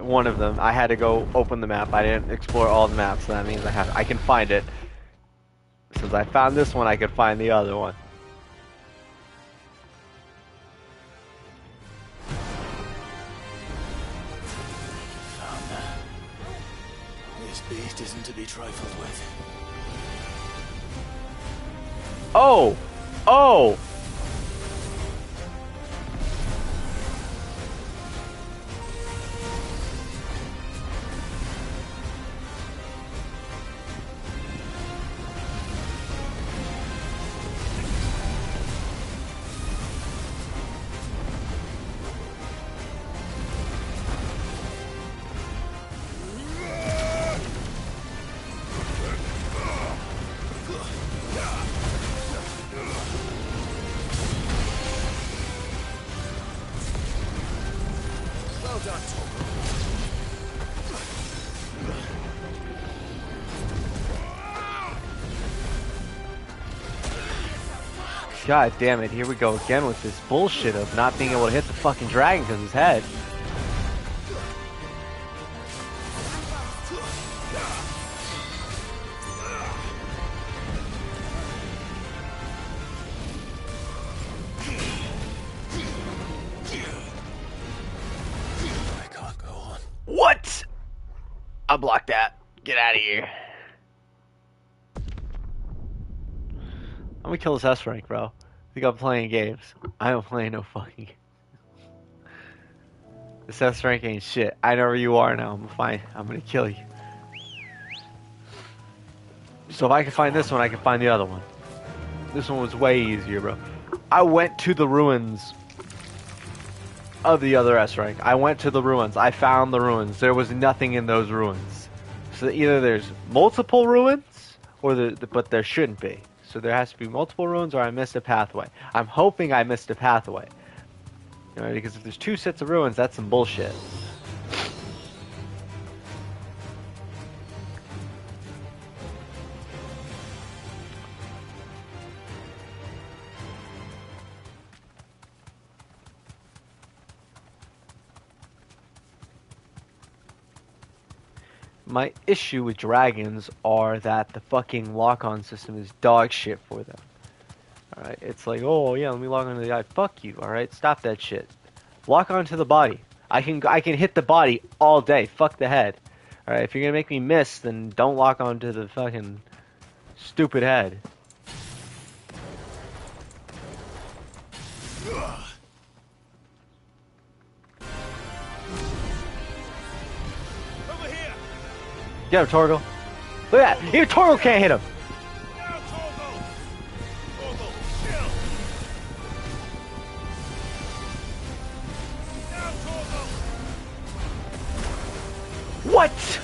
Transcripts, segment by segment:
one of them. I had to go open the map. I didn't explore all the maps, so that means I can find it. Since I found this one, I could find the other one. This beast isn't to be trifled with. Oh! Oh! God damn it, here we go again with this bullshit of not being able to hit the fucking dragon because of his head. I can't go on. What? I'll block that. Get out of here. I'm gonna kill this S rank, bro. I think I'm playing games. I am playing no fucking game. This S rank ain't shit. I know where you are now. I'm fine. I'm gonna kill you. So if I can find this one, I can find the other one. This one was way easier, bro. I went to the ruins of the other S rank. I went to the ruins. I found the ruins. There was nothing in those ruins. So either there's multiple ruins, or but there shouldn't be. So there has to be multiple ruins, or I missed a pathway. I'm hoping I missed a pathway. You know, because if there's two sets of ruins, that's some bullshit. My issue with dragons are that the fucking lock-on system is dog shit for them. Alright, it's like, oh yeah, let me lock onto the eye. Fuck you, alright? Stop that shit. Lock onto the body. I can hit the body all day. Fuck the head. Alright, if you're gonna make me miss, then don't lock onto the fucking stupid head. Get him, Torgal. Look at that. Even Torgal can't hit him. What?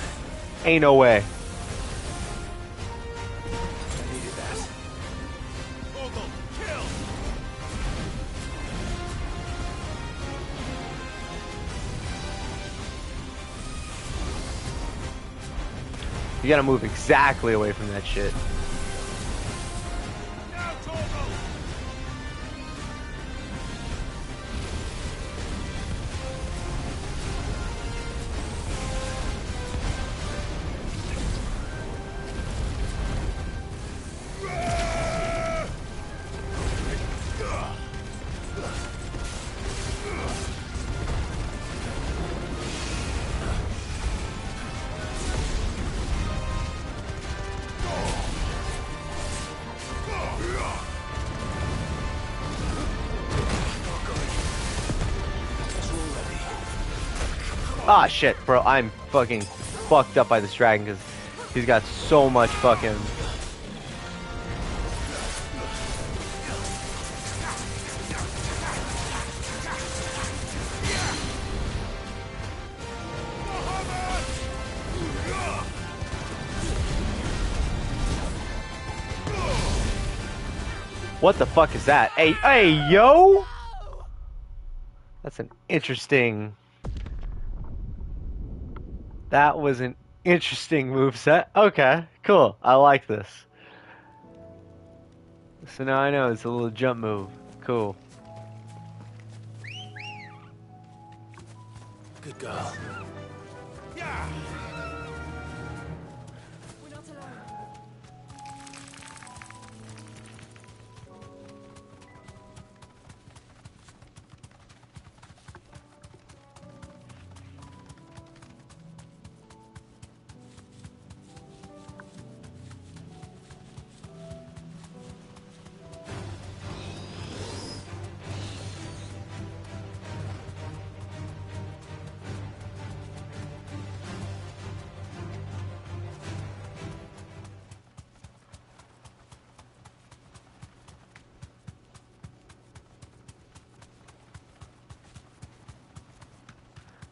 Ain't no way. I needed that. Kill. You gotta move exactly away from that shit. Ah, shit, bro. I'm fucking fucked up by this dragon because he's got so much fucking... What the fuck is that? Hey, hey, yo! That's an interesting... That was an interesting moveset. Okay, cool. I like this. So now I know it's a little jump move. Cool. Good girl.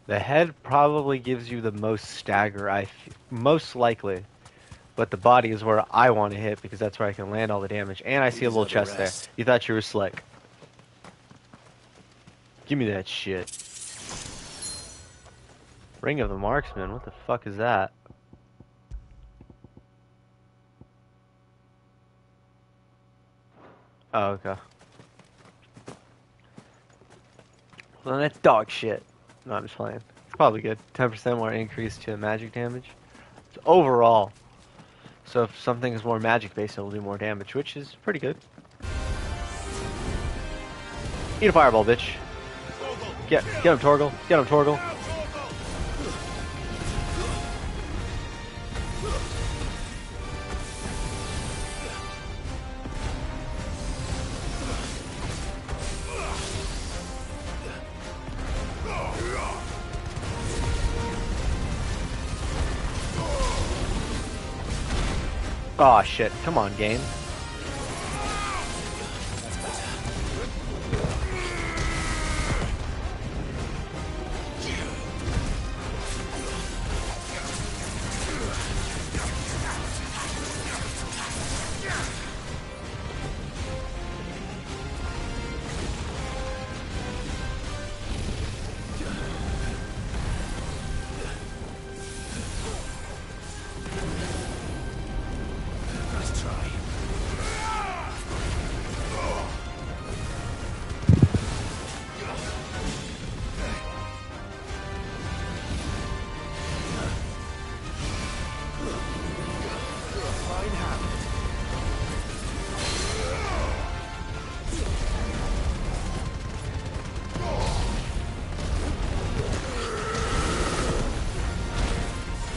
The head probably gives you the most stagger, most likely. But the body is where I want to hit because that's where I can land all the damage. And I see a These little are the chest there. rest. You thought you were slick. Give me that shit. Ring of the Marksman, what the fuck is that? Oh, okay. Well, that's dog shit. No, I'm just playing. It's probably good. 10% more increase to magic damage. It's overall. So if something is more magic based, it'll do more damage, which is pretty good. Eat a fireball, bitch. Get him, Torgal. Get him, Torgal. Aw, oh, shit. Come on, game.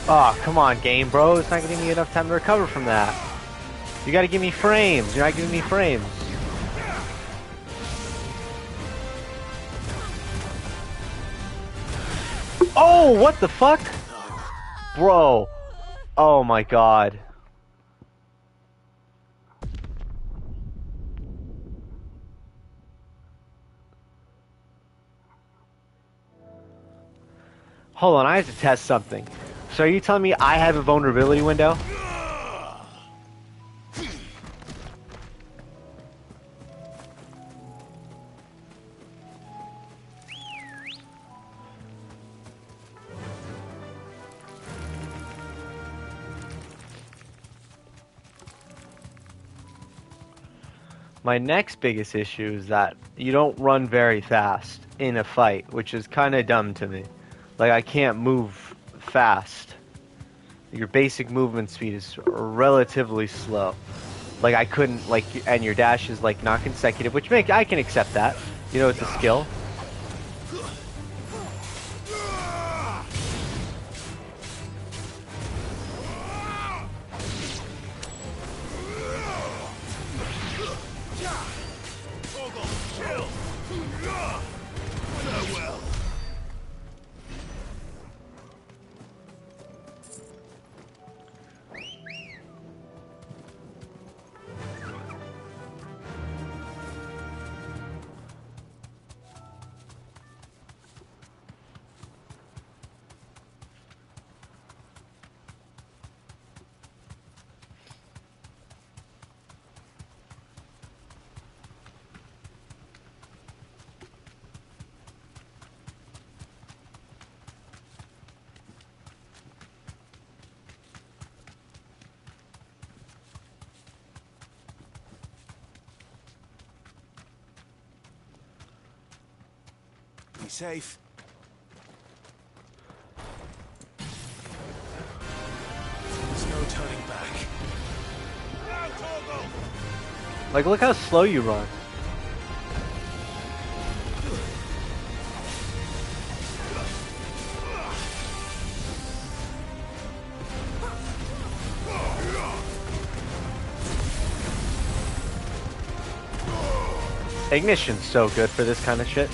Oh, come on, game, bro. It's not giving me enough time to recover from that. You gotta give me frames. You're not giving me frames. Oh, what the fuck? Bro. Oh my god. Hold on, I have to test something. So are you telling me I have a vulnerability window? My next biggest issue is that you don't run very fast in a fight, which is kind of dumb to me. Like, I can't move fast. Your basic movement speed is relatively slow. Like, I couldn't, like, and your dash is, like, not consecutive, which I can accept that. You know, it's a skill. Be safe. There's no turning back. Like, look how slow you run. Ignition's so good for this kind of shit.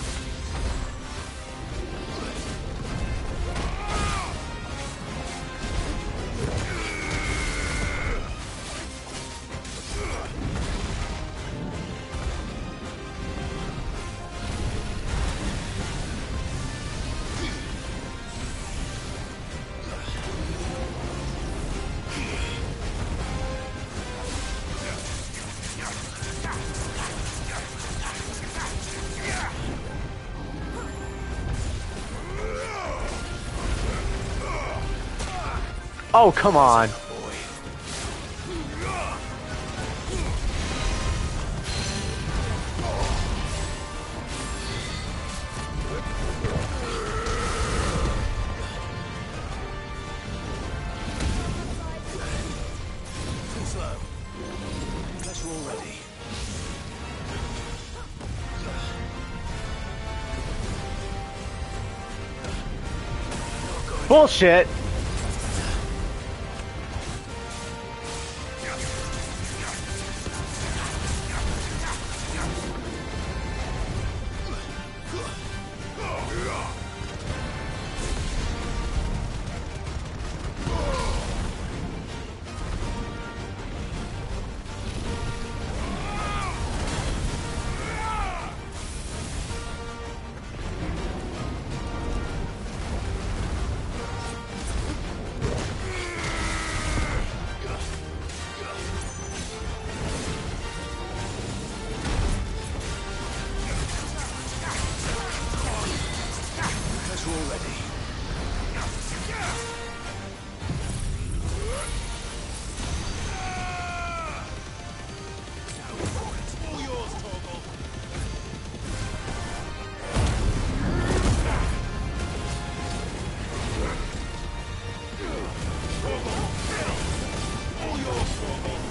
Oh, come on. Boy. Too slow. Unless you're all ready. Bullshit. Unless you're all ready. All yours, Torgal. All yours, Torgal.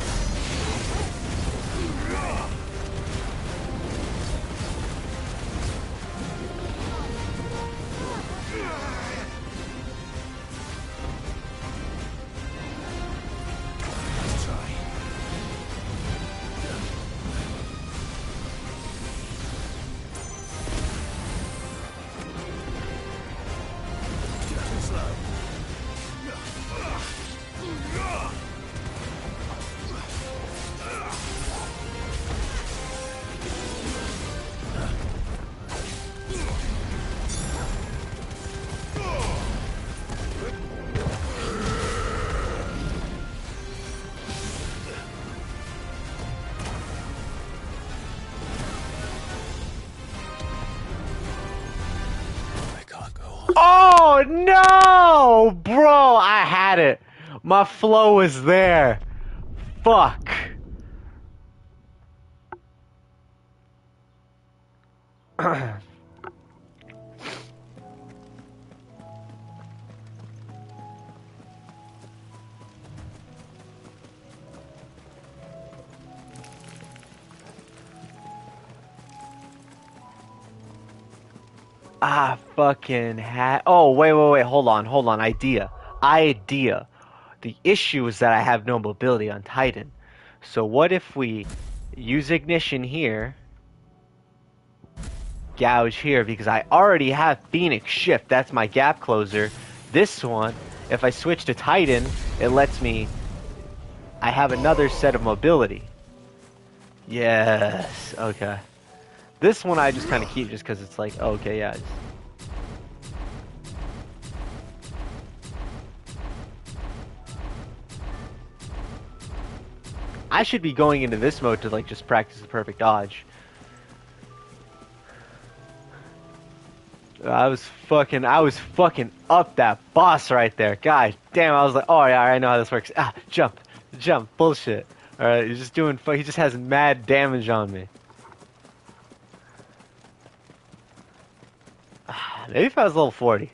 Let's try. Too slow. I can't go on. Oh no, bro! I had it. My flow was there. Fuck. Fucking had. Oh, wait. Hold on. Idea. The issue is that I have no mobility on Titan. So what if we use ignition here, gouge here, because I already have Phoenix Shift. That's my gap closer. This one, if I switch to Titan, it lets me. I have another set of mobility. Yes. Okay. This one I just kind of keep just because it's like, okay, yeah. I should be going into this mode to like just practice the perfect dodge. I was fucking up that boss right there. God damn, I was like, oh yeah, I know how this works. Jump, bullshit. Alright, he's just doing, he just has mad damage on me. Maybe if I was level 40.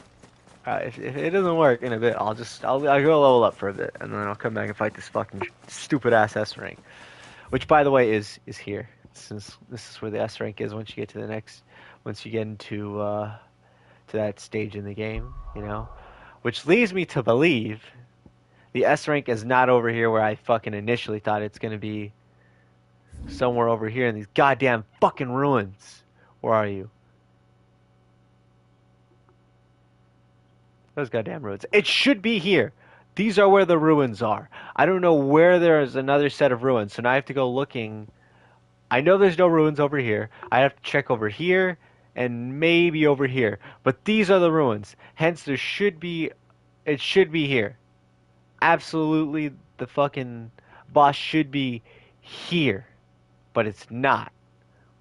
If it doesn't work in a bit, I'll go level up for a bit, and then I'll come back and fight this fucking stupid ass S rank. Which, by the way, is here. Since this is where the S rank is once you get to the next, once you get into to that stage in the game, you know. Which leads me to believe the S rank is not over here where I fucking initially thought it's gonna be. Somewhere over here in these goddamn fucking ruins. Where are you? Those goddamn ruins. It should be here. These are where the ruins are. I don't know where there is another set of ruins, so now I have to go looking. I know there's no ruins over here. I have to check over here and maybe over here. But these are the ruins. Hence, there should be. It should be here. Absolutely, the fucking boss should be here. But it's not.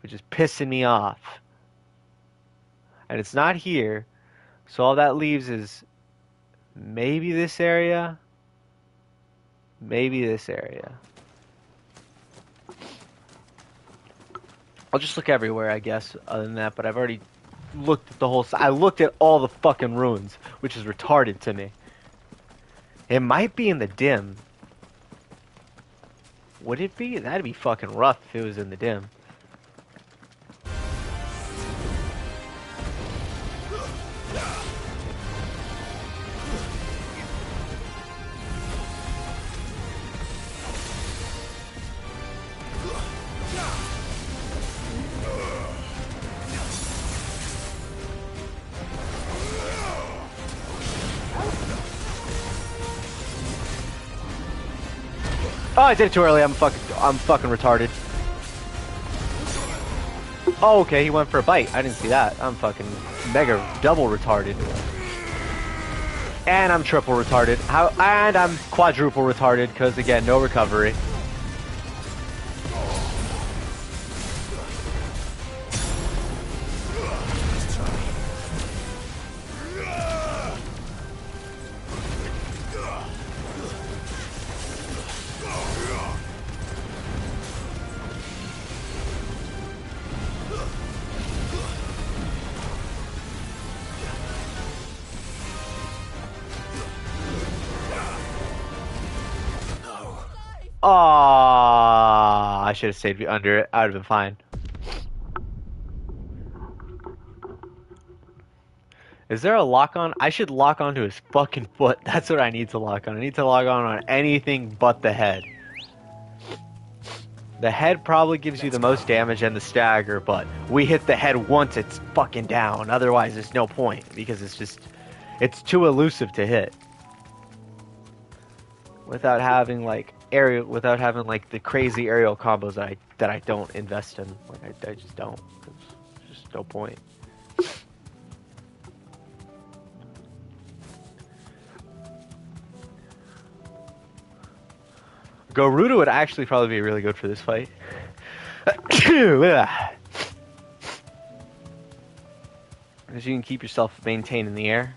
Which is pissing me off. And it's not here. So all that leaves is maybe this area. Maybe this area. I'll just look everywhere, I guess, other than that, but I've already looked at the whole I looked at all the fucking ruins, which is retarded to me. It might be in the dim. Would it be? That'd be fucking rough if it was in the dim. Oh, I did it too early. I'm fucking retarded. Oh, okay, he went for a bite. I didn't see that. I'm fucking mega double retarded. And I'm triple retarded. And I'm quadruple retarded because again, no recovery. Oh, I should have stayed under it. I would have been fine. Is there a lock on? I should lock onto his fucking foot. That's what I need to lock on. I need to lock on anything but the head. The head probably gives you the most damage and the stagger, but we hit the head once, it's fucking down. Otherwise, there's no point because it's too elusive to hit. Without having like the crazy aerial combos that I don't invest in. Like I just don't. There's just no point. Garuda would actually probably be really good for this fight. Because you can keep yourself maintained in the air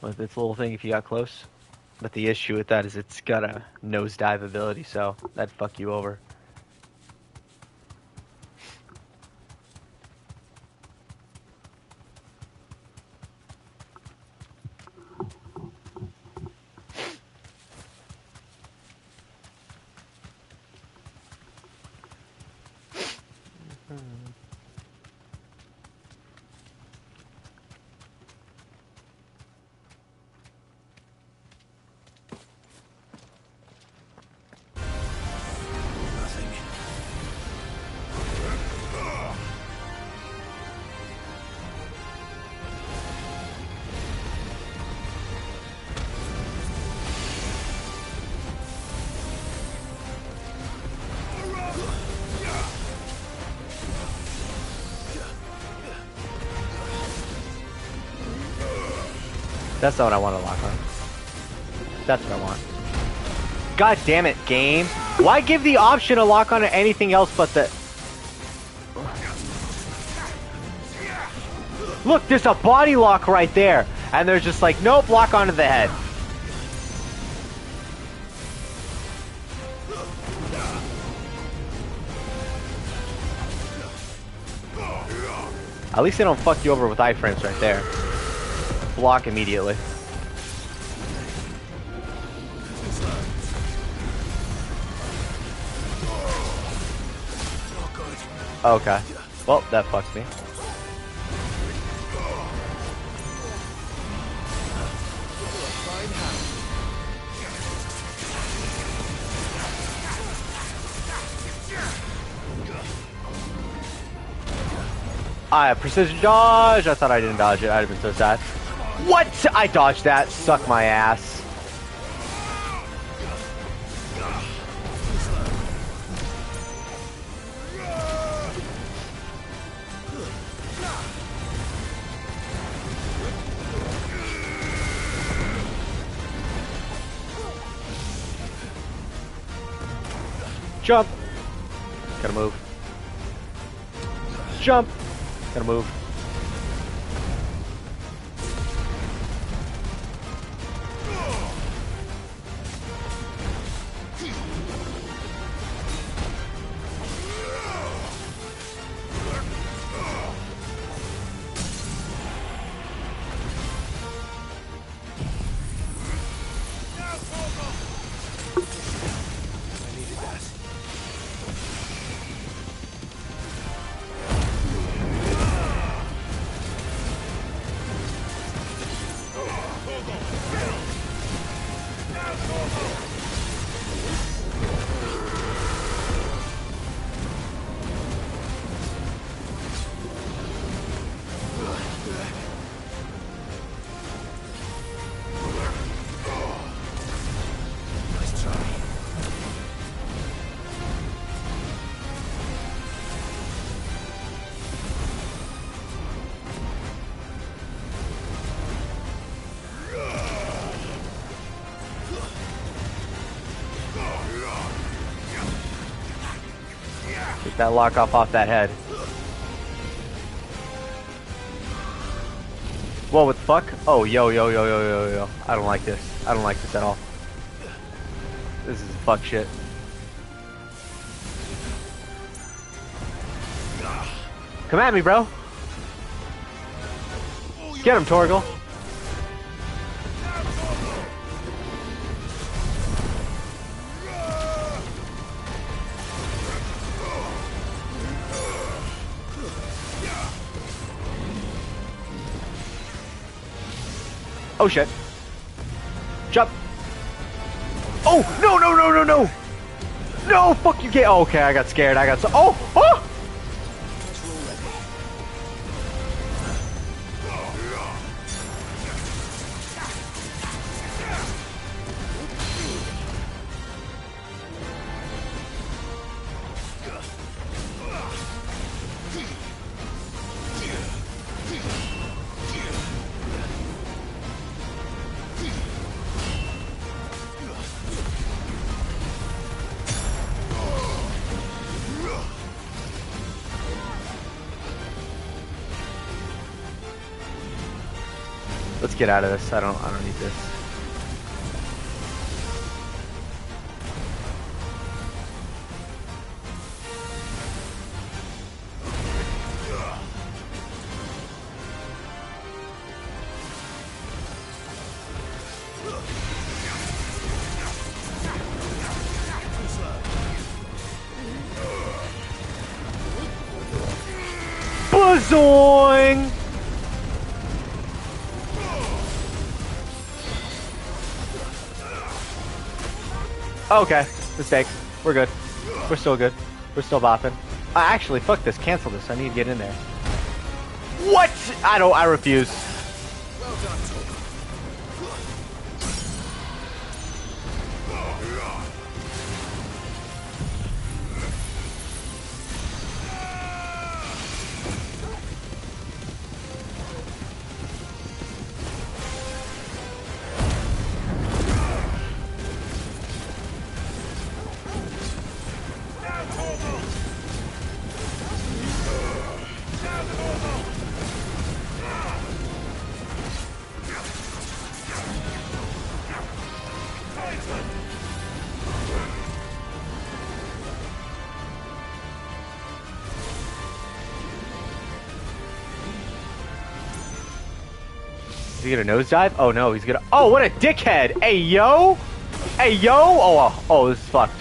with this little thing if you got close. But the issue with that is it's got a nosedive ability, so that'd fuck you over. That's not what I want to lock on. That's what I want. God damn it, game. Why give the option to lock on to anything else but the... Look, there's a body lock right there. And they're just like, nope, lock onto the head. At least they don't fuck you over with iframes right there. Block immediately. Okay. Well, that fucked me. I have precision dodge. I thought I didn't dodge it. I'd have been so sad. What? I dodged that. Suck my ass. Jump. Gotta move. Jump. Gotta move. Get that lock off that head. Whoa, what the fuck? Oh, yo. I don't like this. I don't like this at all. This is fuck shit. Come at me, bro. Get him, Torgal. Oh shit. Jump. Oh, no. No, fuck you, get. Oh, okay, I got scared. I got so. Oh! Let's get out of this. I don't need this. Bazoing! Okay, mistake. We're good. We're still good. We're still bopping. Actually, fuck this. Cancel this. I need to get in there. What? I refuse. Well done, Is he gonna nosedive? Oh no, he's gonna. Oh, what a dickhead! Hey yo! Hey yo! Oh, this is fucked.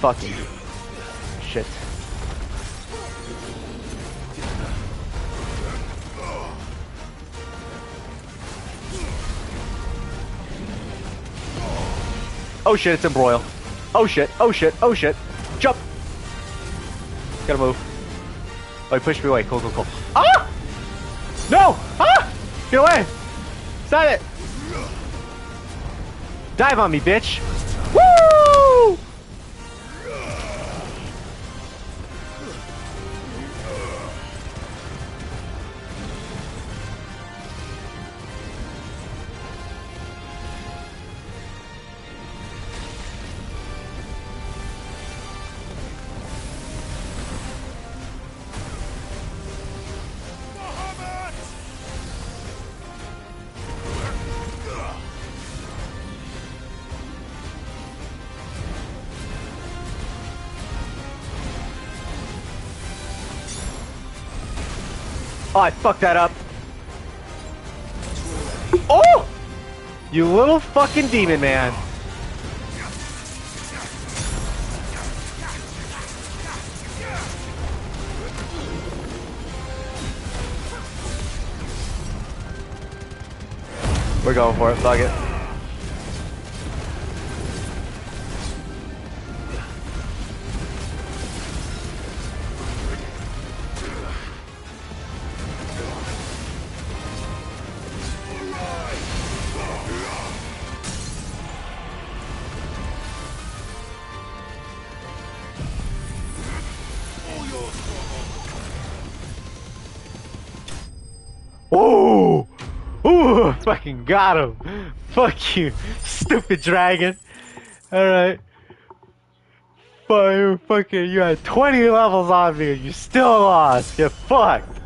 Fucking shit. Oh shit, it's embroil. Oh shit. Jump! Gotta move. Oh, he pushed me away. Cool. Ah! No! Ah! Get away! Stop it! Dive on me, bitch! Woo! Oh, I fucked that up. Oh! You little fucking demon man. We're going for it, fuck it. Ooh! Ooh! Fucking got him! Fuck you, stupid dragon! Alright. Fucking, you had 20 levels on me and you still lost! Get fucked!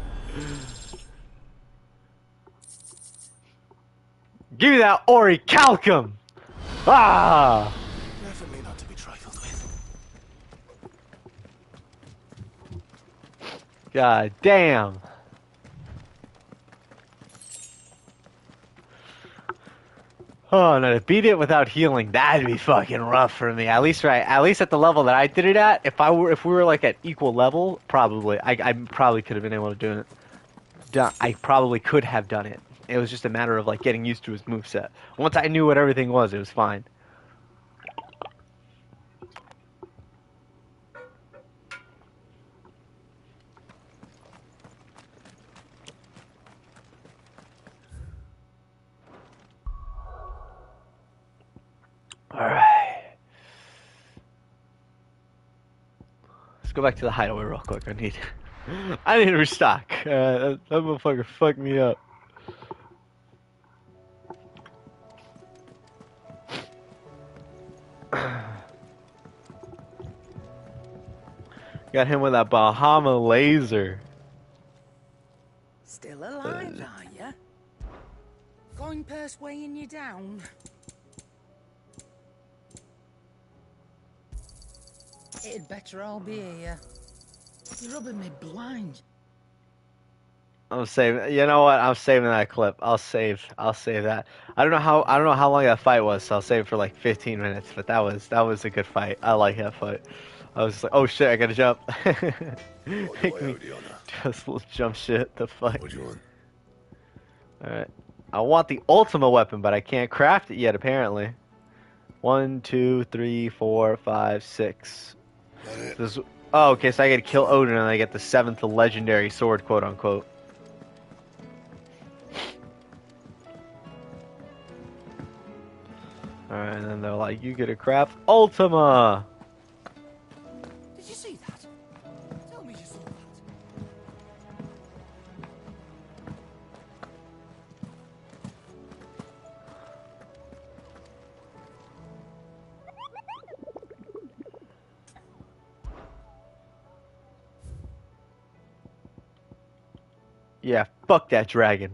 Give me that Orichalcum! Ah! Definitely not to be trifled with. God damn! Oh no, to beat it without healing, that'd be fucking rough for me. At least at the level that I did it at, if we were like at equal level, probably I probably could have been able to do it. I probably could have done it. It was just a matter of like getting used to his moveset. Once I knew what everything was, it was fine. Alright. Let's go back to the hideaway real quick. I need to restock. That motherfucker fucked me up. Got him with that Bahama laser. Still alive, are ya? Going purse weighing you down? It'd better all be here. You're rubbing me blind. I'm saving. You know what? I'm saving that clip. I'll save that. I don't know how long that fight was, so I'll save it for like 15 minutes. But that was a good fight. I like that fight. I was just like, oh shit, I gotta jump. Make me just little jump shit. The fuck. What do you want? All right. I want the Ultima weapon, but I can't craft it yet. Apparently. 1, 2, 3, 4, 5, 6. This. Oh, okay. So I gotta kill Odin, and I get the 7th legendary sword, quote unquote. Alright, and then they're like, you get to craft Ultima! Did you see that? Tell me you saw that. Yeah, fuck that dragon.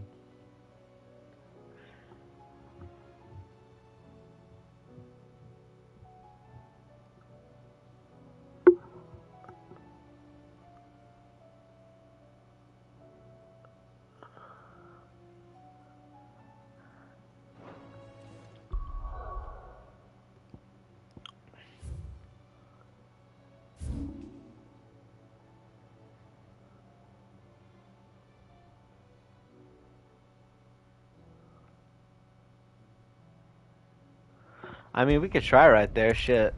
I mean, we could try right there, shit.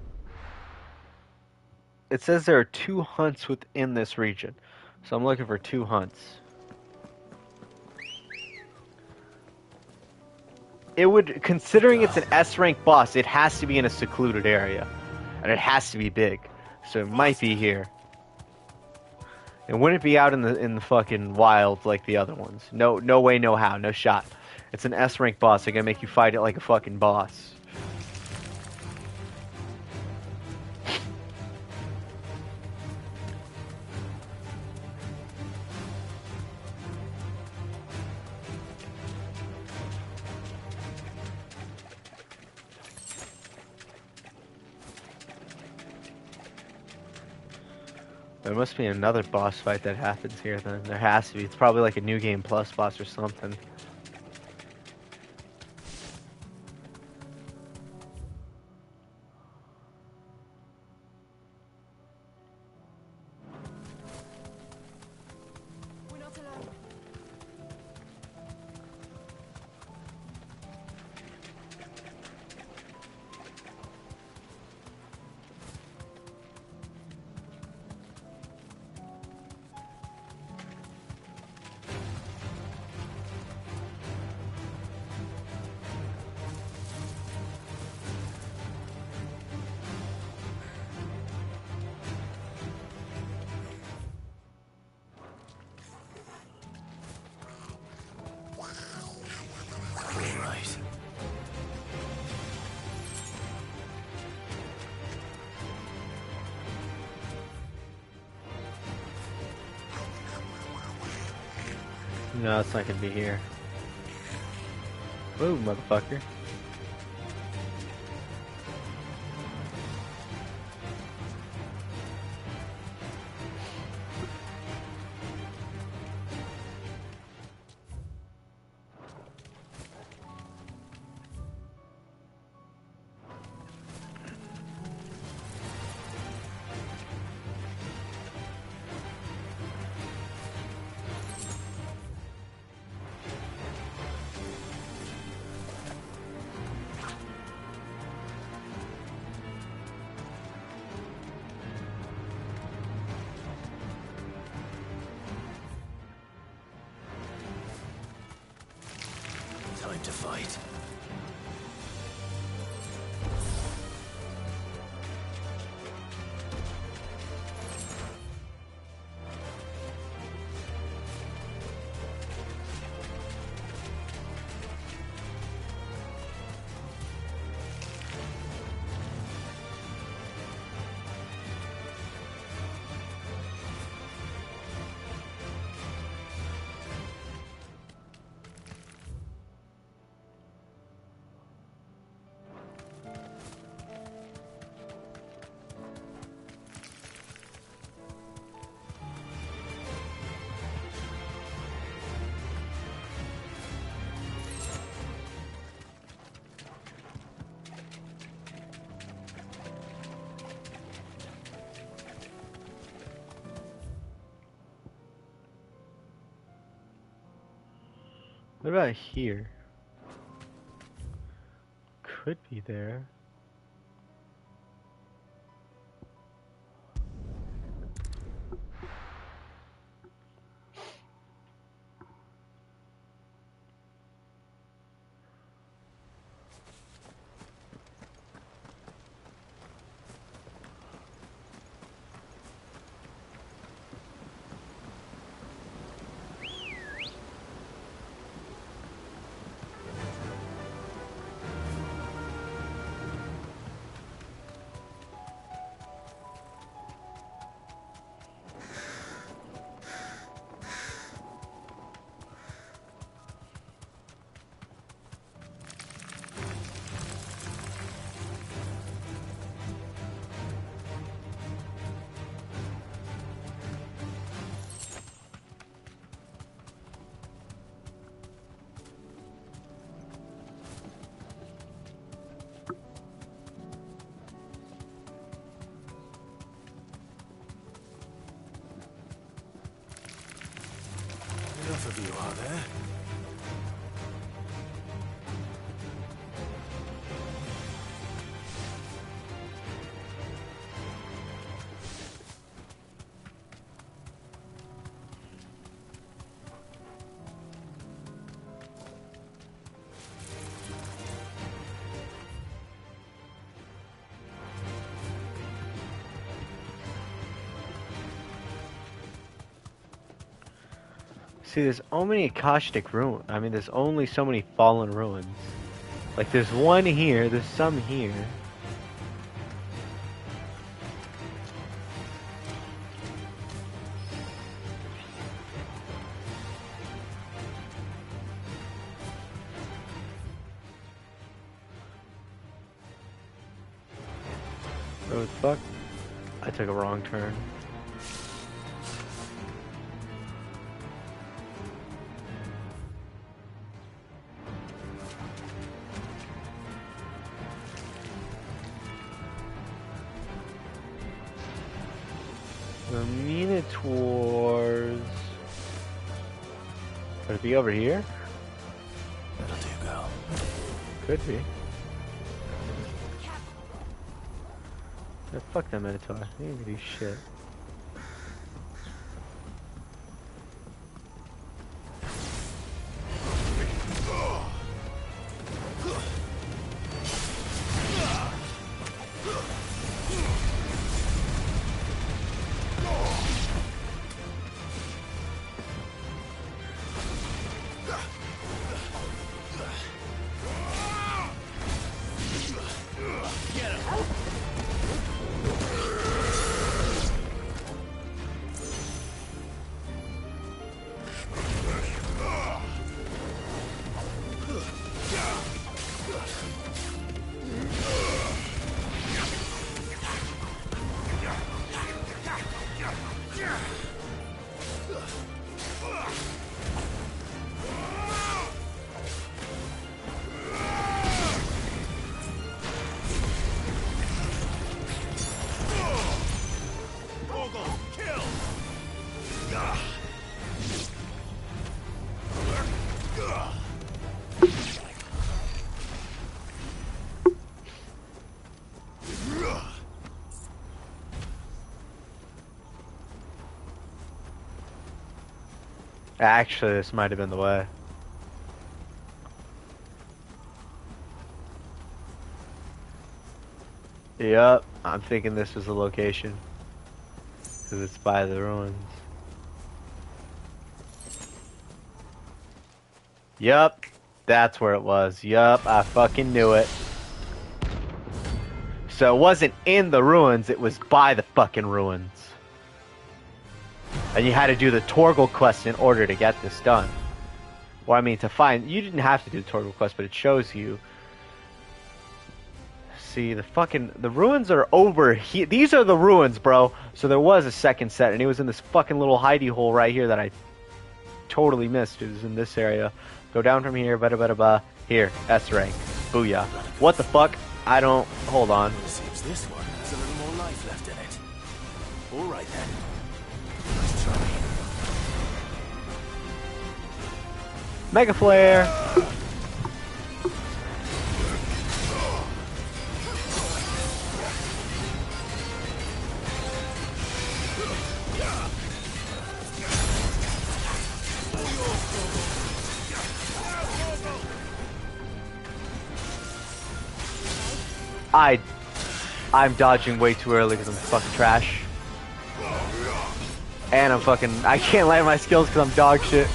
It says there are 2 hunts within this region. So I'm looking for 2 hunts. It would, considering it's an S rank boss, it has to be in a secluded area. And it has to be big. So it might be here. It wouldn't be out in the fucking wild like the other ones. No way, no how, no shot. It's an S rank boss, they're gonna make you fight it like a fucking boss. There must be another boss fight that happens here then. There has to be. It's probably like a New Game Plus boss or something. We're not alone. No, it's not gonna be here. Ooh, motherfucker. Time to fight. What about here? Could be there. Enough of you, are there? See, there's only Akashic ruin. I mean, there's only so many fallen ruins. Like, there's one here, there's some here. What the fuck? I took a wrong turn. The Minotaurs. Could it be over here? That'll do, girl. Could be. Yeah, fuck that Minotaur. He ain't gonna do shit. Actually, this might have been the way. Yep, I'm thinking this was the location. Because it's by the ruins. Yup, that's where it was. Yup, I fucking knew it. So it wasn't in the ruins, it was by the fucking ruins. And you had to do the Torgal quest in order to get this done. Well, I mean, to find... You didn't have to do the Torgal quest, but it shows you. See, the ruins are over here. These are the ruins, bro. So there was a second set, and it was in this fucking little hidey hole right here that I totally missed. It was in this area. Go down from here, bada. Here, S rank. Booyah. What the fuck? I don't... Hold on. Seems this one has a little more life left in it. Alright then. Let's try. Mega Flare! I'm dodging way too early because I'm fucking trash. And I can't land my skills because I'm dog shit.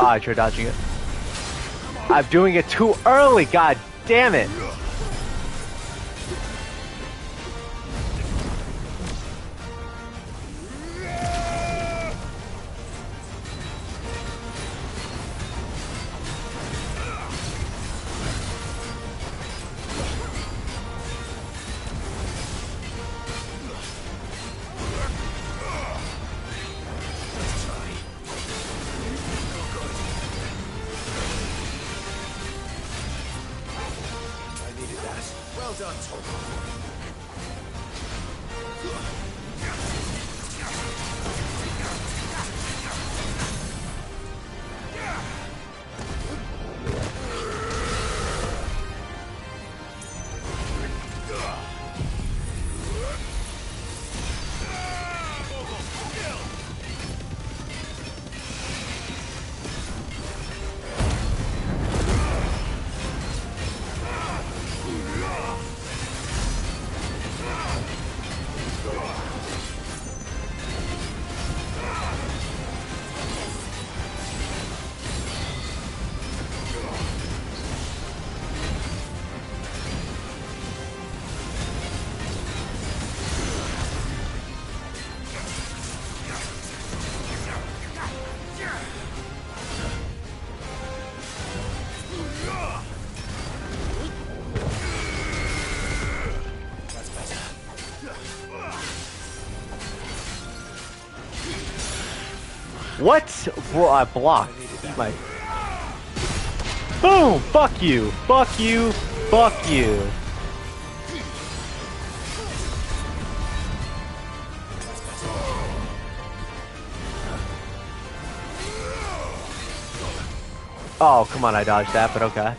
Oh, I tried dodging it. I'm doing it too early, god damn it! What? Bro, I blocked. My... Boom! Fuck you! Fuck you! Fuck you! Oh, come on, I dodged that, but okay.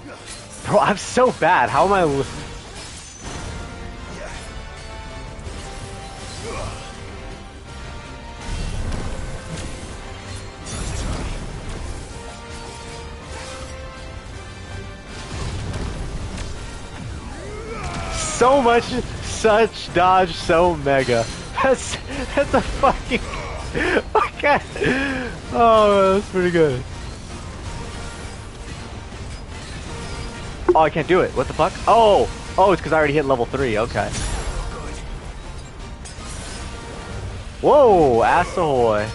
Bro, I'm so bad. How am I... So much, such dodge, so mega. That's a fucking... Okay. Oh, that's pretty good. Oh, I can't do it. What the fuck? Oh! Oh, it's because I already hit level 3. Okay. Whoa! Ass ahoy.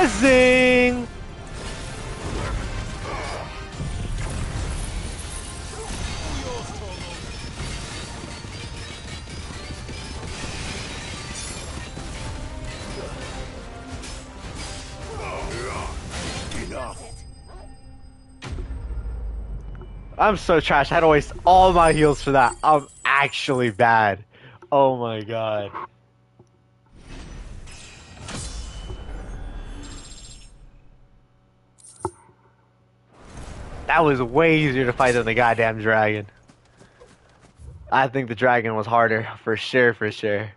rezzing! I'm so trash. I had to waste all my heals for that. I'm actually bad. Oh my god. That was way easier to fight than the goddamn dragon. I think the dragon was harder, for sure, for sure.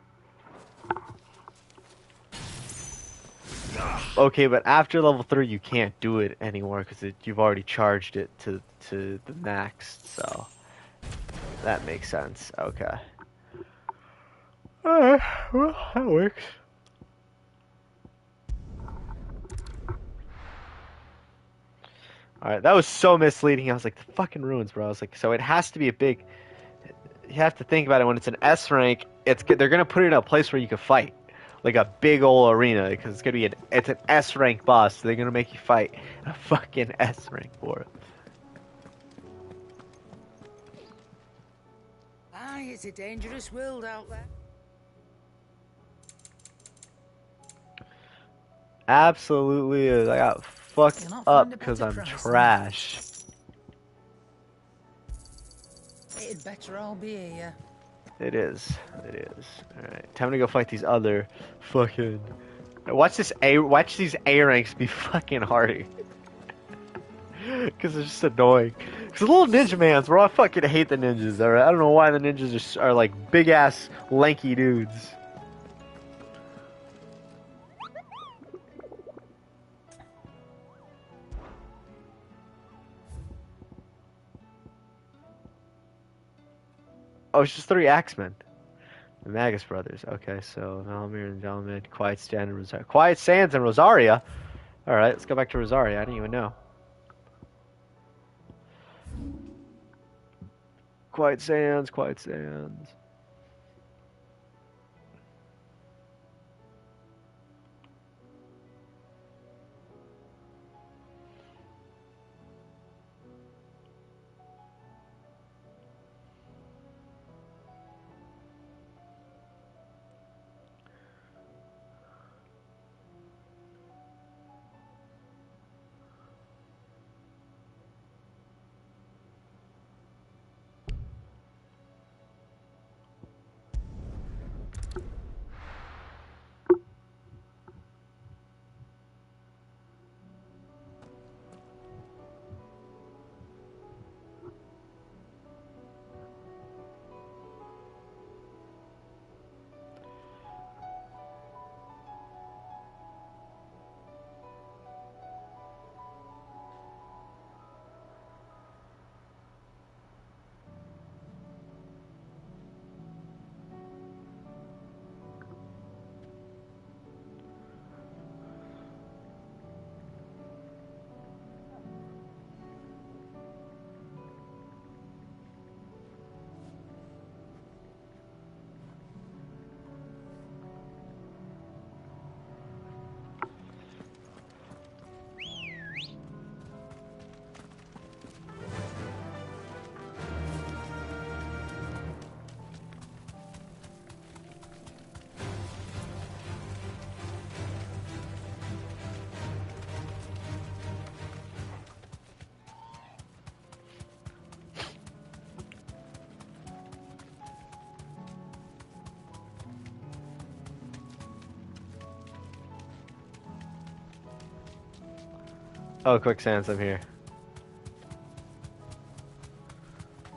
Okay, but after level 3 you can't do it anymore because you've already charged it to the max, so that makes sense. Okay. Alright, well, that works. Alright, that was so misleading. I was like, the fucking ruins, bro. I was like, so it has to be a big... You have to think about it. When it's an S rank, they're gonna put it in a place where you can fight. Like a big old arena, because it's gonna be it's an S rank boss, so they're gonna make you fight a fucking S rank for it. Aye, it's a dangerous world out there. Absolutely is. I got fucked You're not up fond of because I'm Butterfries, trash. It'd better all be here. It is. It is. Alright. Time to go fight these other fucking... Watch these A ranks be fucking hardy. Because they're just annoying. Because the little ninja mans, bro, I fucking hate the ninjas, alright? I don't know why the ninjas are like big ass lanky dudes. Oh, it's just 3 Axemen. The Magus brothers. Okay, so Valamir and Valamir, Quiet Sands and Rosaria. Quiet Sands and Rosaria? Alright, let's go back to Rosaria. I didn't even know. Quiet Sands, Quiet Sands. Oh, Quicksands, I'm here.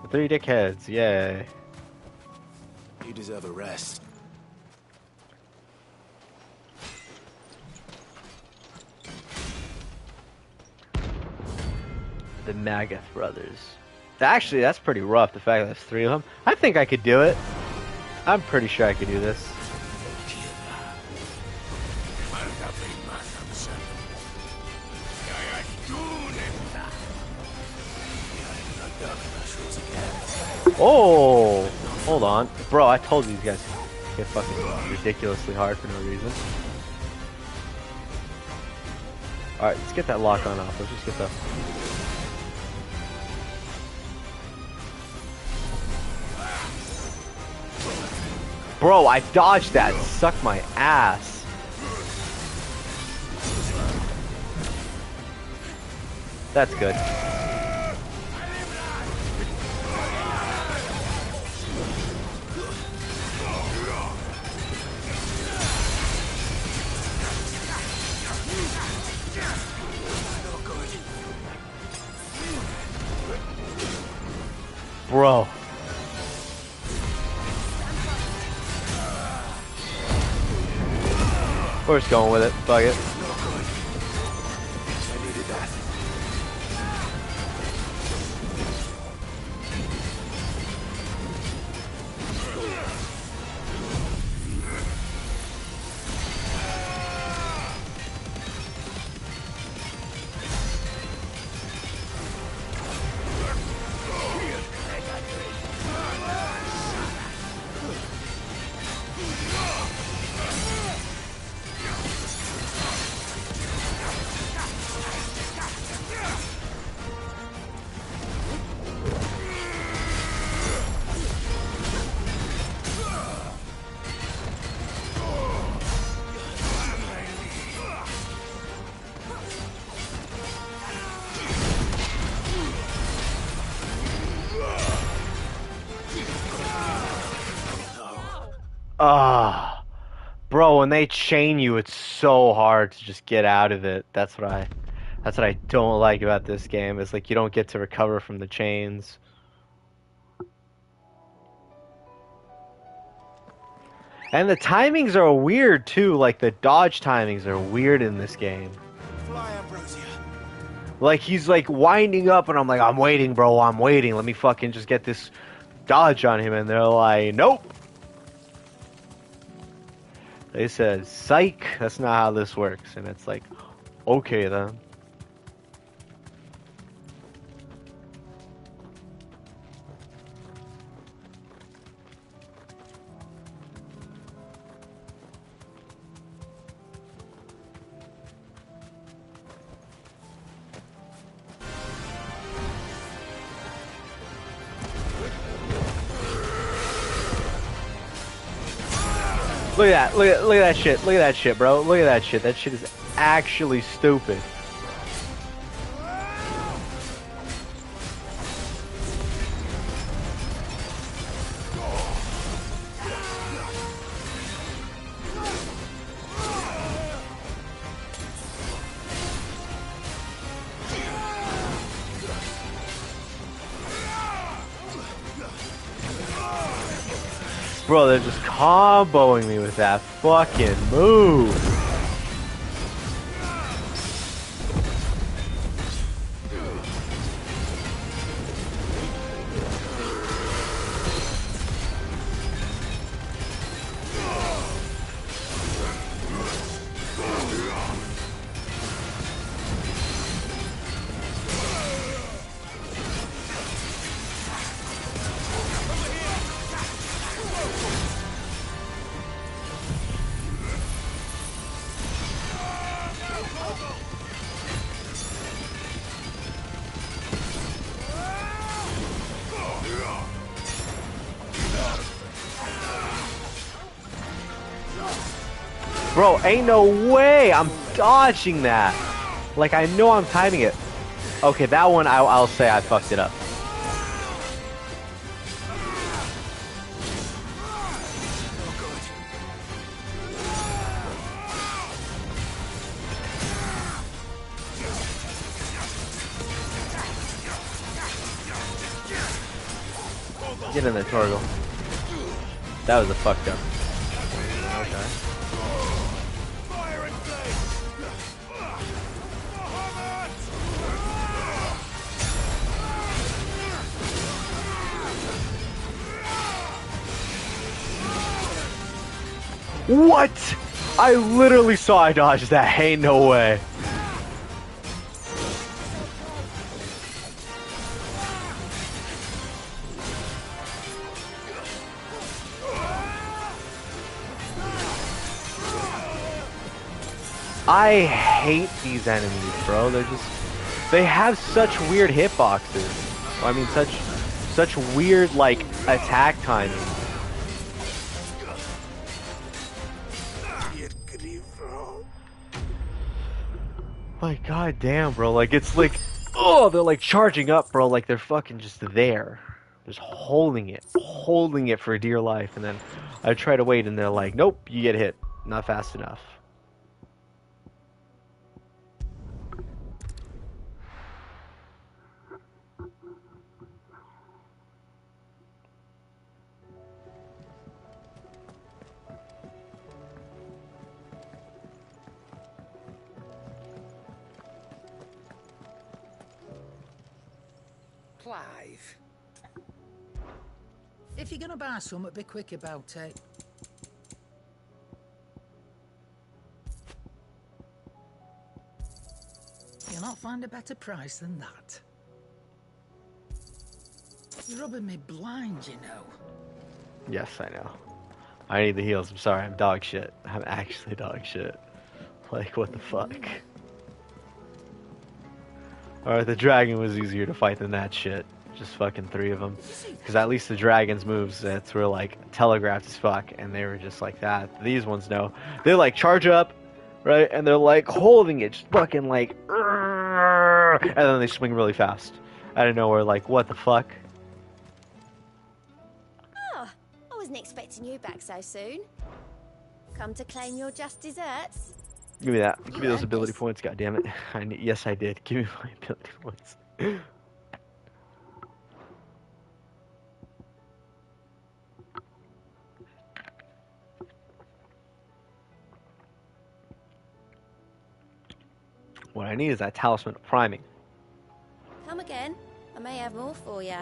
The 3 dickheads, yay. You deserve a rest. The Magath brothers. Actually, that's pretty rough, the fact that there's 3 of them. I think I could do it. I'm pretty sure I could do this. Oh! Hold on. Bro, I told you these guys get fucking ridiculously hard for no reason. Alright, let's get that lock on off. Let's just get the... Bro, I dodged that. Suck my ass. That's good. Bro. We're just going with it. Fuck it. I needed that. Ah, bro, when they chain you, it's so hard to just get out of it. That's what I don't like about this game. It's like you don't get to recover from the chains. And the timings are weird too. Like the dodge timings are weird in this game. Fly, Ambrosia. Like he's like winding up, and I'm like, I'm waiting, bro. I'm waiting. Let me fucking just get this dodge on him, and they're like, nope. They said, psych, that's not how this works. And it's like, okay then. Look at that, look at that shit, look at that shit, bro. Look at that shit. That shit is actually stupid. Bro, they're just comboing me with that fucking move. Bro, ain't no way I'm dodging that. Like, I know I'm timing it. Okay, that one, I'll say I fucked it up. Get in there, Torgal. That was a fucked up. Okay. What? I literally saw I dodged that. Ain't no way. I hate these enemies, bro. They have such weird hitboxes. I mean, such weird, like, attack timing. Like, goddamn, bro. Like, it's like, oh, they're like charging up, bro. Like, they're fucking just there. Just holding it for dear life. And then I try to wait, and they're like, nope, you get hit. Not fast enough. Clive. If you're gonna buy something, be quick about it. You'll not find a better price than that. You're rubbing me blind, you know. Yes, I know. I need the heals. I'm sorry. I'm dog shit. I'm actually dog shit. Like, what the fuck? Alright, the dragon was easier to fight than that shit. Just fucking 3 of them. Because at least the dragon's moves, that's were like telegraphed as fuck, and they were just like that. These ones, no. They like charge up, right? And they're like holding it, just fucking like, and then they swing really fast. Out of nowhere, like, what the fuck? Oh, I wasn't expecting you back so soon. Come to claim your just desserts? Give me that. Give me those earned ability this. points, goddammit. Yes, I did. Give me my ability points. What I need is that talisman of priming. Come again. I may have more for you.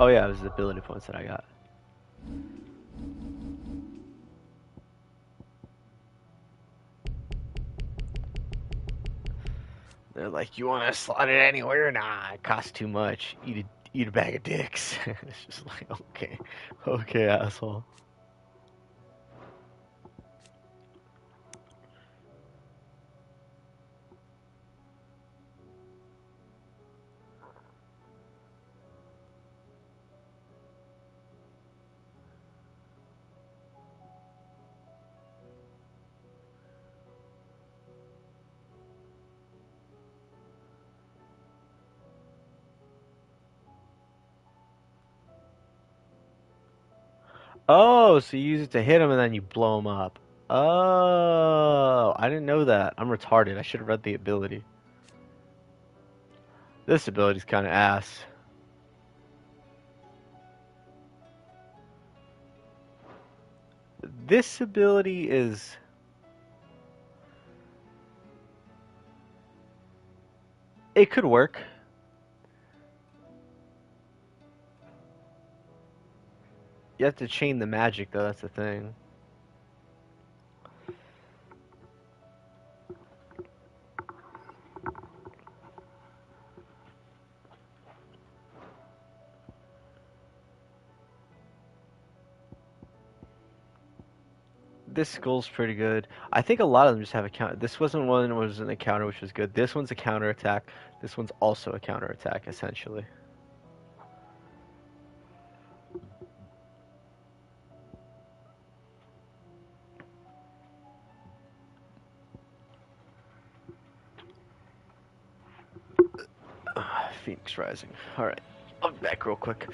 Oh yeah, it was the ability points that I got. They're like, you want to slot it anywhere? Nah, it costs too much. Eat a bag of dicks. It's just like, okay, asshole. Oh, so you use it to hit him and then you blow him up. Oh, I didn't know that. I'm retarded. I should have read the ability. This ability's kind of ass. This ability is... It could work. You have to chain the magic, though. That's the thing. This skull's pretty good. I think a lot of them just have a counter. This wasn't a counter, which was good. This one's a counter attack. This one's also a counter attack, essentially. Phoenix Rising. Alright, I'll be back real quick.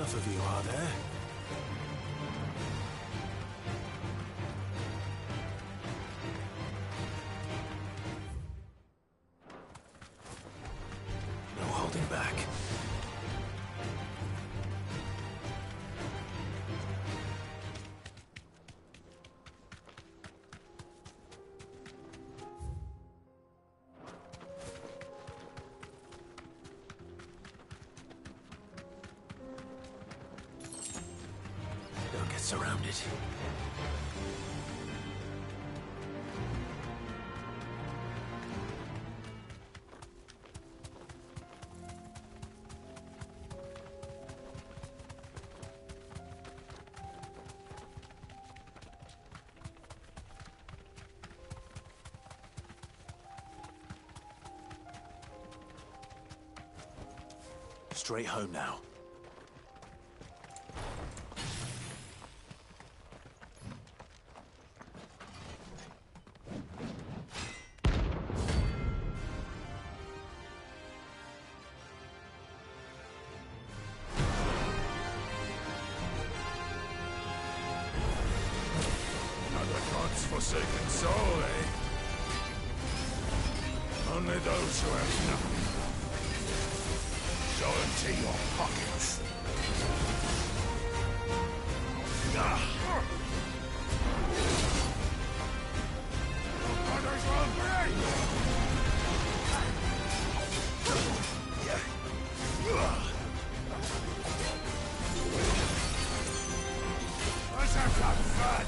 enough of you, are there? No holding back. Don't get surrounded. Straight home now. Another god's forsaken soul, eh? Only those who have nothing. Go empty your pockets. Brothers will break! Let's have some fun!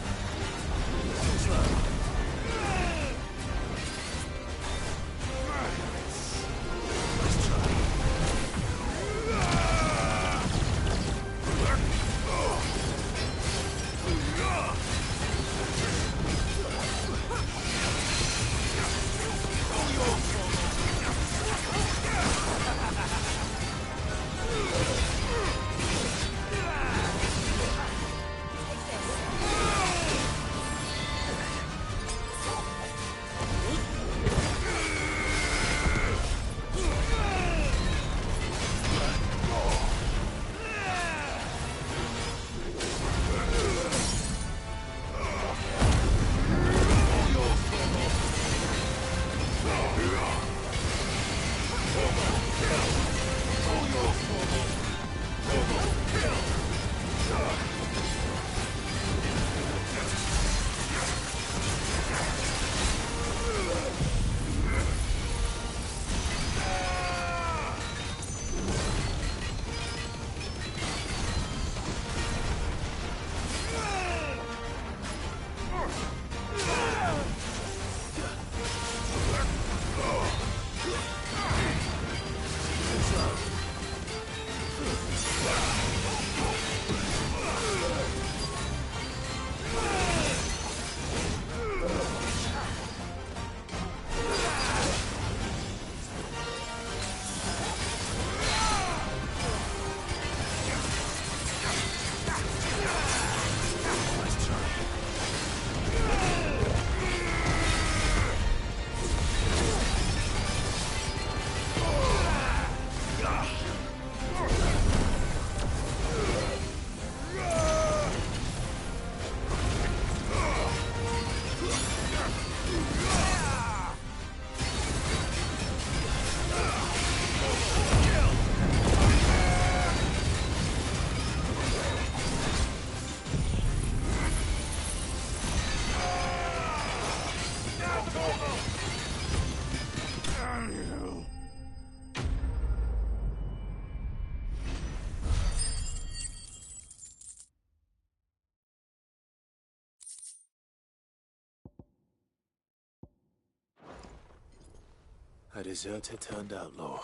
A deserter turned outlaw.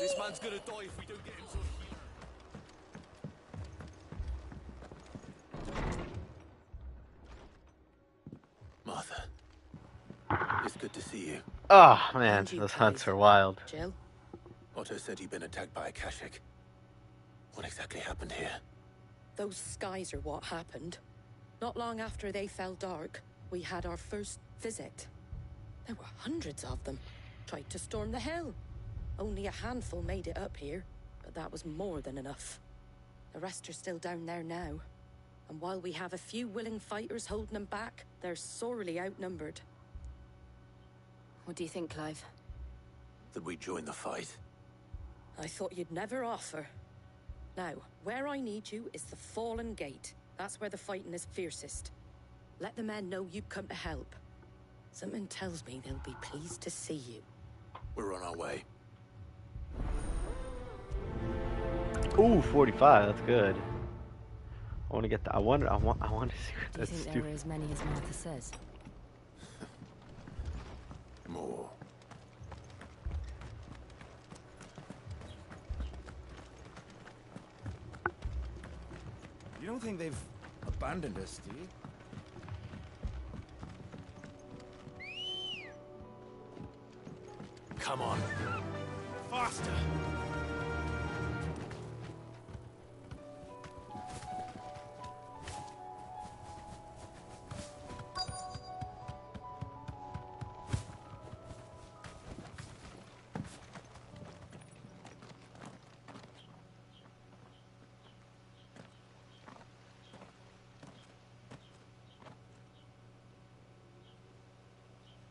This man's gonna die if we don't get him to a healer. Martha, it's good to see you. Oh man, You those played hunts are wild. Jill, Otto said he'd been attacked by a Akashic. What exactly happened here? Those skies are what happened. Not long after they fell dark, we had our first visit. There were hundreds of them. Tried to storm the hill. Only a handful made it up here, but that was more than enough. The rest are still down there now. And while we have a few willing fighters holding them back, they're sorely outnumbered. What do you think, Clive? That we join the fight? I thought you'd never offer. Now, where I need you is the Fallen Gate. That's where the fighting is fiercest. Let the men know you've come to help. Something tells me they'll be pleased to see you. We're on our way. Ooh, 45. That's good. I want to get that. I want to see what Do you that's think there stupid. are as many as Martha says? More. You don't think they've abandoned us, do you? Come on. Faster!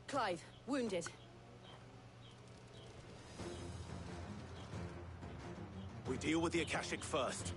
Clive, wounded. We deal with the Akashic first.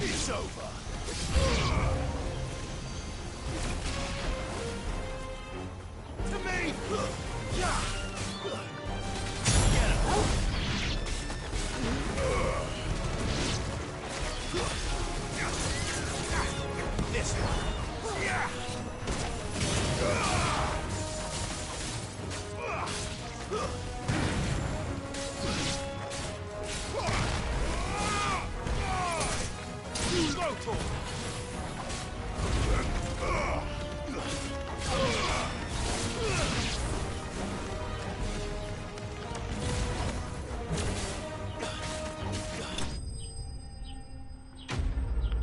It's over. To me! This one.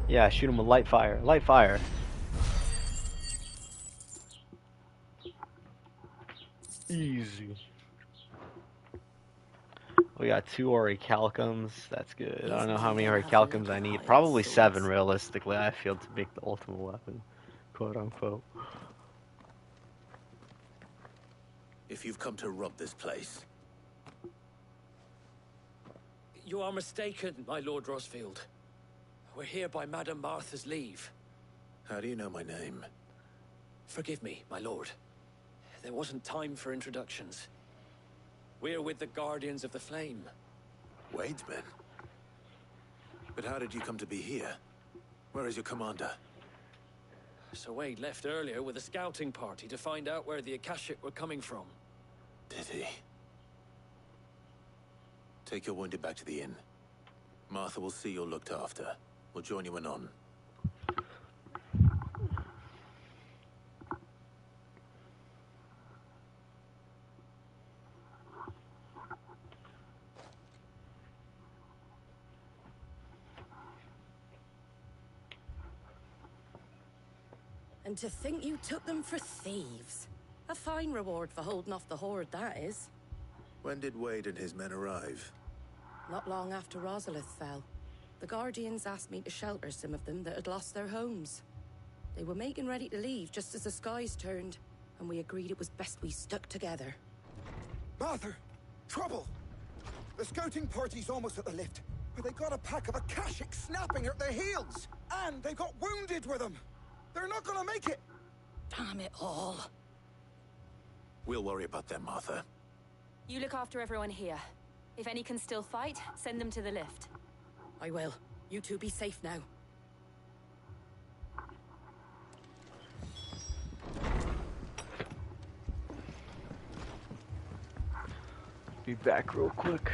Yeah, shoot him with light fire. Light fire. Easy. We got 2 orichalcums. That's good. I don't know how many orichalcums I need. Probably 7 realistically, I feel, to make the ultimate weapon. Quote unquote. If you've come to rob this place, You are mistaken, my Lord Rosfield. We're here by Madame Martha's leave. how do you know my name? Forgive me, my lord. There wasn't time for introductions. We're with the Guardians of the Flame. Wade's men? But how did you come to be here? Where is your commander? Sir Wade left earlier with a scouting party to find out where the Akashic were coming from. Did he? Take your wounded back to the inn. Martha will see you're looked after. We'll join you anon. And to think you took them for thieves. A fine reward for holding off the horde, that is. When did Wade and his men arrive? Not long after Rosalith fell. The Guardians asked me to shelter some of them that had lost their homes. They were making ready to leave just as the skies turned, and we agreed it was best we stuck together. Martha! Trouble! The scouting party's almost at the lift, but they got a pack of Akashics snapping at their heels! And they got wounded with them! They're not gonna make it! Damn it all. We'll worry about them, Martha. You look after everyone here. If any can still fight, send them to the lift. I will. You two be safe now. Be back real quick.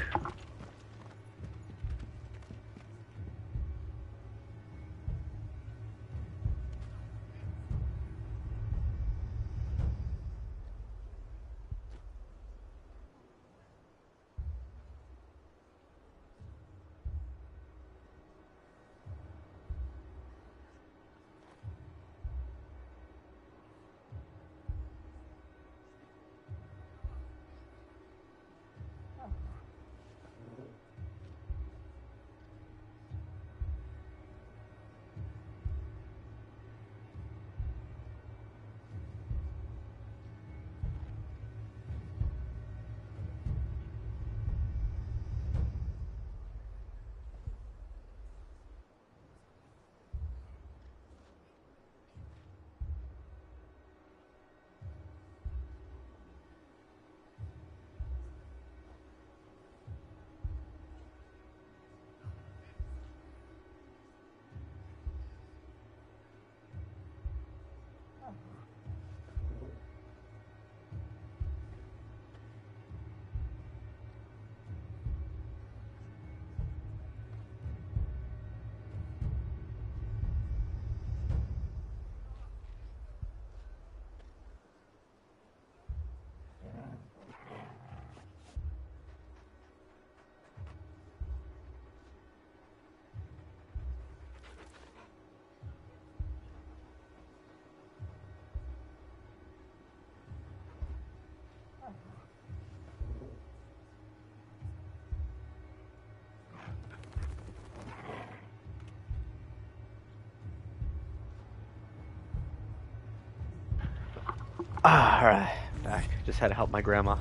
Alright, back. Just had to help my grandma.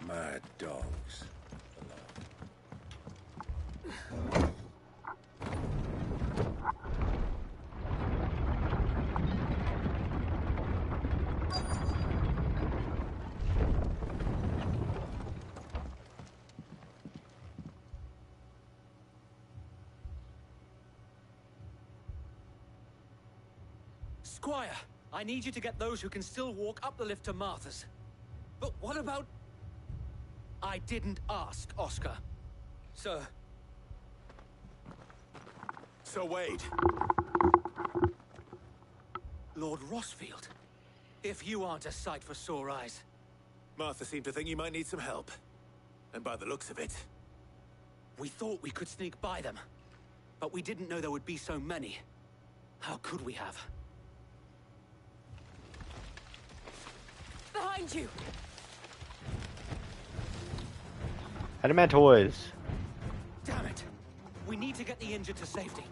Mad dogs. Squire, I need you to get those who can still walk up the lift to Martha's. But what about... I didn't ask, Oscar. Sir. Sir Wade. Lord Rossfield. If you aren't a sight for sore eyes. Martha seemed to think you might need some help. And by the looks of it... We thought we could sneak by them. But we didn't know there would be so many. How could we have? Behind you! Adamantoids. Damn it! We need to get the injured to safety.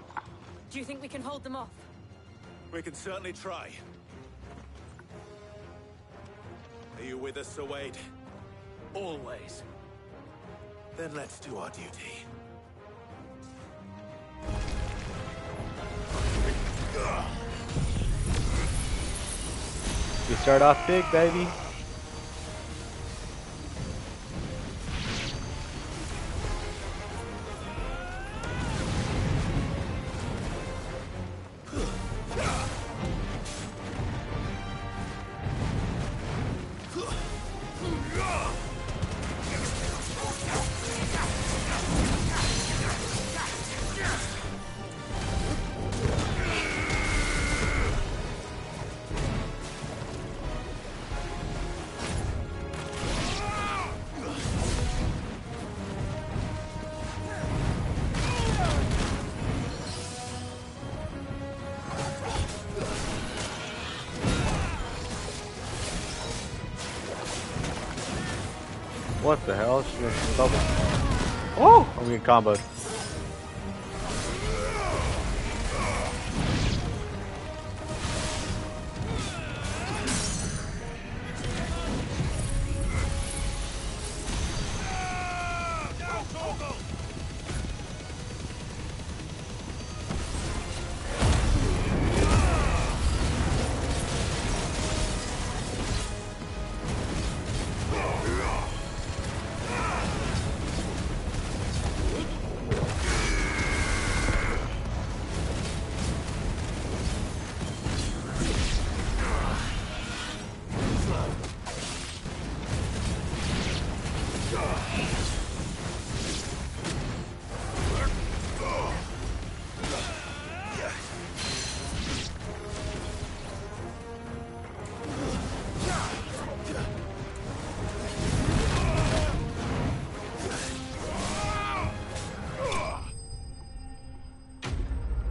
Do you think we can hold them off? We can certainly try. Are you with us, Sir Wade? Always. Then let's do our duty. We start off big, baby. What the hell? She went double. Oh! I'm getting comboed.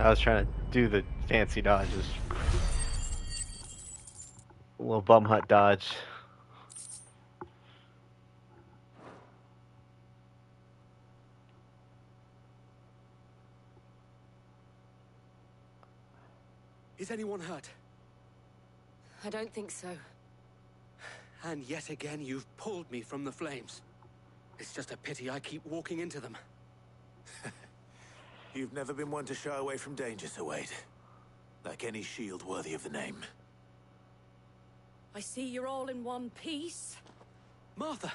I was trying to do the fancy dodges. A little bum hut dodge. Is anyone hurt? I don't think so. And yet again, you've pulled me from the flames. It's just a pity I keep walking into them. You've never been one to shy away from danger, Sir Wade. Like any shield worthy of the name. I see you're all in one piece. Martha!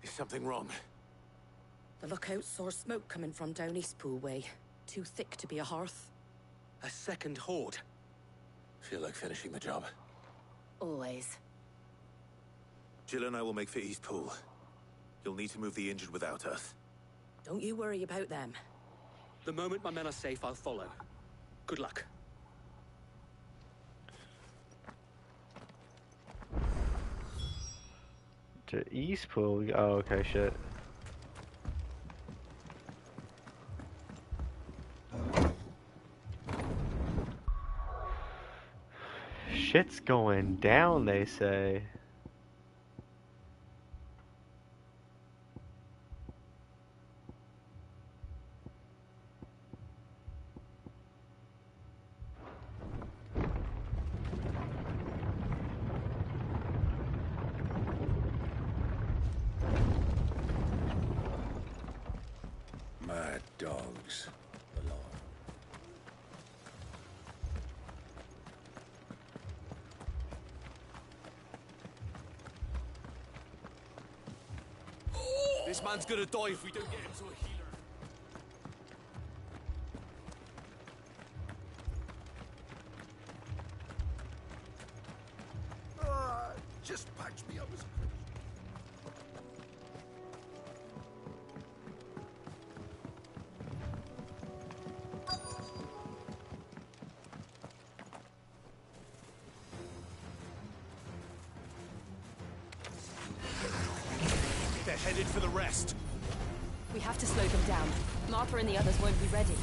Is something wrong? The lookout saw smoke coming from down Eastpool way. Too thick to be a hearth. A second horde. Feel like finishing the job. Always. Jill and I will make for Eastpool. You'll need to move the injured without us. Don't you worry about them. The moment my men are safe, I'll follow. Good luck. To Eastpool? Oh, okay, shit. Shit's going down, they say. Mad dogs. This man's gonna die if we don't get him to a healer. Just patch me up as a They're headed for the rest. We have to slow them down. Martha and the others won't be ready.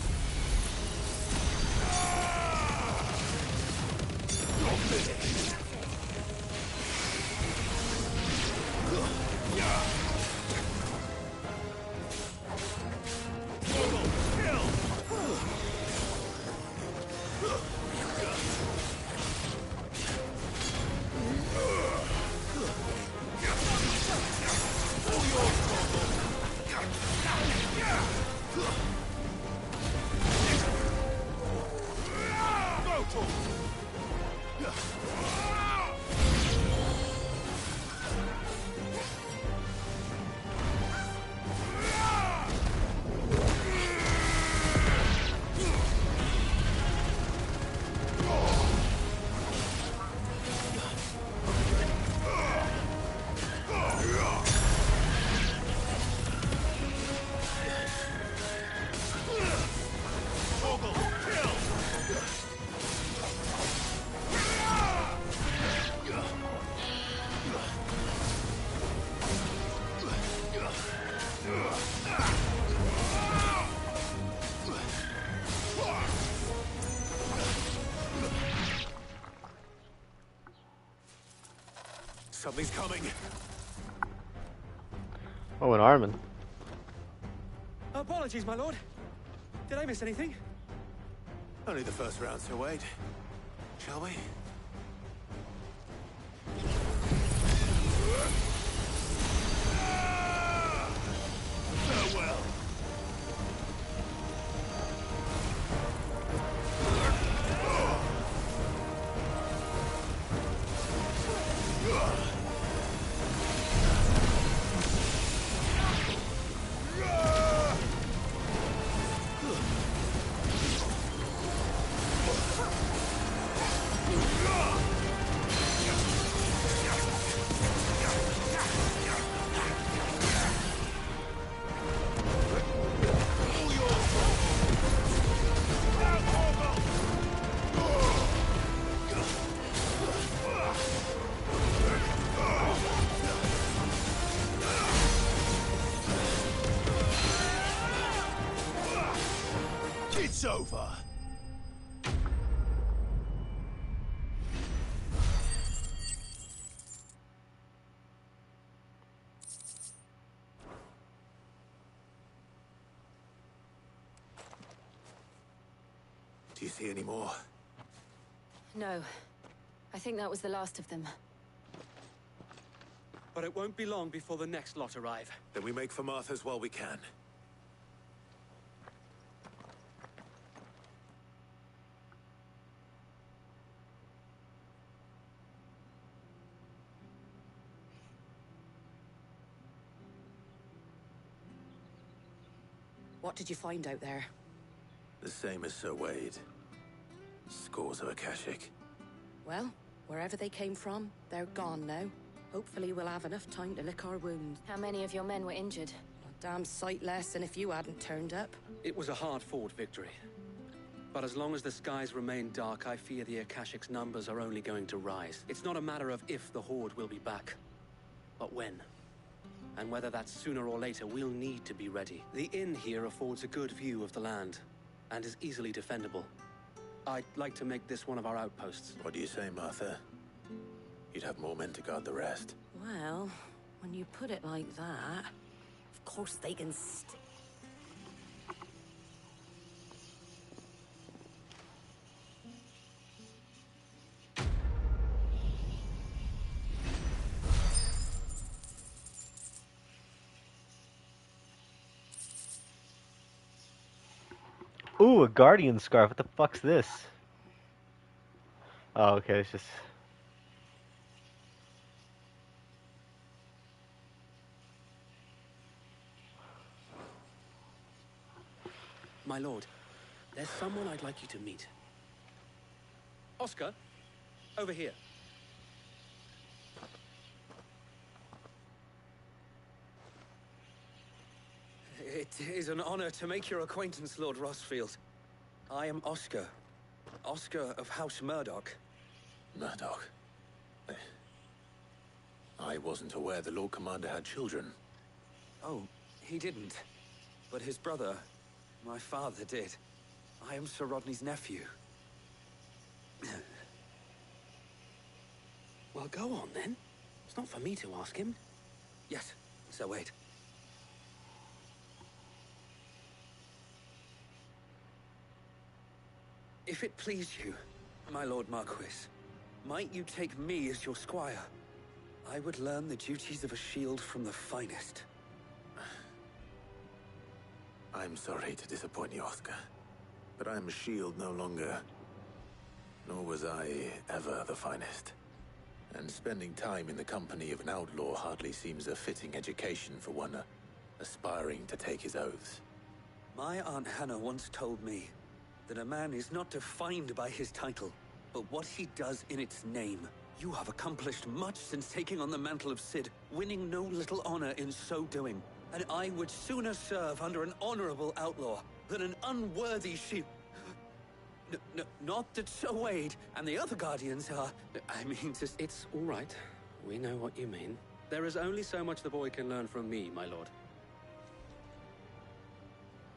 Something's coming. Oh, an Armin. Apologies, my lord. Did I miss anything? Only the first round, Sir Wade. Shall we? Farewell. Do you see any more? No. I think that was the last of them. But it won't be long before the next lot arrive. Then we make for Martha's while we can. What did you find out there? The same as Sir Wade. Scores of Akashic. Well, wherever they came from, they're gone now. Hopefully we'll have enough time to lick our wounds. How many of your men were injured? A damn sight less than if you hadn't turned up. It was a hard-fought victory. But as long as the skies remain dark, I fear the Akashic's numbers are only going to rise. It's not a matter of if the Horde will be back, but when. And whether that's sooner or later, we'll need to be ready. The inn here affords a good view of the land, and is easily defendable. I'd like to make this one of our outposts. What do you say, Martha? You'd have more men to guard the rest. Well, when you put it like that, of course they can Ooh, a guardian scarf. What the fuck's this? Oh, okay, it's just... My lord, there's someone I'd like you to meet. Oscar, over here. It is an honor to make your acquaintance, Lord Rossfield. I am Oscar. Oscar of House Murdoch. Murdoch? I wasn't aware the Lord Commander had children. Oh, he didn't. But his brother, my father, did. I am Sir Rodney's nephew. Well, go on, then. It's not for me to ask him. Yes, Sir Wade. If it please you, my Lord Marquis, might you take me as your squire? I would learn the duties of a shield from the finest. I'm sorry to disappoint you, Oscar, but I'm a shield no longer. Nor was I ever the finest. And spending time in the company of an outlaw hardly seems a fitting education for one aspiring to take his oaths. My Aunt Hannah once told me that a man is not defined by his title, but what he does in its name. You have accomplished much since taking on the mantle of Cid, winning no little honor in so doing. And I would sooner serve under an honorable outlaw than an unworthy shield. Not that Sir Wade and the other Guardians are... I mean, it's all right. We know what you mean. There is only so much the boy can learn from me, my lord.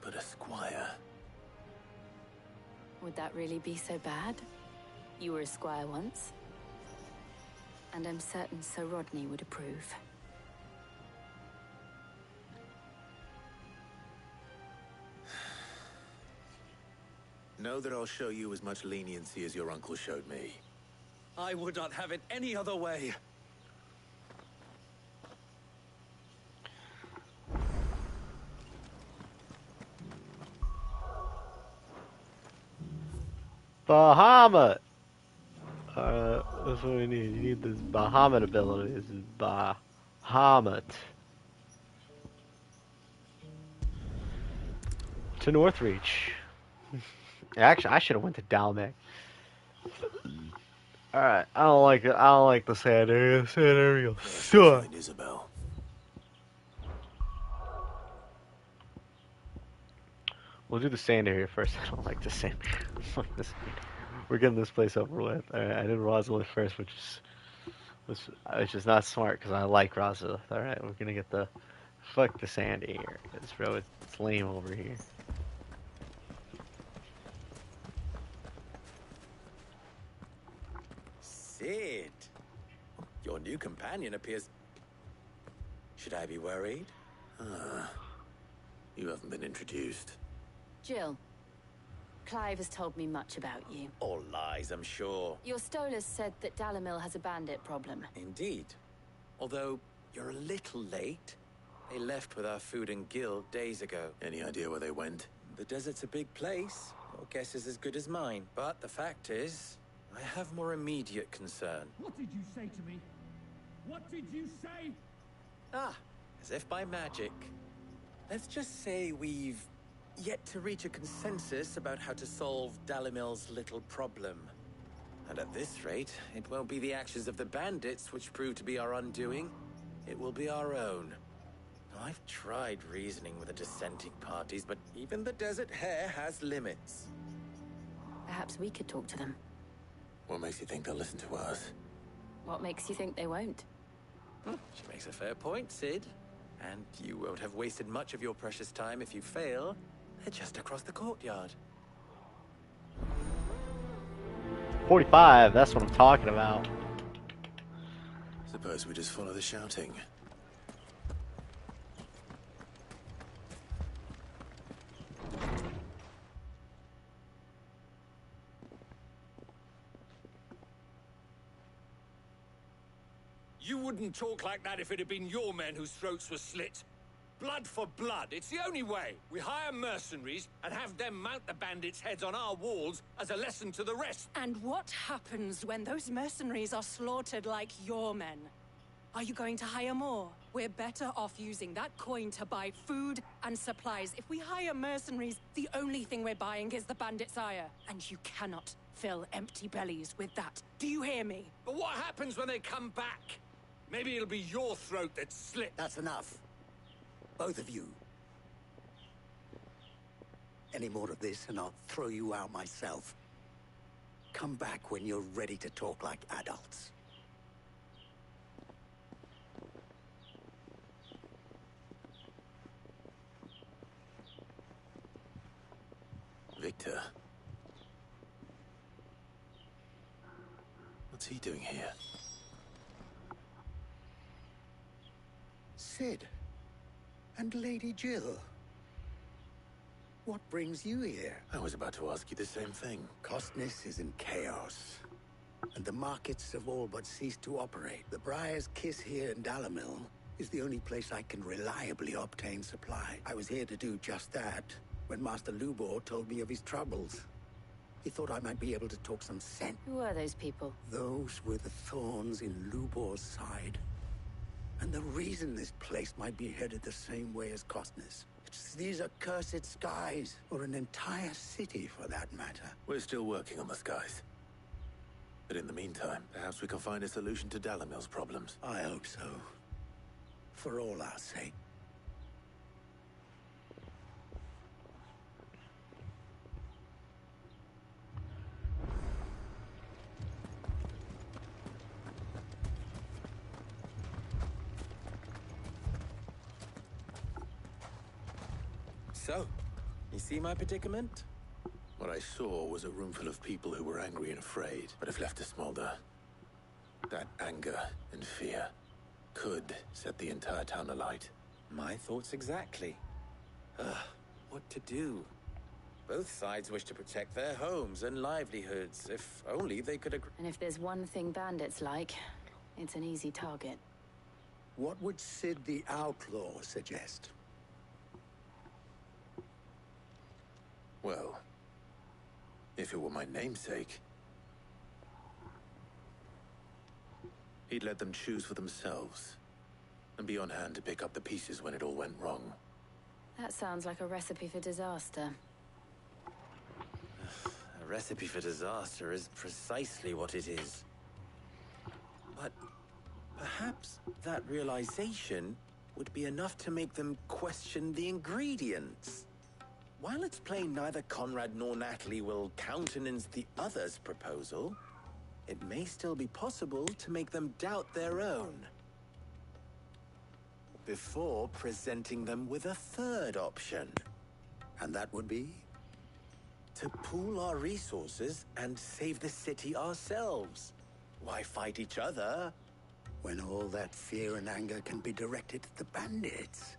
But a squire... Would that really be so bad? You were a squire once. And I'm certain Sir Rodney would approve. Know that I'll show you as much leniency as your uncle showed me. I would not have it any other way. Bahamut! That's what we need. You need this Bahamut ability. This is Bahamut. To Northreach. Actually, I should have went to Dalmec. Alright, I don't like it. I don't like the sand area. Sand area. Sure. Find Isabel. We'll do the sand area first. I don't like the sand. We're getting this place over with. Alright, I did Rosalith first, which is not smart because I like Rosalith. Alright, we're gonna get the fuck the sand area. Because bro, it's lame over here. Cid, your new companion appears... Should I be worried? You haven't been introduced. Jill. Clive has told me much about you. All lies, I'm sure. Your Stolas said that Dalamil has a bandit problem. Indeed. Although, you're a little late. They left with our food and guild days ago. Any idea where they went? The desert's a big place. Your guess is as good as mine. But the fact is, I have more immediate concern. What did you say to me? What did you say? Ah, as if by magic. Let's just say we've yet to reach a consensus about how to solve Dalamil's little problem. And at this rate, it won't be the actions of the bandits which prove to be our undoing. It will be our own. I've tried reasoning with the dissenting parties, but even the Desert Hare has limits. Perhaps we could talk to them. What makes you think they'll listen to us? What makes you think they won't? She makes a fair point, Cid. And you won't have wasted much of your precious time if you fail. They're just across the courtyard. 45, that's what I'm talking about. Suppose we just follow the shouting. You wouldn't talk like that if it had been your men whose throats were slit. Blood for blood, it's the only way. We hire mercenaries and have them mount the bandits' heads on our walls as a lesson to the rest. And what happens when those mercenaries are slaughtered like your men? Are you going to hire more? We're better off using that coin to buy food and supplies. If we hire mercenaries, the only thing we're buying is the bandits' ire. And you cannot fill empty bellies with that. Do you hear me? But what happens when they come back? Maybe it'll be your throat that's slit. That's enough. Both of you. Any more of this and I'll throw you out myself. Come back when you're ready to talk like adults. Victor. What's he doing here? Cid. And Lady Jill. What brings you here? I was about to ask you the same thing. Costness is in chaos. And the markets have all but ceased to operate. The Briar's Kiss here in Dalamil is the only place I can reliably obtain supply. I was here to do just that when Master Lubor told me of his troubles. He thought I might be able to talk some sense. Who are those people? Those were the thorns in Lubor's side. And the reason this place might be headed the same way as Costness. It's these accursed skies, or an entire city for that matter. We're still working on the skies. But in the meantime, perhaps we can find a solution to Dalamil's problems. I hope so. For all our sake. So, you see my predicament? What I saw was a room full of people who were angry and afraid, but if left to smolder, that anger and fear could set the entire town alight. My thoughts exactly. What to do? Both sides wish to protect their homes and livelihoods. If only they could agree. And if there's one thing bandits like, it's an easy target. What would Cid the Outlaw suggest? Well, if it were my namesake, he'd let them choose for themselves and be on hand to pick up the pieces when it all went wrong. That sounds like a recipe for disaster. A recipe for disaster is precisely what it is. But perhaps that realization would be enough to make them question the ingredients. While it's plain neither Conrad nor Natalie will countenance the other's proposal, it may still be possible to make them doubt their own. Before presenting them with a third option. And that would be? To pool our resources and save the city ourselves. Why fight each other? When all that fear and anger can be directed at the bandits.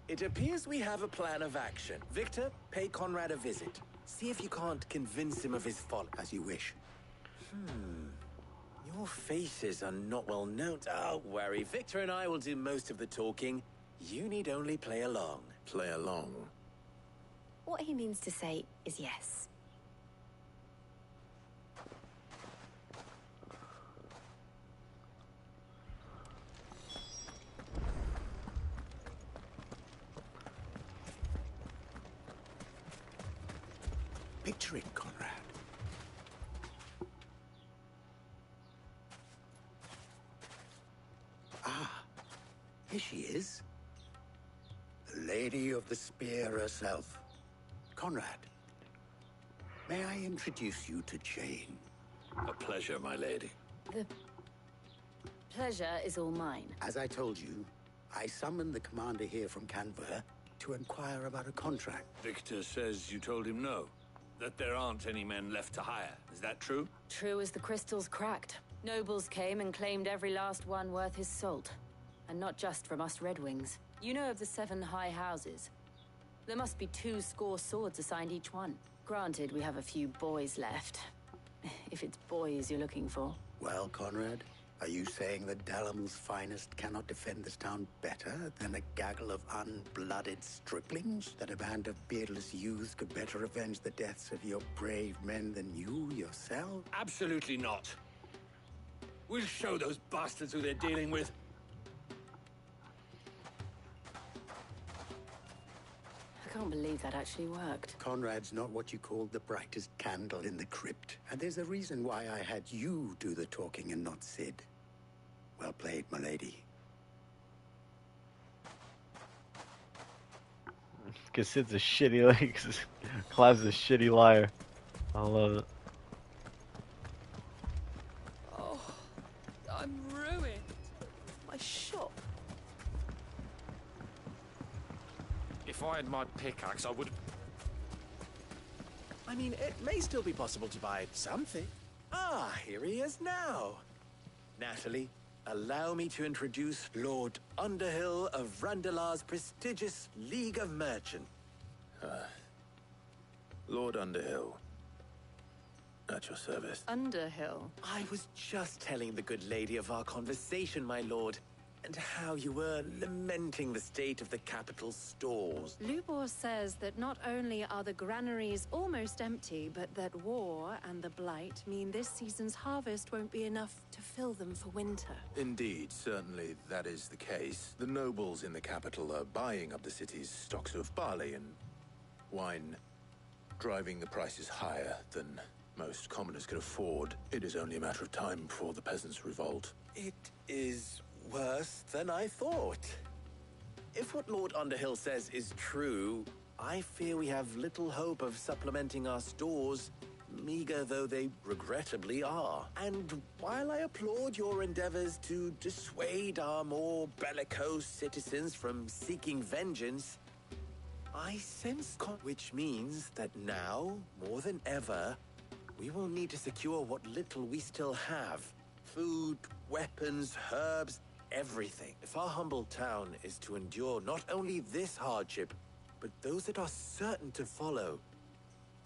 It appears we have a plan of action. Victor, pay Conrad a visit. See if you can't convince him of his folly. As you wish. Your faces are not well known. Don't worry, Victor and I will do most of the talking. You need only play along. Play along. What he means to say is yes. Picture it, Conrad. Ah, here she is. The Lady of the Spear herself. Conrad, may I introduce you to Jane? A pleasure, my lady. The pleasure is all mine. As I told you, I summoned the commander here from Canver to inquire about a contract. Victor says you told him no. That there aren't any men left to hire. Is that true? True as the crystals cracked. Nobles came and claimed every last one worth his salt. And not just from us Red Wings. You know of the 7 high houses. There must be 2 swords assigned each one. Granted, we have a few boys left. If it's boys you're looking for. Well, Conrad, are you saying that Dalamil's finest cannot defend this town better than a gaggle of unblooded striplings? That a band of beardless youths could better avenge the deaths of your brave men than you yourself? Absolutely not. We'll show those bastards who they're dealing with. I can't believe that actually worked. Conrad's not what you called the brightest candle in the crypt. And there's a reason why I had you do the talking and not Sid. Well played, my lady. Because Sid's a shitty, like, Clive's a shitty liar. I love it. Oh, I'm ruined. My shop. If I had my pickaxe, I would... I mean, it may still be possible to buy something. Ah, here he is now. Natalie, allow me to introduce Lord Underhill of Randalar's prestigious League of Merchants. Lord Underhill. At your service. Underhill. I was just telling the good lady of our conversation, my lord, and how you were lamenting the state of the capital's stores. Lubor says that not only are the granaries almost empty, but that war and the Blight mean this season's harvest won't be enough to fill them for winter. Indeed, certainly that is the case. The nobles in the capital are buying up the city's stocks of barley and wine, driving the prices higher than most commoners can afford. It is only a matter of time before the peasants revolt. It is worse than I thought. If what Lord Underhill says is true, I fear we have little hope of supplementing our stores, meager though they regrettably are. And while I applaud your endeavors to dissuade our more bellicose citizens from seeking vengeance, I sense which means that now, more than ever, we will need to secure what little we still have. Food, weapons, herbs, everything. If our humble town is to endure not only this hardship, but those that are certain to follow,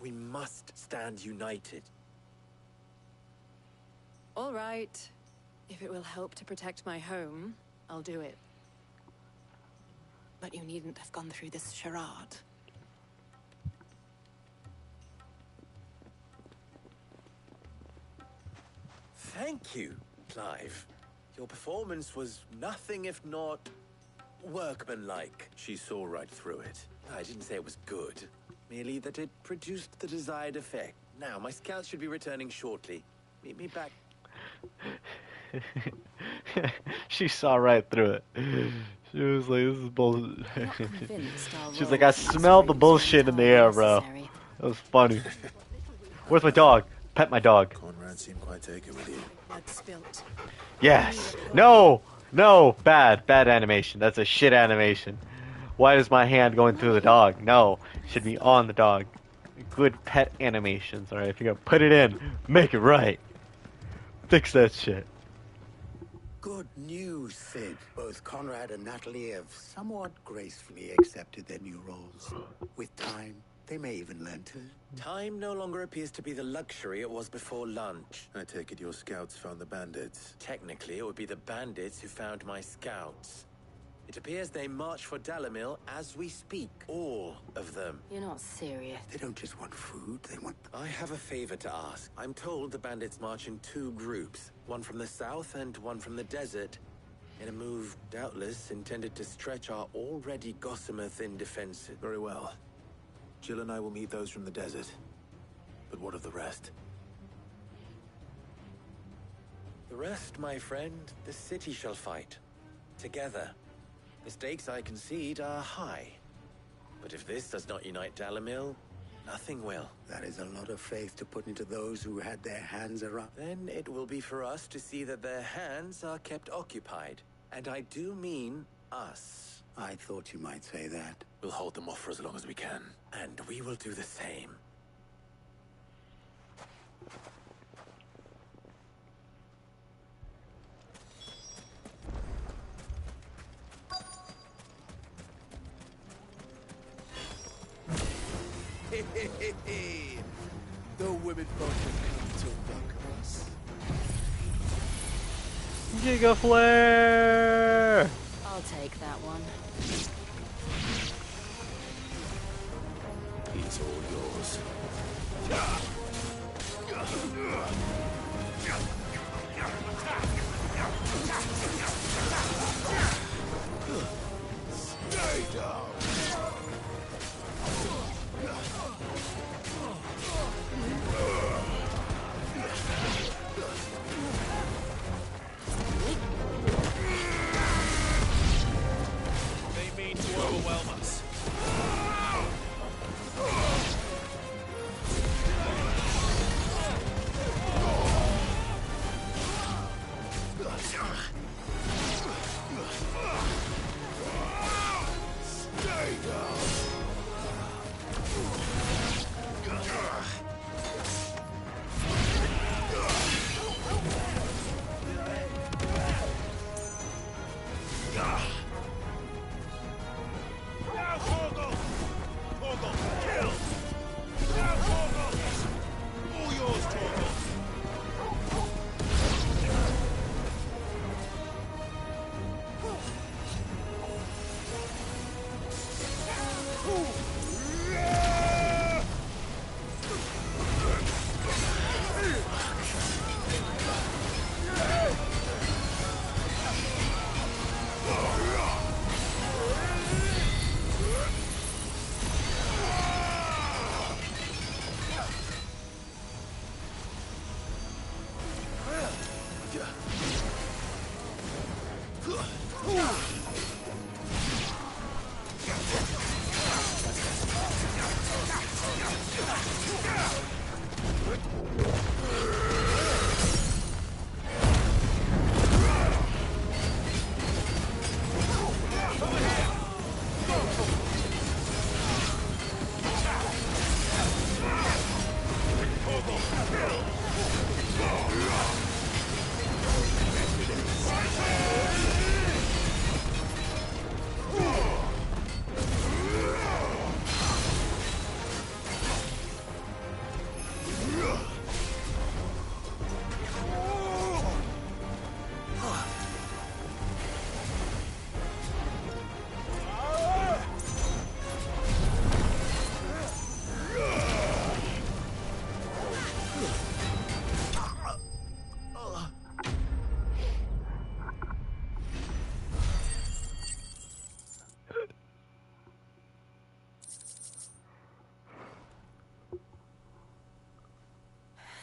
we must stand united. All right. If it will help to protect my home, I'll do it. But you needn't have gone through this charade. Thank you, Clive. Your performance was nothing if not workmanlike. She saw right through it. I didn't say it was good, merely that it produced the desired effect. Now, my scouts should be returning shortly. Meet me back. She saw right through it. She was like, this is bullshit. She's like, I smell the bullshit in the air, bro. That was funny. Where's my dog? Pet my dog. Conrad seemed quite taken with you. Blood spilt. Yes. No. No. Bad. Bad animation. That's a shit animation. Why is my hand going through the dog? No. It should be on the dog. Good pet animations. Alright, if you're gonna put it in, make it right. Fix that shit. Good news, Sid. Both Conrad and Natalie have somewhat gracefully accepted their new roles. With time, They may even learn to... Time no longer appears to be the luxury it was before lunch. I take it your scouts found the bandits. Technically, it would be the bandits who found my scouts. It appears they march for Dalimil as we speak. All of them. You're not serious. They don't just want food, they want... I have a favor to ask. I'm told the bandits march in 2 groups. One from the south and one from the desert. In a move, doubtless, intended to stretch our already gossamer-thin defenses. Very well. Jill and I will meet those from the desert. But what of the rest? The rest, my friend, the city shall fight. Together. The stakes, I concede, are high. But if this does not unite Dalimil, nothing will. That is a lot of faith to put into those who had their hands around... Then it will be for us to see that their hands are kept occupied. And I do mean us. I thought you might say that. We'll hold them off for as long as we can. And we will do the same. The women folk have come to welcome us. Giga Flare! I'll take that one. He's all yours. Stay down! They mean to overwhelm us. Stay down!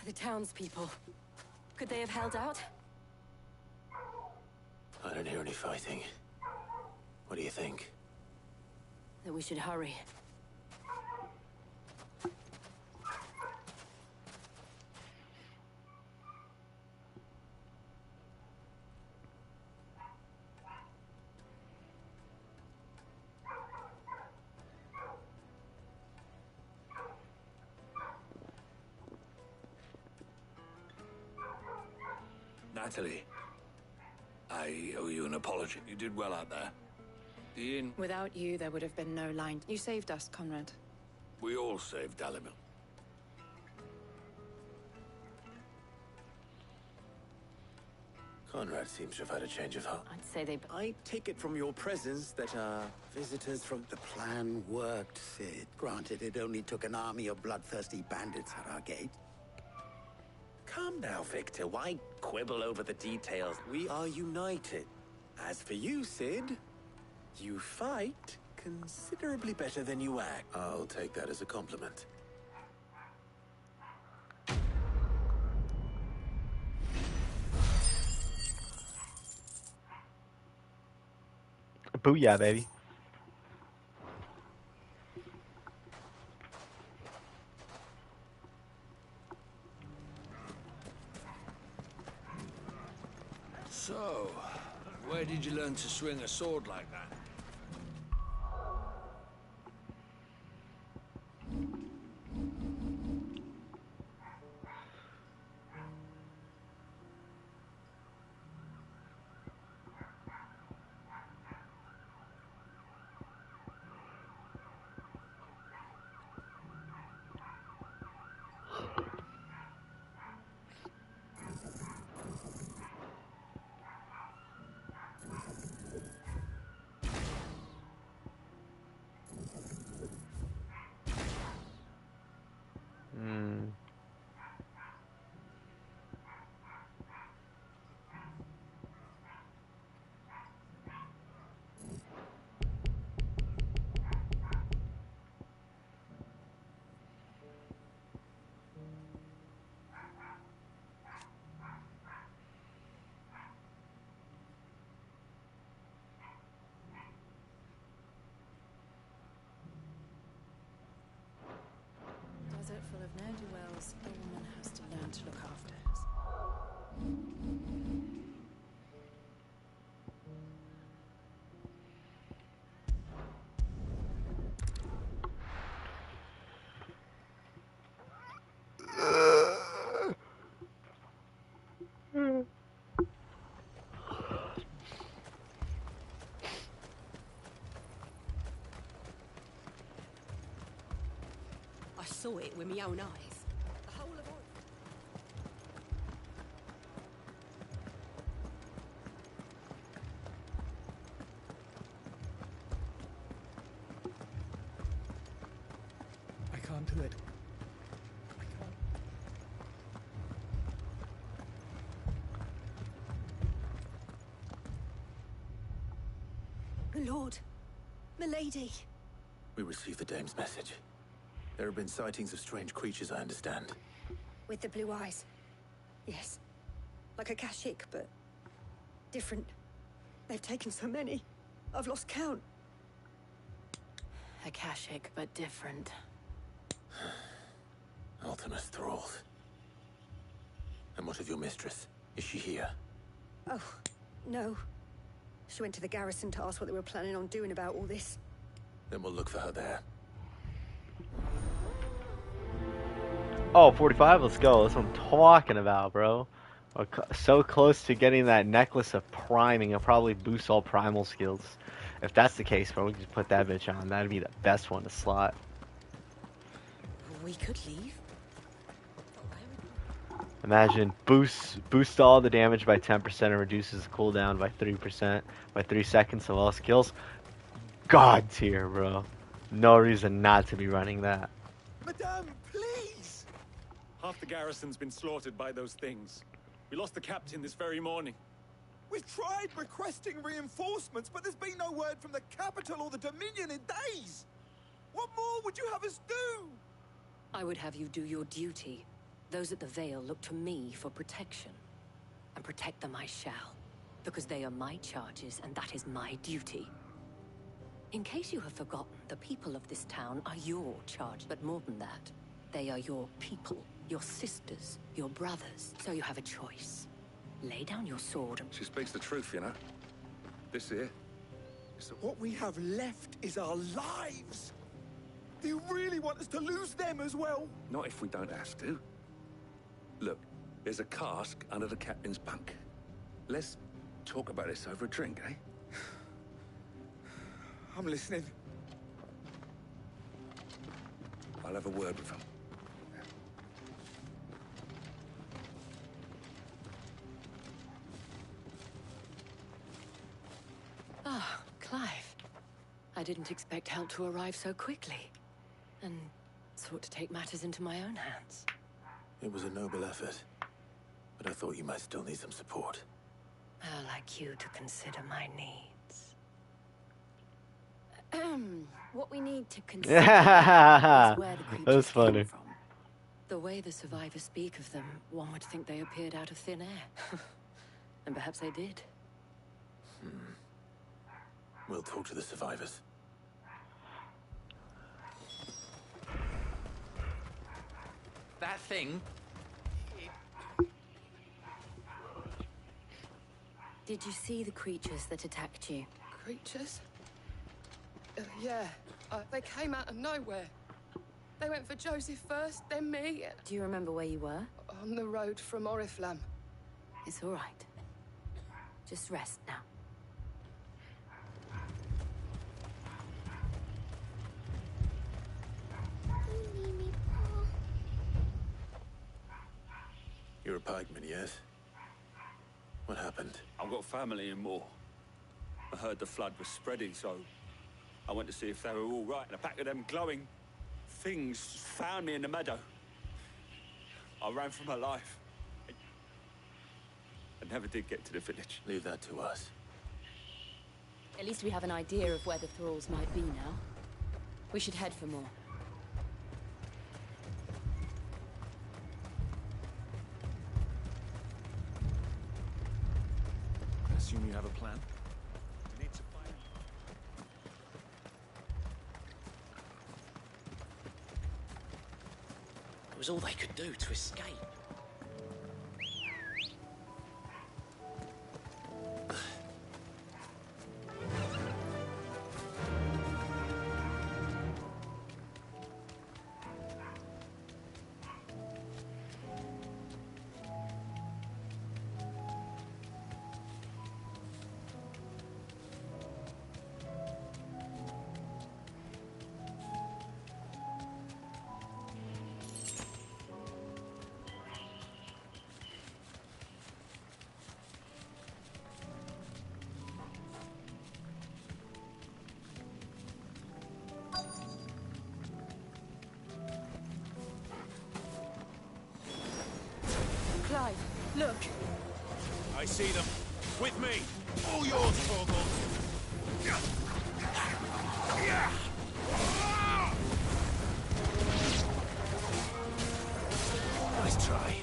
The townspeople. Could they have held out? I don't hear any fighting. What do you think? That we should hurry. Natalie, I owe you an apology. You did well out there. The inn... Without you, there would have been no line. You saved us, Conrad. We all saved Dalimil. Conrad seems to have had a change of heart. I'd say they... I take it from your presence that visitors from... The plan worked, Sid. Granted, it only took an army of bloodthirsty bandits at our gate. Calm now, Victor. Why quibble over the details? We are united. As for you, Sid, you fight considerably better than you act. I'll take that as a compliment. Booyah, baby. So, where did you learn to swing a sword like that? Desert full of ne'er-do-wells, a woman has to learn to look after herself. I saw it with my own eyes. The whole of all. I can't do it. I can't. My lord. Milady. We received the dame's message. There have been sightings of strange creatures, I understand. With the blue eyes. Yes. Like a Kashik, but different. They've taken so many. I've lost count. Akashic, but different. Ultimus thralls. And what of your mistress? Is she here? Oh, no. She went to the garrison to ask what they were planning on doing about all this. Then we'll look for her there. Oh, 45, let's go. That's what I'm talking about, bro. We're so close to getting that necklace of priming. It'll probably boost all primal skills. If that's the case, bro, we can just put that bitch on. That'd be the best one to slot. We could leave. Imagine boost all the damage by 10% and reduces the cooldown by 3% by 3 seconds of all skills. God tier, bro. No reason not to be running that. Madame, please! Half the garrison's been slaughtered by those things. We lost the captain this very morning. We've tried requesting reinforcements, but there's been no word from the capital or the Dominion in days! What more would you have us do? I would have you do your duty. Those at the Vale look to me for protection. And protect them I shall. Because they are my charges, and that is my duty. In case you have forgotten, the people of this town are your charge. But more than that, they are your people, your sisters, your brothers. So you have a choice. Lay down your sword and... She speaks the truth, you know. This here. So what we have left is our lives! Do you really want us to lose them as well? Not if we don't have to. Look, there's a cask under the captain's bunk. Let's talk about this over a drink, eh? I'm listening. I'll have a word with them. Ah, Clive. I didn't expect help to arrive so quickly. And sought to take matters into my own hands. It was a noble effort, but I thought you might still need some support. I'd like you to consider my needs. What we need to consider is where the creatures That's funny. came from. The way the survivors speak of them, one would think they appeared out of thin air. And perhaps they did. We'll talk to the survivors. That thing? Did you see the creatures that attacked you? Creatures? Yeah. They came out of nowhere. They went for Joseph first, then me. Do you remember where you were? On the road from Oriflamme. It's all right. Just rest now. You're a pikeman, yes? What happened? I've got family in Moor. I heard the flood was spreading, so I went to see if they were all right, and a pack of them glowing things found me in the meadow. I ran for my life. I never did get to the village. Leave that to us. At least we have an idea of where the thralls might be now. We should head for more. I assume you have a plan? You need to find... It was all they could do to escape. Clive, look. I see them. With me. All yours, Torgal. Nice try.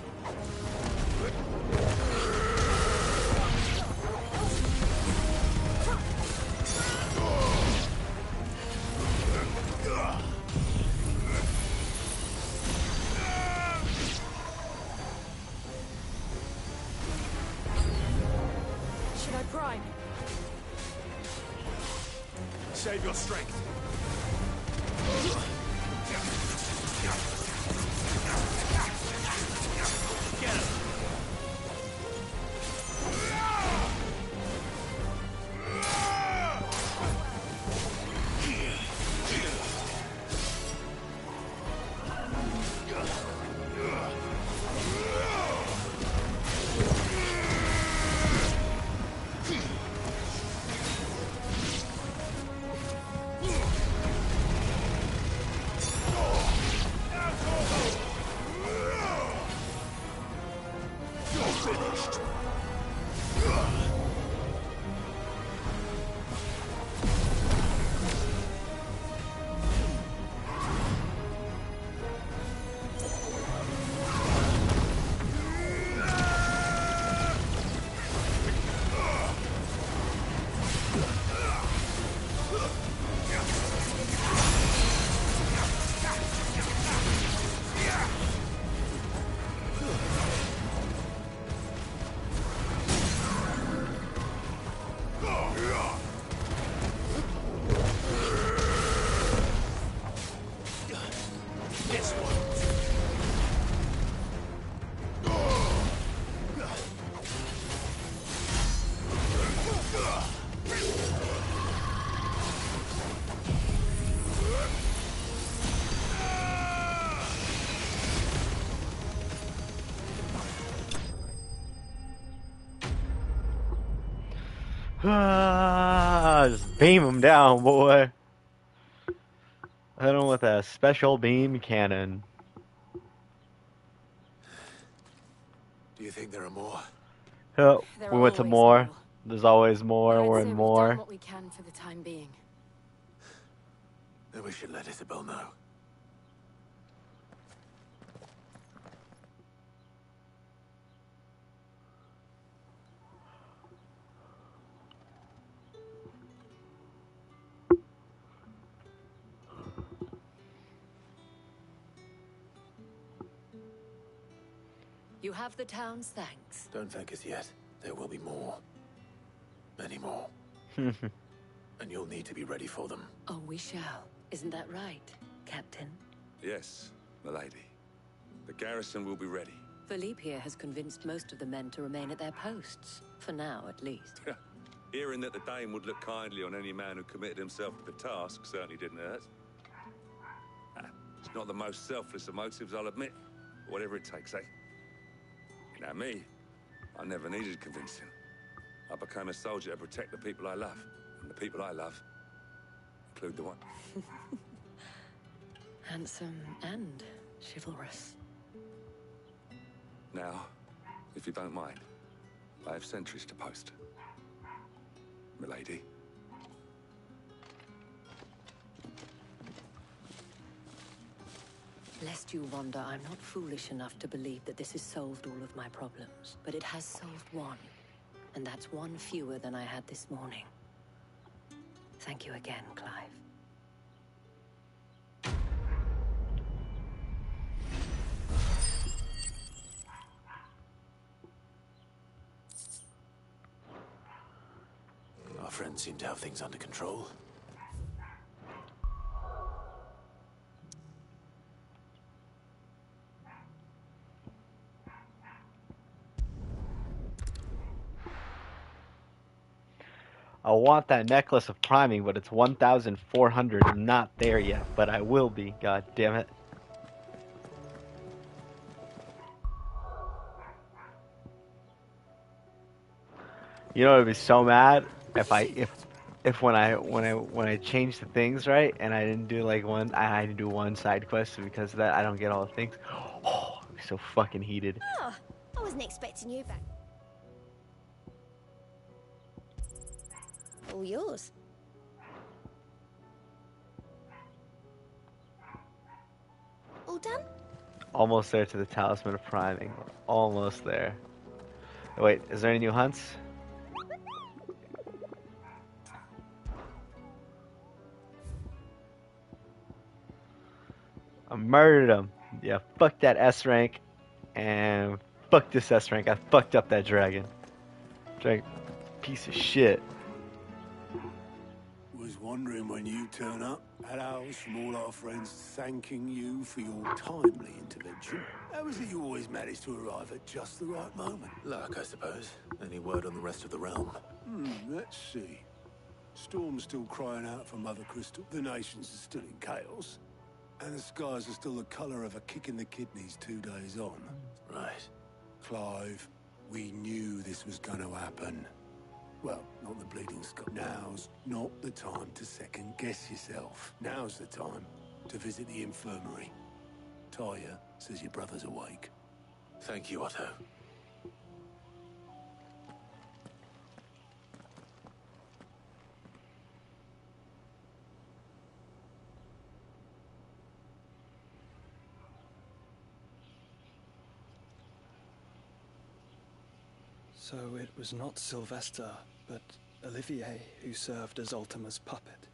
Should I prime? Save your strength. Get him. Just beam him down, boy. Hit him with a special beam cannon. Do you think there are more? Oh, There we are went to always more. more. There's always more. But I'd We're say in we've more. done what we can for the time being. Then we should let Isabel know. You have the town's thanks. Don't thank us yet. There will be more. Many more. And you'll need to be ready for them. Oh, we shall. Isn't that right, Captain? Yes, milady. The garrison will be ready. Philippe here has convinced most of the men to remain at their posts. For now, at least. Hearing that the Dane would look kindly on any man who committed himself to the task certainly didn't hurt. It's not the most selfless of motives, I'll admit. But whatever it takes, eh? Now me, I never needed convincing. I became a soldier to protect the people I love. And the people I love include the one. Handsome and chivalrous. Now, if you don't mind, I have sentries to post. Milady. Lest you wonder, I'm not foolish enough to believe that this has solved all of my problems. But it has solved one. And that's one fewer than I had this morning. Thank you again, Clive. Our friends seem to have things under control. I want that necklace of priming, but it's 1,400. I'm not there yet, but I will be. God damn it. You know, I'd be so mad if when I changed the things right and I didn't do like one, I had to do one side quest, and because of that I don't get all the things. Oh, I'd be so fucking heated. Oh, I wasn't expecting you back. All yours. All done? Almost there to the Talisman of Priming. Almost there. Wait, is there any new hunts? I murdered him. Yeah, fuck that S rank. And fuck this S rank. I fucked up that dragon. Dragon, piece of shit. Was wondering when you turn up. Hellos from all our friends thanking you for your timely intervention. How is it you always manage to arrive at just the right moment? Luck, I suppose. Any word on the rest of the realm? Let's see. Storm's still crying out for Mother Crystal. The nations are still in chaos. And the skies are still the colour of a kick in the kidneys 2 days on. Right. Clive, we knew this was going to happen. Well, not the bleeding sky. Now's not the time to second-guess yourself. Now's the time to visit the infirmary. Talia says your brother's awake. Thank you, Otto. So it was not Sylvester, but Olivier who served as Ultima's puppet.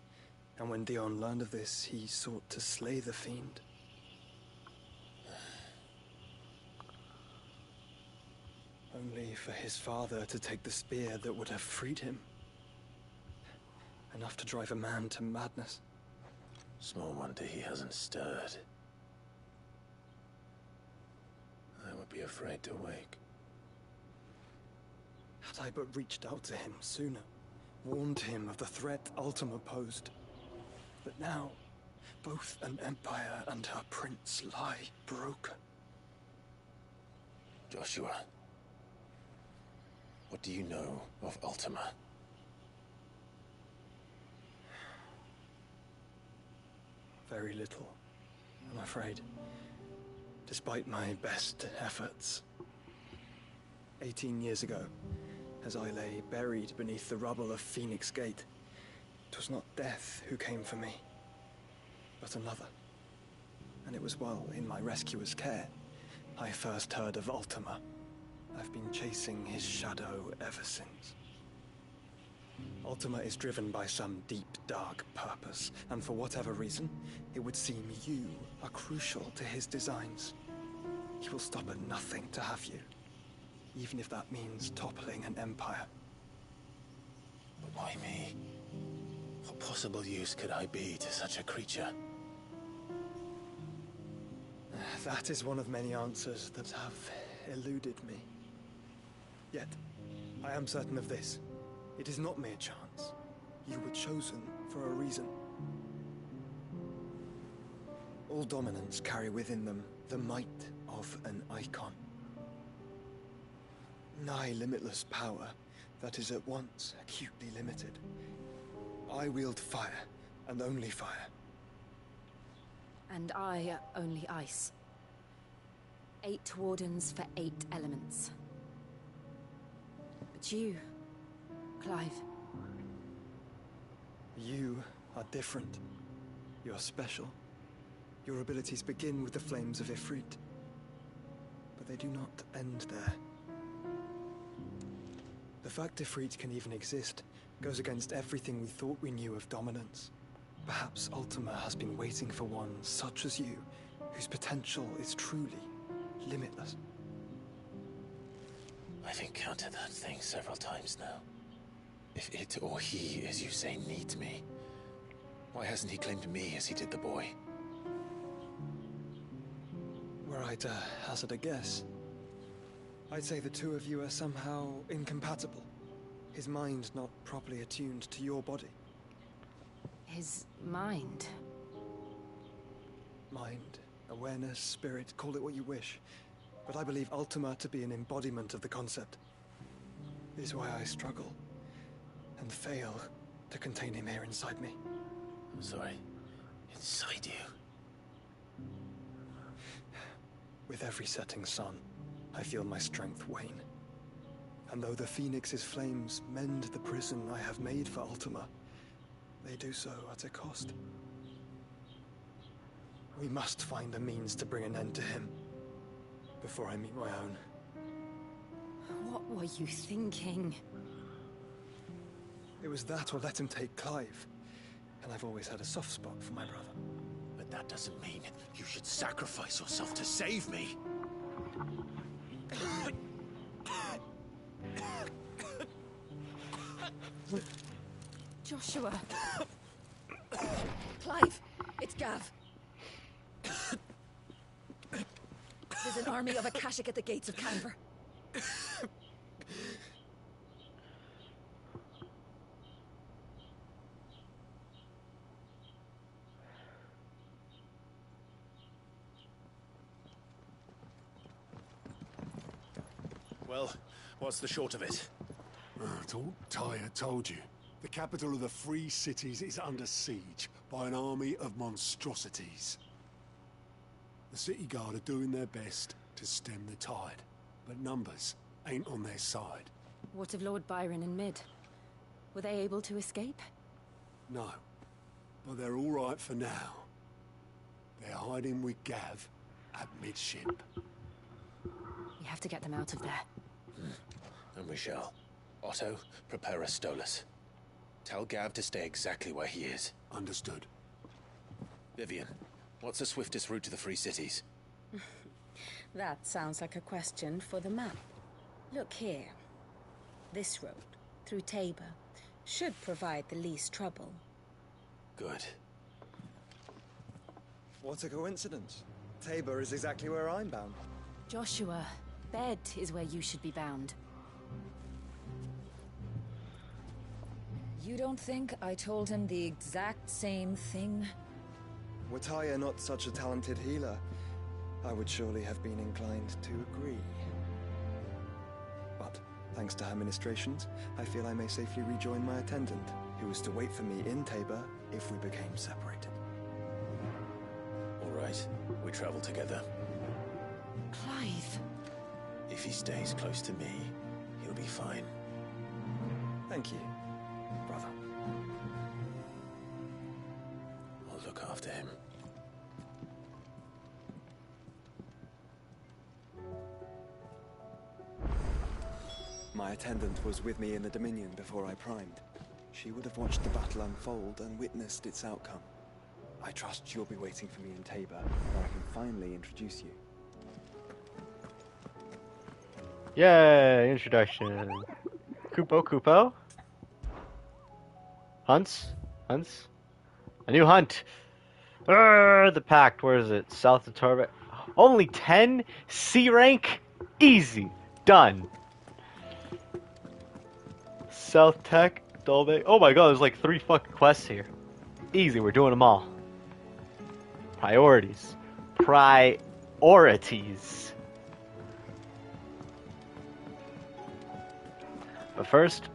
And when Dion learned of this, he sought to slay the fiend. Only for his father to take the spear that would have freed him. Enough to drive a man to madness. Small wonder he hasn't stirred. I would be afraid to wake. Had I but reached out to him sooner, warned him of the threat Ultima posed. But now, both an empire and her prince lie broken. Joshua, what do you know of Ultima? very little, I'm afraid. Despite my best efforts. 18 years ago, as I lay buried beneath the rubble of Phoenix Gate, it was not death who came for me, but another. And it was while in my rescuer's care, I first heard of Ultima. I've been chasing his shadow ever since. Ultima is driven by some deep, dark purpose, and for whatever reason, it would seem you are crucial to his designs. He will stop at nothing to have you, even if that means toppling an empire. But why me? What possible use could I be to such a creature? That is one of many answers that have eluded me. Yet, I am certain of this. It is not mere chance. You were chosen for a reason. All dominants carry within them the might of an icon. Nigh limitless power that is at once acutely limited. I wield fire, and only fire. And I only ice. 8 wardens for 8 elements. But you, Clive. You are different. You are special. Your abilities begin with the flames of Ifrit. But they do not end there. The fact Ifrit can even exist goes against everything we thought we knew of dominance. Perhaps Ultima has been waiting for one such as you, whose potential is truly limitless. I've encountered that thing several times now. If it or he, as you say, needs me, why hasn't he claimed me as he did the boy? Were I to hazard a guess, I'd say the two of you are somehow incompatible. His mind not properly attuned to your body. His mind? Mind, awareness, spirit, call it what you wish. But I believe Ultima to be an embodiment of the concept. It is why I struggle and fail to contain him here inside me. I'm sorry. Inside you? With every setting sun, I feel my strength wane. And though the Phoenix's flames mend the prison I have made for Ultima, they do so at a cost. We must find a means to bring an end to him before I meet my own. What were you thinking? It was that or let him take Clive. And I've always had a soft spot for my brother. But that doesn't mean you should sacrifice yourself to save me. Joshua. Clive, it's Gav. There's an army of Akashic at the gates of Canver. Well, what's the short of it? I thought Tyre told you. The capital of the Free Cities is under siege by an army of monstrosities. The City Guard are doing their best to stem the tide, but numbers ain't on their side. What of Lord Byron and Mid? Were they able to escape? No, but they're all right for now. They're hiding with Gav at midship. We have to get them out of there. And we shall. Otto, prepare a Stolas. Tell Gav to stay exactly where he is. Understood. Vivian, what's the swiftest route to the Free Cities? That sounds like a question for the map. Look here. This road, through Tabor, should provide the least trouble. Good. What a coincidence. Tabor is exactly where I'm bound. Joshua, Bed is where you should be bound. You don't think I told him the exact same thing? Were Tyre not such a talented healer, I would surely have been inclined to agree. But, thanks to her ministrations, I feel I may safely rejoin my attendant, who was to wait for me in Tabor if we became separated. right. We travel together. Clive. If he stays close to me, he'll be fine. Thank you, brother. I'll look after him. My attendant was with me in the Dominion before I primed. She would have watched the battle unfold and witnessed its outcome. I trust you'll be waiting for me in Tabor, where I can finally introduce you. Yay, introduction. Kupo. Hunts. A new hunt. The Pact, where is it? South of Tarbet. Only 10? C rank? Easy. Done. South Tech, Dolbe. Oh my god, there's like 3 fucking quests here. Easy, we're doing them all. Priorities. But first,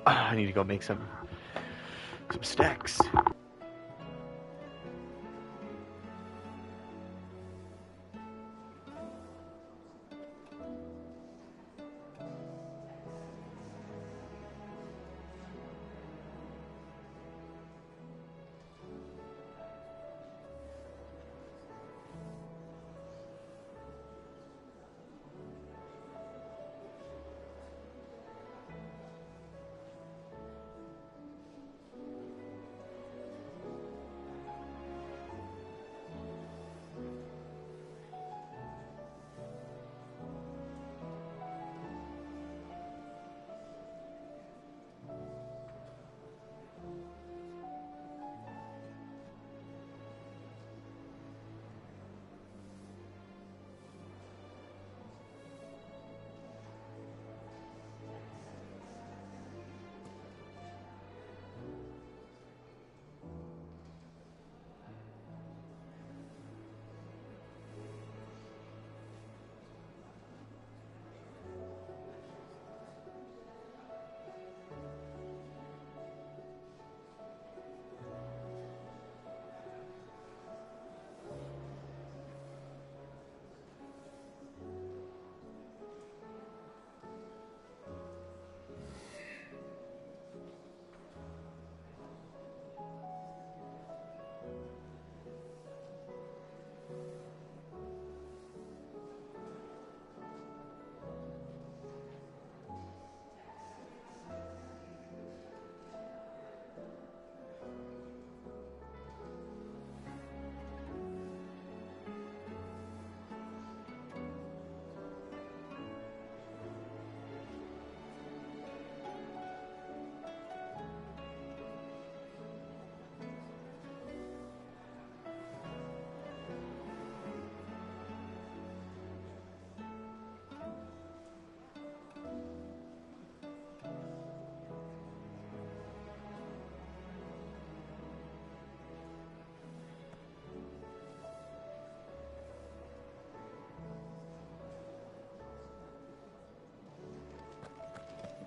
I need to go make some stacks.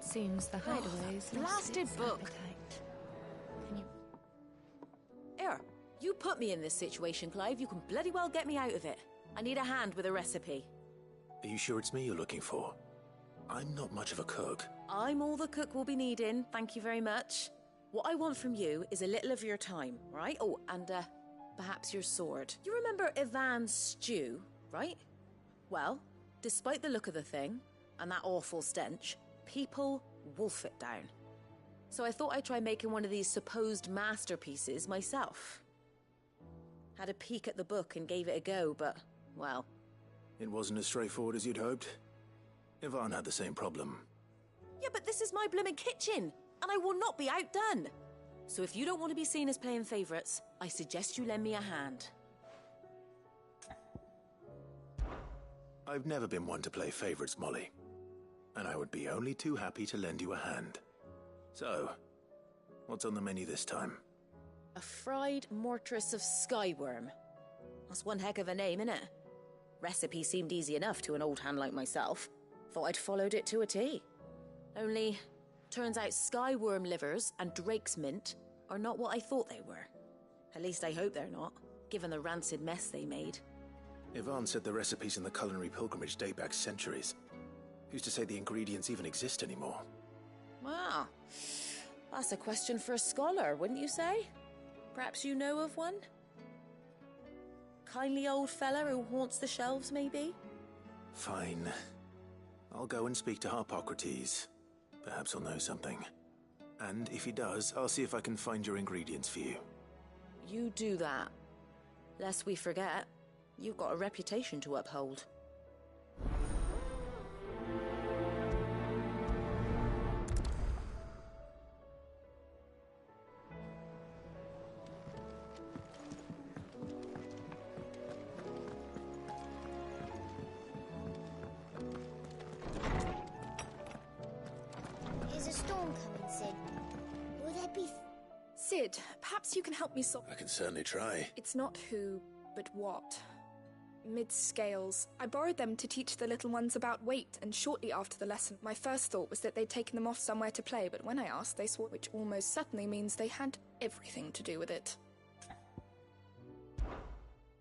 Seems the hideaway's Blasted book. Here, you put me in this situation, Clive. You can bloody well get me out of it. I need a hand with a recipe. Are you sure it's me you're looking for? I'm not much of a cook. I'm all the cook will be needing, thank you very much. What I want from you is a little of your time, right? Oh, and perhaps your sword. You remember Ivan's stew, right? Well, despite the look of the thing, and that awful stench, people wolf it down. So I thought I'd try making one of these supposed masterpieces myself. Had a peek at the book and gave it a go, but, well... It wasn't as straightforward as you'd hoped. Ivan had the same problem. Yeah, but this is my blimmin' kitchen, and I will not be outdone. So if you don't want to be seen as playing favourites, I suggest you lend me a hand. I've never been one to play favourites, Molly. And I would be only too happy to lend you a hand. So, what's on the menu this time? A fried mortress of skyworm. That's one heck of a name, innit? Recipe seemed easy enough to an old hand like myself. Thought I'd followed it to a T. Only, turns out skyworm livers and drake's mint are not what I thought they were. At least I hope they're not, given the rancid mess they made. Yvonne said the recipes in the culinary pilgrimage date back centuries. Who's to say the ingredients even exist anymore? Well, that's a question for a scholar, wouldn't you say? Perhaps you know of one? Kindly old fella who haunts the shelves, maybe? Fine. I'll go and speak to Harpocrates. Perhaps he'll know something. And if he does, I'll see if I can find your ingredients for you. You do that. Lest we forget, you've got a reputation to uphold. There's a storm coming, Sid. Will there be... Sid, perhaps you can help me solve... I can certainly try. It's not who, but what. Mid-scales. I borrowed them to teach the little ones about weight, and shortly after the lesson, my first thought was that they'd taken them off somewhere to play, but when I asked, they swore, which almost certainly means they had everything to do with it.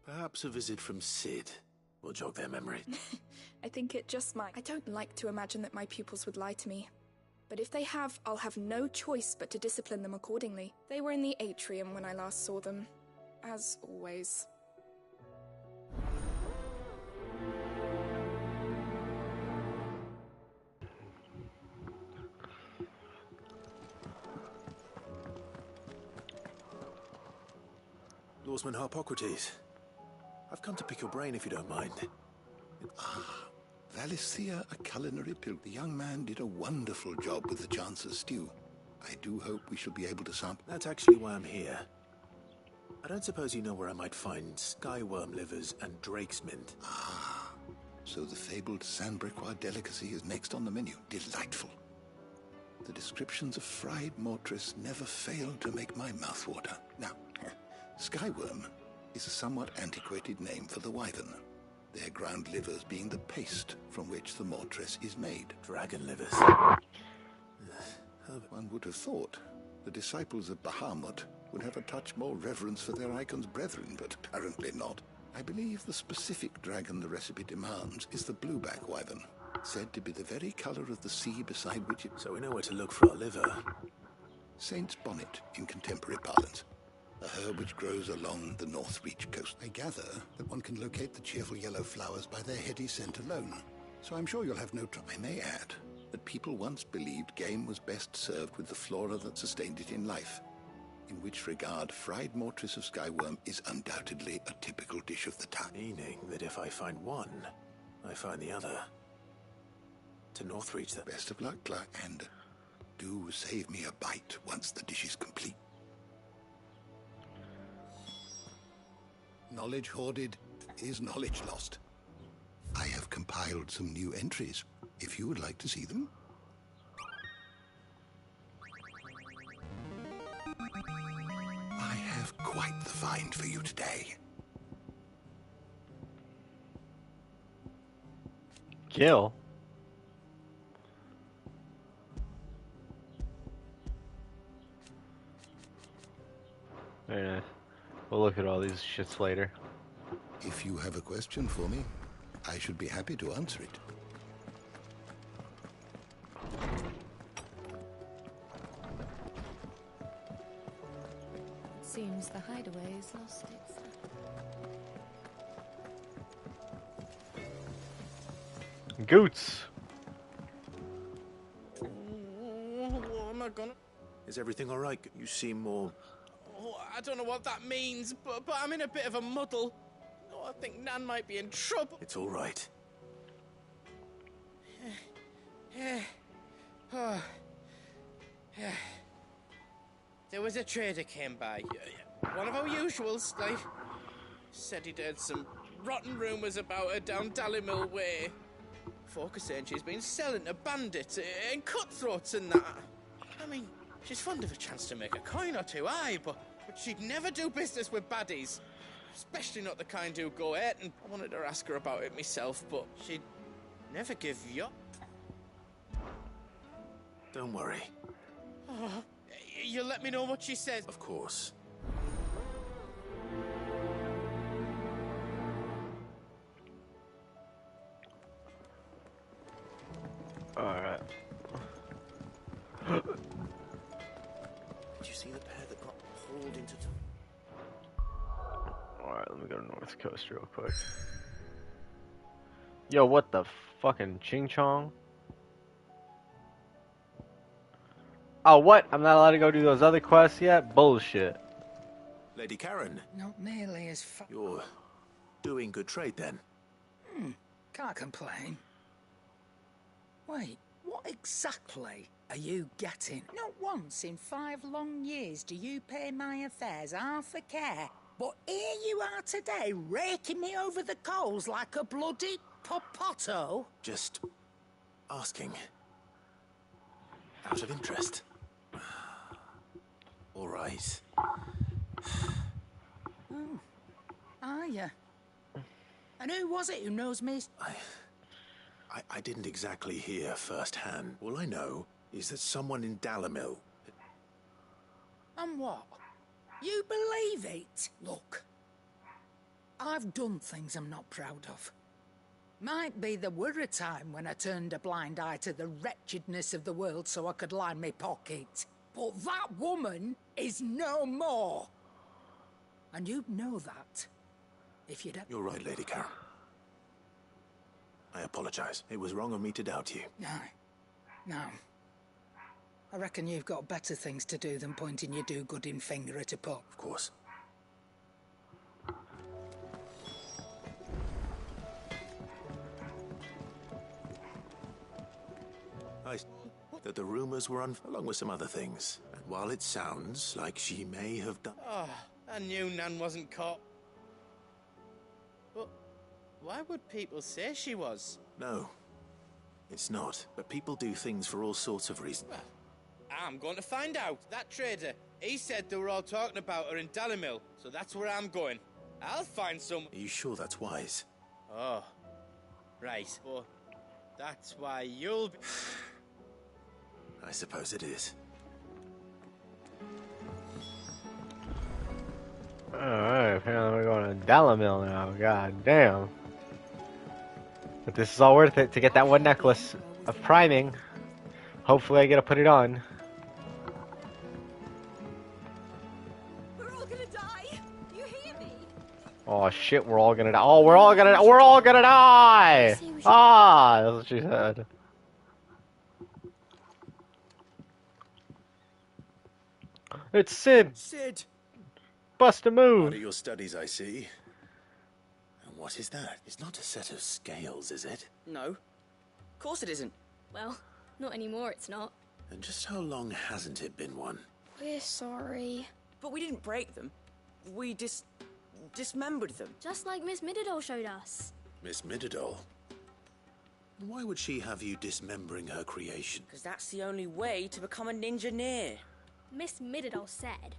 Perhaps a visit from Sid will jog their memory. I think it just might. I don't like to imagine that my pupils would lie to me. But if they have, I'll have no choice but to discipline them accordingly. They were in the atrium when I last saw them. As always. Lawsman Harpocrates. I've come to pick your brain if you don't mind. Valisthea, a culinary pilgrim. The young man did a wonderful job with the Chance's stew. I do hope we shall be able to sample... That's actually why I'm here. I don't suppose you know where I might find skyworm livers and drake's mint. So the fabled Sandbrequois delicacy is next on the menu. Delightful. The descriptions of fried mortress never failed to make my mouth water. Now, skyworm is a somewhat antiquated name for the wyvern. Their ground livers being the paste from which the mortress is made. Dragon livers. One would have thought the disciples of Bahamut would have a touch more reverence for their icon's brethren, but apparently not. I believe the specific dragon the recipe demands is the blueback wyvern, said to be the very color of the sea beside which it... So we know where to look for our liver. Saint's bonnet in contemporary parlance. A herb which grows along the North Reach coast. I gather that one can locate the cheerful yellow flowers by their heady scent alone. So I'm sure you'll have no trouble. I may add that people once believed game was best served with the flora that sustained it in life. In which regard, fried mortress of skyworm is undoubtedly a typical dish of the time. Meaning that if I find one, I find the other. To Northreach, then. Best of luck, Clark, and do save me a bite once the dish is complete. Knowledge hoarded is knowledge lost. I have compiled some new entries, if you would like to see them. I have quite the find for you today. Kill? Very nice. We'll look at all these shits later. If you have a question for me, I should be happy to answer it. Seems the hideaway has lost its... Goots! What am I gonna... Is everything all right? You seem more... Oh, I don't know what that means, but I'm in a bit of a muddle. Oh, I think Nan might be in trouble. It's all right. There was a trader came by. One of our usuals, like. Said he'd heard some rotten rumours about her down Dalimil Way. Folk are saying she's been selling to bandits and cutthroats and that. I mean, she's fond of a chance to make a coin or two, aye, but she'd never do business with baddies. Especially not the kind who go out, and I wanted to ask her about it myself, but she'd never give you up. Don't worry. Oh, you'll let me know what she says. Of course. North Coast real quick. Yo, what the fucking ching chong? Oh, what? I'm not allowed to go do those other quests yet? Bullshit. Lady Karen, Not nearly as far. you're doing good trade then. Can't complain. Wait, what exactly are you getting? Not once in 5 long years do you pay my affairs half a care. But here you are today, raking me over the coals like a bloody popoto. Just asking. Out of interest. All right. Oh, are you? And who was it who knows me? I didn't exactly hear firsthand. All I know is that someone in Dalimil. And what? You believe it? Look, I've done things I'm not proud of. Might be there were a time when I turned a blind eye to the wretchedness of the world so I could line my pocket. But that woman is no more. And you'd know that if you'd... You're right, Lady Karen. I apologize. It was wrong of me to doubt you. No. I reckon you've got better things to do than pointing your do-gooding finger at a pup. Of course. That the rumors were along with some other things. And while it sounds like she may have done... Oh, I knew Nan wasn't caught. But why would people say she was? No, it's not. But people do things for all sorts of reasons. Well, I'm going to find out. That trader, he said they were all talking about her in Dalimil, so that's where I'm going. I'll find some... Are you sure that's wise? Oh, right. Well, that's why you'll be... I suppose it is. Alright, apparently we're going to Dalimil now. God damn. But this is all worth it to get that one necklace of priming. Hopefully I get to put it on. We're all gonna die. You hear me? Oh shit, we're all gonna die. Oh, we're all gonna die! Ah, that's what she said. It's Sid! Sid! Bust a move! Part of your studies, I see. And what is that? It's not a set of scales, is it? No. Of course it isn't. Well, not anymore, it's not. And just how long hasn't it been one? We're sorry. But we didn't break them. We dismembered them. Just like Miss Mididol showed us. Miss Mididol? Why would she have you dismembering her creation? Because that's the only way to become a ninja-neer. Miss Mididol said,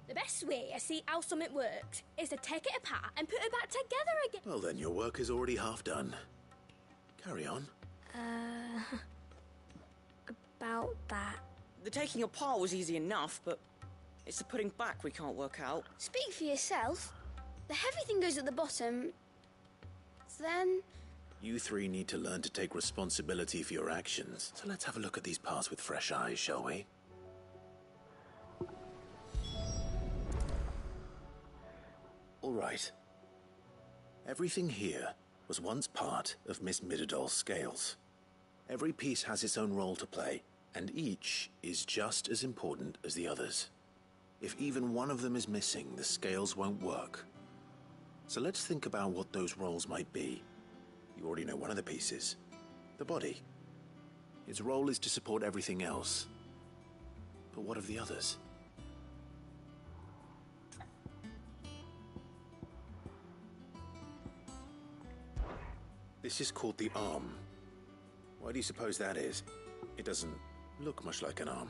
the best way to see how something works is to take it apart and put it back together again. Well then, your work is already half done. Carry on. About that. The taking apart was easy enough, but it's the putting back we can't work out. Speak for yourself. The heavy thing goes at the bottom. Then... You three need to learn to take responsibility for your actions. So let's have a look at these parts with fresh eyes, shall we? All right. Everything here was once part of Miss Mididol's scales. Every piece has its own role to play, and each is just as important as the others. If even one of them is missing, the scales won't work. So let's think about what those roles might be. You already know one of the pieces, the body. Its role is to support everything else. But what of the others? This is called the arm. Why do you suppose that is? It doesn't look much like an arm.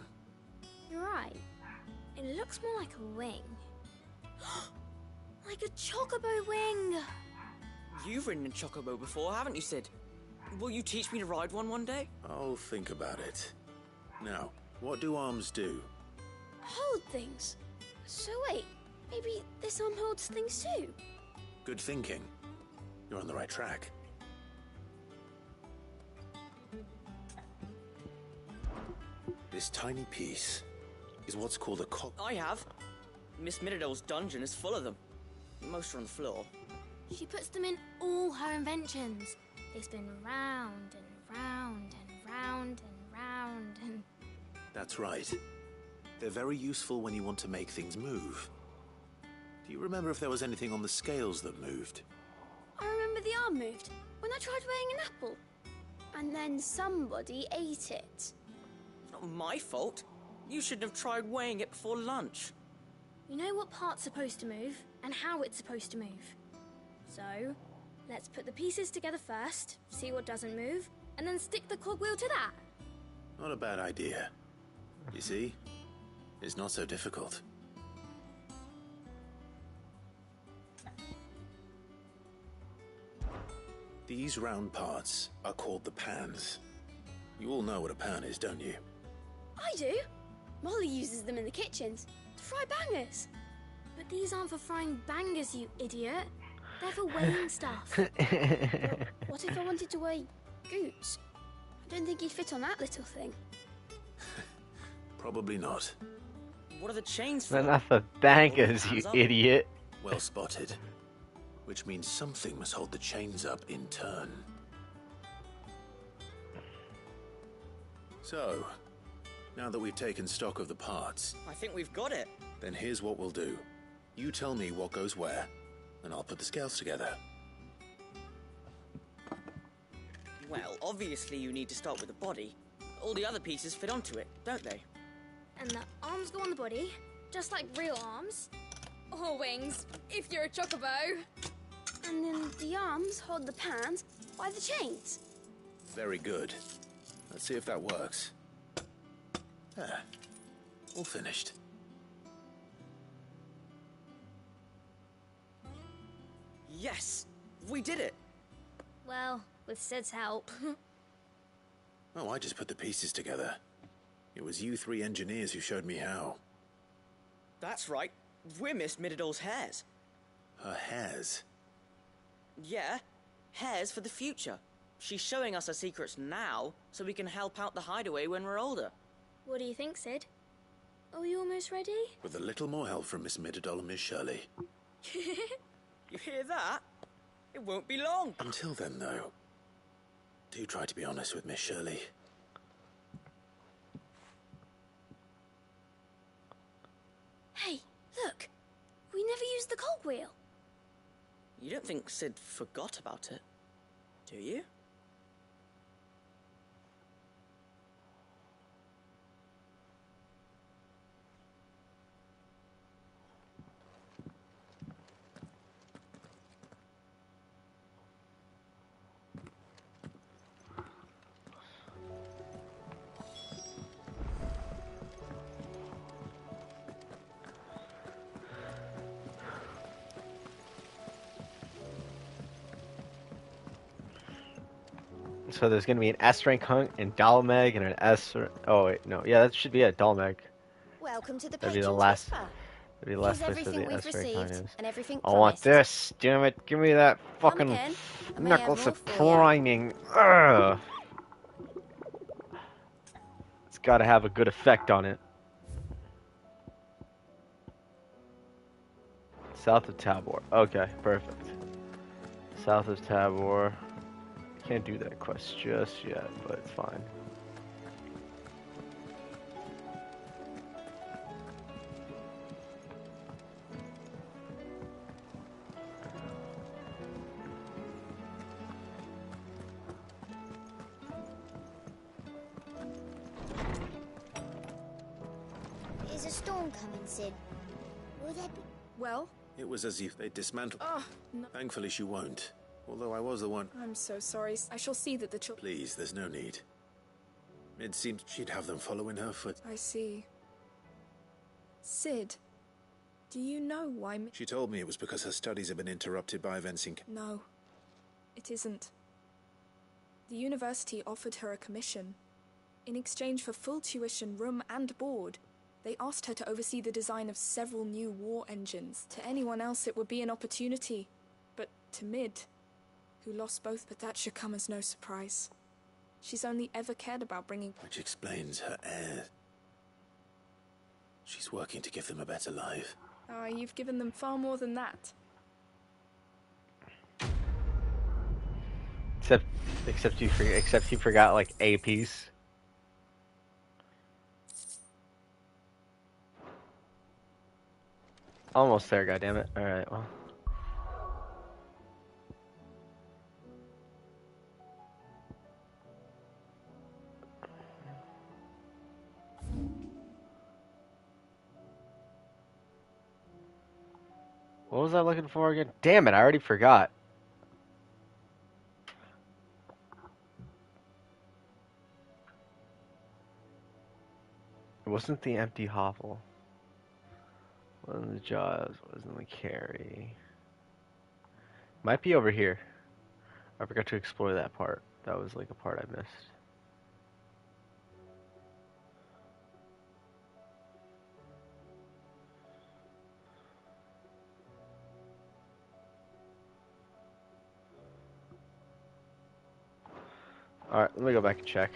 You're right. It looks more like a wing. Like a chocobo wing. You've ridden a chocobo before, haven't you, Sid? Will you teach me to ride one day? I'll think about it. Now, what do arms do? Hold things. So wait, maybe this arm holds things too? Good thinking. You're on the right track. This tiny piece is what's called a I have. Miss Mididol's dungeon is full of them. Most are on the floor. She puts them in all her inventions. They spin round and round and round and round and... That's right. They're very useful when you want to make things move. Do you remember if there was anything on the scales that moved? I remember the arm moved when I tried weighing an apple. And then somebody ate it. It's not my fault. You shouldn't have tried weighing it before lunch. You know what part's supposed to move and how it's supposed to move. So, let's put the pieces together first, see what doesn't move, and then stick the cogwheel to that. Not a bad idea. You see? It's not so difficult. These round parts are called the pans. You all know what a pan is, don't you? I do. Molly uses them in the kitchens to fry bangers. But these aren't for frying bangers, you idiot. They're for weighing stuff. But what if I wanted to weigh Goots? I don't think he'd fit on that little thing. Probably not. What are the chains for? They're not for bangers, you idiot. Well spotted. Which means something must hold the chains up in turn. So, now that we've taken stock of the parts... I think we've got it. Then here's what we'll do. You tell me what goes where, and I'll put the scales together. Well, obviously you need to start with the body. All the other pieces fit onto it, don't they? And the arms go on the body, just like real arms. Or wings, if you're a chocobo. And then the arms hold the pans by the chains. Very good. Let's see if that works. There. All finished. Yes! We did it! Well, with Sid's help. Oh, I just put the pieces together. It was you three engineers who showed me how. That's right. We're Miss Mididol's hairs. Her hairs? Yeah, hairs for the future. She's showing us her secrets now, so we can help out the hideaway when we're older. What do you think, Sid? Are we almost ready? With a little more help from Miss Mididol and Miss Shirley. You hear that? It won't be long. Until then, though, do try to be honest with Miss Shirley. Hey, look. We never used the cogwheel. You don't think Sid forgot about it, do you? So there's gonna be an S rank hunt in Dalmeg and an S. Oh wait, no, yeah, that should be at Dalmeg. Welcome to the That'd be the Patron's last. Whisper. That'd be the last Here's place of everything the we've S rank hunt received is. and everything I want promised. this. Damn it! Give me that fucking again. I may have necklace more of for you. priming. Ugh. It's got to have a good effect on it. South of Tabor. Okay, perfect. South of Tabor. Can't do that quest just yet, but it's fine. Is a storm coming, Sid? Will there be... Well? It was as if they dismantled. Oh, no. Thankfully she won't. Although I was the one... I'm so sorry. I shall see that the children... Please, there's no need. It seemed she'd have them following her foot. I see. Sid, do you know why... She told me it was because her studies have been interrupted by events in... No, it isn't. The university offered her a commission. In exchange for full tuition, room and board, they asked her to oversee the design of several new war engines. To anyone else it would be an opportunity, but to Mid, who lost both, but that should come as no surprise. She's only ever cared about bringing... Which explains her heir. She's working to give them a better life. Ah, you've given them far more than that. Except you forgot like a piece. Almost there, goddammit. Alright, well. What was I looking for again? Damn it, I already forgot. It wasn't the empty hovel. Wasn't the jaws, wasn't the carry. Might be over here. I forgot to explore that part. That was like a part I missed. Alright, let me go back and check.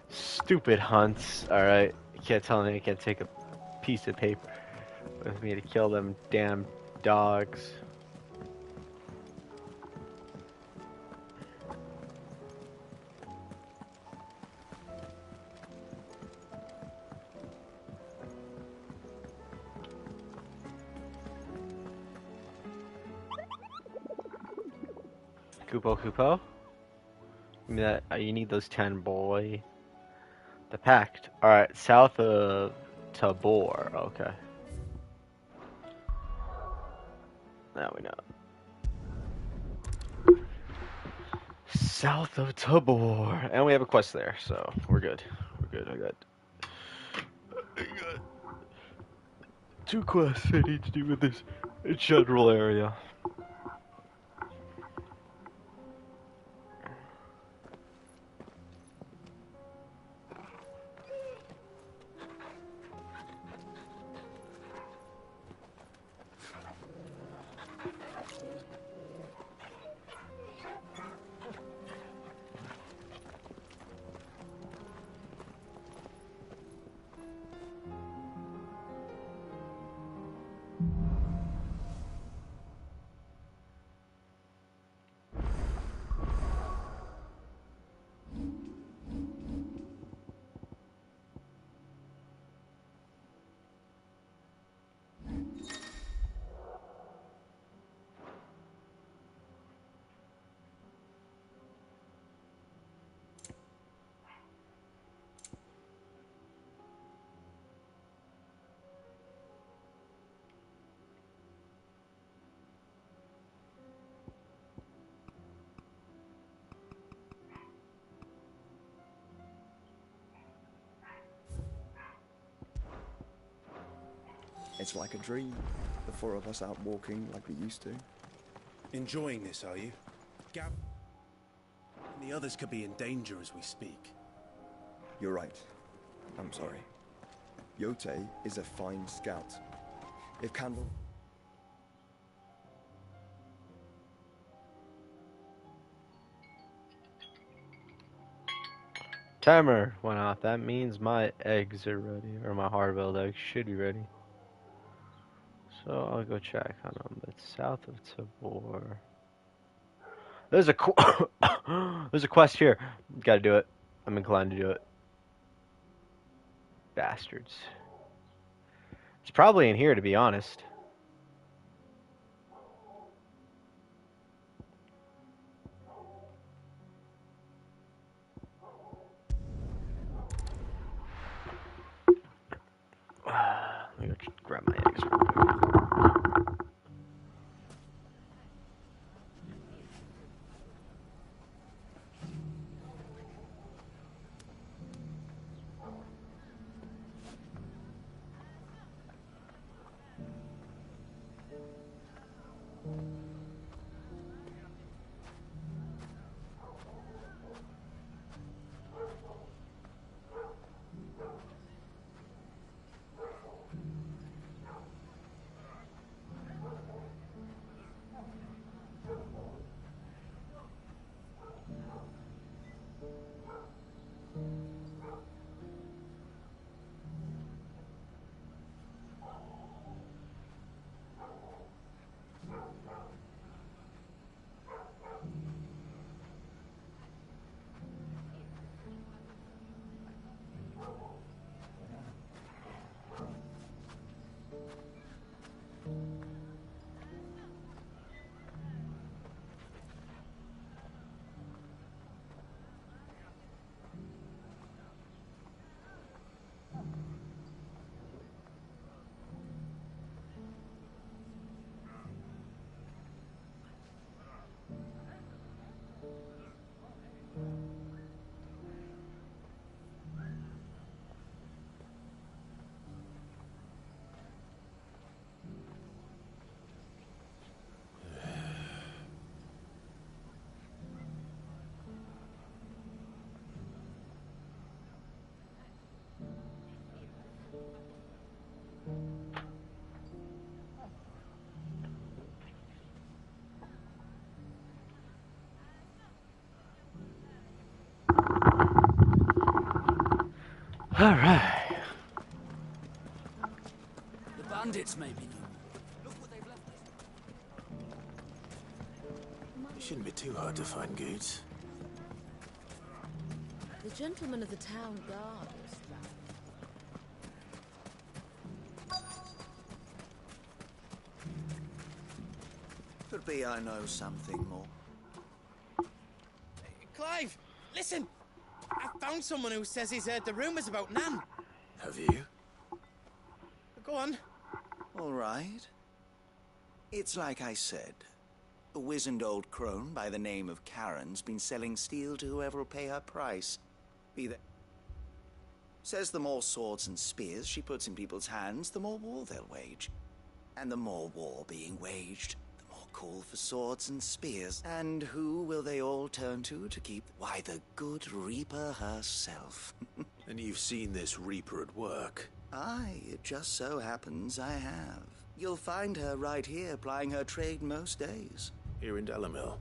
Stupid hunts. Alright. You can't tell me I can't take a piece of paper with me to kill them damn dogs. Kupo? Give me that. You need those 10, boy. The Pact. Alright, south of Tabor. Okay. Now we know. South of Tabor. And we have a quest there, so we're good. We're good. I got 2 quests I need to do with this general area. It's like a dream. The 4 of us out walking like we used to. Enjoying this, are you? Gab and the others could be in danger as we speak. You're right. I'm sorry. Yote is a fine scout. If Candle... Timer went off. That means my eggs are ready, or my hard-boiled eggs should be ready. So I'll go check on them. It's south of Tabor. There's a there's a quest here. Gotta do it. I'm inclined to do it. Bastards. It's probably in here, to be honest. Let me go grab my eggs real quick. All right. The bandits, maybe. Look what they've left us. It shouldn't be too hard to find goods. The gentleman of the town guard is Could be I know something more. Clive, listen! I found someone who says he's heard the rumours about Nan. Have you? Go on. All right. It's like I said. A wizened old crone by the name of Karen's been selling steel to whoever will pay her price. Be that... Says the more swords and spears she puts in people's hands, the more war they'll wage. And the more war being waged, the more call for swords and spears. And who will they all turn to keep... Why, the good Reaper herself. And you've seen this Reaper at work? Aye, it just so happens I have. You'll find her right here plying her trade most days. Here in Dalimil?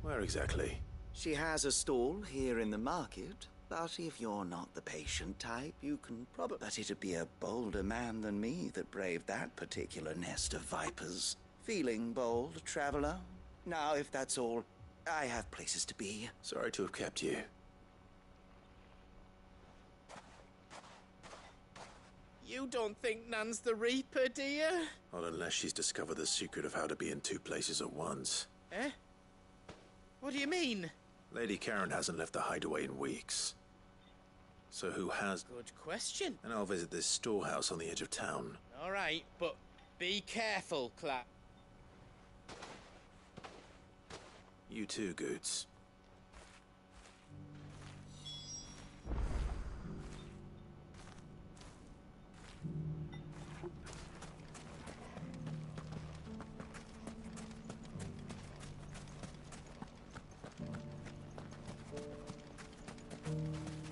Where exactly? She has a stall here in the market, but if you're not the patient type, you can probably... But it'd be a bolder man than me that braved that particular nest of vipers. Feeling bold, traveler? Now, if that's all, I have places to be. Sorry to have kept you. You don't think Nan's the Reaper, do you? Not unless she's discovered the secret of how to be in two places at once. Eh? What do you mean? Lady Karen hasn't left the hideaway in weeks. So who has? Good question. And I'll visit this storehouse on the edge of town. All right, but be careful, Clap. You too, Goods.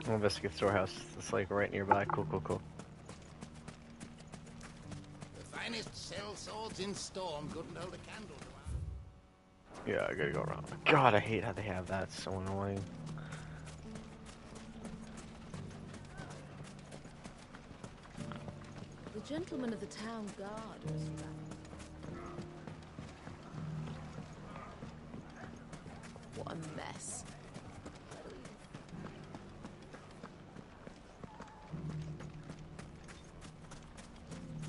I'll investigate the storehouse. It's like right nearby. Cool, cool, cool. The finest sell swords in Storm couldn't hold a candle to Yeah, I gotta go around. God, I hate how they have that. It's so annoying. the gentleman of the town guard is What a mess.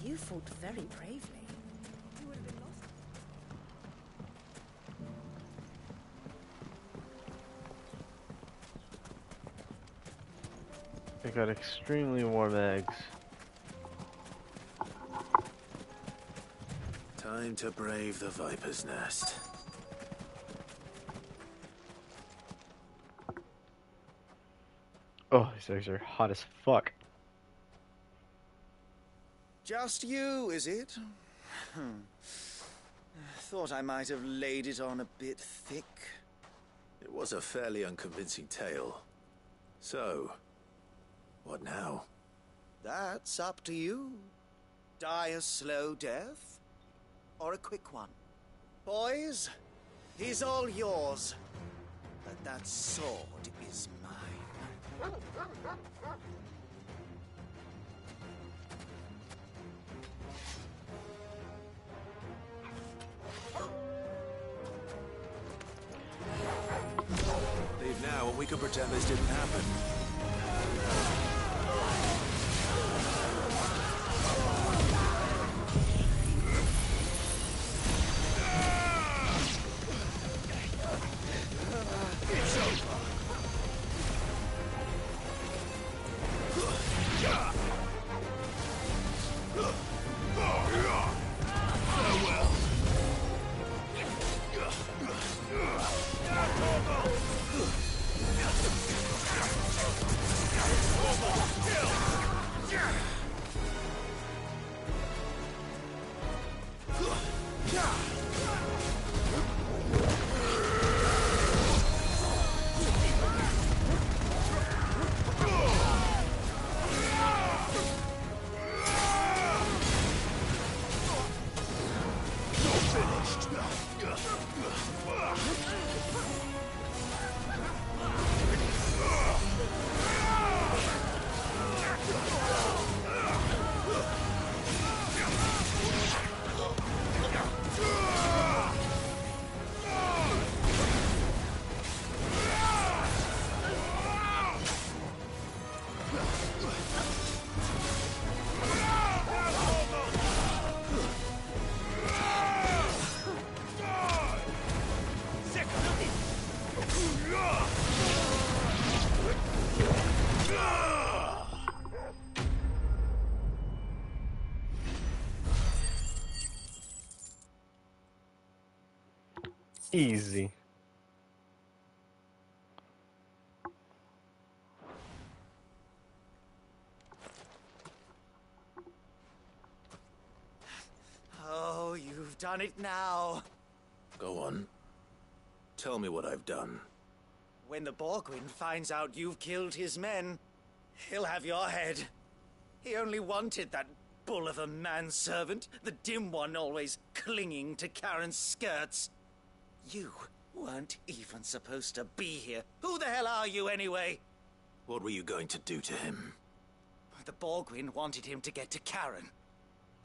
You fought very bravely. You would have been lost. They got extremely warm eggs. Time to brave the Viper's Nest. Oh, these eggs are hot as fuck. Just you, is it? Thought I might have laid it on a bit thick. It was a fairly unconvincing tale. So, what now? That's up to you. Die a slow death, or a quick one. Boys, he's all yours. But that sword is mine. Leave now and we can pretend this didn't happen. Easy. Oh, you've done it now. Go on. Tell me what I've done. When the Borgwyn finds out you've killed his men, he'll have your head. He only wanted that bull of a manservant, the dim one always clinging to Karen's skirts. You weren't even supposed to be here. Who the hell are you anyway? What were you going to do to him? The Borgwyn wanted him to get to Karen.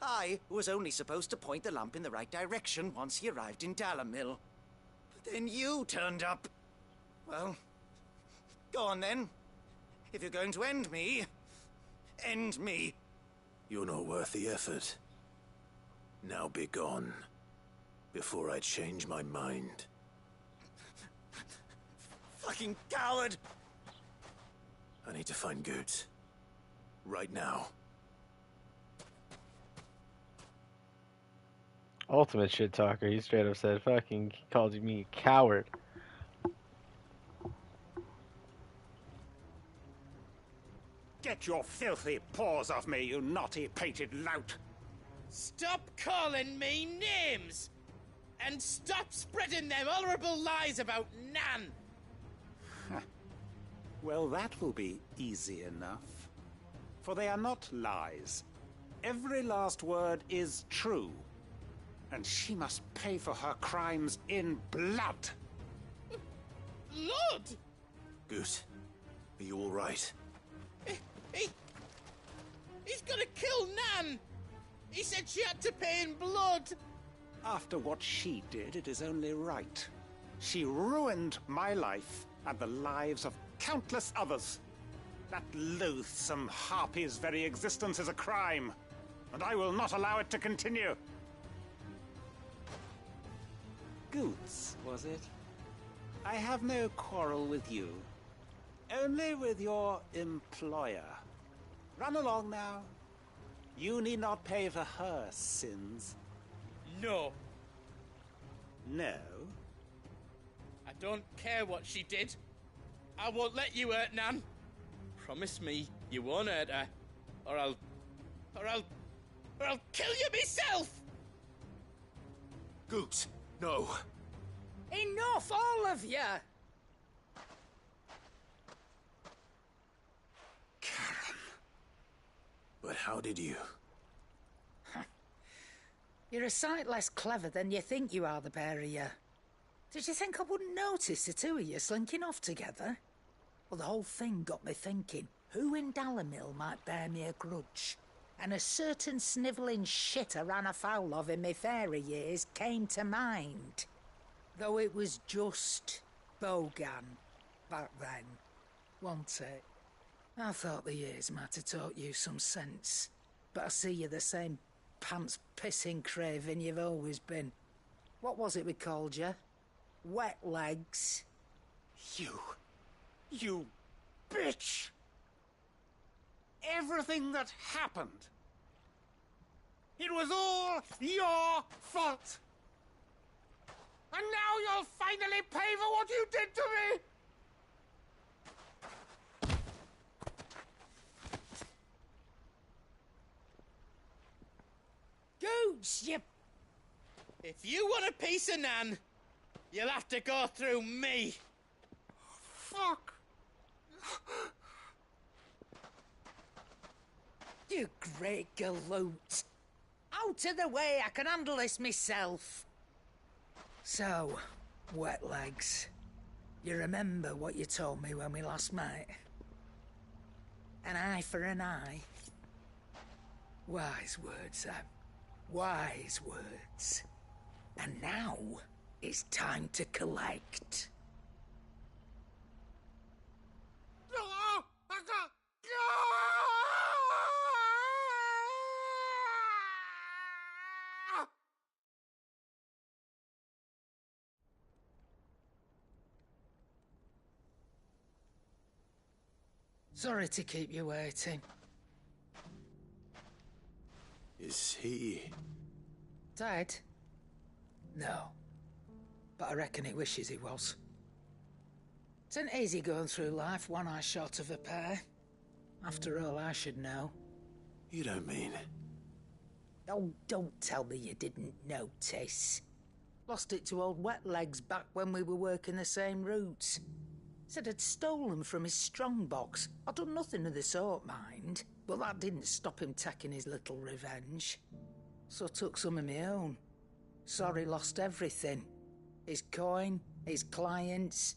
I was only supposed to point the lamp in the right direction once he arrived in Dalamil. But then you turned up. Well, go on then. If you're going to end me, end me. You're not worth the effort. Now be gone, before I change my mind. Fucking coward! I need to find Goetz. Right now. Ultimate shit talker. He straight up said, fucking called me a coward. Get your filthy paws off me, you naughty painted lout! Stop calling me names! And stop spreading them horrible lies about Nan! Well, that will be easy enough. For they are not lies. Every last word is true. And she must pay for her crimes in blood. Blood? Goose, are you all right? He's gonna kill Nan! He said she had to pay in blood! After what she did, it is only right. She ruined my life and the lives of countless others. That loathsome harpy's very existence is a crime, and I will not allow it to continue. Goetz, was it? I have no quarrel with you. Only with your employer. Run along now. You need not pay for her sins. No. No? I don't care what she did. I won't let you hurt Nan. Promise me you won't hurt her, or I'll kill you myself! Goetz, no. Enough, all of you! But how did you? You're a sight less clever than you think you are, the pair of you. Did you think I wouldn't notice the two of you slinking off together? Well, the whole thing got me thinking, who in Dalamil might bear me a grudge? And a certain snivelling shit I ran afoul of in my fairy years came to mind. Though it was just Bogan back then, wasn't it? I thought the years might have taught you some sense, but I see you're the same pants-pissing craven you've always been. What was it we called you? Wet legs? You bitch! Everything that happened, it was all your fault! And now you'll finally pay for what you did to me! Goose, you... If you want a piece of Nan, you'll have to go through me. Fuck! You great galoot. Out of the way, I can handle this myself. So, wet legs, you remember what you told me when we last met? An eye for an eye. Wise words, Sam. Wise words. And now, it's time to collect. Sorry to keep you waiting. Is he... Dead? No. but I reckon he wishes he was. It ain't easy going through life one eye short of a pair. After all, I should know. You don't mean... Oh, don't tell me you didn't notice. Lost it to old Wet Legs back when we were working the same routes. Said I'd stolen from his strongbox. I'd done nothing of the sort, mind. But that didn't stop him taking his little revenge. So I took some of my own. Sorry, lost everything. His coin, his clients.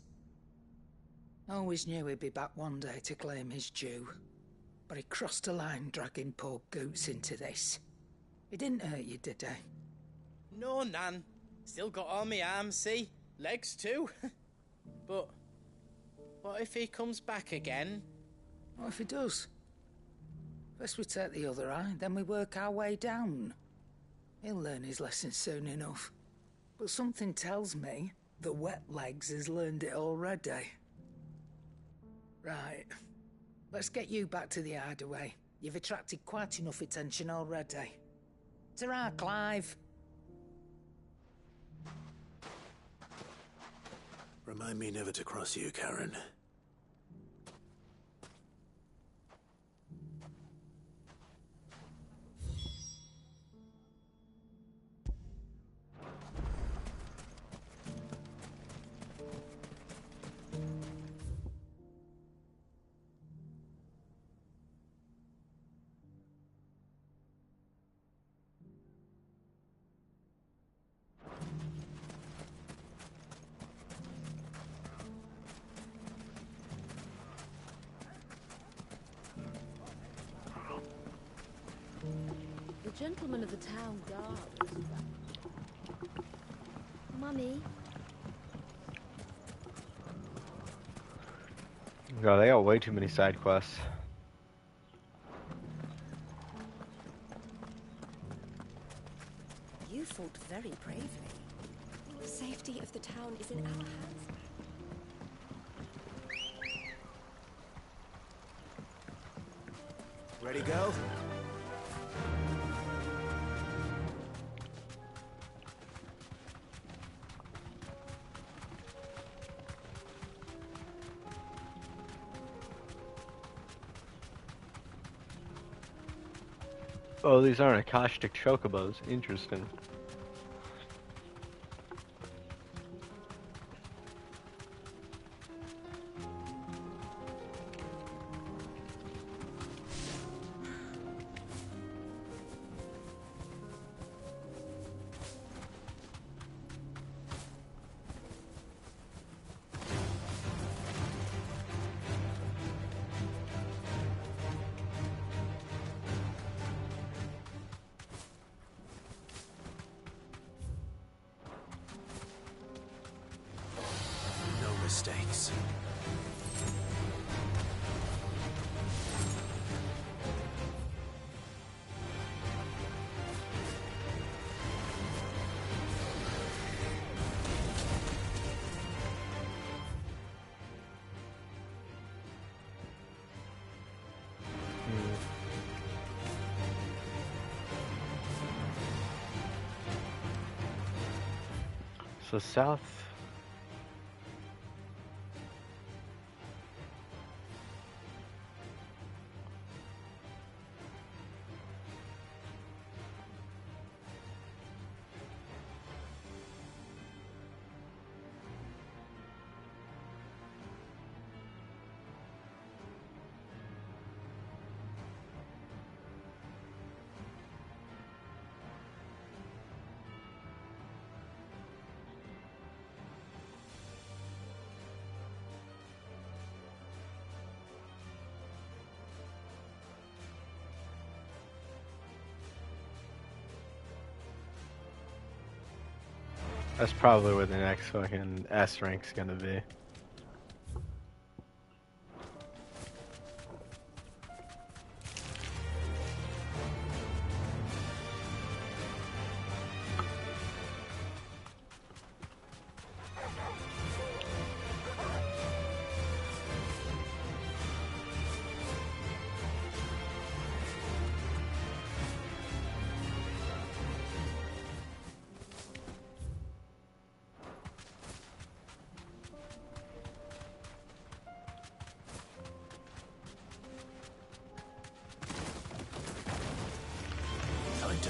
Always knew he'd be back one day to claim his due. But he crossed a line dragging poor Goots into this. He didn't hurt you, did he? No, Nan. Still got all my arms, see? Legs too. But what if he comes back again? What if he does? First we take the other eye, then we work our way down. He'll learn his lesson soon enough. But something tells me the Wet Legs has learned it already. Right. Let's get you back to the hideaway. You've attracted quite enough attention already. Ta-ra, Clive. Remind me never to cross you, Karen. The gentleman of the town guard. Mummy. God, they got way too many side quests. You fought very bravely. The safety of the town is in our hands. Ready, go? Oh, these aren't Akashic chocobos. Interesting. Mistakes. So south. That's probably where the next fucking S rank's gonna be.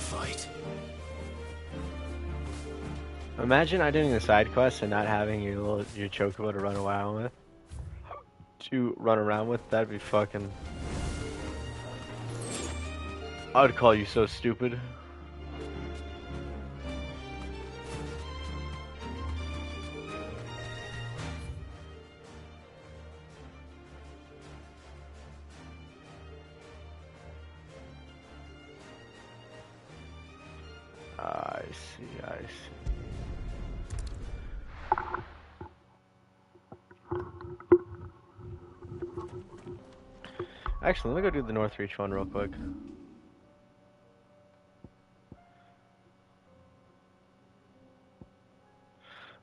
fight. Imagine not doing the side quests and not having your chocobo to run around with. That'd be fucking. I would call you so stupid. I see. Actually, let me go do the Northreach one real quick.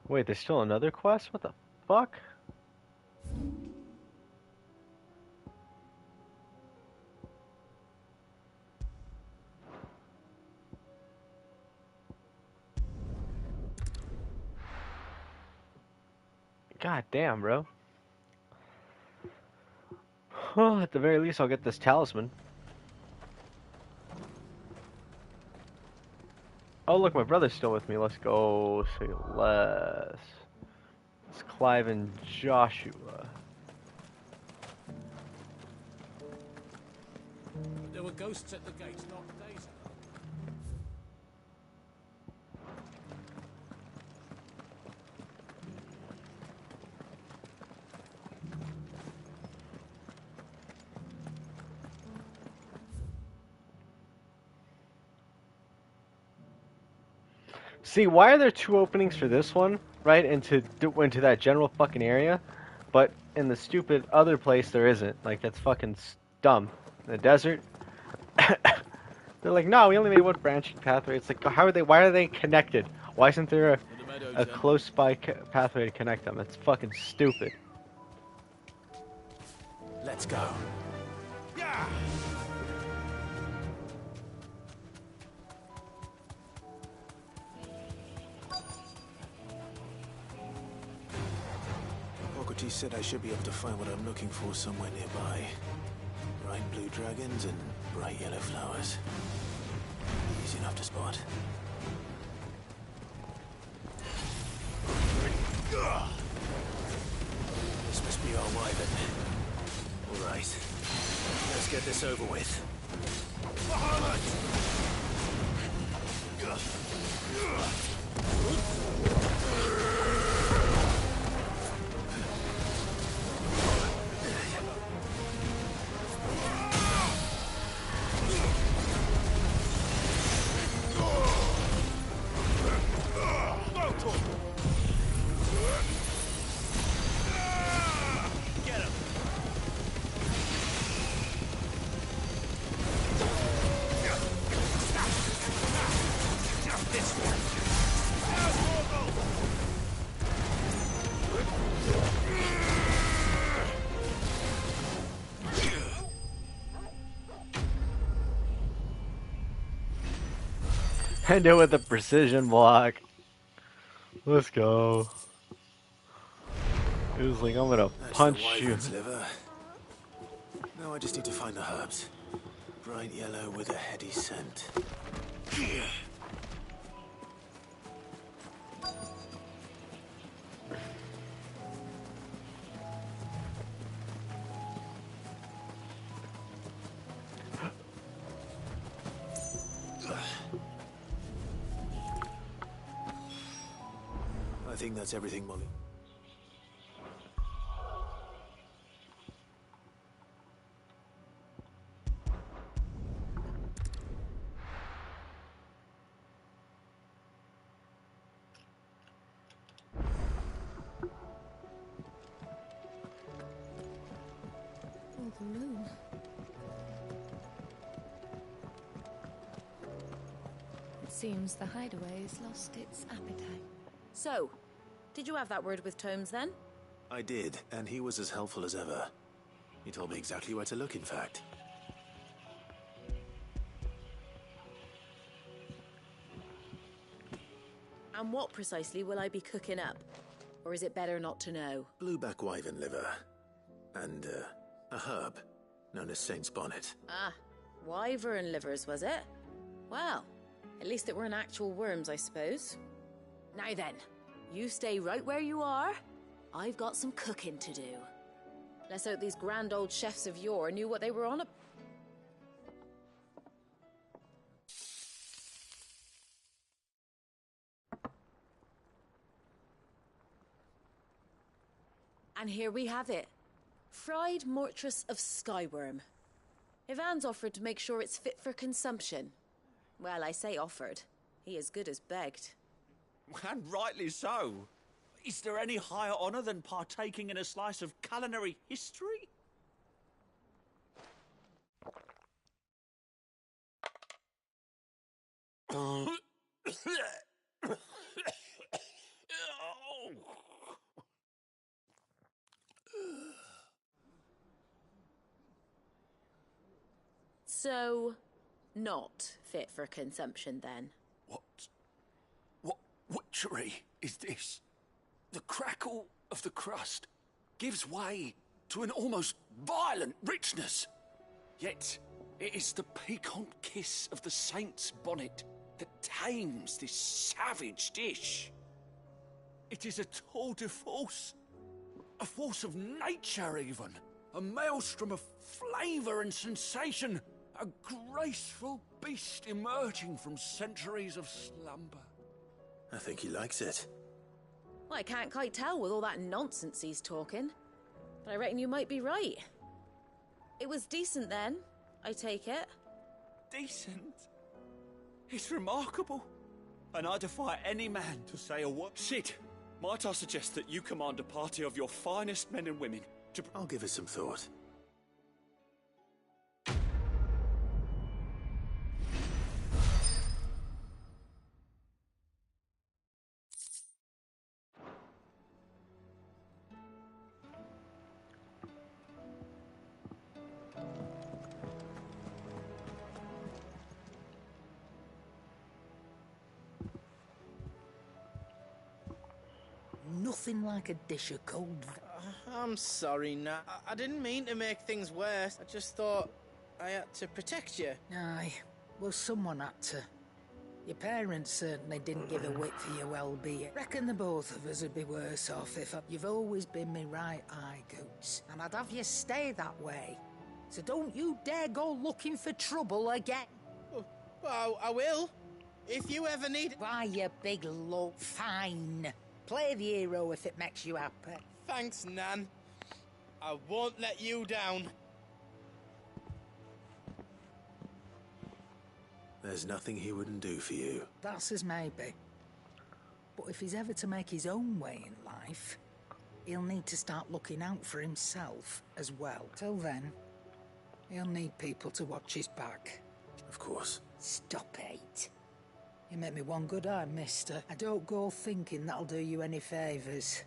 Wait, there's still another quest? What the fuck? God damn, bro. Well, at the very least, I'll get this talisman. Oh, look, my brother's still with me. Let's go say less. It's Clive and Joshua. There were ghosts at the gates not days ago. See, why are there two openings for this one, right, into that general fucking area, but in the stupid other place there isn't? Like, that's fucking dumb. In the desert, they're like, no, we only made one branching pathway. It's like, why are they connected? Why isn't there a close by pathway to connect them? It's fucking stupid. Let's go. Yeah. He said I should be able to find what I'm looking for somewhere nearby. Bright blue dragons and bright yellow flowers. Easy enough to spot. This must be our wyvern. Alright. Let's get this over with. End it with a precision block. Let's go. It was like, I'm gonna punch you. Liver. Now I just need to find the herbs. Bright yellow with a heady scent. I think that's everything, Molly. Oh, the moon. It seems the hideaway has lost its appetite. So, did you have that word with Tomes then? I did, and he was as helpful as ever. He told me exactly where to look, in fact. And what precisely will I be cooking up? Or is it better not to know? Blueback wyvern liver. And, a herb known as Saint's Bonnet. Ah, wyvern livers, was it? Well, At least it weren't actual worms, I suppose. Now then, you stay right where you are. I've got some cooking to do. Let's hope these grand old chefs of yore knew what they were on about. And here we have it. Fried Mortress of Skyworm. Ivan's offered to make sure it's fit for consumption. Well, I say offered. He as good as begged. And rightly so. Is there any higher honor than partaking in a slice of culinary history? So, not fit for consumption then? What witchery is this? The crackle of the crust gives way to an almost violent richness. Yet, it is the piquant kiss of the saint's bonnet that tames this savage dish. It is a tour de force, a force of nature even, a maelstrom of flavour and sensation, a graceful beast emerging from centuries of slumber. I think he likes it. Well, I can't quite tell with all that nonsense he's talking. But I reckon you might be right. It was decent then, I take it. Decent? It's remarkable. And I defy any man to say a word. Sid, might I suggest that you command a party of your finest men and women to... I'll give it some thought. Nothing like a dish of cold. I'm sorry, Nat. I didn't mean to make things worse. I just thought I had to protect you. Aye, well, someone had to. Your parents certainly didn't give a whit for your well-being. Reckon the both of us would be worse off if you've always been me right eye, Goots. And I'd have you stay that way. So don't you dare go looking for trouble again. Well, I will. If you ever need... Why, you big loaf. Fine. Play the hero if it makes you happy. Thanks, Nan. I won't let you down. There's nothing he wouldn't do for you. That's as maybe. But if he's ever to make his own way in life, he'll need to start looking out for himself as well. Till then, he'll need people to watch his back. Of course. Stop it. You make me one good eye, mister. I don't go thinking that'll do you any favours.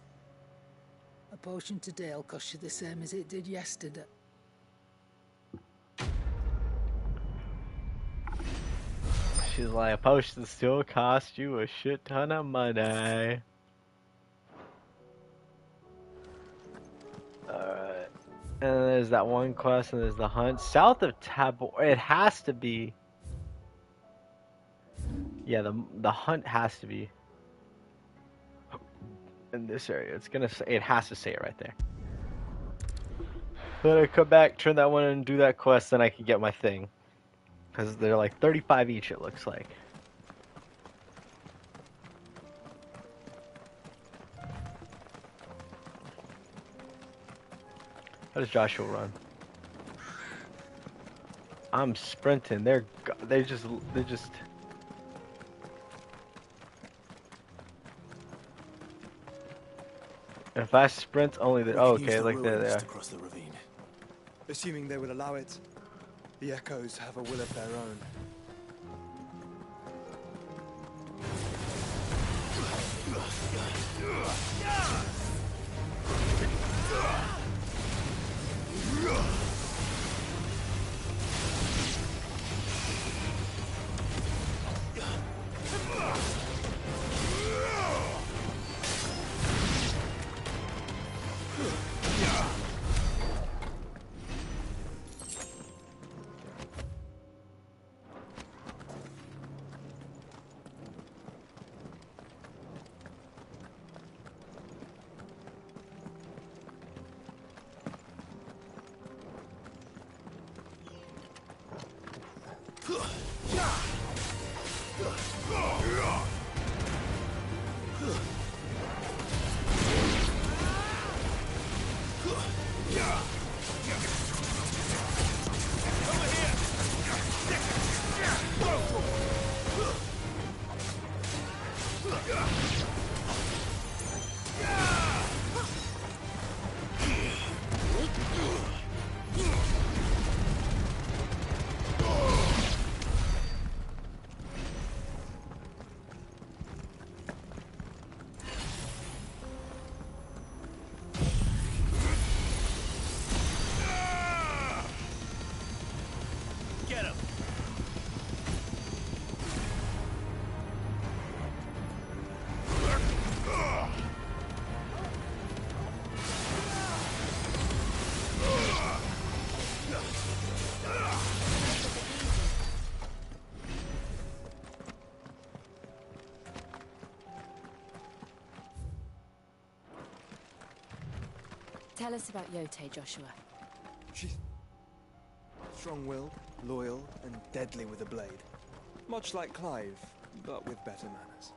A potion today'll cost you the same as it did yesterday. She's like, a potion still cost you a shit ton of money. Alright. And there's that one quest and there's the hunt. South of Tabor, it has to be. Yeah, the hunt has to be in this area. It's gonna say, it has to say it right there. Then I come back, turn that one in, and do that quest, then I can get my thing. Because they're like 35 each, it looks like. How does Joshua run? I'm sprinting. They're just. If I sprint, only the. Oh, okay, like there they are. Across the ravine. Assuming they will allow it, the echoes have a will of their own. Get him! Tell us about Yote, Joshua. She's strong-willed, loyal, and deadly with a blade. Much like Clive, but with better manners.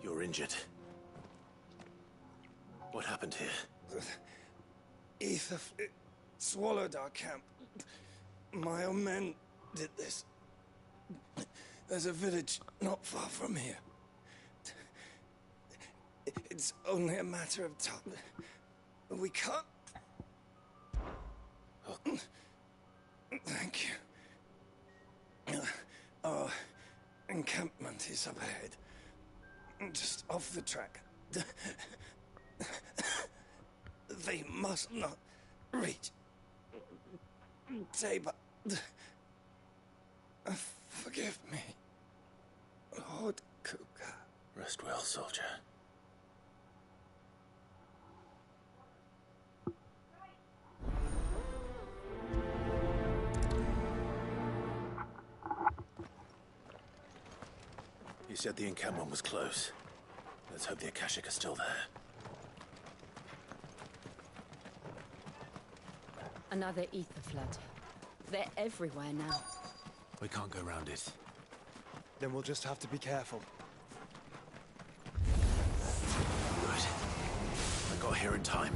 You're injured. What happened here? Ether swallowed our camp. My own men did this. There's a village not far from here. It's only a matter of time. We can't... Thank you. Our encampment is up ahead. Just off the track. They must not reach Tabor. Forgive me, Lord Kuka. Rest well, soldier. You said the encampment was close. Let's hope the Akashic are still there. Another ether flood. They're everywhere now. We can't go around it. Then we'll just have to be careful. Good. I got here in time.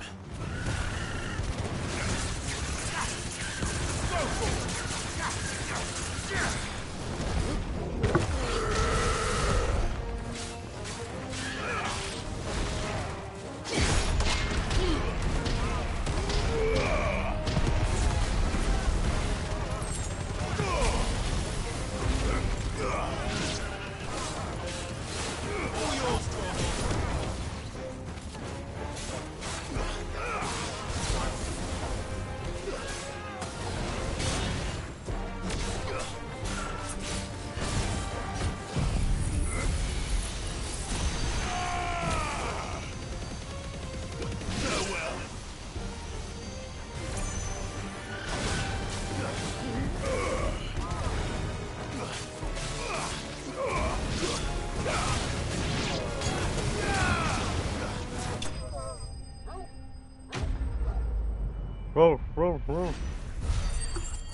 Whoa.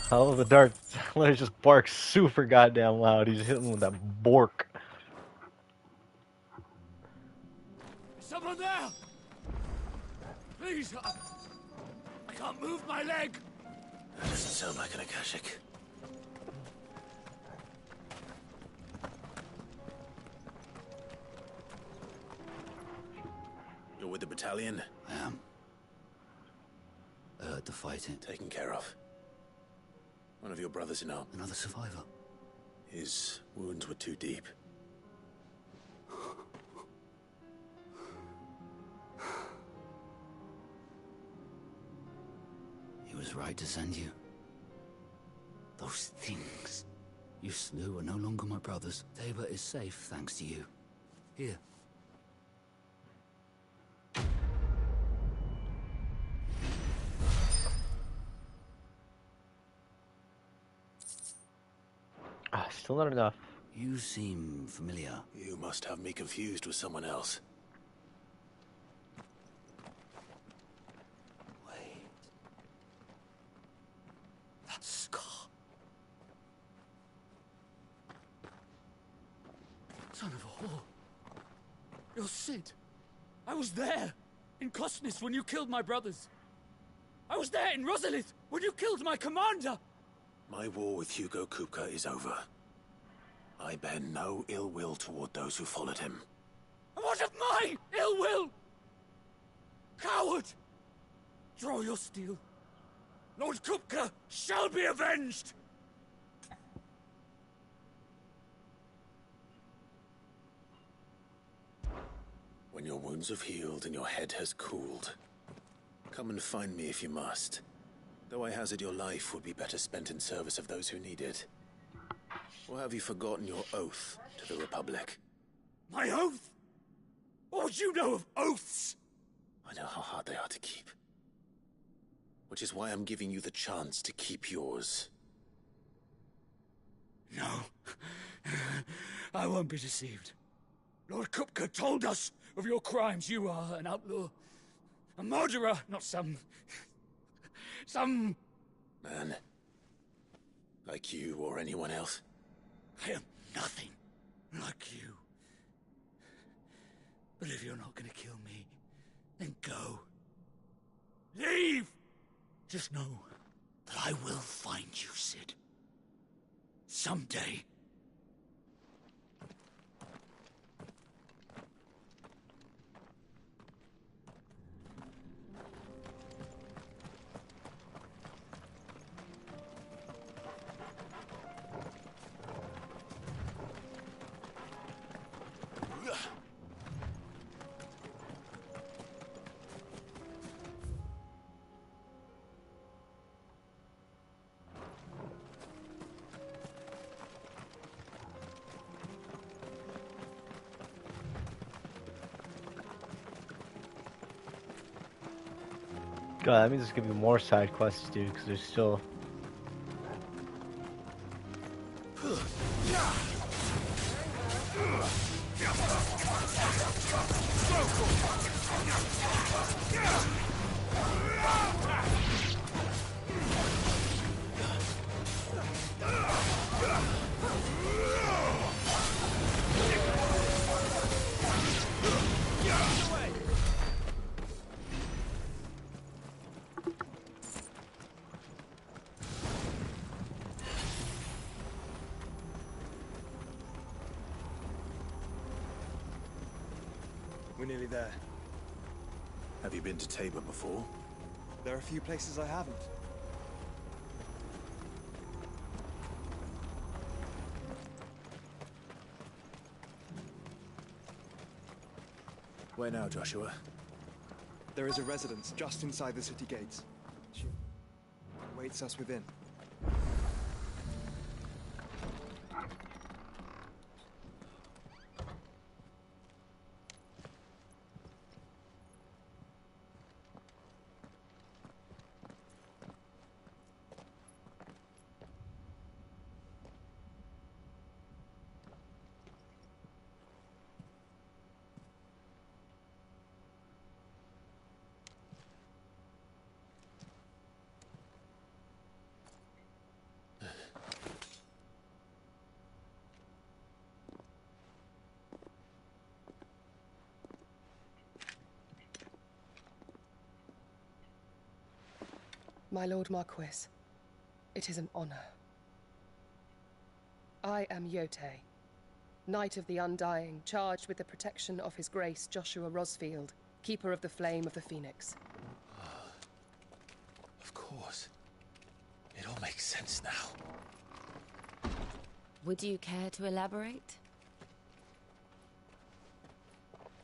Hell, the dark Slayer just barks super goddamn loud. He's hitting with that bork. Someone there! Please, I can't move my leg. That doesn't sound like an Akashic. You're with the battalion? I am. I heard the fighting. Taken care of. One of your brothers in arm. Another survivor. His wounds were too deep. He was right to send you. Those things you slew are no longer my brothers. Tabor is safe thanks to you. Here. Still not enough. You seem familiar. You must have me confused with someone else. Wait. That scar. Son of a whore. You're Cid. I was there in Cosnes when you killed my brothers. I was there in Rosalith when you killed my commander. My war with Hugo Kupka is over. I bear no ill will toward those who followed him. And what of my ill will? Coward! Draw your steel. Lord Kupka shall be avenged! When your wounds have healed and your head has cooled, come and find me if you must. Though I hazard your life would be better spent in service of those who need it. Or have you forgotten your oath to the Republic? My oath? What would you know of oaths? I know how hard they are to keep. Which is why I'm giving you the chance to keep yours. No. I won't be deceived. Lord Kupka told us of your crimes. You are an outlaw. A murderer, not some man. Like you or anyone else. I am nothing like you. But if you're not gonna kill me, then go. Leave! Just know that I will find you, Cid. Someday. God, that means there's gonna be more side quests, dude, because there's still... We're nearly there. Have you been to Tabor before? There are a few places I haven't. Where now, Joshua? There is a residence just inside the city gates. She awaits us within. My Lord Marquis, it is an honor. I am Yotei, Knight of the Undying, charged with the protection of His Grace Joshua Rosfield, Keeper of the Flame of the Phoenix. Of course. It all makes sense now. Would you care to elaborate?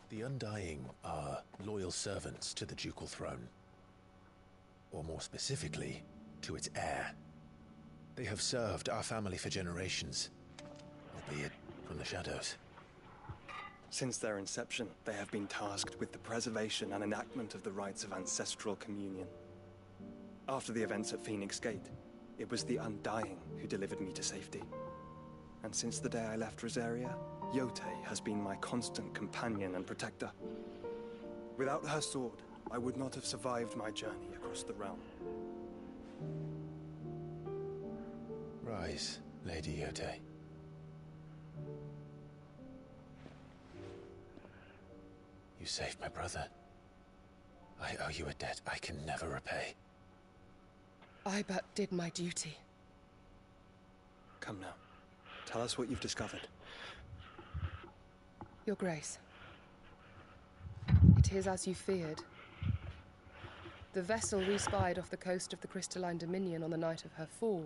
The Undying are loyal servants to the ducal throne. Or more specifically, to its heir. They have served our family for generations, albeit from the shadows. Since their inception, they have been tasked with the preservation and enactment of the rites of ancestral communion. After the events at Phoenix Gate, it was the Undying who delivered me to safety. And since the day I left Rosaria, Yotei has been my constant companion and protector. Without her sword, I would not have survived my journey across the realm. Rise, Lady Yotei. You saved my brother. I owe you a debt I can never repay. I but did my duty. Come now. Tell us what you've discovered. Your Grace. It is as you feared. The vessel we spied off the coast of the Crystalline Dominion on the night of her fall.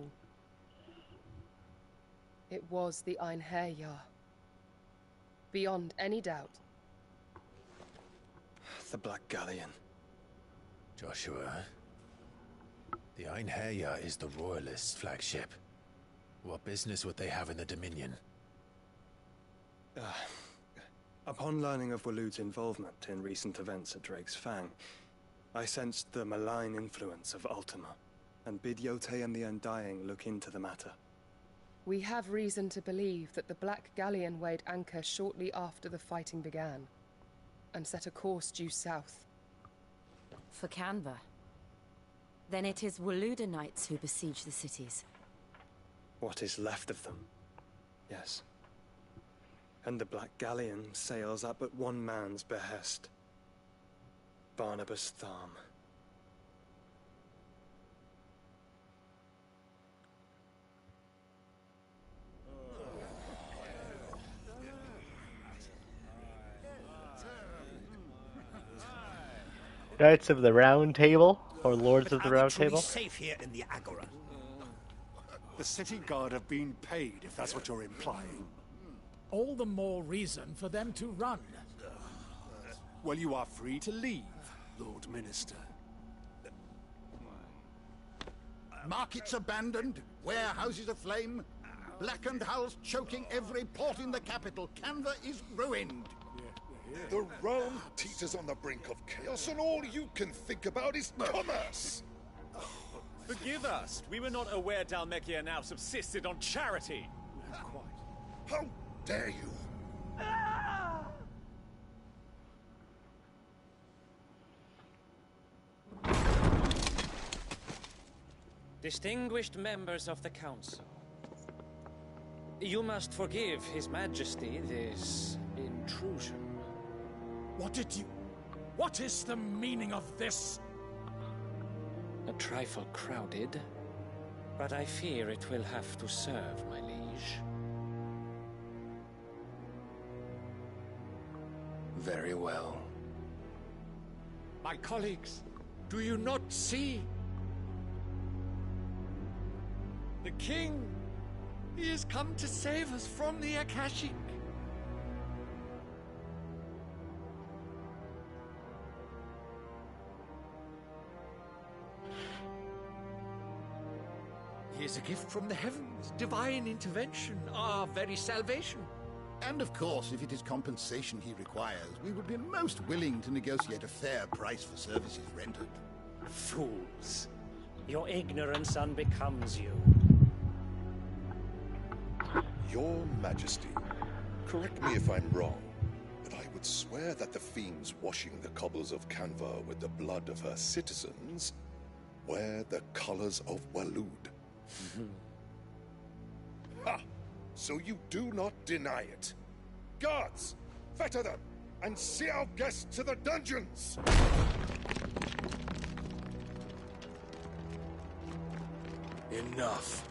It was the Einherjar. Beyond any doubt. The Black Galleon. Joshua, the Einherjar is the Royalists' flagship. What business would they have in the Dominion? Upon learning of Waloed's involvement in recent events at Drake's Fang, I sensed the malign influence of Ultima, and bid Yotei and the Undying look into the matter. We have reason to believe that the Black Galleon weighed anchor shortly after the fighting began, and set a course due south. For Canva. Then it is Waloeda Knights who besiege the cities. What is left of them? Yes. And the Black Galleon sails at but one man's behest. Barnabas Tharm. Knights of the Round Table, or Lords of the Round Table? Safe here in the Agora. The city guard have been paid, if that's what you're implying. All the more reason for them to run. Well, you are free to leave, Lord Minister. Markets abandoned, warehouses aflame, blackened hulls choking every port in the capital. Canva is ruined. The realm teeters on the brink of chaos, and all you can think about is commerce! Forgive us. We were not aware Dhalmekia now subsisted on charity. How dare you? Distinguished members of the Council, you must forgive His Majesty this intrusion. What is the meaning of this? A trifle crowded, but I fear it will have to serve, my liege. Very well. My colleagues, do you not see? The king, he has come to save us from the Akashic. He is a gift from the heavens, divine intervention, our very salvation. And of course, if it is compensation he requires, we would be most willing to negotiate a fair price for services rendered. Fools. Your ignorance unbecomes you. Your Majesty, correct me if I'm wrong, but I would swear that the fiends washing the cobbles of Canva with the blood of her citizens wear the colors of Waloed. Ha! So you do not deny it. Guards, fetter them, and see our guests to the dungeons! Enough.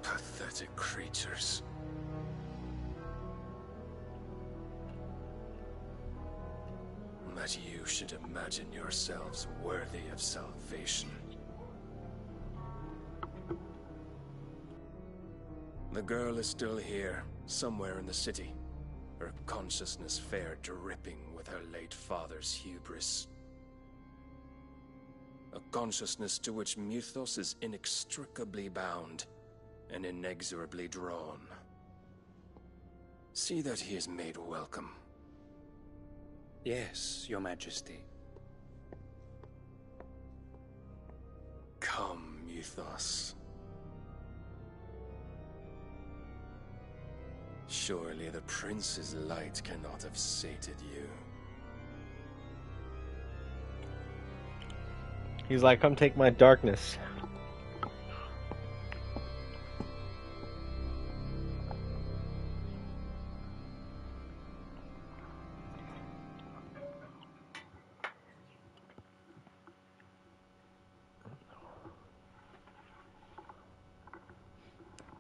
Pathetic creatures. That you should imagine yourselves worthy of salvation. The girl is still here, somewhere in the city. Her consciousness fair dripping with her late father's hubris. A consciousness to which Mythos is inextricably bound and inexorably drawn. See that he is made welcome. Yes, Your Majesty. Come, Mythos. Surely the prince's light cannot have sated you. He's like, come take my darkness.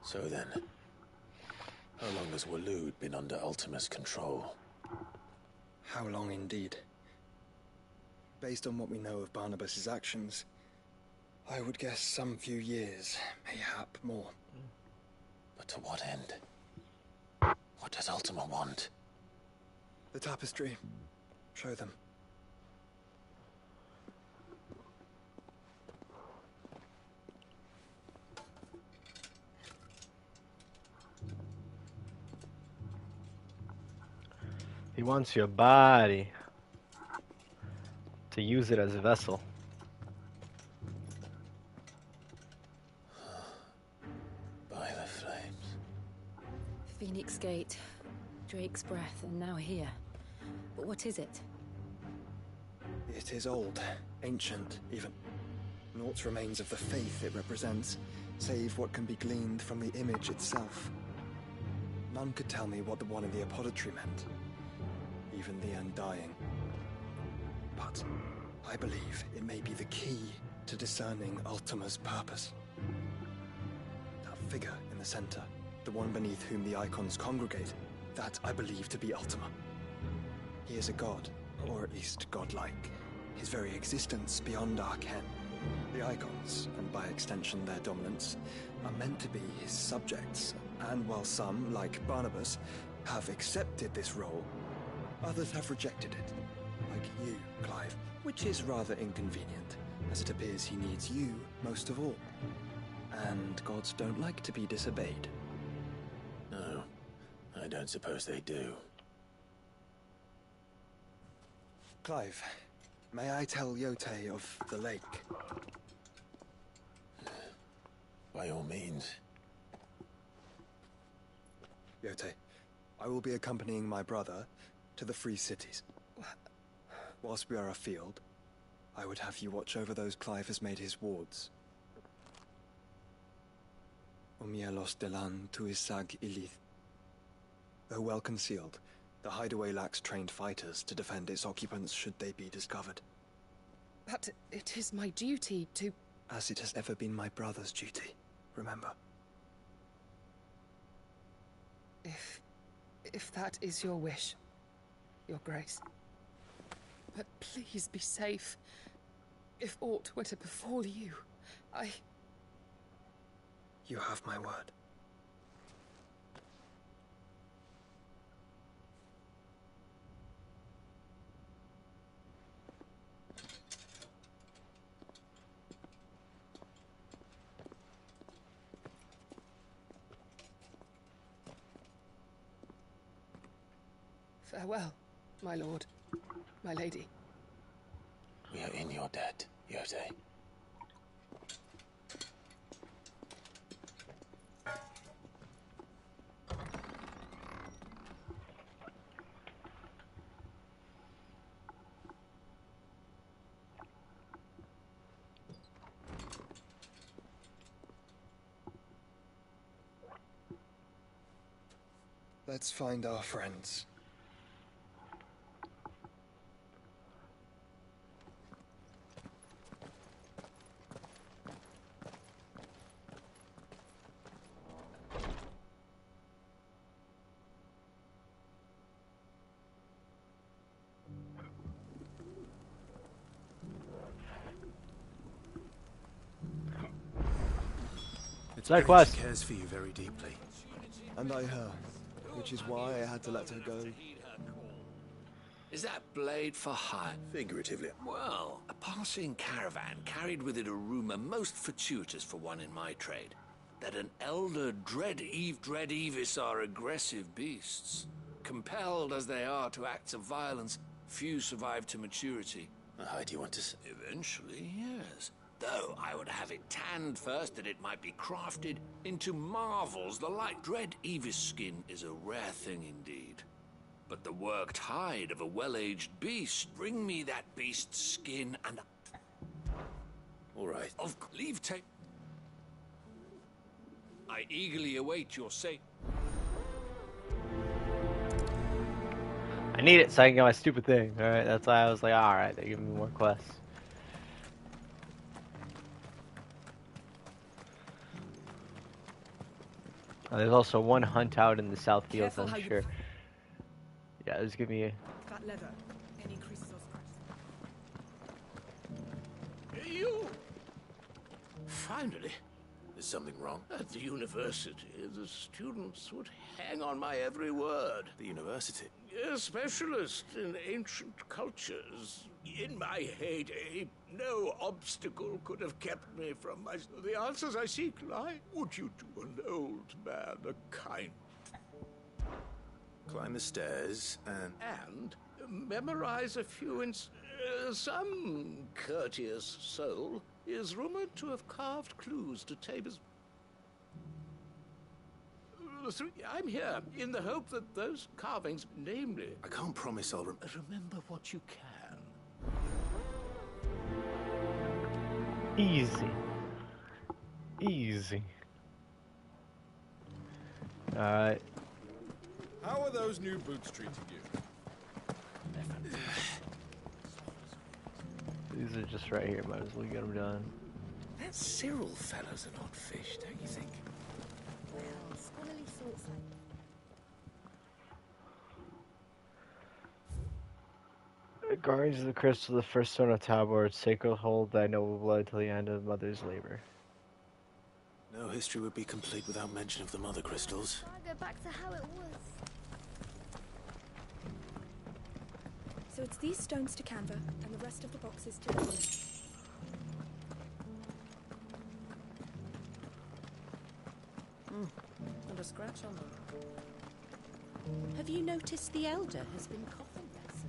So then, how long has Waloed been under Ultima's control? How long indeed? Based on what we know of Barnabas's actions, I would guess some few years, mayhap more. But to what end? What does Ultima want? The tapestry. Show them. He wants your body to use it as a vessel. By the flames. Phoenix Gate, Drake's Breath, and now here. But what is it? It is old, ancient, even. Naught remains of the faith it represents, save what can be gleaned from the image itself. None could tell me what the one in the apothecary meant. Even the Undying. But I believe it may be the key to discerning Ultima's purpose. That figure in the center, the one beneath whom the icons congregate, that I believe to be Ultima. He is a god, or at least godlike. His very existence beyond our ken. The icons, and by extension their dominants, are meant to be his subjects, and while some, like Barnabas, have accepted this role, others have rejected it, like you, Clive, which is rather inconvenient, as it appears he needs you most of all. And gods don't like to be disobeyed. No, I don't suppose they do. Clive, may I tell Yote of the lake? By all means. Yote, I will be accompanying my brother to the Free Cities. Whilst we are afield, I would have you watch over those Clive has made his wards. Omielos delan tuisag ilith. Though well concealed, the hideaway lacks trained fighters to defend its occupants should they be discovered. But it is my duty to... As it has ever been my brother's duty, remember. If that is your wish, Your Grace. But please be safe. If aught were to befall you, You have my word. Farewell, my lord, my lady. We are in your debt, Yote. Let's find our friends. It's Side clear quest. she cares for you very deeply. And I her, which is why I had to let her go. Is that blade for hire? Figuratively. Well, a passing caravan carried with it a rumor most fortuitous for one in my trade. That an elder Dread-Evis are aggressive beasts. Compelled as they are to acts of violence, few survive to maturity. Do you want to... Eventually, yes. Though I would have it tanned first that it might be crafted into marvels the like. Dread-Evis skin is a rare thing indeed. But the worked hide of a well-aged beast, bring me that beast's skin and... All right. Of leave take. I eagerly await your say. I need it so I can get my stupid thing. Alright, that's why I was like, alright, they're giving me more quests. There's also one hunt out in the South Fields, I'm sure. Yeah, just give me a... Fat leather. Any creases or scratches? You! Finally. Is something wrong? At the university, the students would hang on my every word. The university? A specialist in ancient cultures. In my heyday, no obstacle could have kept me from my... The answers I seek lie. Would you do an old man a kind... Climb the stairs and... And memorize a few some courteous soul is rumored to have carved clues to Tabor's... I'm here in the hope that those carvings, namely... I can't promise I'll... Remember what you can. Easy. Easy. Alright. How are those new boots treating you? These are just right here, might as well get them done. That Cyril fellow's an odd fish, don't you think? Well, scholarly thoughts like Guardians of the Crystal, the first stone of Tabor, sacred hold thy noble blood till the end of mother's labor. No history would be complete without mention of the mother crystals. I go back to how it was. So it's these stones to Canva, and the rest of the boxes to me. Not a scratch on them. Have you noticed the elder has been coughing less?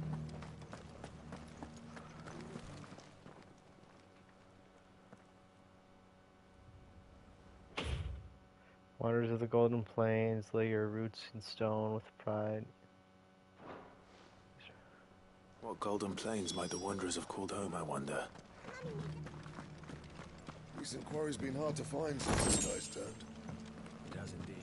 Wanderers of the Golden Plains, lay your roots in stone with pride. What golden plains might the wanderers have called home, I wonder? Recent quarry's been hard to find since the skies turned. It has indeed.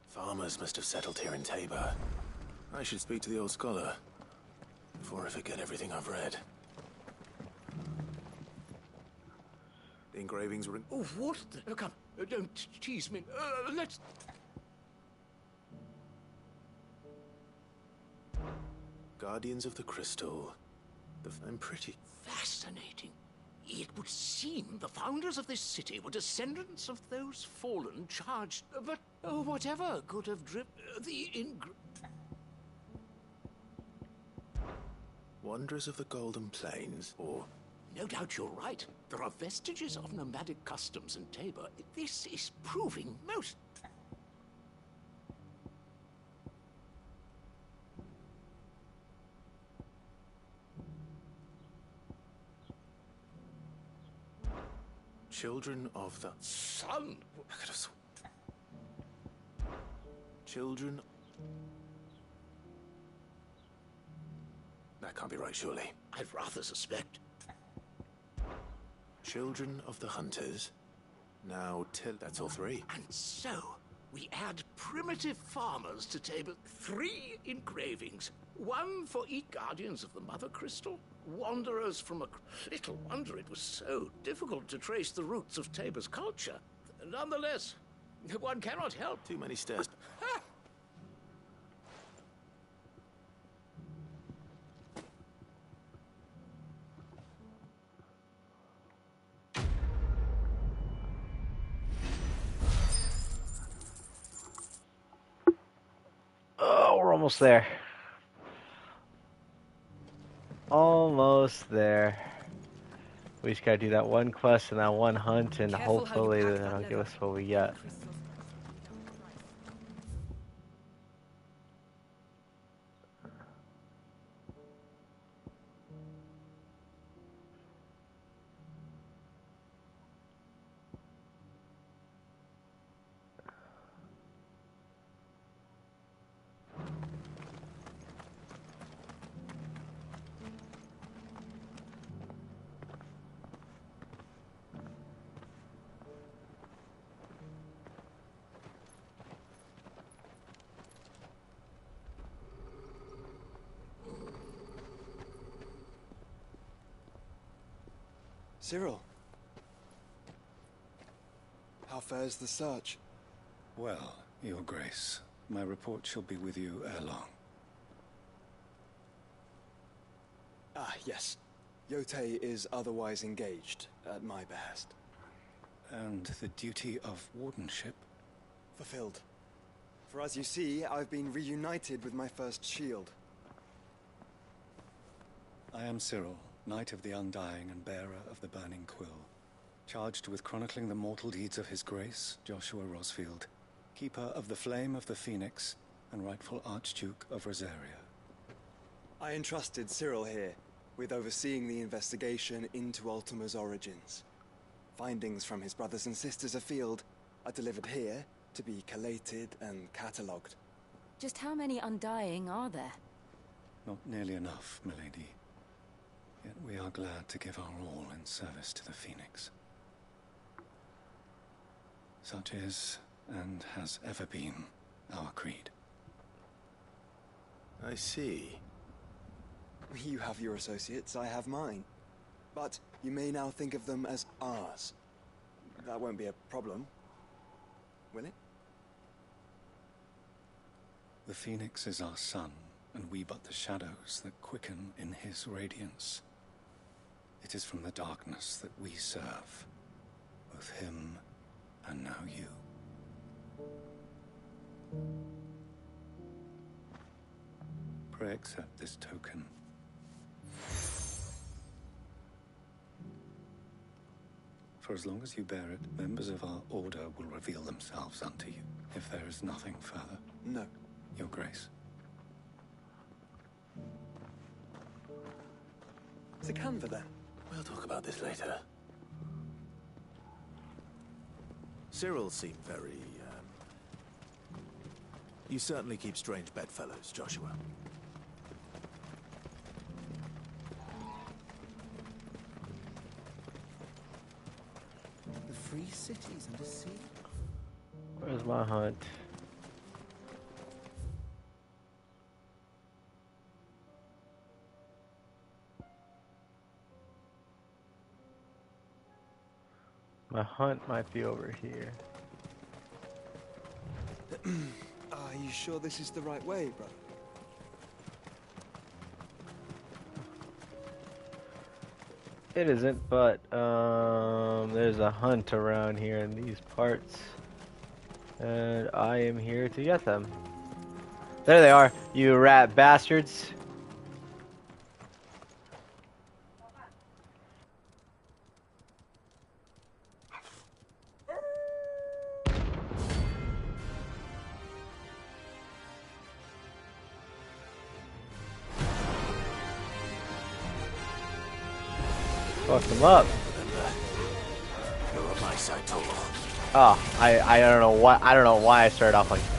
Farmers must have settled here in Tabor. I should speak to the old scholar before I forget everything I've read. The engravings were in... Oh, what the... come, don't tease me. Let's... Guardians of the Crystal. I'm pretty... Fascinating. It would seem the founders of this city were descendants of those fallen charged... But whatever could have driven... Wanderers of the Golden Plains, or... No doubt you're right. There are vestiges of nomadic customs in Tabor. This is proving most... Children of the... Sun! I could have Children... That can't be right, surely. I'd rather suspect. Children of the Hunters. Now, that's all three. And so, we add primitive farmers to table 3 engravings. 1 for each guardians of the Mother Crystal, wanderers from a... Little wonder it was so difficult to trace the roots of Tabor's culture. Nonetheless, one cannot help. Too many stairs. Oh, we're almost there. Almost there. We just gotta do that one quest and that one hunt, and hopefully that'll give us what we got. Cyril. How fares the search? Well, Your Grace, my report shall be with you ere long. Ah, yes. Yotei is otherwise engaged, at my behest. And the duty of wardenship? Fulfilled. For as you see, I've been reunited with my first shield. I am Cyril, Knight of the Undying and bearer of the Burning Quill, charged with chronicling the mortal deeds of His Grace, Joshua Rosfield, Keeper of the Flame of the Phoenix, and rightful Archduke of Rosaria. I entrusted Cyril here with overseeing the investigation into Ultima's origins. Findings from his brothers and sisters afield are delivered here to be collated and catalogued. Just how many Undying are there? Not nearly enough, milady. Yet we are glad to give our all in service to the Phoenix. Such is, and has ever been, our creed. I see. You have your associates, I have mine. But you may now think of them as ours. That won't be a problem, will it? The Phoenix is our sun, and we but the shadows that quicken in his radiance. It is from the darkness that we serve, both him and now you. Pray accept this token. For as long as you bear it, members of our order will reveal themselves unto you, if there is nothing further. No. Your Grace. It's a Canva, then. We'll talk about this later. Cyril seemed very, You certainly keep strange bedfellows, Joshua. The free cities and a sea. Where's my hunt? My hunt might be over here. Are you sure this is the right way, brother? It isn't, but there's a hunt around here in these parts, and I am here to get them. There they are, you rat bastards. Fuck them up. You're on my side, Tolo. Oh, I don't know why I started off like that.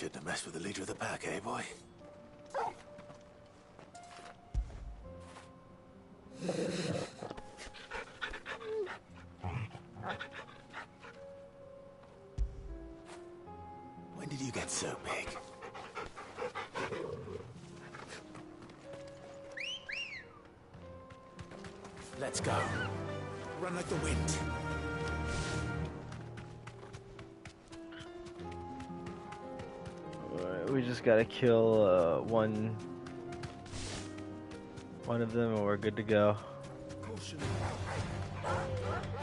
Shouldn't have messed with the leader of the pack, eh, boy? When did you get so big? Let's go. Run like the wind. Alright, we just gotta kill one of them and we're good to go.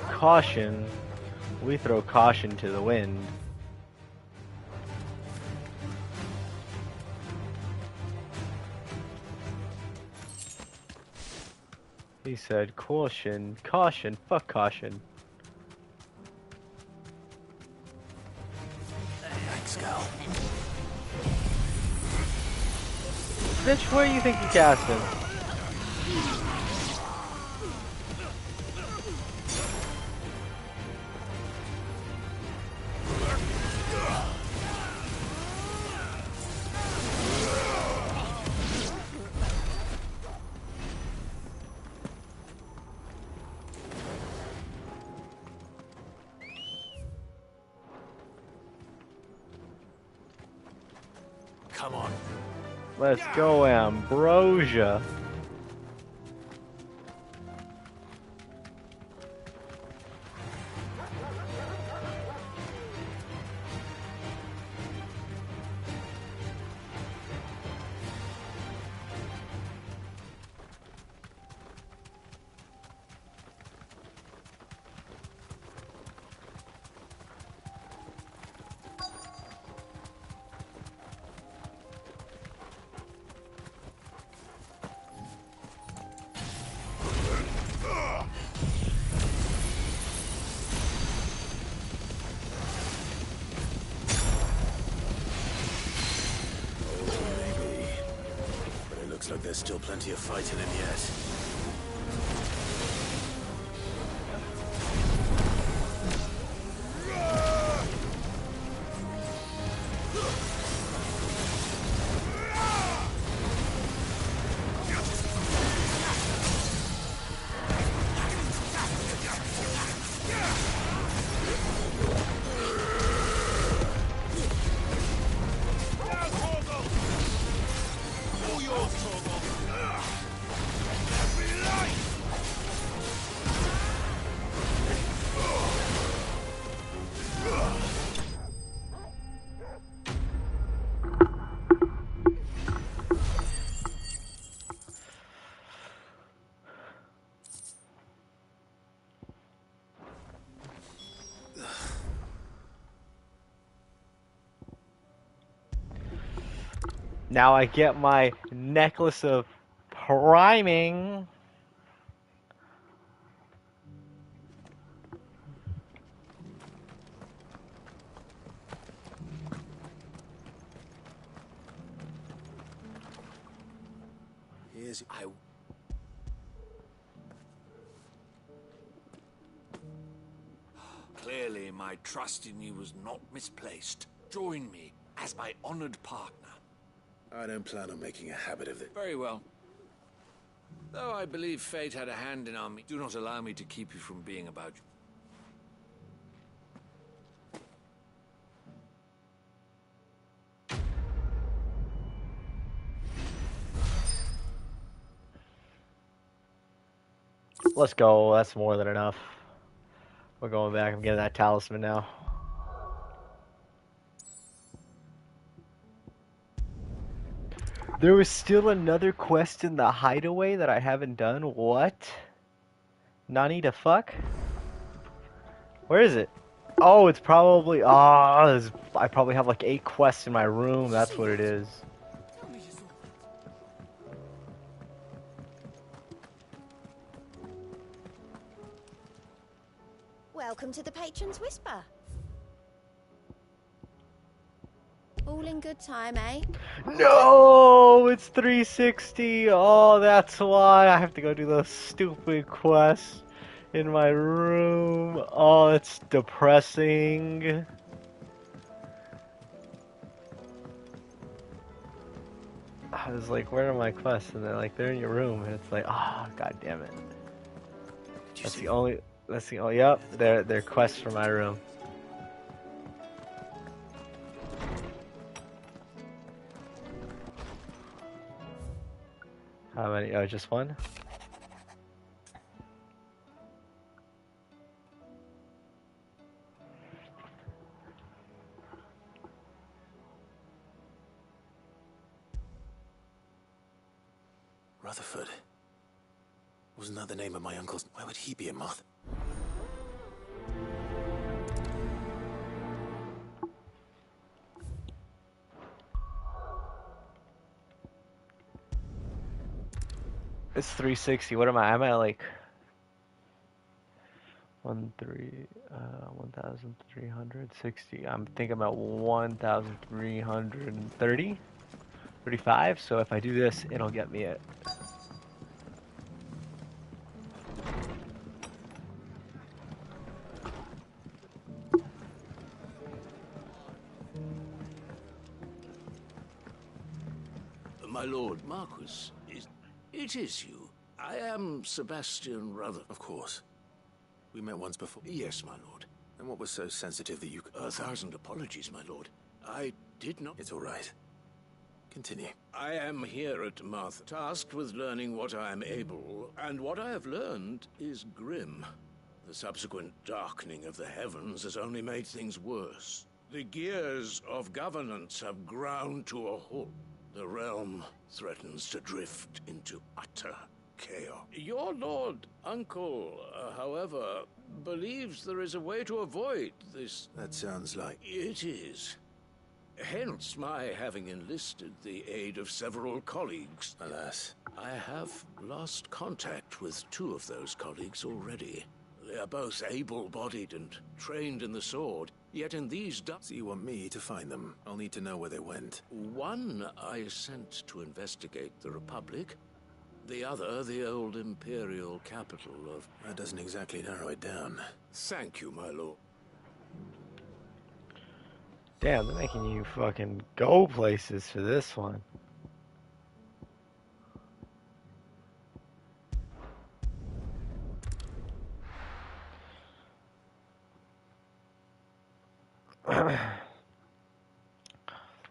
Caution. We throw caution to the wind. He said caution, caution, fuck caution. Thanks, Gal. Bitch, where do you think you cast him? Come on. Let's go, Ambrosia. Looks like there's still plenty of fighting in yet. Now I get my necklace of priming. Here's Clearly, my trust in you was not misplaced. Join me as my honored partner. I don't plan on making a habit of it. Very well. Though I believe fate had a hand in our meeting, do not allow me to keep you from being about you. Let's go. That's more than enough. We're going back. I'm getting that talisman now. There was still another quest in the hideaway that I haven't done. What? Nani to fuck? Where is it? Oh, it's probably... I probably have like 8 quests in my room. That's what it is. Welcome to the Patron's Whisper. All in good time, eh? No, it's 360. Oh, that's why I have to go do those stupid quests in my room. Oh, it's depressing. I was like, where are my quests? And they're like, they're in your room. And it's like, ah, god damn it. That's the only, yep, they're quests for my room. How many? Oh, just one? Rutherford. Wasn't that the name of my uncle's? Why would he be a moth? It's 360. What am I? I'm at like 1,360. I'm thinking about 1,330, 35. So if I do this, it'll get me it. My lord, Marquis, it is you. I am Sebastian Rutherford. Of course. We met once before. Yes, my lord. And what was so sensitive that you could... 1,000 apologies, my lord. I did not... It's all right. Continue. I am here at Martha, tasked with learning what I am able, and what I have learned is grim. The subsequent darkening of the heavens has only made things worse. The gears of governance have ground to a halt. The realm threatens to drift into utter chaos. Your lord uncle, however, believes there is a way to avoid this. That sounds like... It is. Hence my having enlisted the aid of several colleagues. Alas. I have lost contact with 2 of those colleagues already. They are both able-bodied and trained in the sword, yet in these... So you want me to find them? I'll need to know where they went. One I sent to investigate the Republic. The other, the old Imperial capital of... That doesn't exactly narrow it down. Thank you, my lord. Damn, they're making you fucking go places for this one.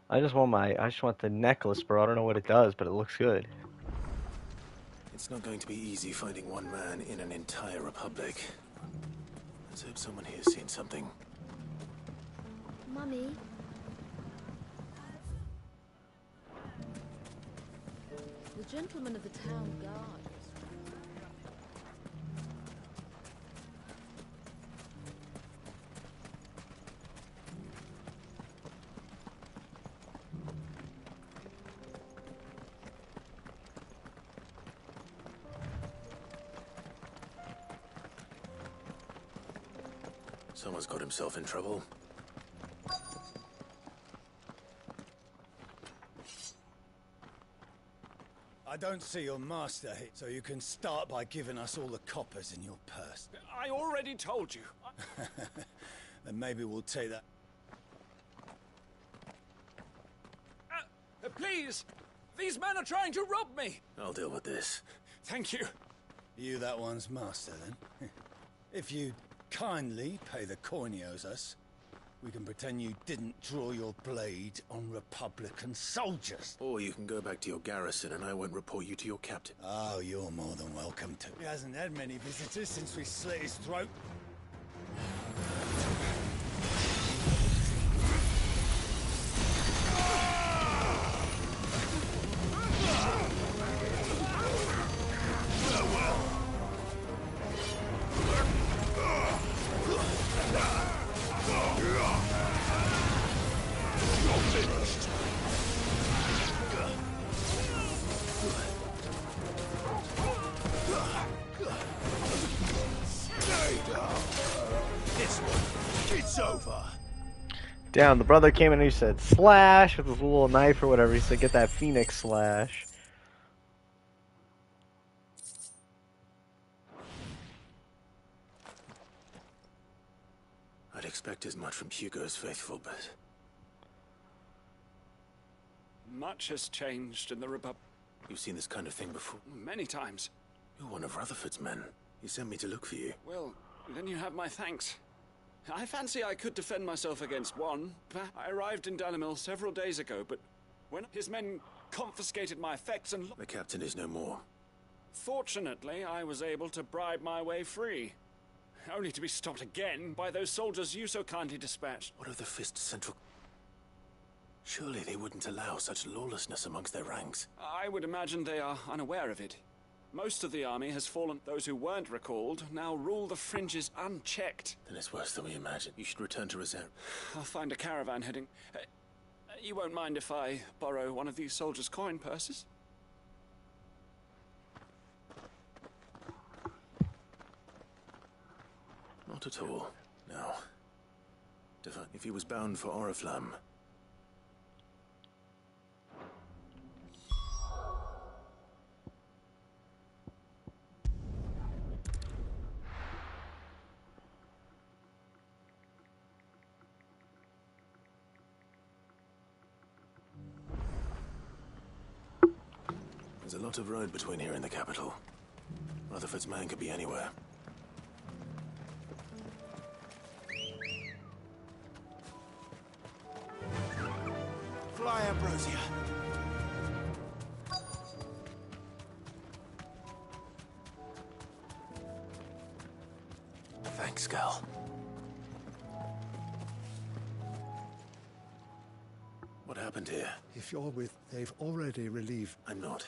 I just want the necklace, bro. I don't know what it does, but it looks good. It's not going to be easy finding one man in an entire republic. Let's hope someone here's seen something. Mummy? The gentleman of the town guard. Someone's got himself in trouble. I don't see your master here, so you can start by giving us all the coppers in your purse. I already told you. Then maybe we'll take that. Please! These men are trying to rob me! I'll deal with this. Thank you. You that one's master, then? If you kindly pay the coin he owes us, we can pretend you didn't draw your blade on Republican soldiers. Or you can go back to your garrison and I won't report you to your captain. Oh, you're more than welcome to. He hasn't had many visitors since we slit his throat. Down, the brother came in and he said, slash, with his little knife or whatever. He said, get that Phoenix slash. I'd expect as much from Hugo's faithful, but... Much has changed in the Republic. You've seen this kind of thing before? Many times. You're one of Rutherford's men. He sent me to look for you. Well, then you have my thanks. I fancy I could defend myself against one. I arrived in Dalimil several days ago, but when his men confiscated my effects and... The captain is no more. Fortunately, I was able to bribe my way free. Only to be stopped again by those soldiers you so kindly dispatched. What of the Fist Central? Surely they wouldn't allow such lawlessness amongst their ranks. I would imagine they are unaware of it. Most of the army has fallen. Those who weren't recalled now rule the fringes unchecked. Then it's worse than we imagined. You should return to Reserve. I'll find a caravan heading. You won't mind if I borrow one of these soldiers' coin purses? Not at all. No. If he was bound for Oriflamme... There's a lot of road between here and the capital. Rutherford's man could be anywhere. Fly, Ambrosia. Thanks, Gal. What happened here? If you're with... They've already relieved... I'm not.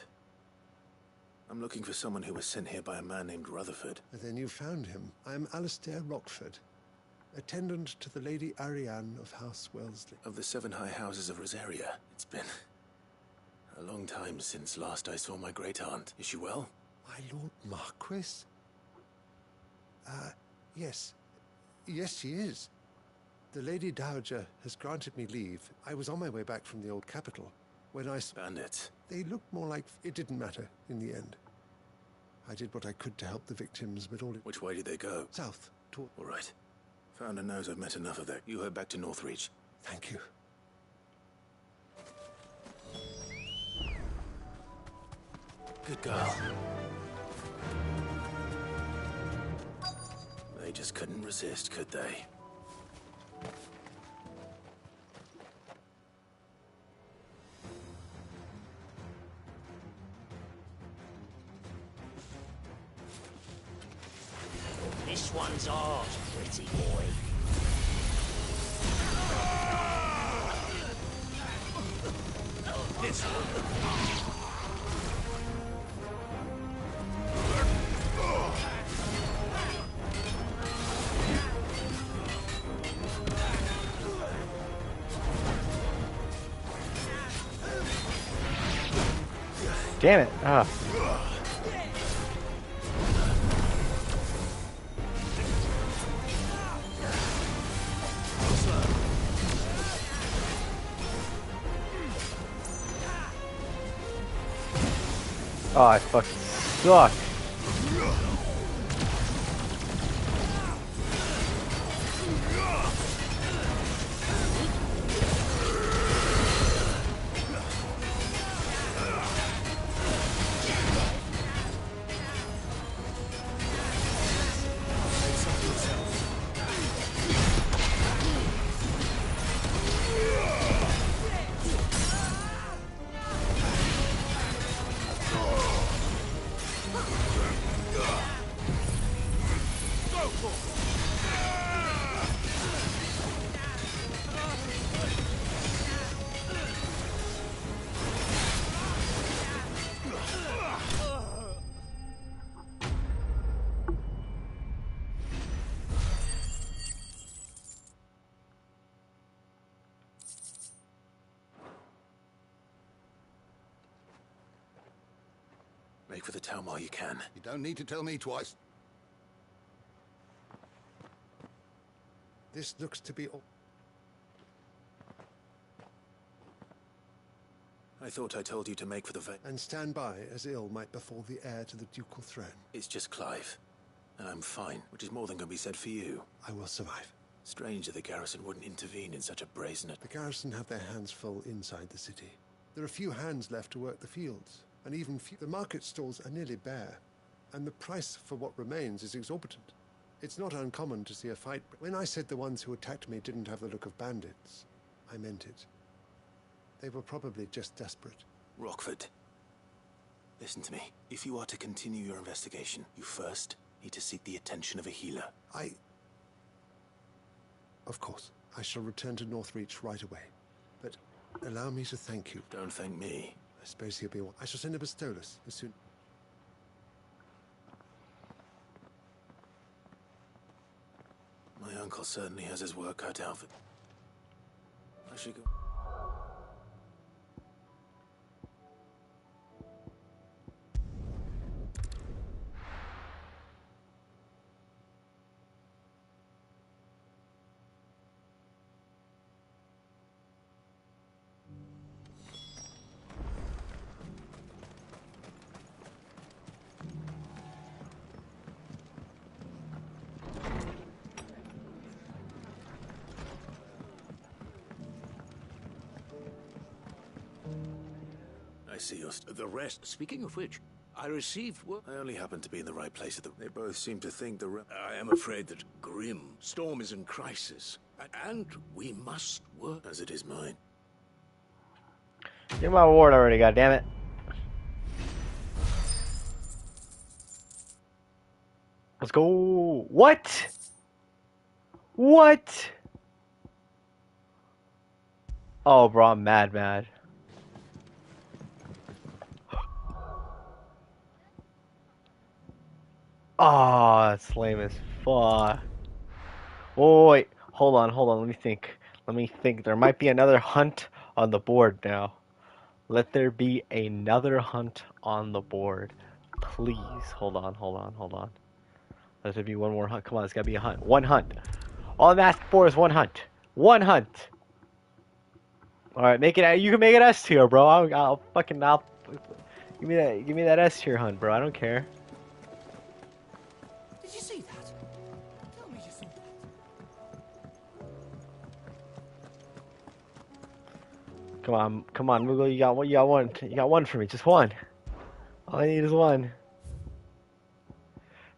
I'm looking for someone who was sent here by a man named Rutherford. And then you found him. I'm Alistair Rockford, attendant to the Lady Ariane of House Wellesley. Of the 7 high houses of Rosaria. It's been a long time since last I saw my great-aunt. Is she well? My Lord Marquis? Yes. Yes, she is. The Lady Dowager has granted me leave. I was on my way back from the old capital when I... Bandits. They looked more like... It didn't matter in the end. I did what I could to help the victims, but all it... Which way did they go? South. All right. Founder knows I've met enough of that. You head back to Northreach. Thank you. Good girl. They just couldn't resist, could they? This one's ours, pretty boy. This one. Damn it. Ah. Oh, I fucking suck. Make for the town while you can. You don't need to tell me twice. This looks to be all... I thought I told you to make for the And stand by, as ill might befall the heir to the ducal throne. It's just Clive. And I'm fine, which is more than can be said for you. I will survive. Strange that the garrison wouldn't intervene in such a brazen... The garrison have their hands full inside the city. There are few hands left to work the fields, and even the market stalls are nearly bare, and the price for what remains is exorbitant. It's not uncommon to see a fight. When I said the ones who attacked me didn't have the look of bandits, I meant it. They were probably just desperate. Rockford, listen to me. If you are to continue your investigation, you first need to seek the attention of a healer. Of course, I shall return to Northreach right away. But allow me to thank you. Don't thank me. I suppose he'll be one. I shall send a Bastolus as soon. My uncle certainly has his work cut out for... I should go... I see your... The rest, speaking of which, I received word... I only happened to be in the right place at the... They both seem to think the... I am afraid that Grim Storm is in crisis, and we must work... As it is mine. Get my ward already, goddammit. Let's go. What? What? Oh, bro, I'm mad. Oh, that's lame as fuck. Oh, wait, hold on, let me think. There might be another hunt on the board now. Let there be another hunt on the board. Please, hold on. Let there be one more hunt. Come on, it's gotta be a hunt. One hunt. All I'm asking for is one hunt. One hunt. Alright, make it, you can make it S tier, bro. I'll give me that S tier hunt, bro. I don't care. Did you see that? Tell me you saw that. Come on, Moogle, you got one for me, just one. All I need is one.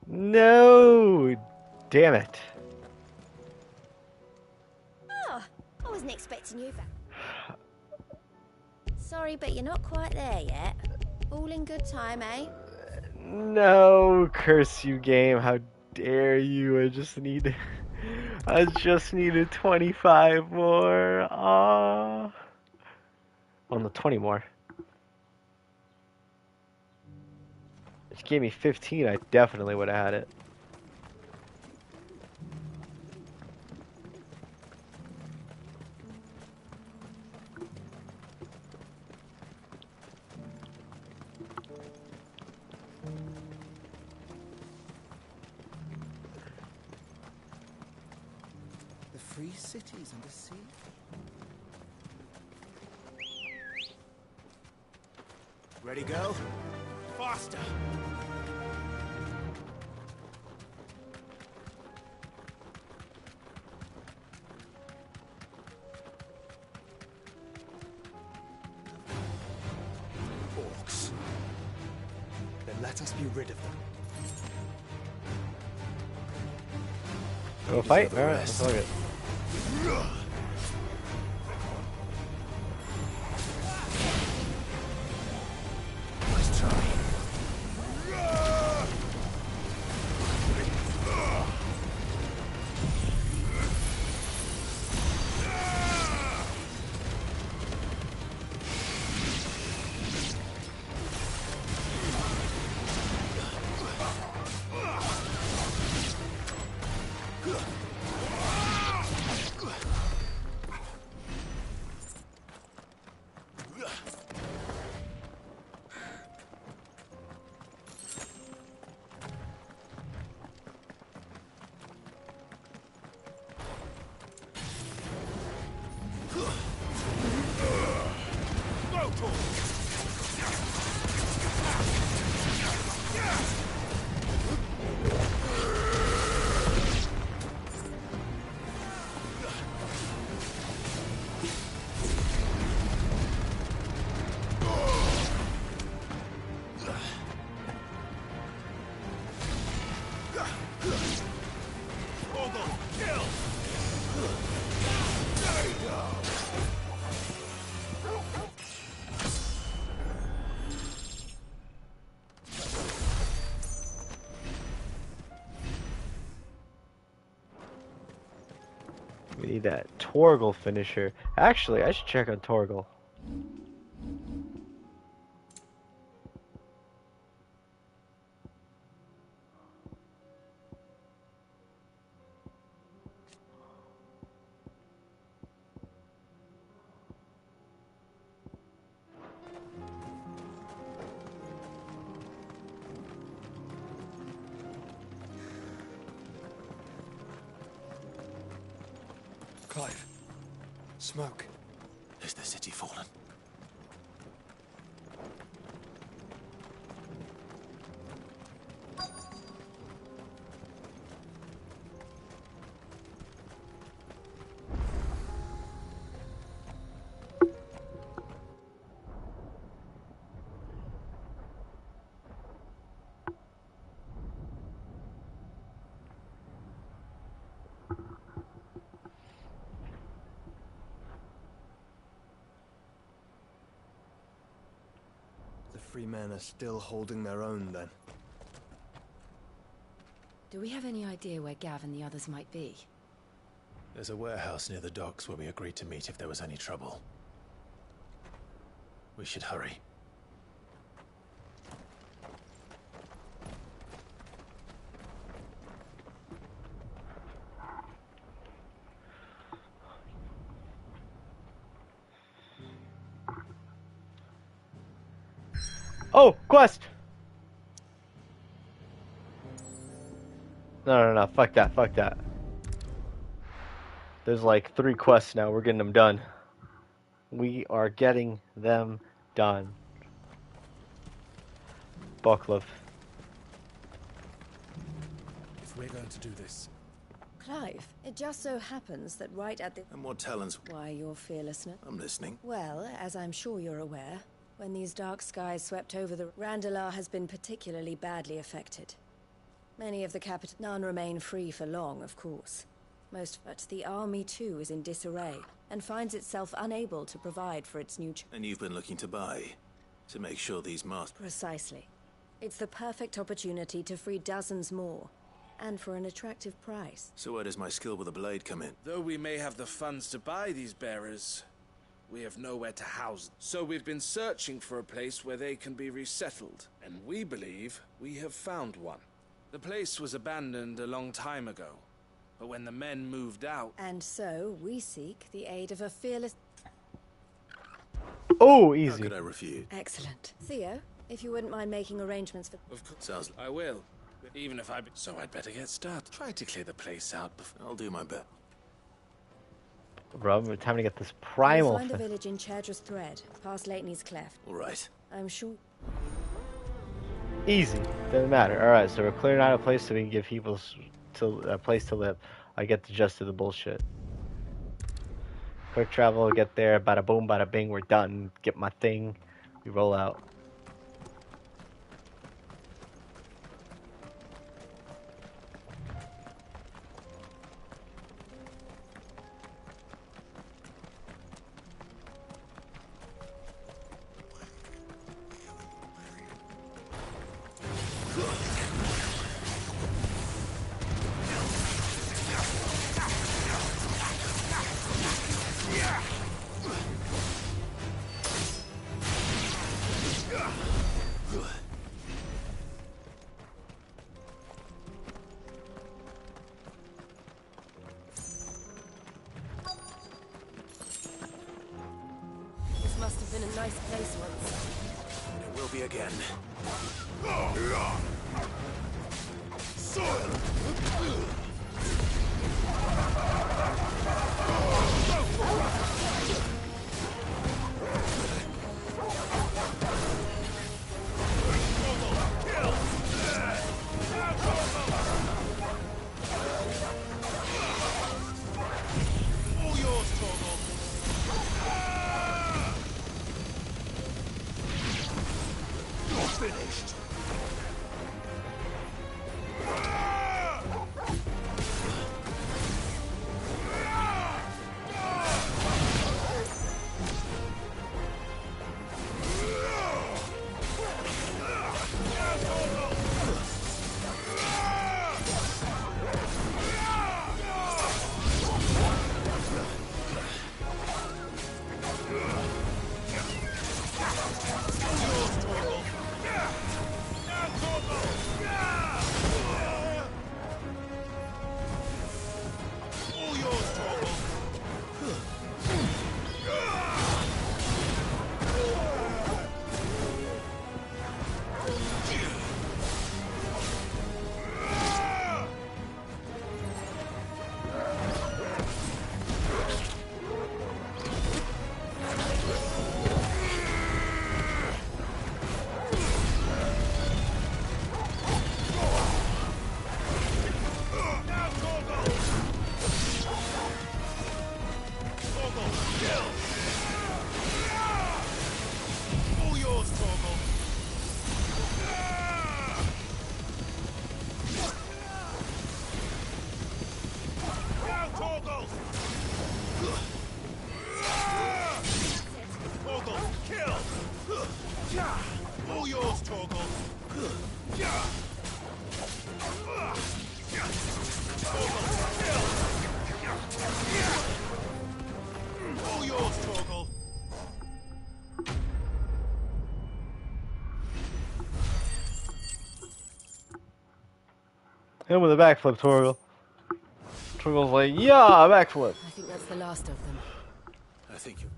No! Damn it. Oh, I wasn't expecting you back. Sorry, but you're not quite there yet. All in good time, eh? No, curse you, game. How dare you? I just needed 25 more. Oh, no, 20 more. If you gave me 15, I definitely would have had it. Free cities under sea. Ready, go? Faster! Orcs. Then let us be rid of them. Go fight? Alright, let's look it. Nice try. Need that Torgal finisher. Actually, I should check on Torgal. Clive. Smoke. Is the city fallen? Free men are still holding their own, then. Do we have any idea where Gav and the others might be? There's a warehouse near the docks where we agreed to meet if there was any trouble. We should hurry. Oh, quest! No, fuck that, fuck that. There's like 3 quests now, we're getting them done. We are getting them done. Buckliff. If we're going to do this... Clive, it just so happens that right at the... And what talents... Why, your fearlessness. I'm listening. Well, as I'm sure you're aware, when these dark skies swept over the... Randalar has been particularly badly affected. Many of the capital... None remain free for long, of course. But the army too is in disarray, and finds itself unable to provide for its new... And you've been looking to buy, to make sure these masks... Precisely. It's the perfect opportunity to free dozens more, and for an attractive price. So where does my skill with a blade come in? Though we may have the funds to buy these bearers, we have nowhere to house them. So we've been searching for a place where they can be resettled, and we believe we have found one. The place was abandoned a long time ago, but when the men moved out... And so we seek the aid of a fearless... Oh, easy. How could I refuse? Excellent. Theo, if you wouldn't mind making arrangements for... Of course, sounds I will. Even if I... So I'd better get started. Try to clear the place out before... I'll do my best. Bro, time to get this primal... You'll find a village in Chadras Thread, past Lateney's Cleft. All right. I'm sure... Easy. Doesn't matter. Alright, so we're clearing out a place so we can give people a place to live. I get the gist of the bullshit. Quick travel, get there, bada boom, bada bing, we're done. Get my thing, we roll out. Must have been a nice place once. It will be again. All yours, Torgal. Finished. All yours, Torgal. Him with a backflip, Torgal. Torgal's like, yeah, backflip. I think that's the last of them. I think you...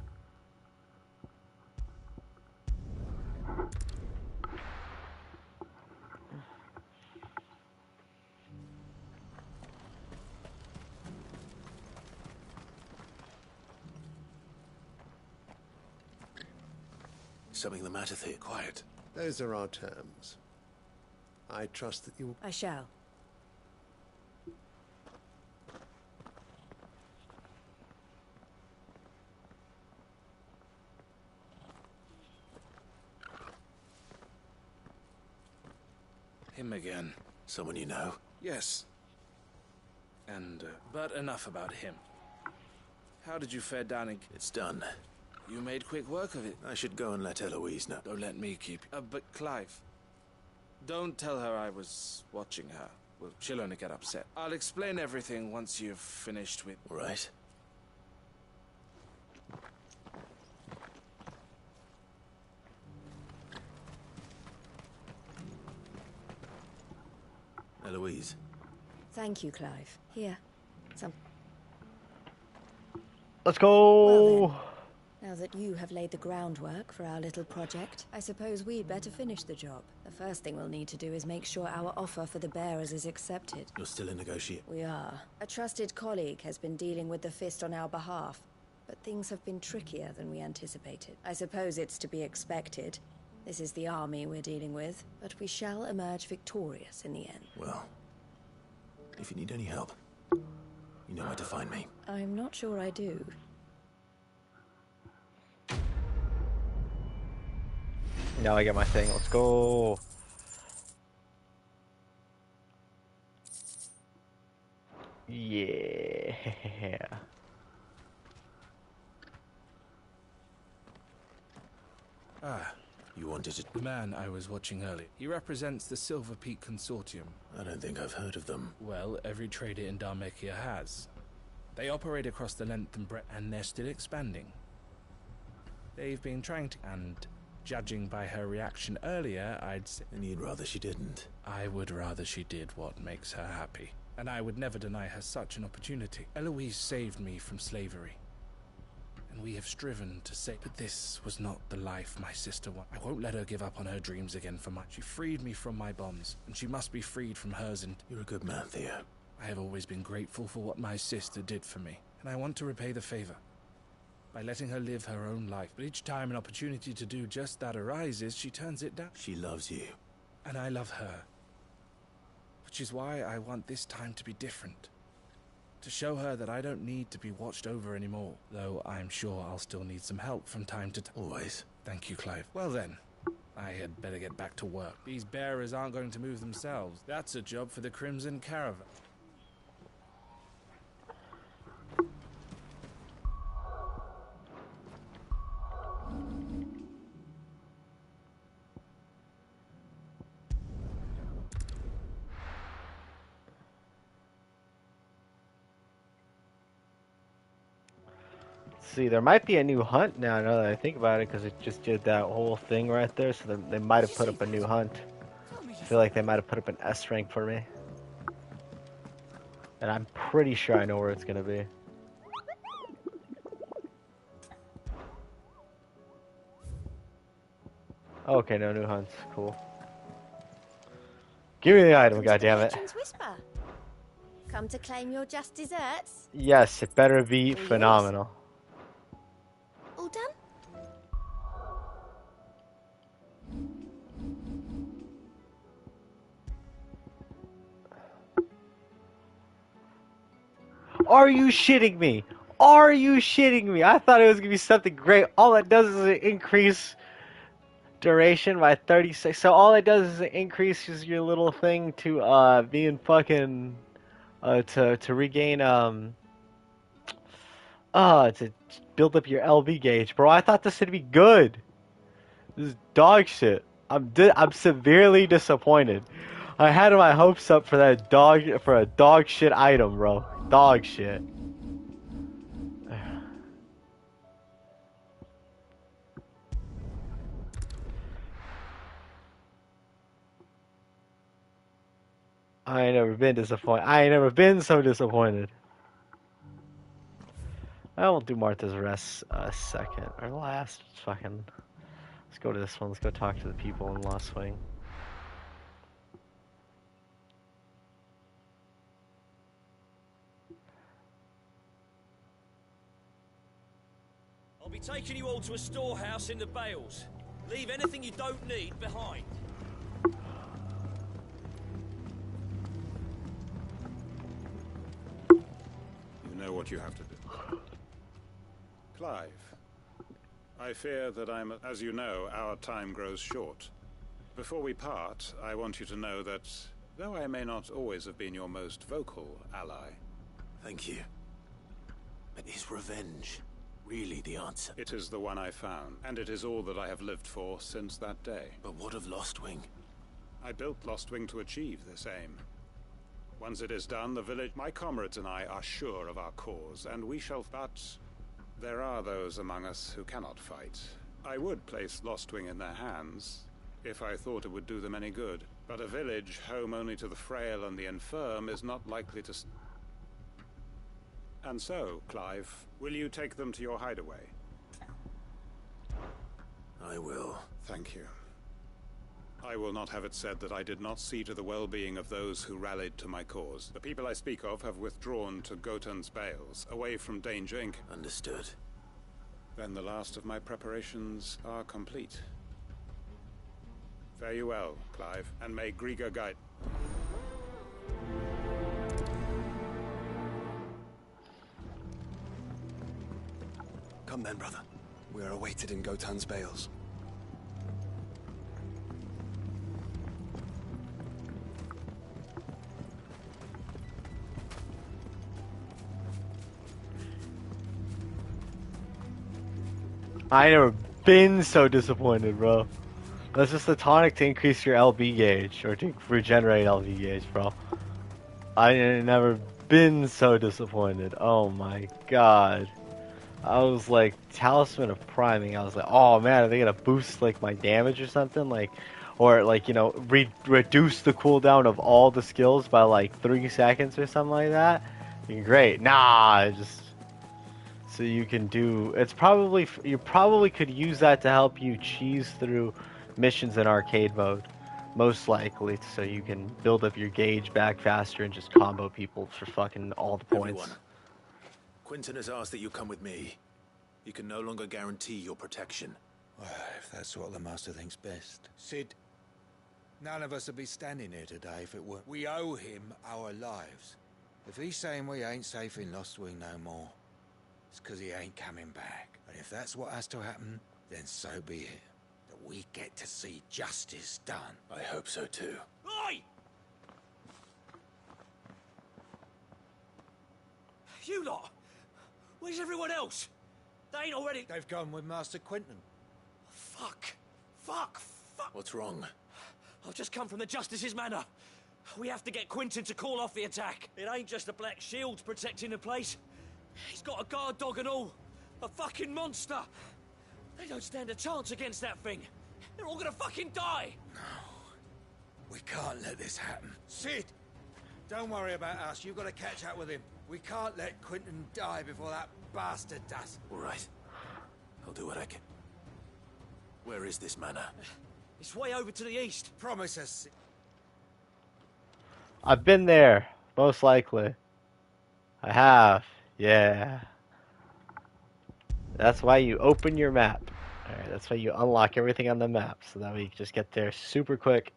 Something the matter, Thea? Quiet. Those are our terms. I trust that you... I shall. Him again. Someone you know? Yes. And, but enough about him. How did you fare down in... It's done. You made quick work of it. I should go and let Eloise know. Don't let me keep... but Clive, don't tell her I was watching her. Well, she'll only get upset. I'll explain everything once you've finished with... All right. Eloise. Thank you, Clive. Here. Some... Let's go! Well, now that you have laid the groundwork for our little project, I suppose we'd better finish the job. The first thing we'll need to do is make sure our offer for the bearers is accepted. You're still in negotiation? We are. A trusted colleague has been dealing with the Fist on our behalf, but things have been trickier than we anticipated. I suppose it's to be expected. This is the army we're dealing with, but we shall emerge victorious in the end. Well, if you need any help, you know where to find me. I'm not sure I do. Now I get my thing. Let's go. Yeah. Ah. You wanted to... The man I was watching earlier. He represents the Silver Peak Consortium. I don't think I've heard of them. Well, every trader in Dhalmekia has. They operate across the length and breadth, and they're still expanding. They've been trying to... And judging by her reaction earlier, I'd say... And you'd rather she didn't? I would rather she did what makes her happy. And I would never deny her such an opportunity. Eloise saved me from slavery. And we have striven to say, but this was not the life my sister wanted. I won't let her give up on her dreams again for much. She freed me from my bonds, and she must be freed from hers. And you're a good man, Theo. I have always been grateful for what my sister did for me, and I want to repay the favor by letting her live her own life. But each time an opportunity to do just that arises, she turns it down. She loves you. And I love her. Which is why I want this time to be different. To show her that I don't need to be watched over anymore. Though I'm sure I'll still need some help from time to time. Always. Thank you, Clive. Well then, I had better get back to work. These bearers aren't going to move themselves. That's a job for the Crimson Caravan. See, there might be a new hunt now that I think about it, because it just did that whole thing right there, so they might have put up a new hunt. I feel like they might have put up an S rank for me. And I'm pretty sure I know where it's going to be. Okay, no new hunts. Cool. Give me the item, goddammit. Whisper. Come to claim your just desserts? Yes, it better be phenomenal. All done? Are you shitting me? Are you shitting me? I thought it was going to be something great. All it does is increase duration by 36. So all it does is it increases your little thing to being fucking to regain to build up your LB gauge, bro. I thought this would be good. This is dog shit. I'm severely disappointed. I had my hopes up for a dog shit item, bro. Dog shit. I ain't never been disappointed. I ain't never been so disappointed. I will do Martha's Rest second or last. Fucking. Let's go to this one. Let's go talk to the people in Lost Wing. I'll be taking you all to a storehouse in the Bales. Leave anything you don't need behind. You know what you have to do. Clive, I fear that as you know, our time grows short. Before we part, I want you to know that, though I may not always have been your most vocal ally... Thank you. But is revenge really the answer? It is the one I found, and it is all that I have lived for since that day. But what of Lostwing? I built Lostwing to achieve this aim. Once it is done, the village, my comrades and I are sure of our cause, and we shall... But there are those among us who cannot fight. I would place Lostwing in their hands, if I thought it would do them any good. But a village home only to the frail and the infirm is not likely to... And so, Clive, will you take them to your hideaway? I will. Thank you. I will not have it said that I did not see to the well-being of those who rallied to my cause. The people I speak of have withdrawn to Gotan's Bales, away from Danger Inc. Understood. Then the last of my preparations are complete. Fare you well, Clive, and may Griga guide... Come then, brother. We are awaited in Gotan's Bales. I ain't never been so disappointed, bro. That's just a tonic to increase your LB gauge, or to regenerate LB gauge, bro. I ain't never been so disappointed. Oh my god. I was like, Talisman of Priming, I was like, oh man, are they gonna boost like my damage or something? Like, or like, you know, reduce the cooldown of all the skills by like 3 seconds or something like that? Great. Nah, just... So you can do, it's probably, you probably could use that to help you cheese through missions in arcade mode, most likely, so you can build up your gauge back faster and just combo people for fucking all the points. Everyone. Quinton has asked that you come with me. You can no longer guarantee your protection. Well, if that's what the Master thinks best. Sid, none of us would be standing here today if it weren't. We owe him our lives. If he's saying we ain't safe in Lostwing no more, it's because he ain't coming back. And if that's what has to happen, then so be it. That we get to see justice done. I hope so too. Oi! You lot! Where's everyone else? They ain't already... They've gone with Master Quinton. Fuck! What's wrong? I've just come from the Justice's manor. We have to get Quinton to call off the attack. It ain't just the Black Shields protecting the place. He's got a guard dog and all. A fucking monster. They don't stand a chance against that thing. They're all gonna fucking die. No. We can't let this happen. Sid! Don't worry about us. You've got to catch up with him. We can't let Quinton die before that bastard does. All right. I'll do what I can. Where is this manor? It's way over to the east. Promise us. I've been there, most likely. I have. Yeah. That's why you open your map. Alright, that's why you unlock everything on the map, so that we can just get there super quick,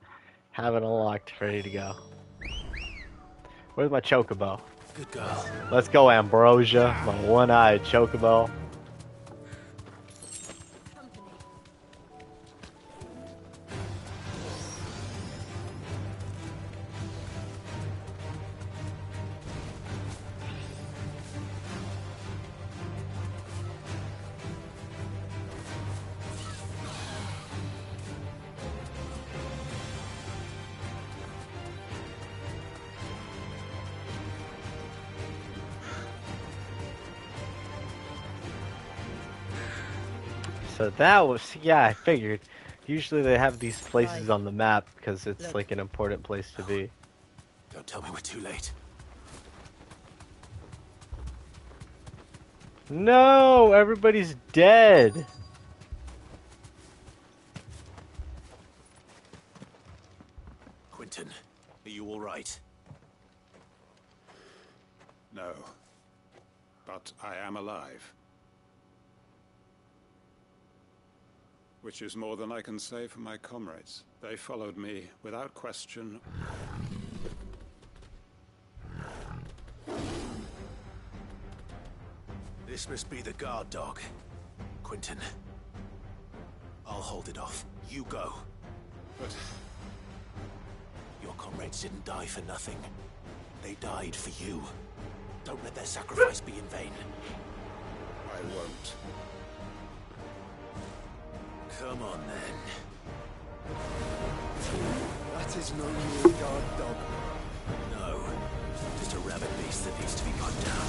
have it unlocked, ready to go. Where's my chocobo? Good girl. Let's go, Ambrosia, my one-eyed chocobo. so that was, yeah, I figured. Usually they have these places on the map because it's like an important place to be. Don't tell me we're too late. No, everybody's dead. Quentin, are you all right? No. But I am alive. Which is more than I can say for my comrades. They followed me without question. This must be the guard dog. Quentin. I'll hold it off. You go. But... Your comrades didn't die for nothing. They died for you. Don't let their sacrifice be in vain. I won't. Come on, then. That is no mere guard dog. No. Just a rabid beast that needs to be put down.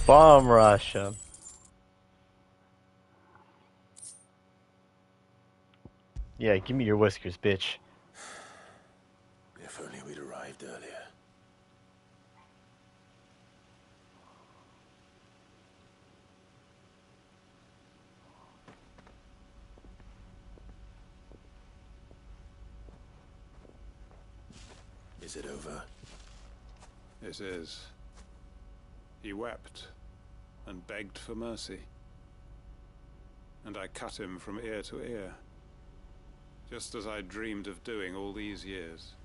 Bomb rush him. Yeah, give me your whiskers, bitch. If only we'd arrived earlier. Is it over? It is. He wept and begged for mercy. And I cut him from ear to ear. Just as I dreamed of doing all these years.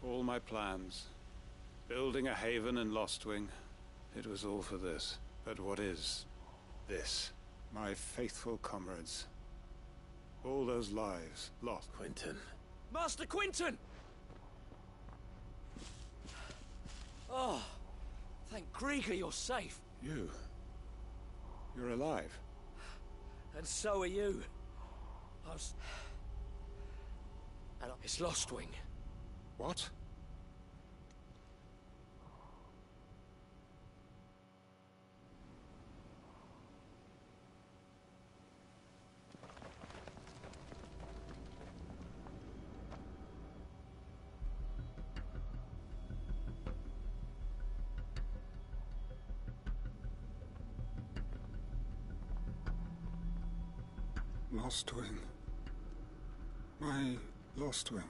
All my plans. Building a haven in Lostwing. It was all for this. But what is this? My faithful comrades. All those lives lost. Quentin. Master Quentin! Oh, thank Grieger you're safe. You're alive. And so are you. And it's Lostwing. What? Lostwing. My Lostwing.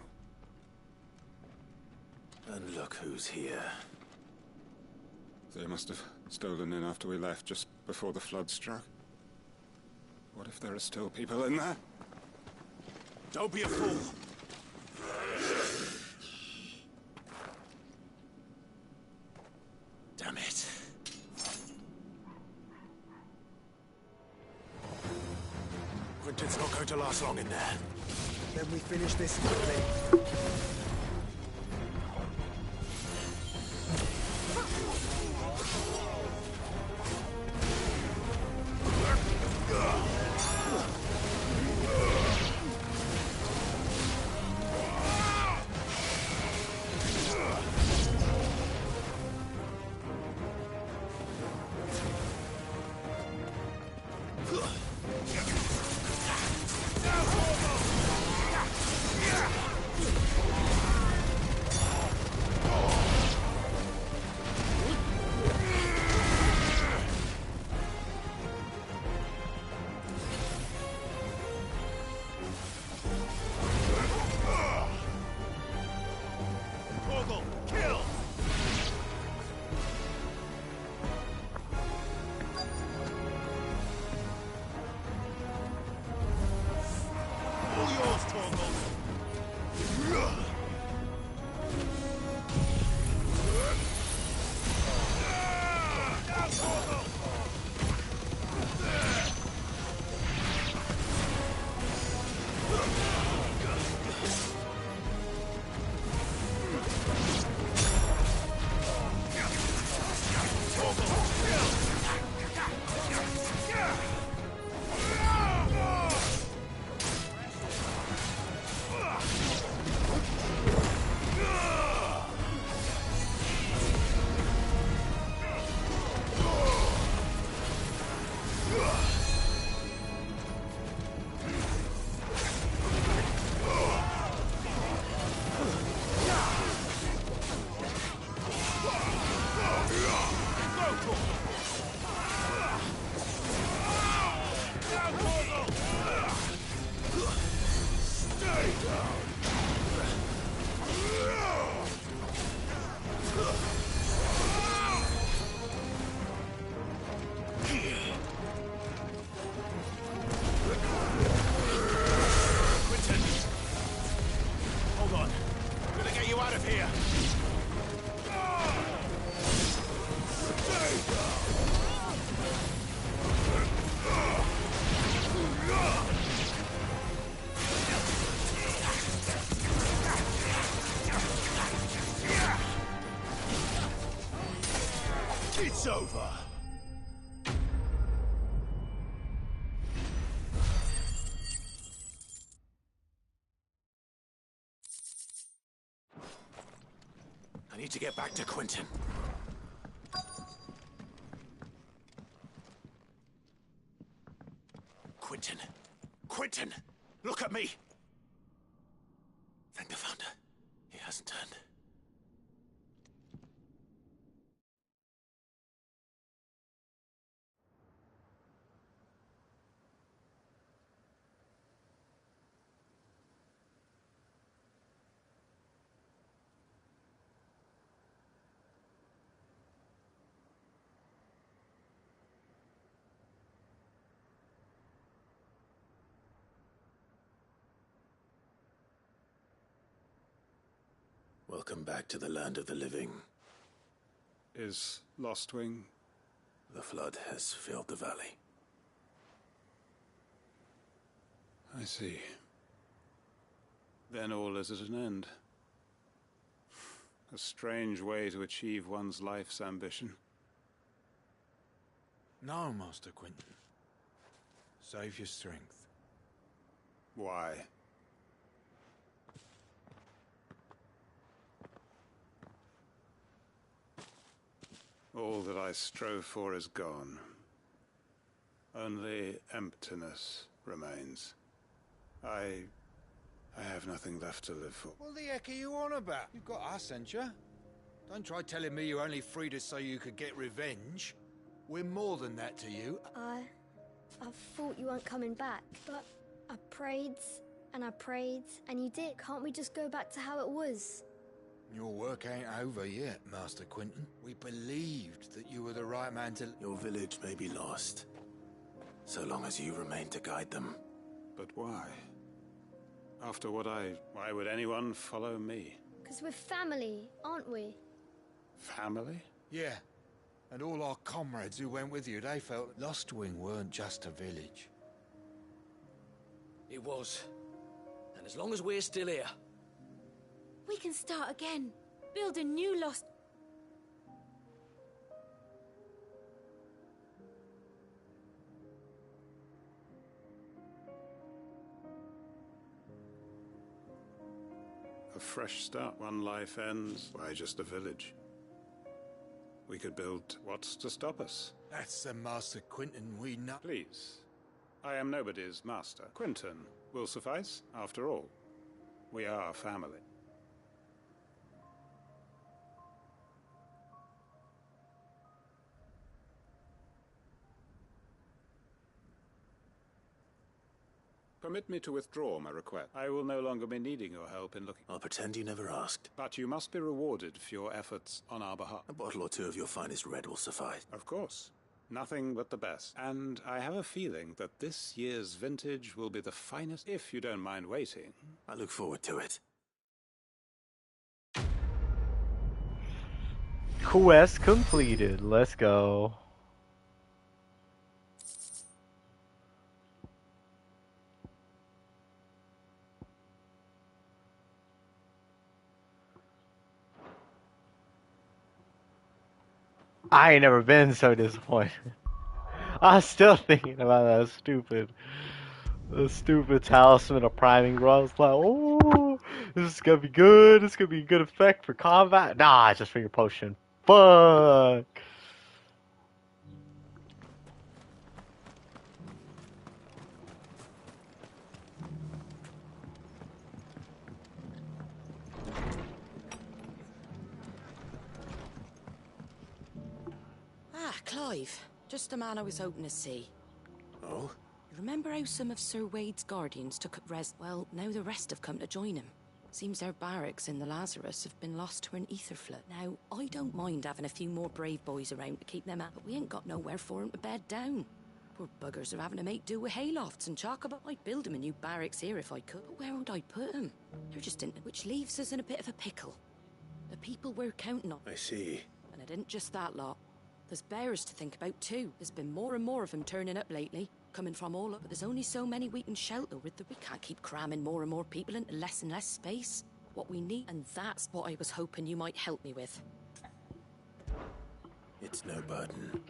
And look who's here. They must have stolen in after we left, just before the flood struck. What if there are still people in there? Don't be a fool! Damn it. Quentin's not going to last long in there. Then we finish this quickly. All yours, Torgal. It's over. I need to get back to Quentin. Quentin! Quentin! Look at me! Thank the Founder. He hasn't turned. Welcome back to the land of the living. Is Lostwing? The flood has filled the valley. I see. Then all is at an end. A strange way to achieve one's life's ambition. No, Master Quentin. Save your strength. Why? All that I strove for is gone. Only emptiness remains. I have nothing left to live for. What the heck are you on about? You've got us, ain't you? Don't try telling me you only freed us so you could get revenge. We're more than that to you. I thought you weren't coming back, but I prayed, and you did. Can't we just go back to how it was? Your work ain't over yet, Master Quentin. We believed that you were the right man to... Your village may be lost, so long as you remain to guide them. But why? After what why would anyone follow me? Because we're family, aren't we? Family? Yeah. And all our comrades who went with you, they felt Lostwing weren't just a village. It was. And as long as we're still here... We can start again. Build a new Lost... A fresh start. One life ends. Why just a village? We could build... What's to stop us? That's the Master Quentin we know. Please. I am nobody's master. Quentin will suffice, after all. We are family. Permit me to withdraw my request. I will no longer be needing your help in looking... I'll pretend you never asked. But you must be rewarded for your efforts on our behalf. A bottle or two of your finest red will suffice. Of course. Nothing but the best. And I have a feeling that this year's vintage will be the finest, if you don't mind waiting. I look forward to it. Quest completed. Let's go. I ain't never been so disappointed. I was still thinking about the stupid talisman of priming, bro. I was like, oh, this is gonna be good. It's gonna be a good effect for combat. Nah, just for your potion. Fuck. Ah, Clive. Just the man I was hoping to see. Oh? You remember how some of Sir Wade's guardians took up Well, now the rest have come to join him. Seems their barracks in the Lazarus have been lost to an ether flood. Now, I don't mind having a few more brave boys around to keep them out, but we ain't got nowhere for them to bed down. Poor buggers are having to make do with haylofts and chocobo. I'd build them a new barracks here if I could, but where would I put them? They're just in... Which leaves us in a bit of a pickle. The people we're counting on. I see. And it isn't just that lot. There's bears to think about too. There's been more and more of them turning up lately, coming from all up, but there's only so many we can shelter with them. We can't keep cramming more and more people into less and less space. What we need, and that's what I was hoping you might help me with. It's no burden.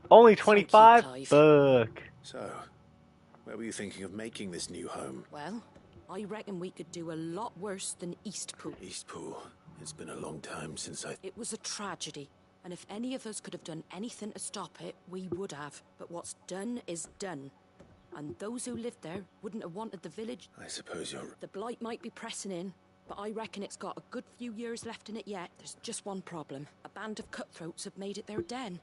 Only 25? Fuck. So, where were you thinking of making this new home? Well, I reckon we could do a lot worse than Eastpool. Eastpool. It's been a long time since I... It was a tragedy. And if any of us could have done anything to stop it, we would have. But what's done is done. And those who lived there wouldn't have wanted the village. I suppose you're... The blight might be pressing in, but I reckon it's got a good few years left in it yet. There's just one problem. A band of cutthroats have made it their den.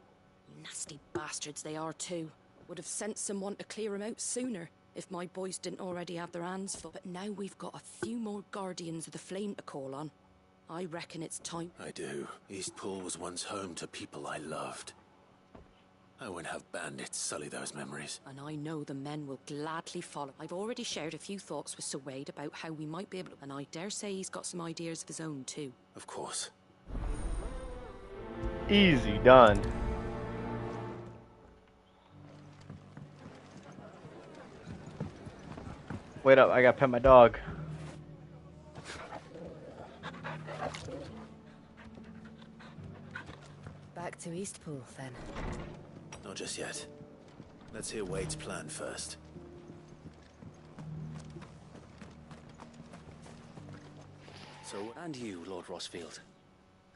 Nasty bastards they are too. Would have sent someone to clear them out sooner, if my boys didn't already have their hands full. But now we've got a few more guardians of the flame to call on. I reckon it's time. I do. Eastpool was once home to people I loved. I won't have bandits sully those memories. And I know the men will gladly follow. I've already shared a few thoughts with Sir Wade about how we might be able to, and I dare say he's got some ideas of his own too. Of course. Easy done. Wait up, I gotta pet my dog. Back to Eastpool, then. Not just yet. Let's hear Wade's plan first. So, and you, Lord Rosfield.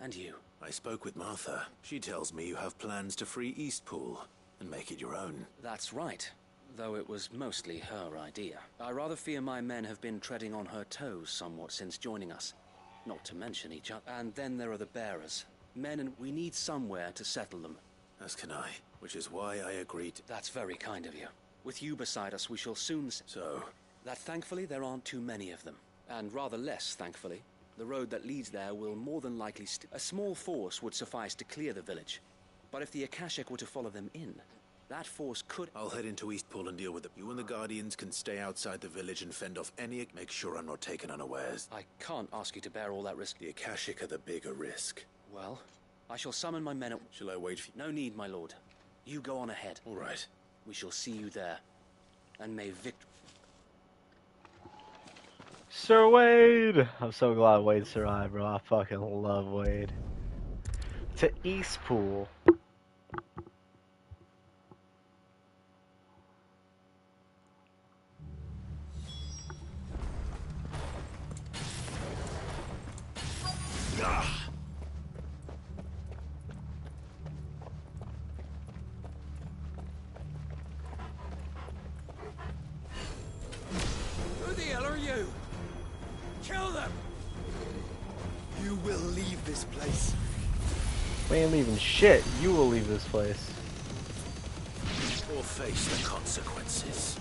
And you. I spoke with Martha. She tells me you have plans to free Eastpool and make it your own. That's right. Though it was mostly her idea. I rather fear my men have been treading on her toes somewhat since joining us. Not to mention each other. And then there are the bearers. Men, and we need somewhere to settle them. As can I, which is why I agreed. That's very kind of you. With you beside us, we shall soon... So? That thankfully there aren't too many of them. And rather less, thankfully. The road that leads there will more than likely... A small force would suffice to clear the village. But if the Akashic were to follow them in, that force could... I'll head into Eastpool and deal with it. You and the Guardians can stay outside the village and fend off any... Make sure I'm not taken unawares. I can't ask you to bear all that risk. The Akashic are the bigger risk. Well, I shall summon my men at... Shall I wait for you? No need, my lord. You go on ahead. All right. We shall see you there. And may victory... Sir Wade! I'm so glad Wade survived, bro. I fucking love Wade. To Eastpool. Who the hell are you? Kill them! You will leave this place. We ain't leaving shit. You will leave this place. Or face the consequences.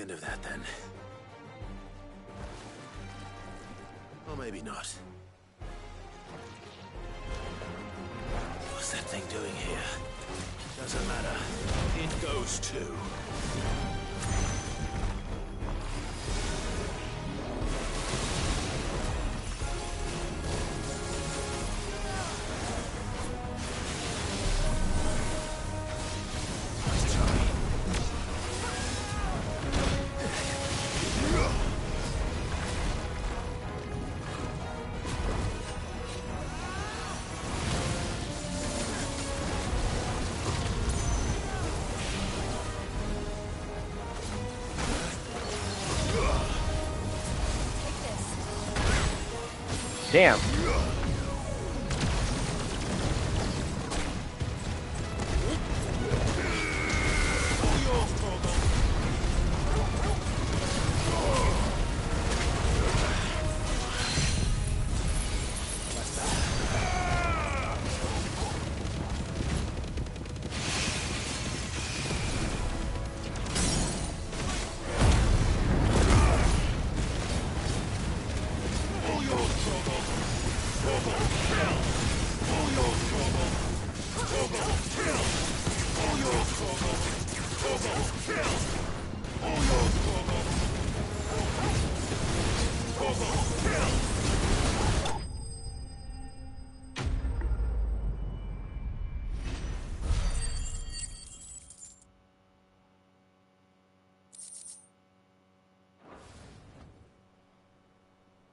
end of that, then. Or maybe not. What's that thing doing here? Doesn't matter. It goes too. Damn.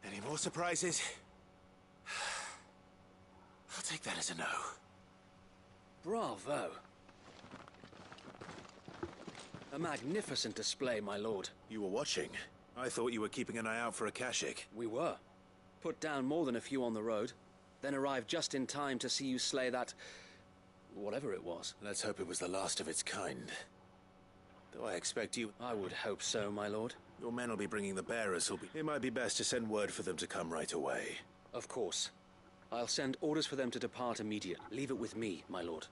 Any more surprises? I'll take that as a no. Bravo. A magnificent display, my lord. You were watching. I thought you were keeping an eye out for a Kashik. We were. Put down more than a few on the road, then arrived just in time to see you slay that... whatever it was. Let's hope it was the last of its kind. Though I expect you... I would hope so, my lord. Your men will be bringing the bearers. It might be best to send word for them to come right away. Of course. I'll send orders for them to depart immediately. Leave it with me, my lord.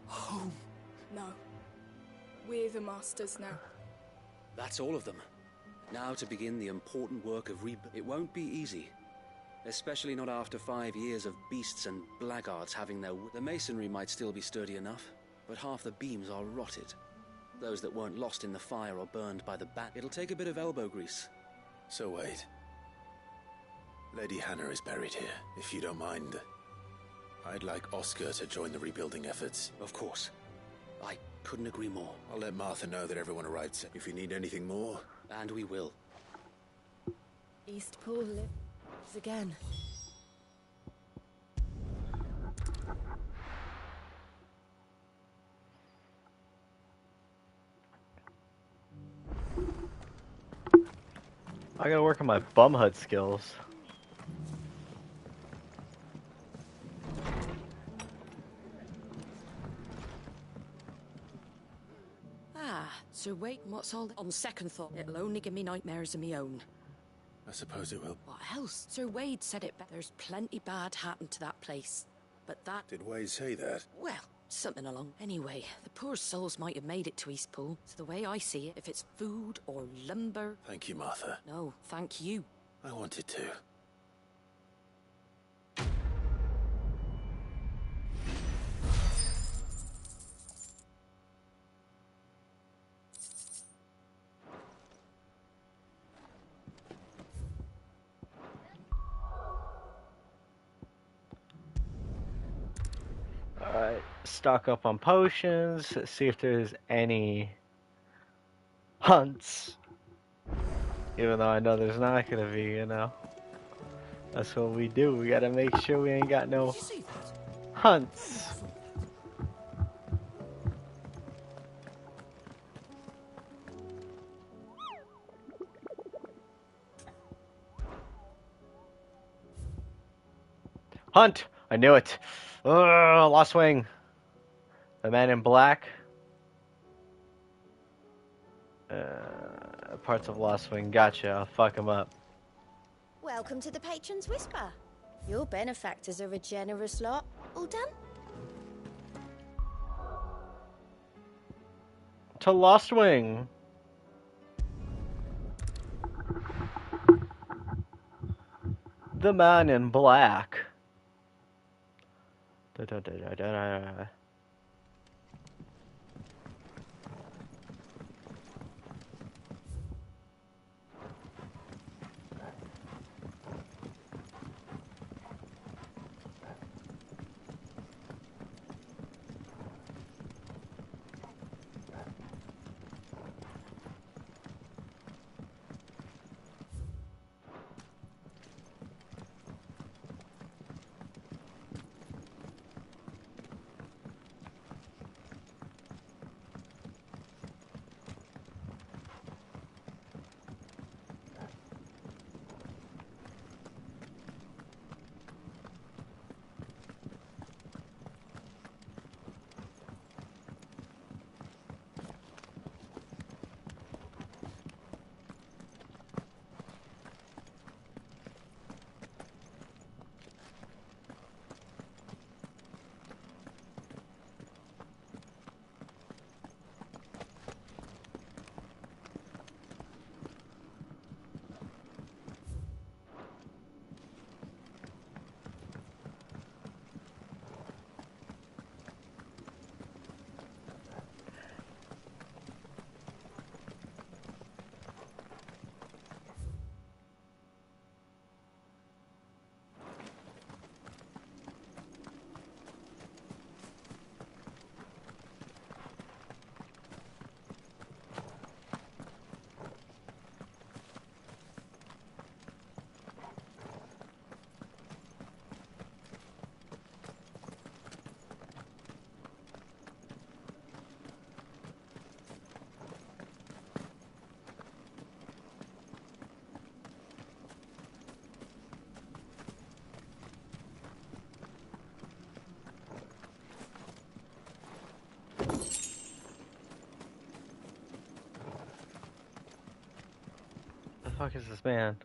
Home. No. We're the masters now. That's all of them. Now to begin the important work of It won't be easy. Especially not after 5 years of beasts and blackguards having their... The masonry might still be sturdy enough, but half the beams are rotted. Those that weren't lost in the fire or burned by the bat. It'll take a bit of elbow grease. So wait. Lady Hannah is buried here, if you don't mind. I'd like Oscar to join the rebuilding efforts. Of course. I couldn't agree more. I'll let Martha know that everyone arrived. If you need anything more... And we will. Eastpool lives again. I gotta work on my bum HUD skills. So wait, what's all that? On second thought, it'll only give me nightmares of me own. I suppose it will. What else? Sir Wade said it, but there's plenty bad happened to that place. But that... Did Wade say that? Well, something along. Anyway, the poor souls might have made it to Eastpool. So the way I see it, if it's food or lumber... Thank you, Martha. No, thank you. I wanted to. Alright, stock up on potions, see if there's any hunts. Even though I know there's not gonna be, you know. That's what we do, we gotta make sure we ain't got no hunts. Hunt! I knew it! Ugh, Lost Wing. The man in black. Parts of Lost Wing. Gotcha. I'll fuck him up. Welcome to the Patron's Whisper. Your benefactors are a generous lot. All done? To Lost Wing. The Man in Black. Da, da, da, da, da, da. The fuck is this man?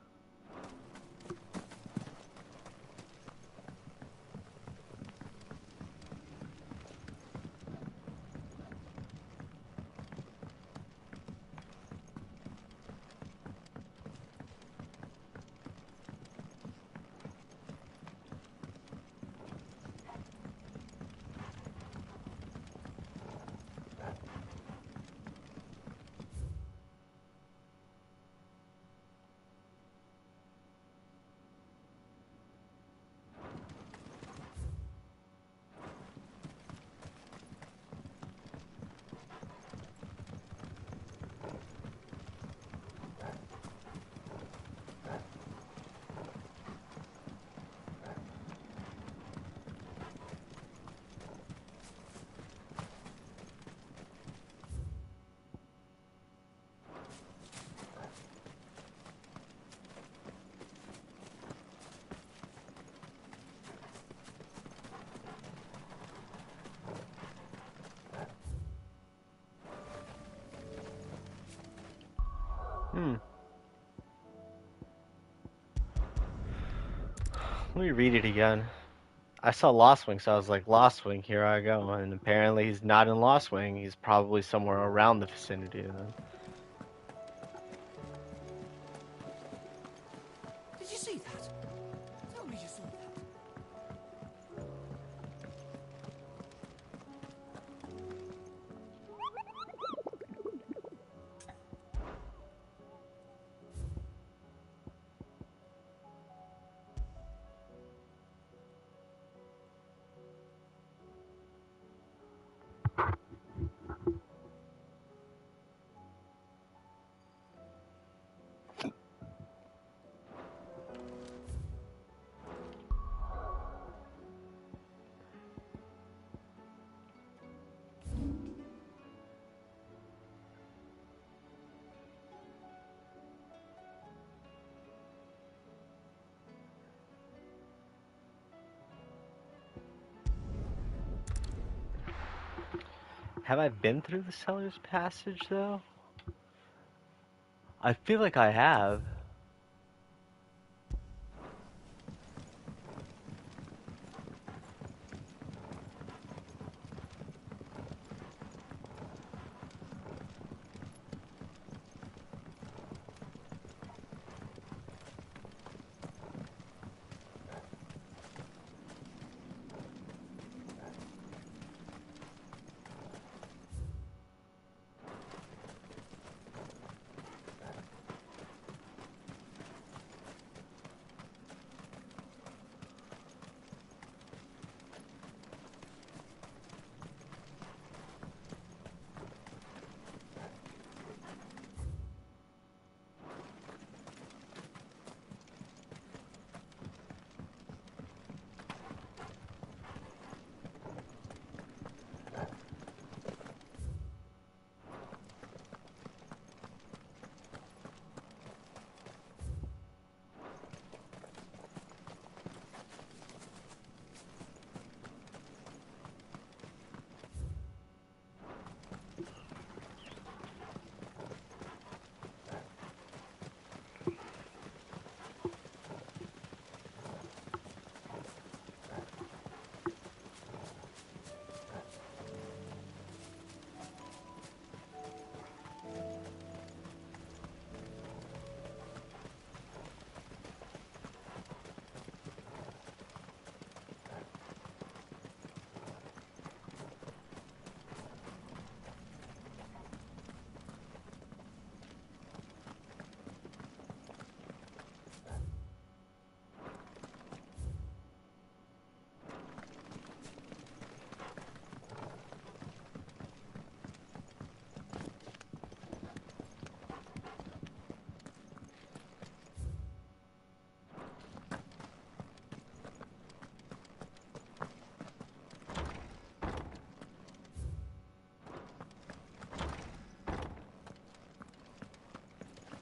Let me read it again. I saw Lost Wing, so I was like, Lost Wing, here I go. And apparently he's not in Lost Wing. He's probably somewhere around the vicinity then. Did you see that? Tell me you saw that. Have I been through the Seller's Passage, though? I feel like I have.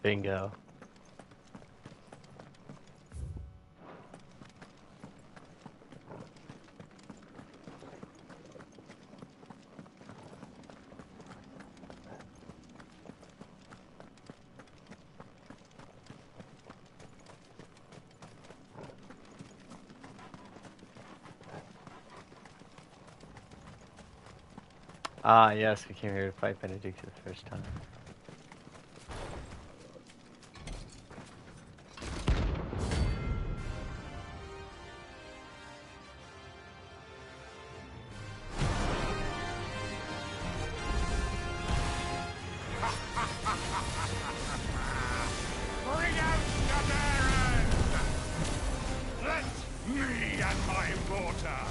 Bingo. Ah, yes, we came here to fight Benedict for the first time. Bring out the Barons! Let me and my mortar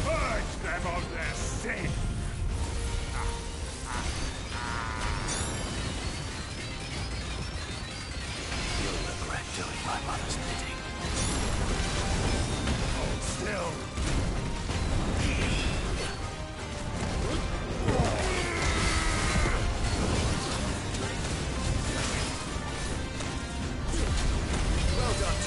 purge them of their sin! You'll regret doing my mother's bidding. Hold still! Well done,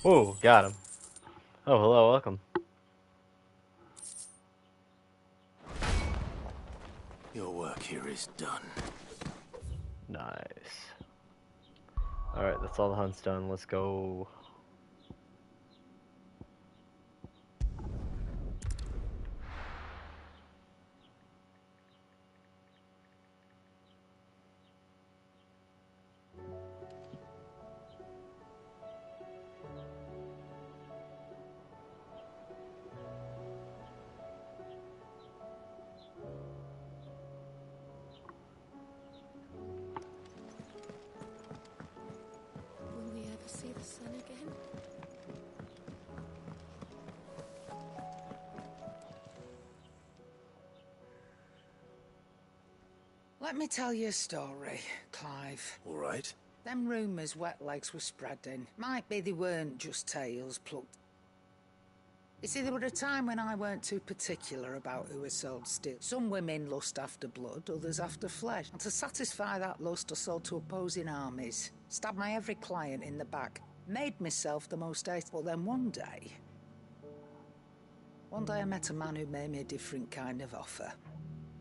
Oh, got him. Oh, hello, welcome. Your work here is done. Nice. Alright, that's all the hunt's done. Let's go. Will we ever see the sun again? Let me tell you a story, Clive. All right. Them rumours Wet Legs were spreading, might be they weren't just tales plucked. You see, there were a time when I weren't too particular about who I sold still. Some women lust after blood, others after flesh. And to satisfy that lust, I sold to opposing armies. Stabbed my every client in the back. Made myself the most ace. But then one day I met a man who made me a different kind of offer.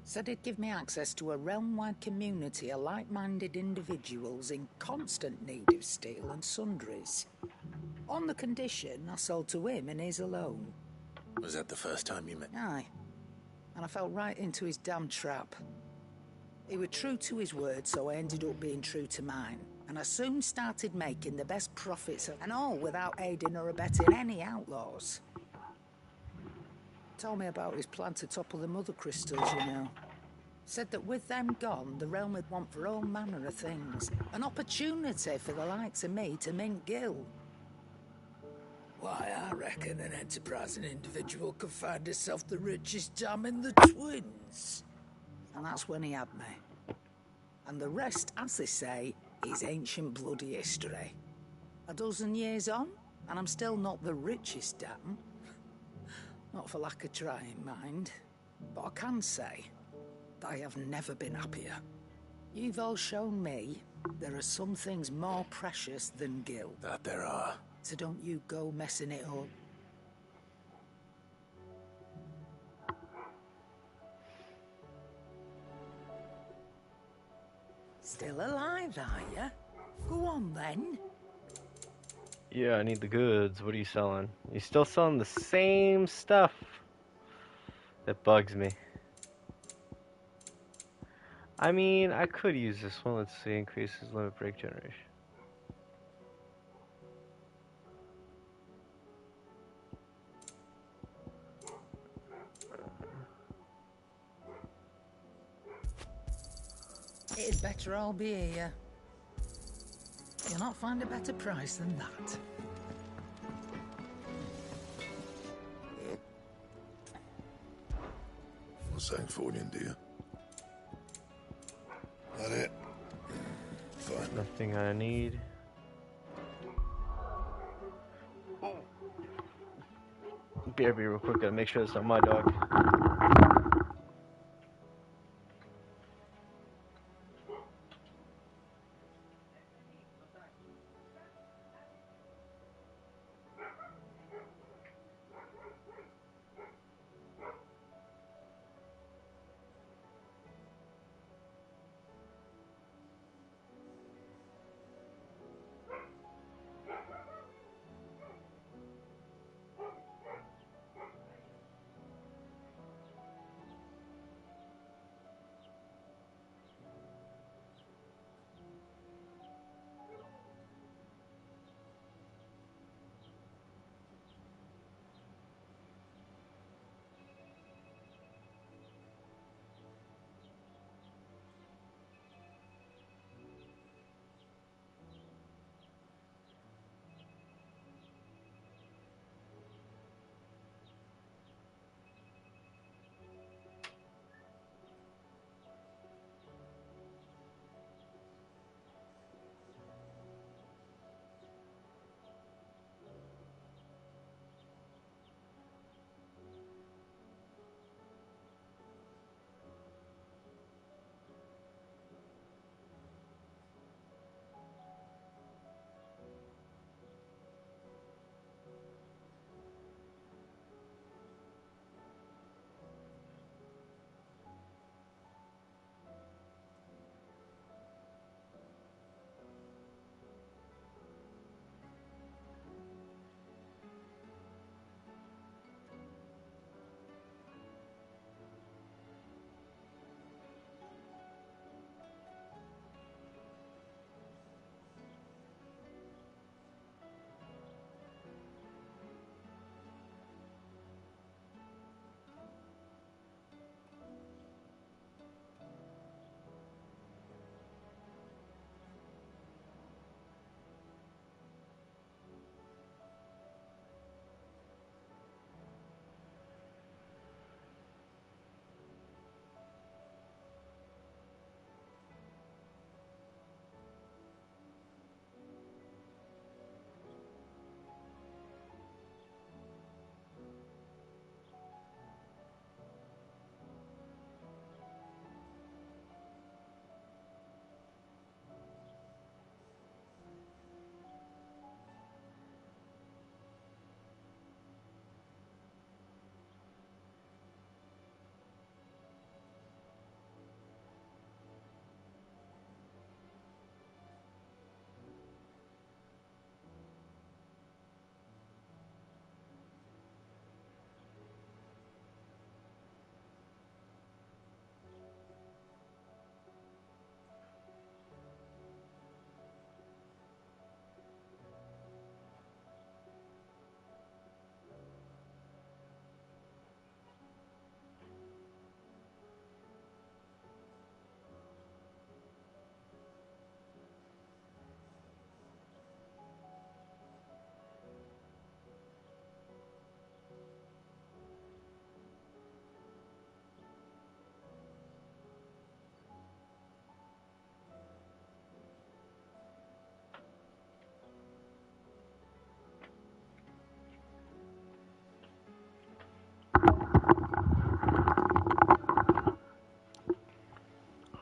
Said he'd give me access to a realm-wide community of like-minded individuals in constant need of steel and sundries. On the condition I sold to him and his alone. Was that the first time you met? Aye. And I fell right into his damn trap. He was true to his word, so I ended up being true to mine. And I soon started making the best profits, and all without aiding or abetting any outlaws. Told me about his plan to topple the mother crystals, you know. Said that with them gone, the realm would want for all manner of things. An opportunity for the likes of me to mint Gil. Why, I reckon an enterprising individual could find himself the richest dam in the Twins. And that's when he had me. And the rest, as they say, is ancient bloody history. A dozen years on, and I'm still not the richest dam. Not for lack of trying, mind. But I can say that I have never been happier. You've all shown me there are some things more precious than Gil. That there are. So don't you go messing it up. Still alive, are you? Go on then. Yeah, I need the goods. What are you selling? You're still selling the same stuff. That bugs me. I mean, I could use this one. Let's see, increases limit break generation. It'd better all be here. You'll not find a better price than that. For Sanktfordian, dear. That it? Fine. Nothing I need. BRB real quick, gotta make sure it's not my dog.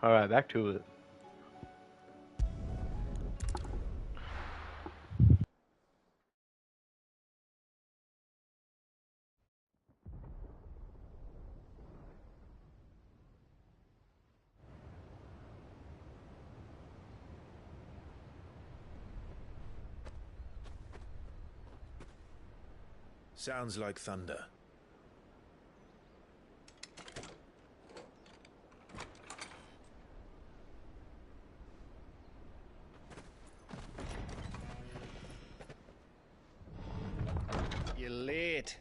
Alright, back to it. Sounds like thunder. You're late.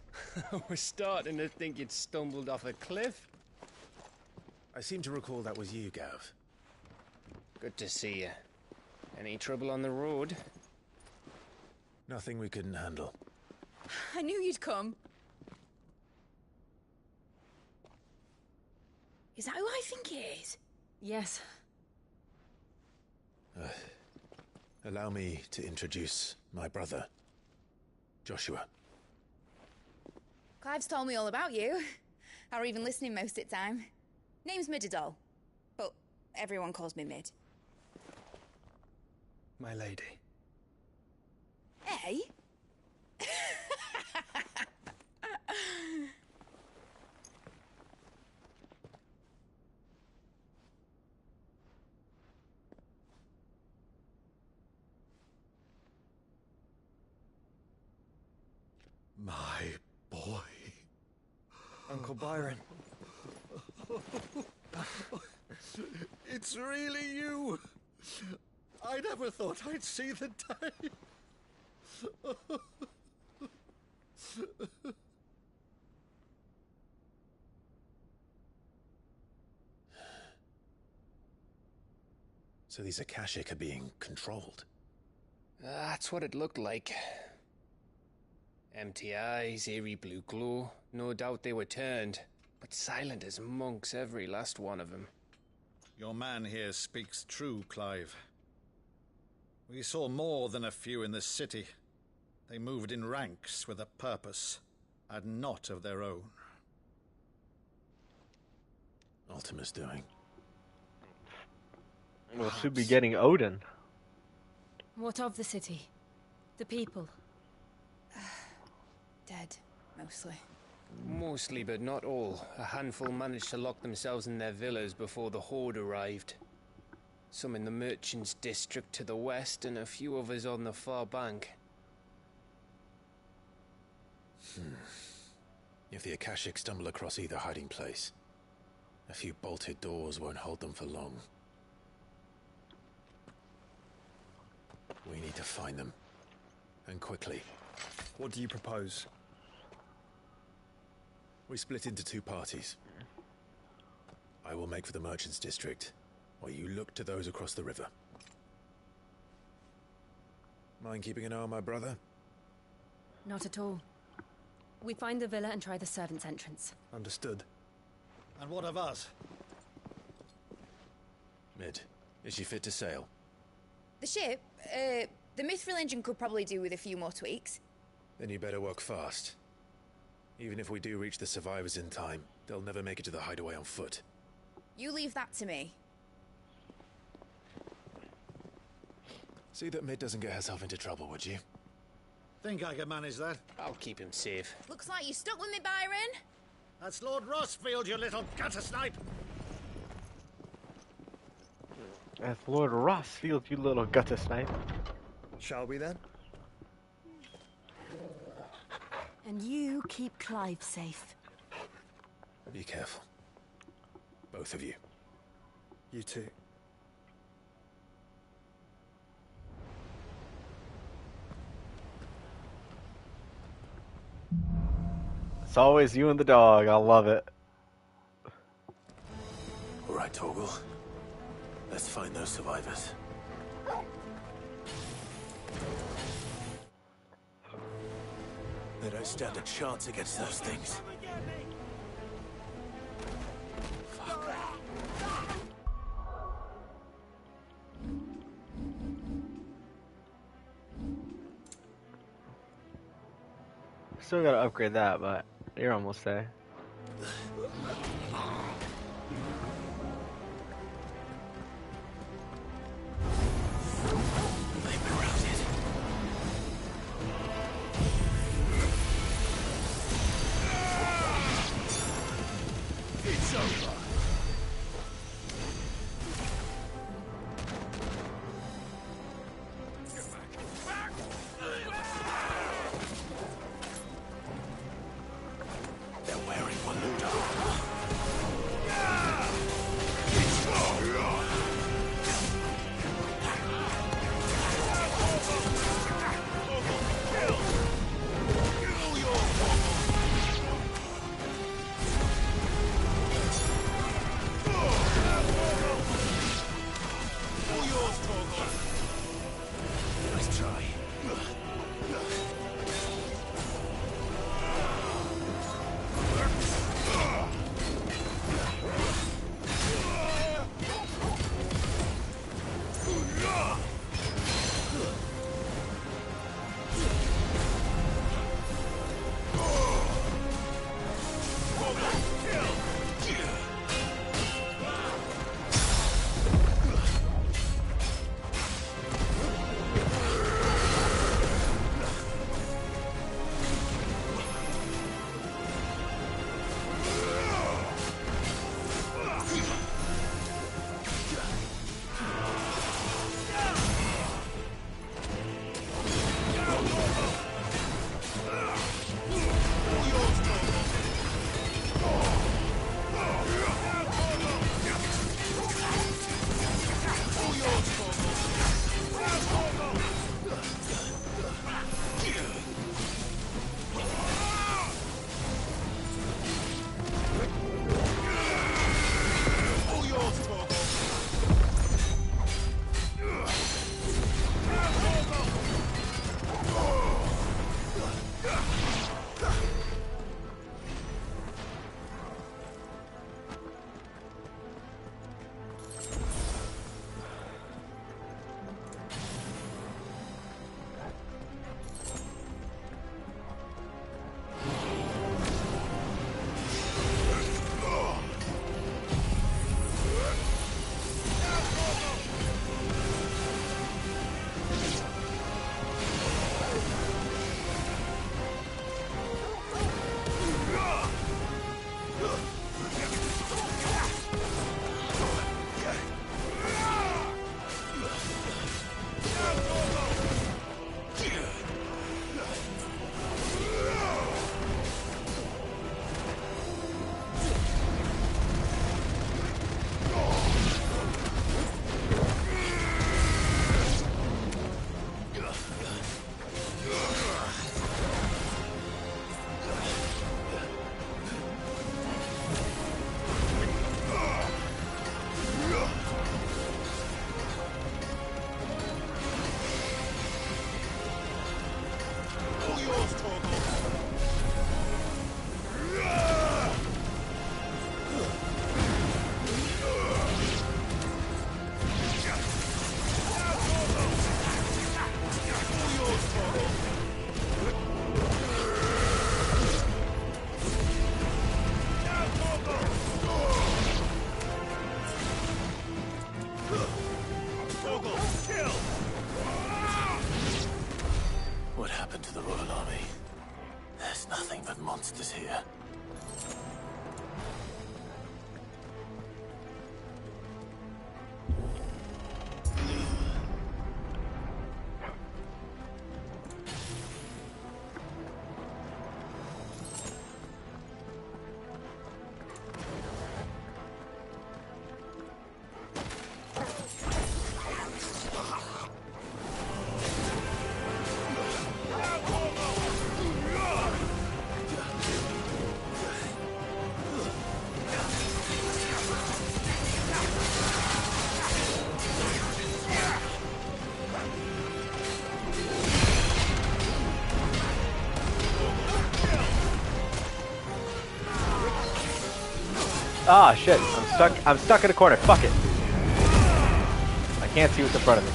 We're starting to think you'd stumbled off a cliff. I seem to recall that was you, Gav. Good to see you. Any trouble on the road? Nothing we couldn't handle. I knew you'd come. Is that who I think it is? Yes. Allow me to introduce my brother, Joshua. Clive's told me all about you. Or even listening most of the time. Name's Mididol, but everyone calls me Mid. My lady. Hey? My boy. Uncle Byron. It's really you. I never thought I'd see the day. So these Akashic are being controlled. That's what it looked like. Empty eyes, eerie blue glow. No doubt they were turned, but silent as monks, every last one of them. Your man here speaks true, Clive. We saw more than a few in this city. They moved in ranks with a purpose, and not of their own. Ultima's doing. We'll soon be getting Odin. What of the city? The people? Dead, mostly. Mostly, but not all. A handful managed to lock themselves in their villas before the Horde arrived. Some in the Merchants' District to the west, and a few others on the far bank. If the Akashic stumble across either hiding place, a few bolted doors won't hold them for long. We need to find them. And quickly. What do you propose? We split into two parties. I will make for the Merchants' District, while you look to those across the river. Mind keeping an eye on my brother? Not at all. We find the villa and try the servants' entrance. Understood. And what of us? Mid, is she fit to sail? The ship, the Mithril engine could probably do with a few more tweaks. Then you better work fast. Even if we do reach the survivors in time, they'll never make it to the hideaway on foot. You leave that to me. See that Mid doesn't get herself into trouble, would you? Think I can manage that? I'll keep him safe. Looks like you stuck with me, Byron. That's Lord Rossfield, you little gutter snipe! That's Lord Rossfield, you little gutter snipe. Shall we then? And you keep Clive safe. Be careful. Both of you. You too. It's always you and the dog. I love it. All right, Torgal. Let's find those survivors. They don't stand a chance against those things. Still gotta upgrade that, but you're almost there. happened to the Royal Army? There's nothing but monsters here. Ah, shit. I'm stuck in a corner. Fuck it. I can't see what's in front of me.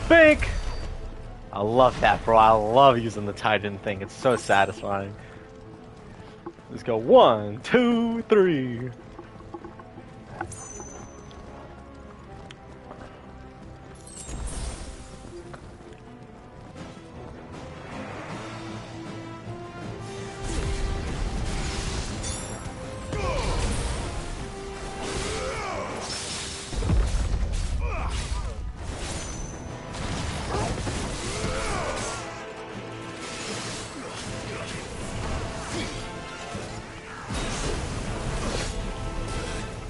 Bink! I love that, bro. I love using the Titan thing. It's so satisfying. Let's go 1, 2, 3.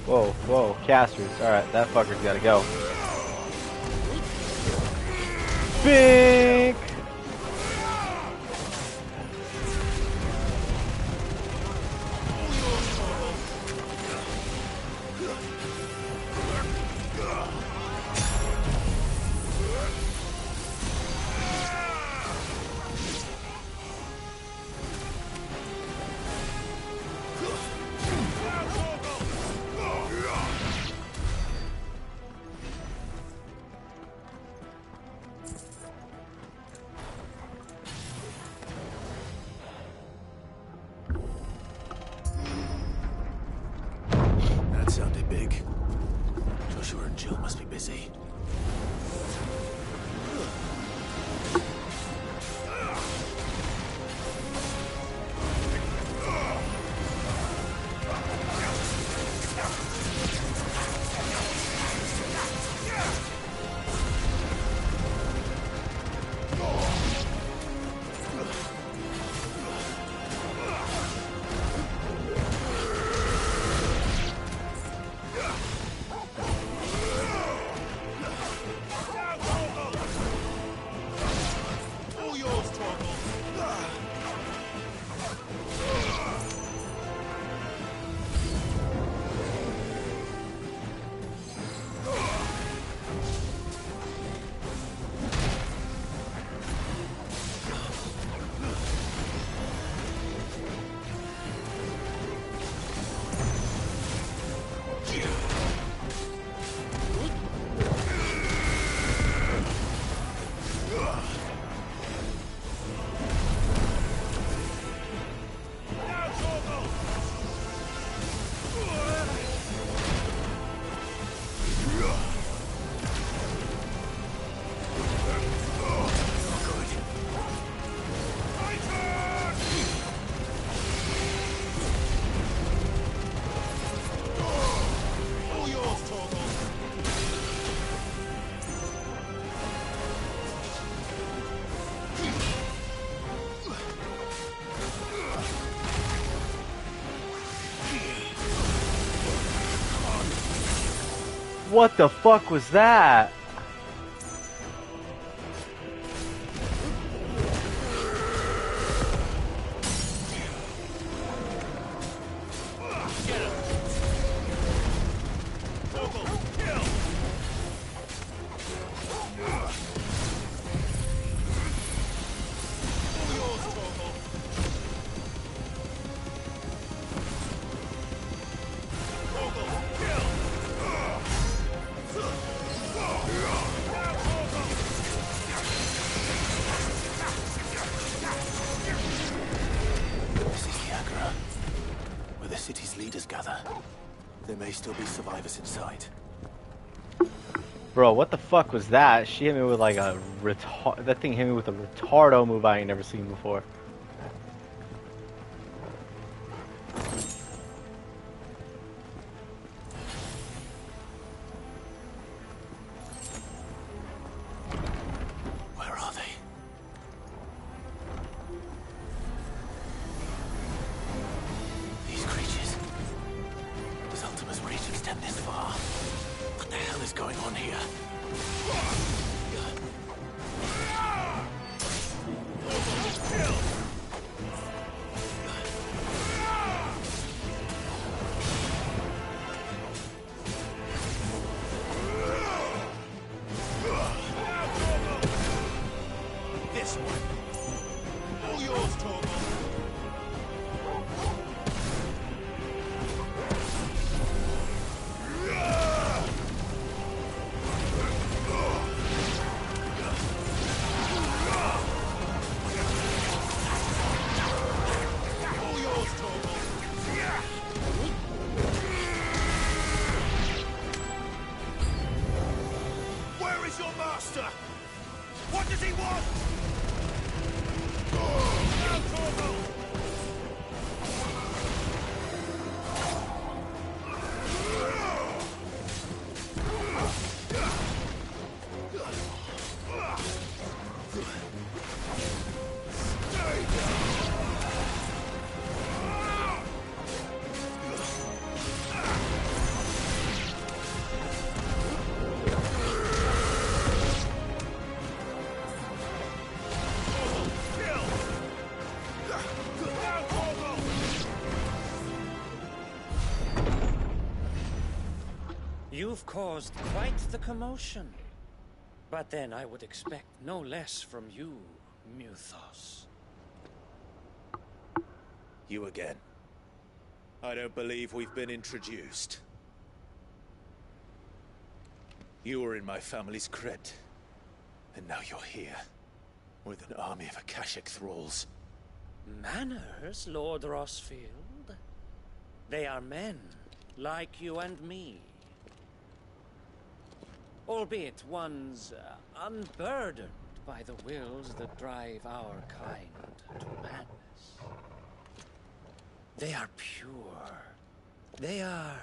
Whoa, whoa, casters. Alright, that fucker's gotta go. Bink! That sounded big. Joshua and Jill must be busy. What the fuck was that? Still be survivors inside. Bro, what the fuck was that? She hit me with like a retard. That thing hit me with a retardo move I ain't never seen before. Where are they? These creatures. Does Ultima's reach extend this far? What the hell is going on here? This one. All yours, Torgal. Where is your master? What does he want? Now, Torgal! You've caused quite the commotion. But then I would expect no less from you, Muthos. You again. I don't believe we've been introduced. You were in my family's crypt. And now you're here. With an army of Akashic thralls. Manners, Lord Rossfield? They are men, like you and me. Albeit ones unburdened by the wills that drive our kind to madness. They are pure. They are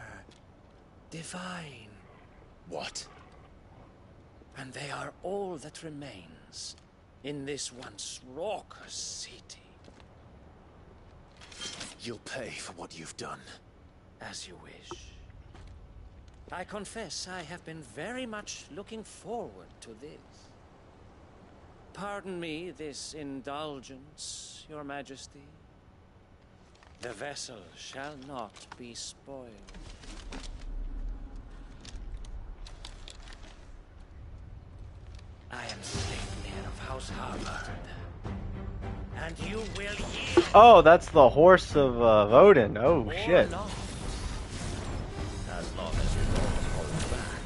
divine. What? And they are all that remains in this once raucous city. You'll pay for what you've done. As you wish. I confess I have been very much looking forward to this. Pardon me this indulgence, Your Majesty. The vessel shall not be spoiled. I am Sleipnir of House Harvard. And you will yield. Oh, that's the horse of Odin. Oh, shit. Not. As long as you don't hold back.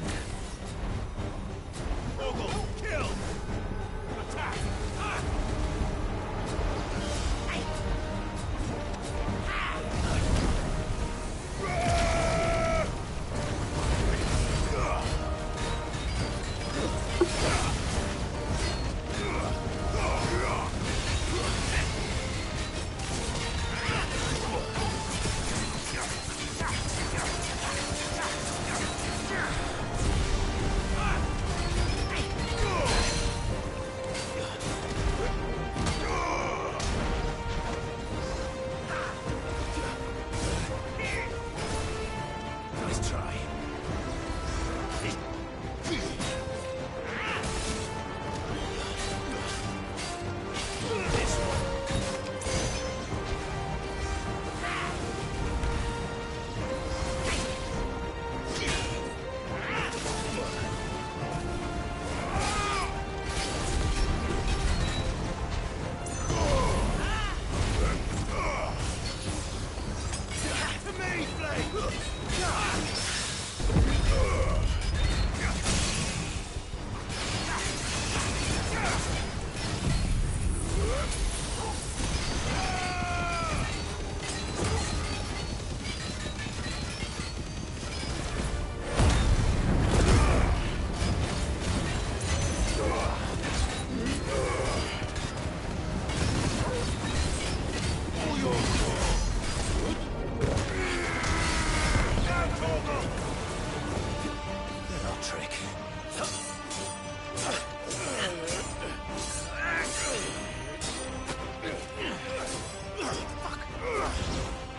Torgal, kill! Attack!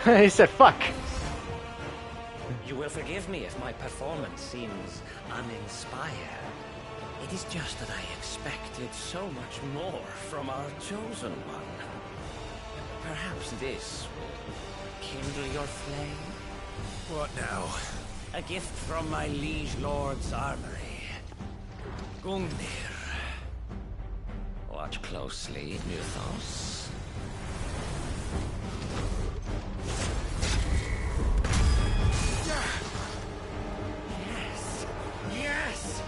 He said, fuck. You will forgive me if my performance seems uninspired. It is just that I expected so much more from our chosen one. Perhaps this will kindle your flame? What now? A gift from my liege lord's armory. Gungnir. Watch closely, Mythos. Yes! Yes!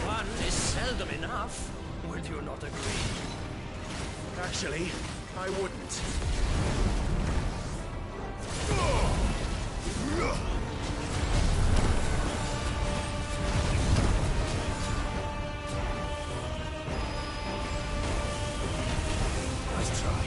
One is seldom enough. Would you not agree? Actually, I wouldn't. Nice try.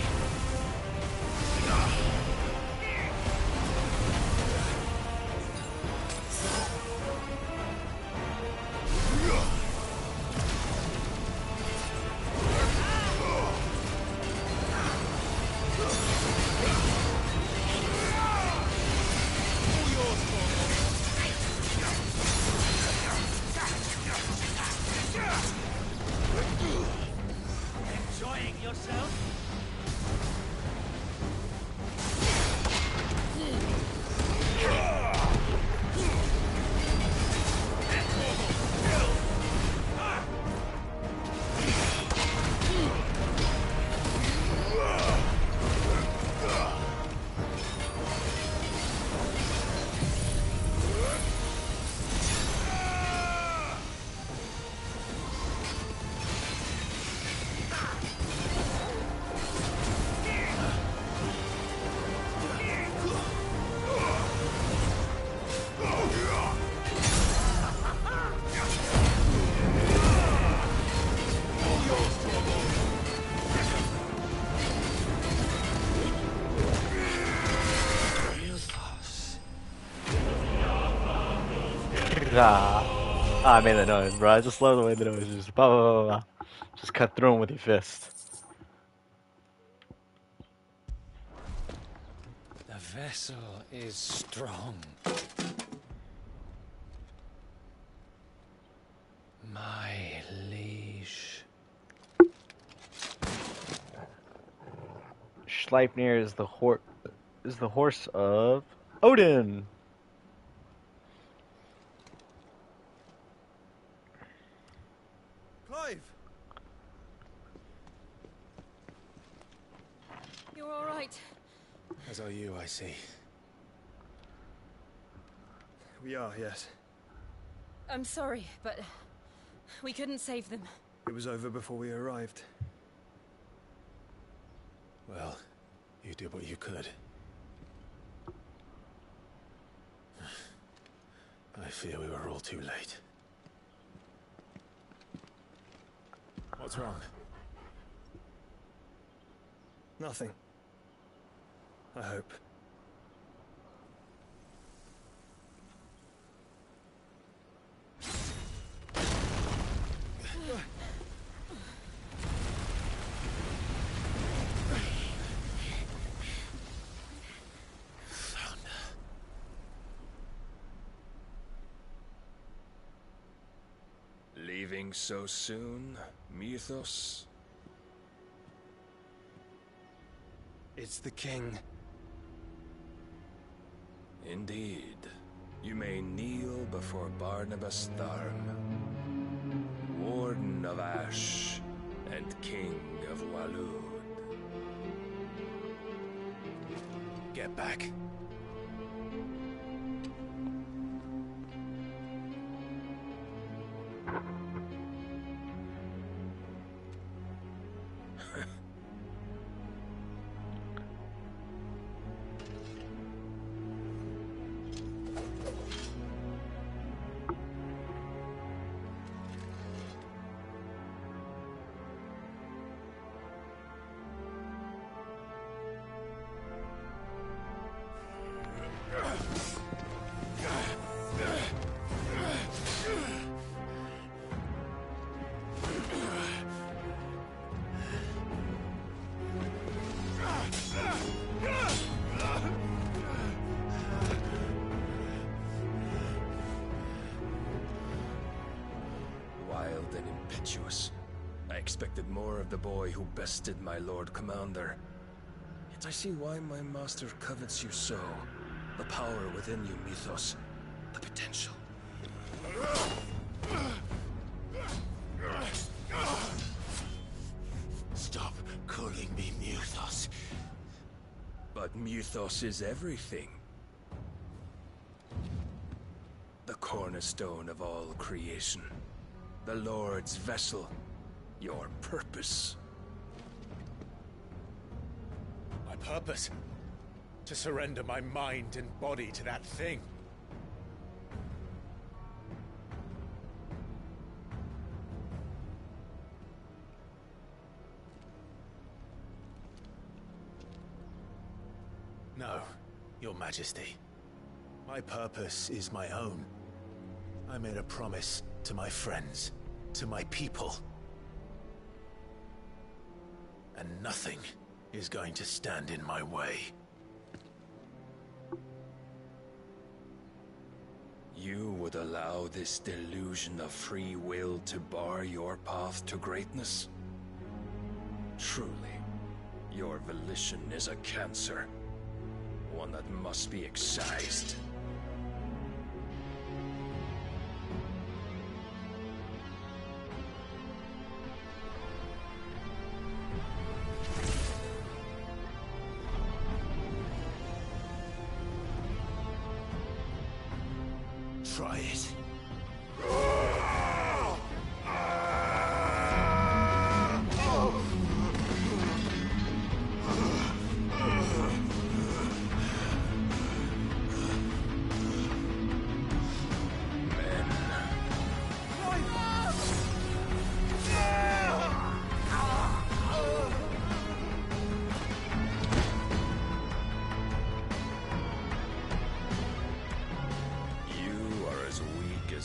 Enjoying yourself? I made that noise, bro. I just love the way the noise is just blah, blah, blah, blah. Just cut through him with your fist. The vessel is strong. My liege. Sleipnir is the horse of Odin. Clive! You're all right. As are you, I see. We are, yes. I'm sorry, but we couldn't save them. It was over before we arrived. Well, you did what you could. I fear we were all too late. What's wrong? Nothing. I hope. Leaving so soon, Mythos? It's the king. Indeed. You may kneel before Barnabas Tharm, Warden of Ash and King of Waloed. Get back. Wild and impetuous. I expected more of the boy who bested my Lord Commander. Yet I see why my master covets you so. The power within you, Mythos. The potential. Stop calling me Mythos. But Mythos is everything. The cornerstone of all creation. The Lord's vessel. Your purpose. My purpose? To surrender my mind and body to that thing. No, Your Majesty. My purpose is my own. I made a promise to my friends, to my people. And nothing is going to stand in my way. You would allow this delusion of free will to bar your path to greatness? Truly, your volition is a cancer. One that must be excised. Try it.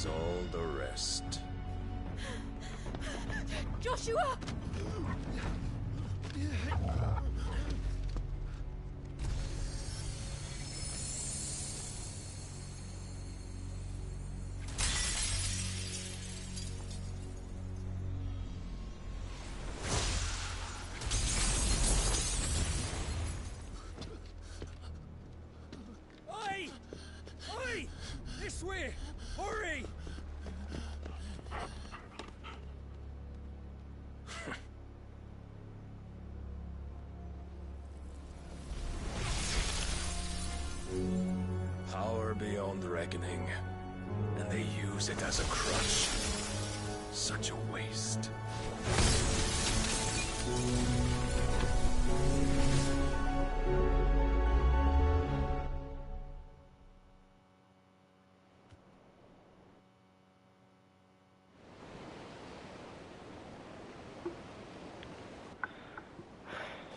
All the rest. Joshua! Oi! Oi! This way! Hurry! Power beyond reckoning, and they use it as a crutch. Such a waste.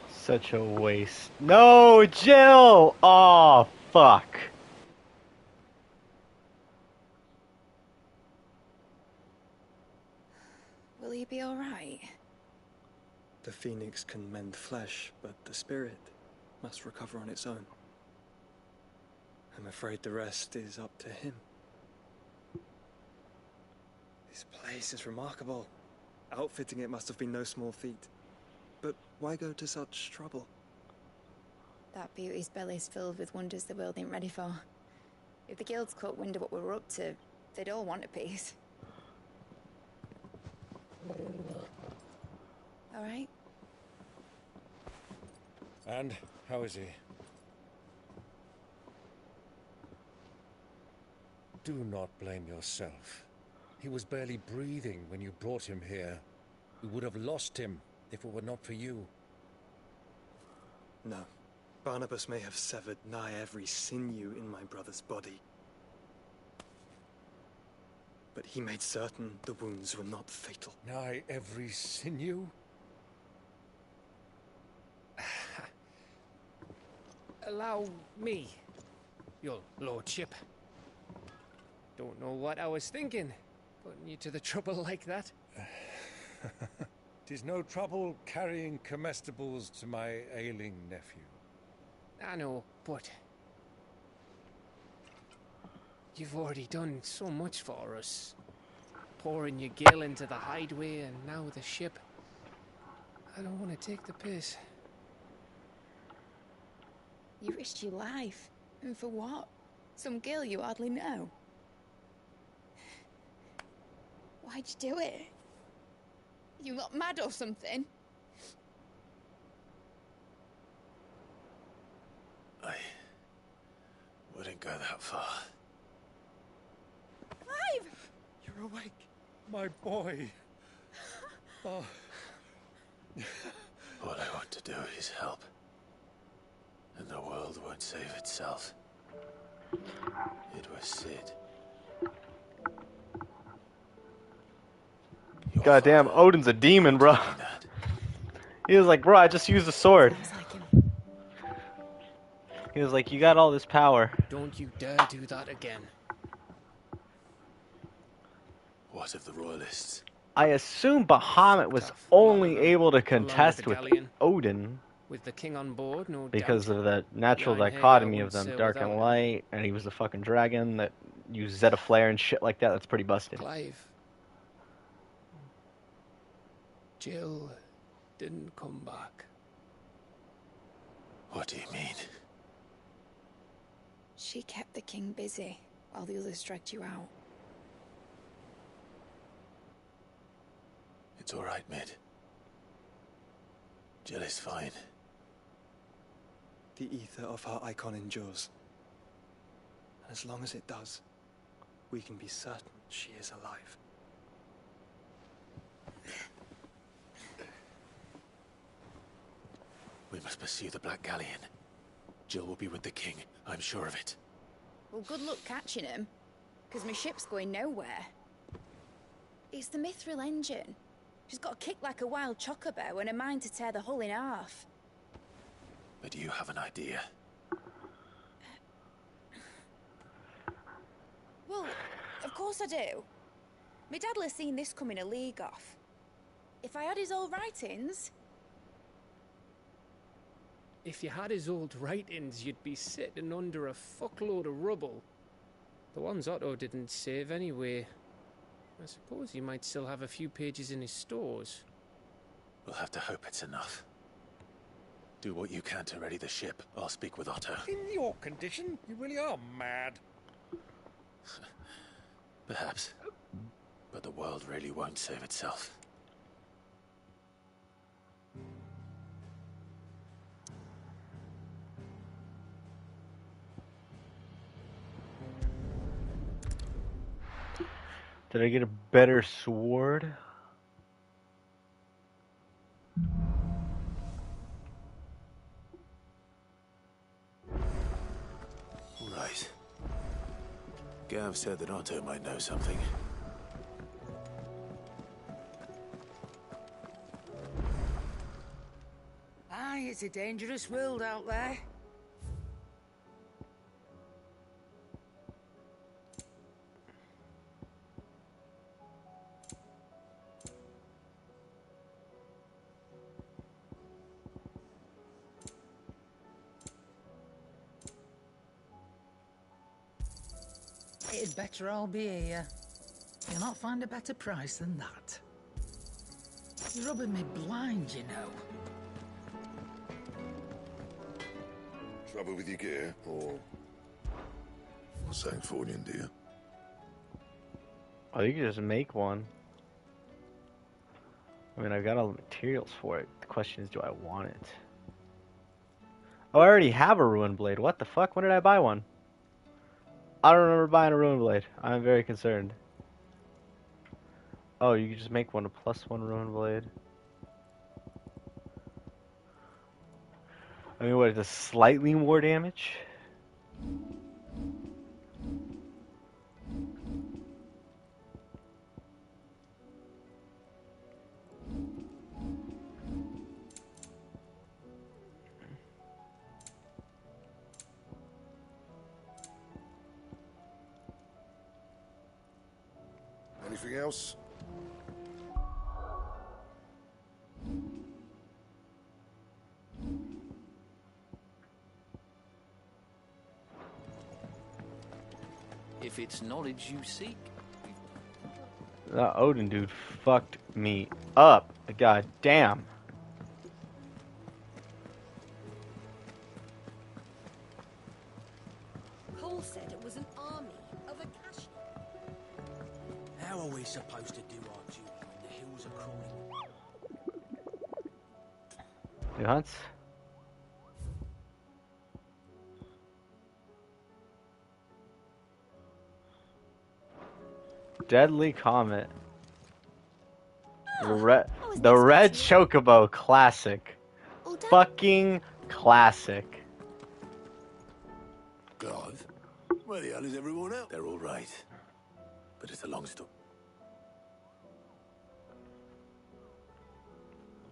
Such a waste. No, Jill! Oh, fuck. Will he be alright? The phoenix can mend flesh, but the spirit must recover on its own. I'm afraid the rest is up to him. This place face is remarkable. Outfitting it must have been no small feat. But why go to such trouble? That beauty's belly's filled with wonders the world ain't ready for. If the guilds caught wind of what we were up to, they'd all want a piece. All right? And how is he? Do not blame yourself. He was barely breathing when you brought him here. We would have lost him if it were not for you. No. Barnabas may have severed nigh every sinew in my brother's body. But he made certain the wounds were not fatal. Nigh every sinew? Allow me, your lordship. Don't know what I was thinking, putting you to the trouble like that. 'Tis no trouble carrying comestibles to my ailing nephew. I know, but you've already done so much for us. Pouring your gill into the hideaway and now the ship. I don't want to take the piss. You risked your life. And for what? Some girl you hardly know. Why'd you do it? You not mad or something? I wouldn't go that far. Clive! You're awake, my boy. Oh. All I want to do is help. And the world won't save itself. It was Sid. Goddamn, Odin's a demon, bro. He was like, bro, I just used a sword. He was like, you got all this power. Don't you dare do that again. What of the royalists? I assume Bahamut was only able to contest with galleon. Odin With the king on board, no because doubt. of the natural Behind here, dichotomy I of them, wouldn't dark say and without light, and he was a fucking dragon that used Zeta Flare and shit like that. That's pretty busted. Clive. Jill didn't come back. What do you mean? She kept the king busy while the others dragged you out. It's all right, Mid. Jill is fine. The ether of her icon endures. And as long as it does, we can be certain she is alive. We must pursue the Black Galleon. Jill will be with the king, I'm sure of it. Well, good luck catching him, because my ship's going nowhere. It's the Mithril engine. She's got a kick like a wild chocobo and a mind to tear the hull in half. But do you have an idea? Well, of course I do. My dad'll have seen this coming a league off. If I had his old writings... If you had his old writings, you'd be sitting under a fuckload of rubble. The ones Otto didn't save anyway. I suppose he might still have a few pages in his stores. We'll have to hope it's enough. Do what you can to ready the ship. I'll speak with Otto. In your condition, you really are mad. Perhaps. But the world really won't save itself. Did I get a better sword? Right. Gav said that Otto might know something. Aye, it's a dangerous world out there. It'd better all be here. You'll not find a better price than that. You're rubbing me blind, you know. Trouble with your gear, or Sanctfornian, dear? Oh, you can just make one. I mean, I've got all the materials for it. The question is, do I want it? Oh, I already have a Ruin Blade. What the fuck? When did I buy one? I don't remember buying a Ruin Blade. I'm very concerned. Oh, you can just make one, a +1 Ruin Blade. I mean, what, it does slightly more damage? Anything else? If it's knowledge you seek. That Odin dude fucked me up. God damn. Paul said it was an army of Akashi. How are we supposed to do our duty when the hills are crawling? New hunts? Deadly Comet. The red Chocobo, classic. Fucking classic. Clive, where the hell is everyone else? They're all right, but it's a long story.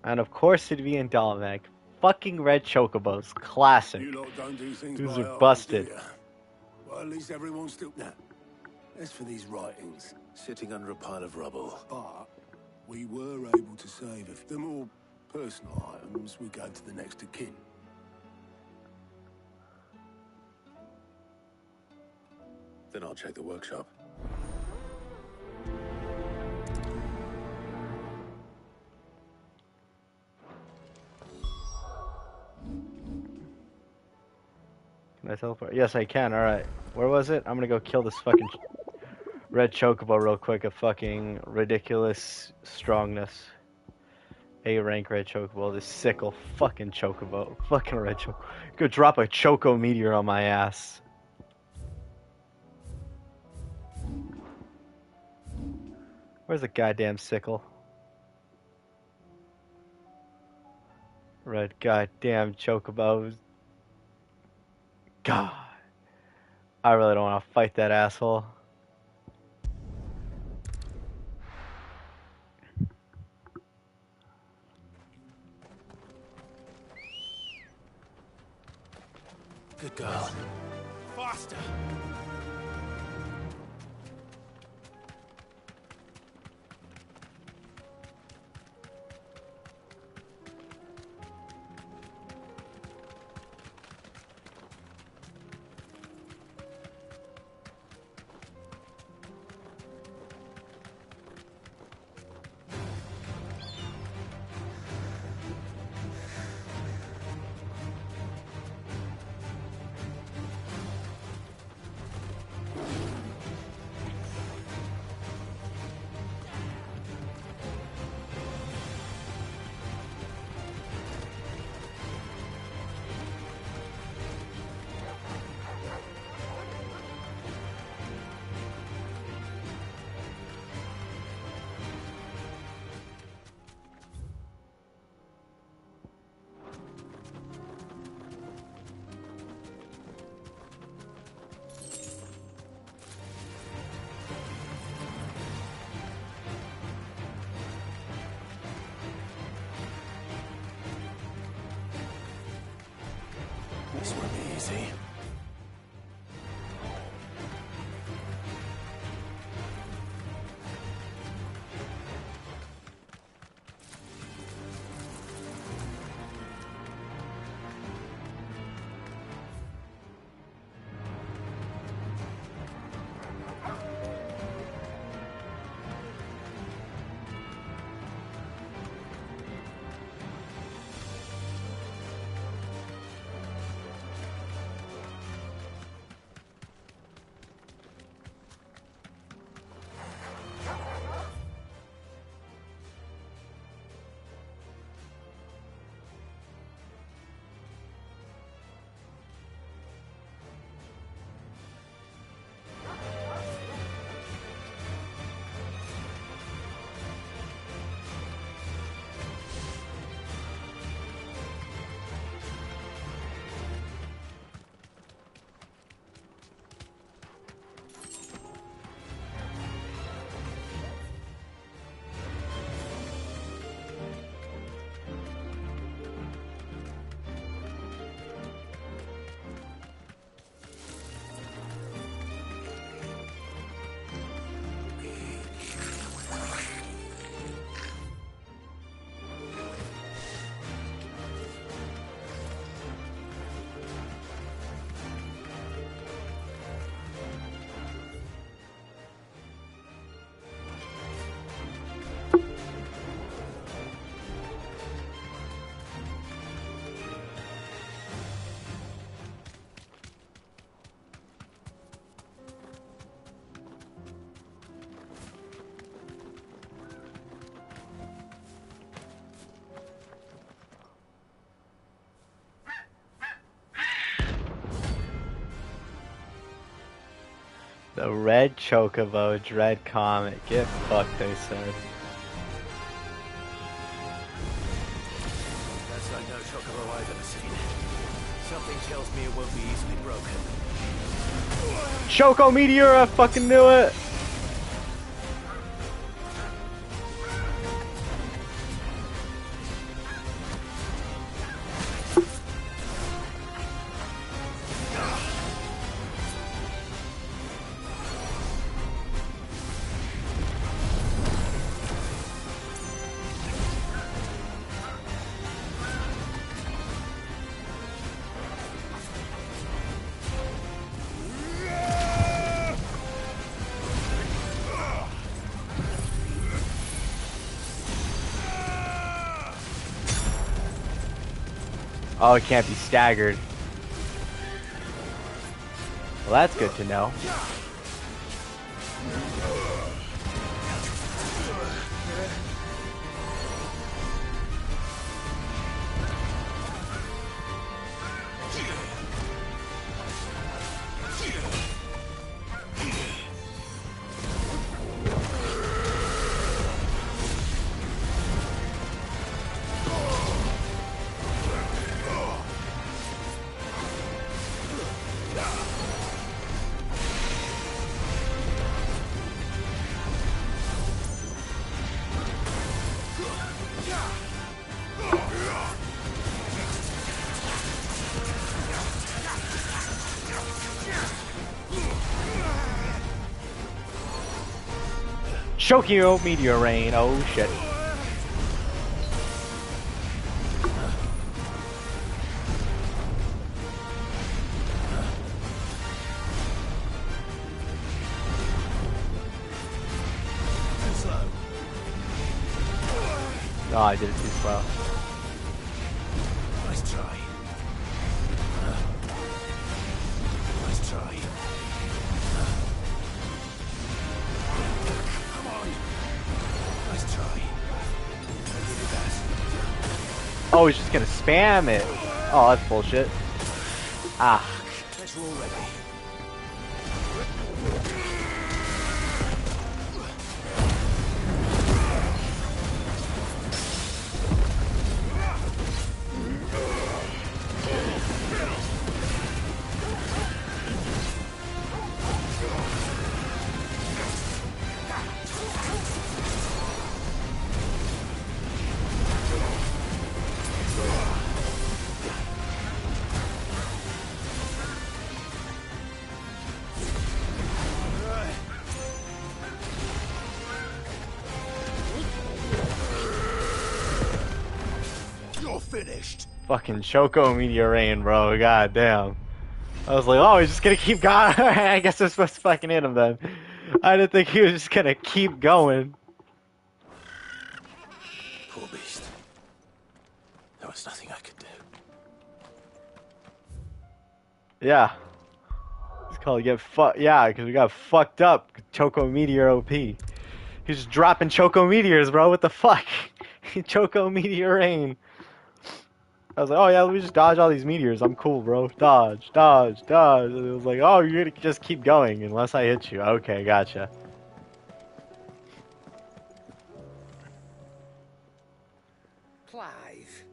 And of course it'd be in Dalmec. Fucking red Chocobos, classic. You lot don't do things These by are halves, busted. do ya? Well, at least everyone's still... Nah. As for these writings, sitting under a pile of rubble. But we were able to save it. The more personal items we go to the next of kin. Then I'll check the workshop. Can I teleport? Yes, I can. Alright. Where was it? I'm gonna go kill this fucking red Chocobo real quick. A fucking ridiculous strongness. A rank red Chocobo. This sickle fucking Chocobo. Fucking red Chocobo. Go drop a Choco meteor on my ass. Where's the goddamn sickle? Red goddamn Chocobos. God. I really don't want to fight that asshole. Good girl. Faster! This won't be easy. The red chocobo, dread comet. Get fucked, they said. That's like no chocobo I've ever seen. Something tells me it won't be easily broken. Choco Meteor, I fucking knew it! Oh, it can't be staggered. Well, that's good to know. Shokyo Meteor Rain, oh shit. Oh, I did it too slow. Nice try. Nice try. Come on. Nice try. Oh, he's just gonna spam it. Oh, that's bullshit. Ah. Better already. Finished. Fucking Choco Meteor Rain, bro. God damn. I was like, oh, he's just gonna keep going. I guess I'm supposed to fucking hit him then. I didn't think he was just gonna keep going. Poor beast. There was nothing I could do. Yeah. It's called get fucked. Yeah, because we got fucked up. Choco Meteor OP. He's just dropping Choco Meteors, bro. What the fuck? Choco Meteor Rain. I was like, oh yeah, let me just dodge all these meteors. I'm cool, bro. Dodge, dodge, dodge. And it was like, oh, you're gonna just keep going unless I hit you. Okay, gotcha. Clive.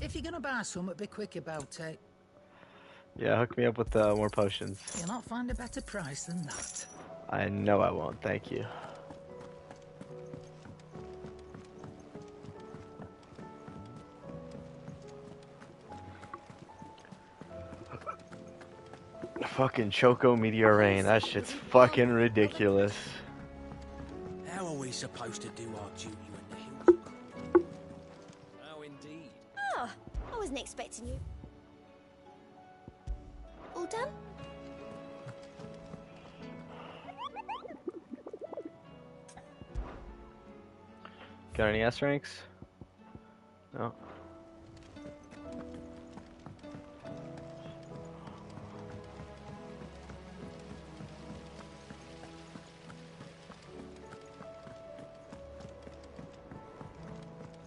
If you're gonna buy something, be quick about it. Yeah, hook me up with more potions. You'll not find a better price than that. I know I won't, thank you. Fucking Choco Meteor Rain, that shit's fucking ridiculous. How are we supposed to do our duty in the hills? How indeed. Oh, I wasn't expecting you. All done? Got any S ranks? No.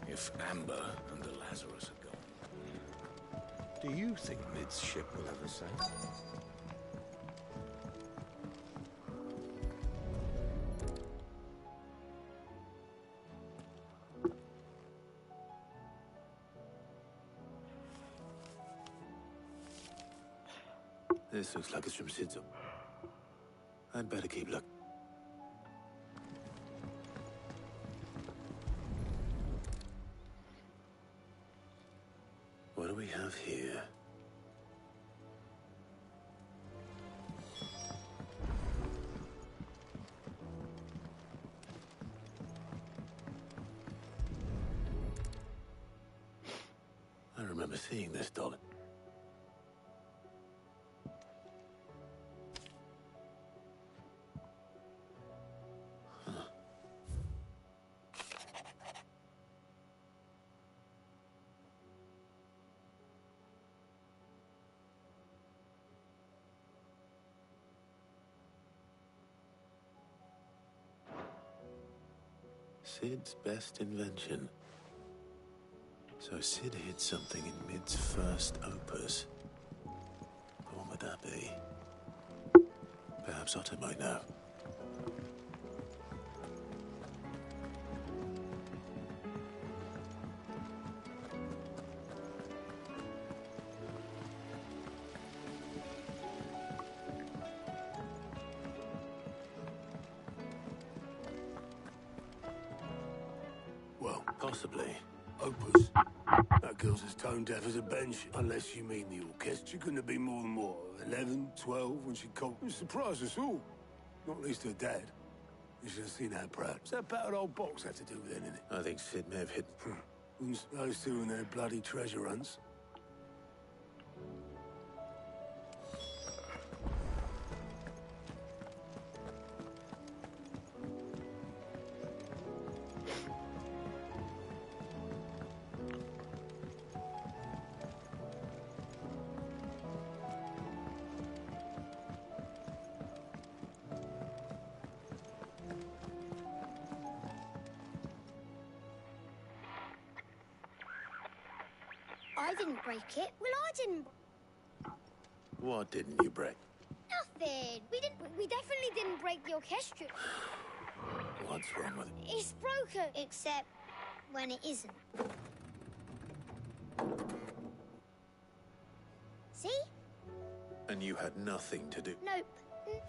If Amber and the Lazarus are gone, do you think Mid's ship will ever sail? This looks like it's from Sid's. I'd better keep looking. What do we have here? I remember seeing this doll. Sid's best invention. So Sid hid something in Mid's first opus. What would that be? Perhaps Otto might know. Well, possibly. Opus. That girl's as tone deaf as a bench, unless you mean the orchestra. Couldn't have been more than what, 11, 12 when she called. It surprised us all. Not least her dad. You should have seen how proud. What's that battered old box had to do with anything? I think Sid may have hit. Those two and their bloody treasure hunts. I didn't break it. Well, I didn't. What didn't you break? Nothing. We definitely didn't break the orchestra. What's wrong with it? It's broken. Except when it isn't. See? And you had nothing to do. Nope.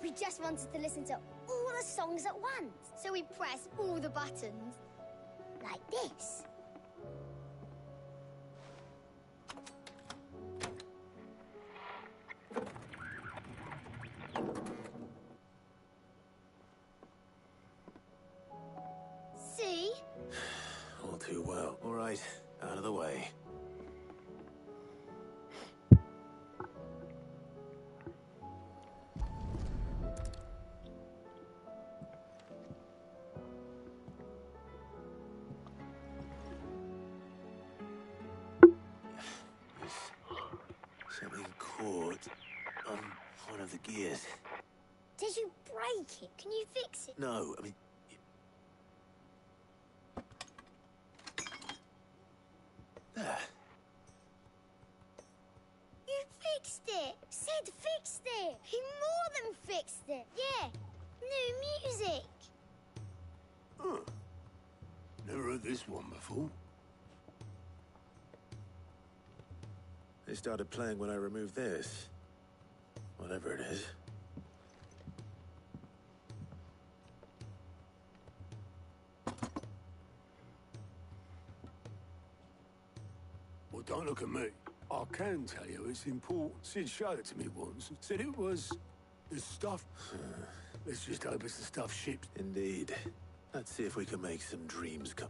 We just wanted to listen to all the songs at once. So we pressed all the buttons. Like this. See? All too well. All right, out of the way. There's something caught on one of the gears. Did you break it? Can you fix it? No, I mean... There. You fixed it! Sid fixed it! He more than fixed it! Yeah! New music! Huh. Never heard this one before. They started playing when I removed this. Whatever it is. Well, don't look at me. I can tell you it's important. Sid showed it to me once. Said it was the stuff. Let's just hope it's the stuff shipped. Indeed. Let's see if we can make some dreams come.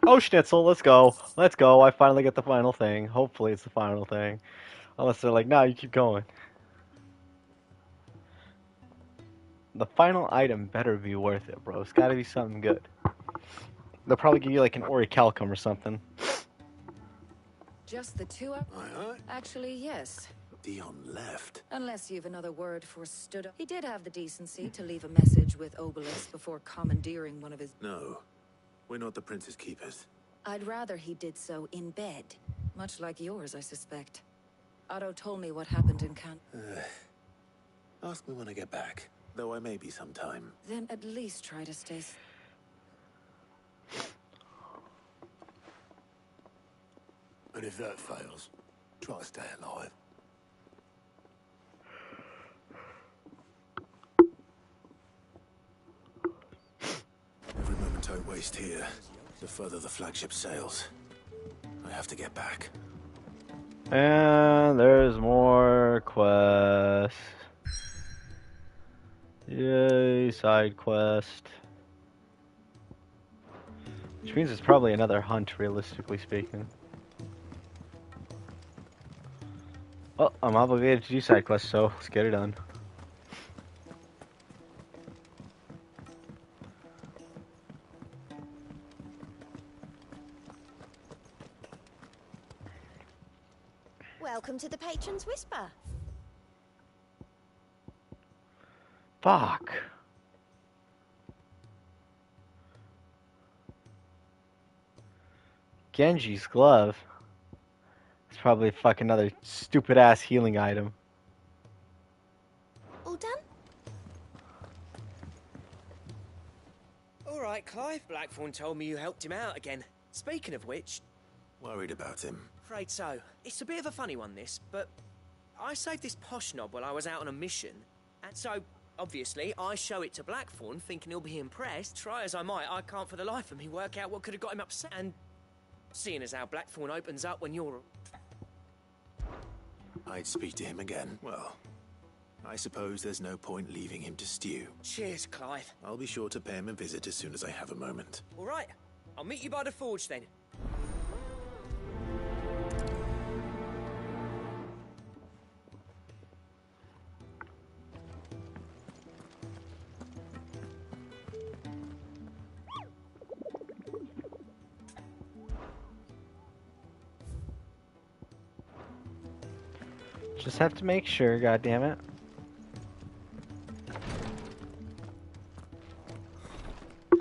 Oh, Schnitzel, let's go. Let's go. I finally get the final thing. Hopefully it's the final thing. Unless they're like, nah, you keep going. The final item better be worth it, bro. It's gotta be something good. They'll probably give you like an orichalcum or something. Just the two up? Actually, yes. Dion left. Unless you've another word for stood up. He did have the decency to leave a message with Obelix before commandeering one of his... No. We're not the Prince's keepers. I'd rather he did so in bed. Much like yours, I suspect. Otto told me what happened in Can... Ask me when I get back. though I may be some time. Then at least try to stay... And if that fails, try to stay alive. Every moment I waste here, the further the flagship sails. I have to get back. And there's more quests. Yay, side quest. Which means it's probably another hunt, realistically speaking. Well, I'm obligated to do side quests, so let's get it done. Welcome to the Patron's Whisper. Fuck. Genji's glove. It's probably fucking another stupid ass healing item. All done? All right, Clive. Blackthorn told me you helped him out again. Speaking of which... Worried about him. Afraid so. It's a bit of a funny one, this, but I saved this posh knob while I was out on a mission, and so, obviously, I show it to Blackthorn, thinking he'll be impressed. Try as I might, I can't for the life of me work out what could have got him upset. And seeing as how Blackthorn opens up when you're... I'd speak to him again. Well, I suppose there's no point leaving him to stew. Cheers, Clive. I'll be sure to pay him a visit as soon as I have a moment. All right, I'll meet you by the forge then. Just have to make sure, goddammit.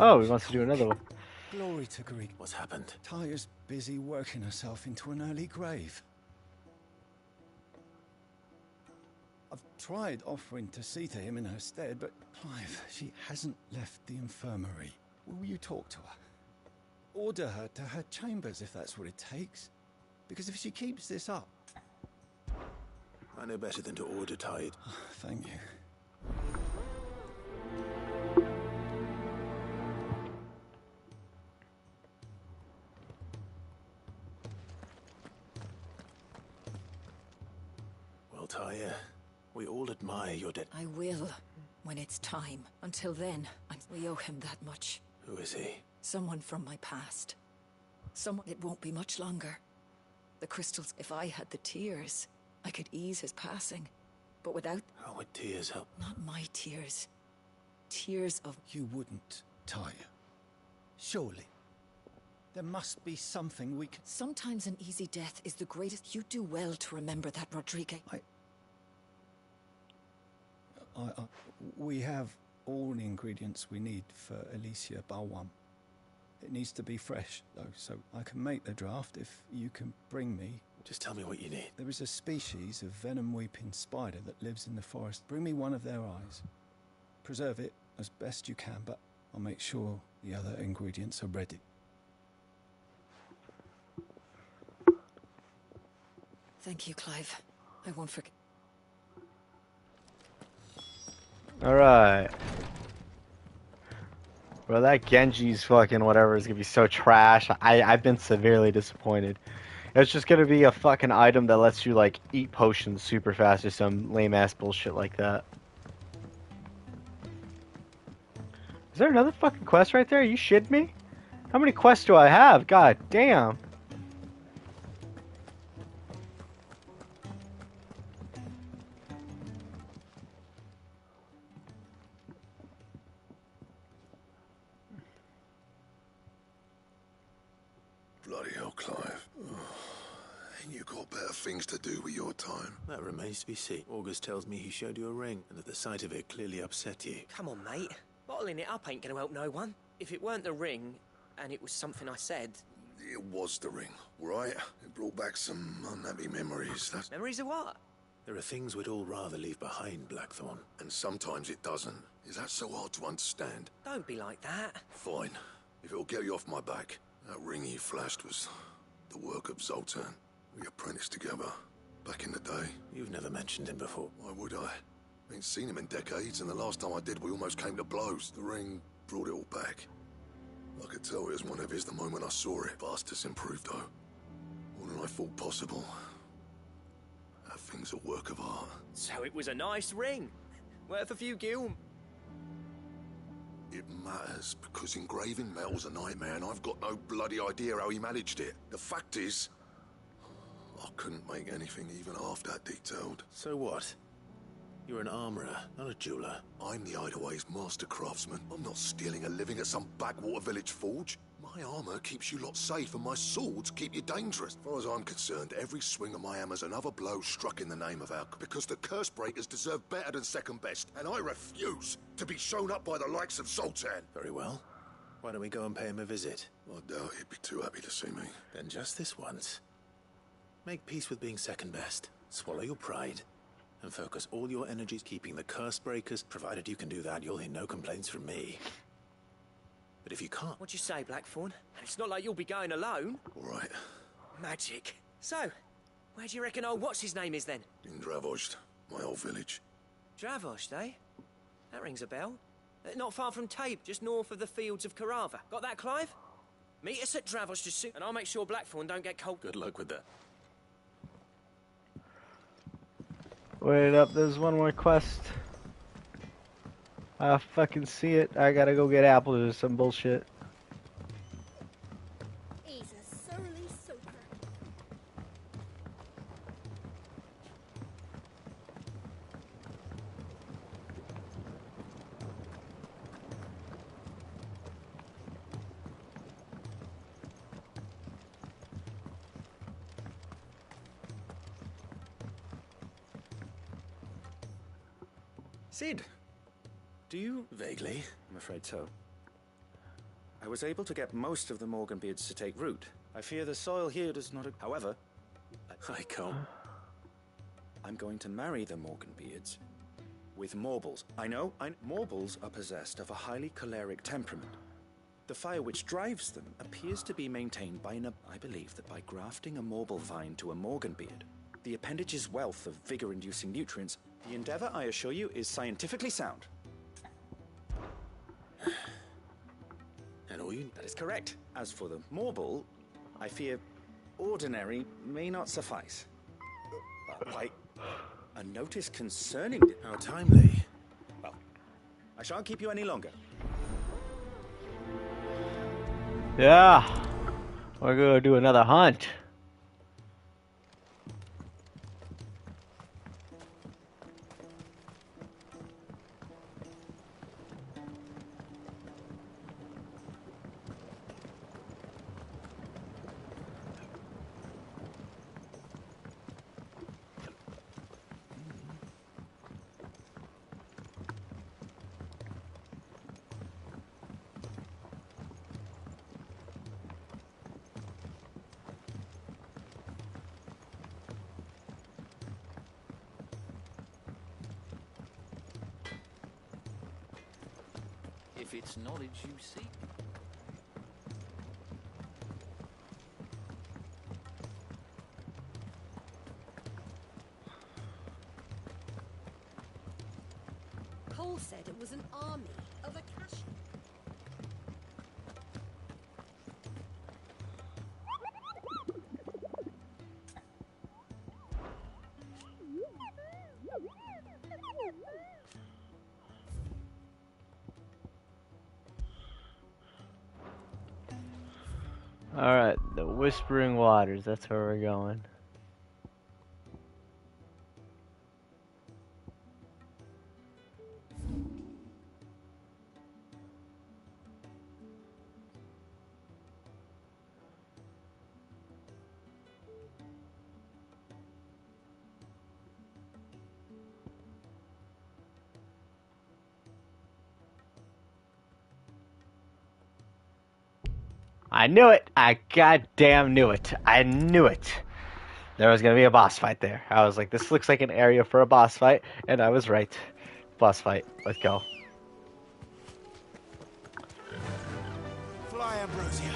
Oh, he wants to do another one. Glory to Greek. What's happened? Tyre's busy working herself into an early grave. I've tried offering to see to him in her stead, but Clive, she hasn't left the infirmary. Will you talk to her? Order her to her chambers if that's what it takes. Because if she keeps this up... I know better than to order Tide. Thank you. Well, Tyre, we all admire your I will, when it's time. Until then, we owe him that much. Who is he? Someone from my past. Someone it won't be much longer. The crystals, if I had the tears, I could ease his passing. But without... How would tears help? Not my tears. Tears of... You wouldn't, Tyre. Surely. There must be something we can... Sometimes an easy death is the greatest. You do well to remember that, Rodrigue. We have all the ingredients we need for Alicia Balwam. It needs to be fresh, though, so I can make the draft if you can bring me... Just tell me what you need. There is a species of venom-weeping spider that lives in the forest. Bring me one of their eyes. Preserve it as best you can, but I'll make sure the other ingredients are ready. Thank you, Clive. I won't forget. Alright. Bro, that Genji's fucking whatever is gonna be so trash. I've been severely disappointed. It's just gonna be a fucking item that lets you, like, eat potions super fast or some lame-ass bullshit like that. Is there another fucking quest right there? Are you shitting me? How many quests do I have? God damn. Bloody hell, Clive. Ain't you got better things to do with your time? That remains to be seen. August tells me he showed you a ring, and that the sight of it clearly upset you. Come on, mate. Bottling it up ain't gonna help no one. If it weren't the ring, and it was something I said... It was the ring, right? It brought back some unhappy memories. Memories of what? There are things we'd all rather leave behind, Blackthorn. And sometimes it doesn't. Is that so hard to understand? Don't be like that. Fine. If it'll get you off my back. That ring he flashed was the work of Zoltan. We apprenticed together. Back in the day. You've never mentioned him before. Why would I? Ain't seen him in decades, and the last time I did, we almost came to blows. The ring brought it all back. I could tell it was one of his the moment I saw it. Vast has improved, though. More than I thought possible. That thing's a work of art. So it was a nice ring. Worth a few gil. It matters, because engraving metal's a nightmare, and I've got no bloody idea how he managed it. The fact is, I couldn't make anything even half that detailed. So what? You're an armorer, not a jeweler. I'm the Hideaway's master craftsman. I'm not stealing a living at some backwater village forge. My armor keeps you lot safe, and my swords keep you dangerous. As far as I'm concerned, every swing of my hammer's another blow struck in the name of our... Because the curse breakers deserve better than second best, and I refuse to be shown up by the likes of Zoltan. Very well. Why don't we go and pay him a visit? I doubt he'd be too happy to see me. Then just this once. Make peace with being second best. Swallow your pride. And focus all your energies keeping the curse breakers. Provided you can do that, you'll hear no complaints from me. But if you can't... What'd you say, Blackthorn? It's not like you'll be going alone. All right. Magic. So, where do you reckon old what's-his-name is then? In Dravozd, my old village. Dravozd, eh? That rings a bell. Not far from Tabe, just north of the fields of Karava. Got that, Clive? Meet us at Dravozd as soon, and I'll make sure Blackthorn don't get cold. Good luck with that. Wait up, there's one more quest. I fucking see it. I gotta go get apples or some bullshit. He's a surly soaker. Cid, do you... Vaguely. I'm afraid so. I was able to get most of the Morganbeards to take root. I fear the soil here does not... However... I come. I'm going to marry the Morganbeards with Morbles. I know, Morbles are possessed of a highly choleric temperament. The fire which drives them appears to be maintained by I believe that by grafting a Morble vine to a Morganbeard, the appendage's wealth of vigor-inducing nutrients, the endeavor, I assure you, is scientifically sound. And all you... That is correct. As for the Morble, I fear ordinary may not suffice. Why, a notice concerning... How timely. Well, I shan't keep you any longer. Yeah, we're gonna do another hunt. If it's knowledge you seek. Cole said it was an army of Akashi. Alright, the Whispering Waters, that's where we're going. I knew it! I goddamn knew it! I knew it! there was gonna be a boss fight there. I was like, this looks like an area for a boss fight, and I was right. Boss fight. Let's go. Fly, Ambrosia.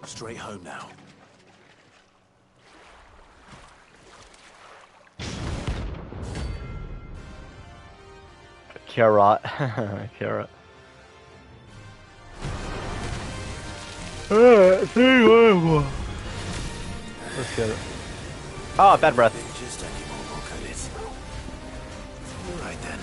Straight home now. Carrot. Carrot. Let's get it. Oh, bad breath. Just any more look at it. All right then.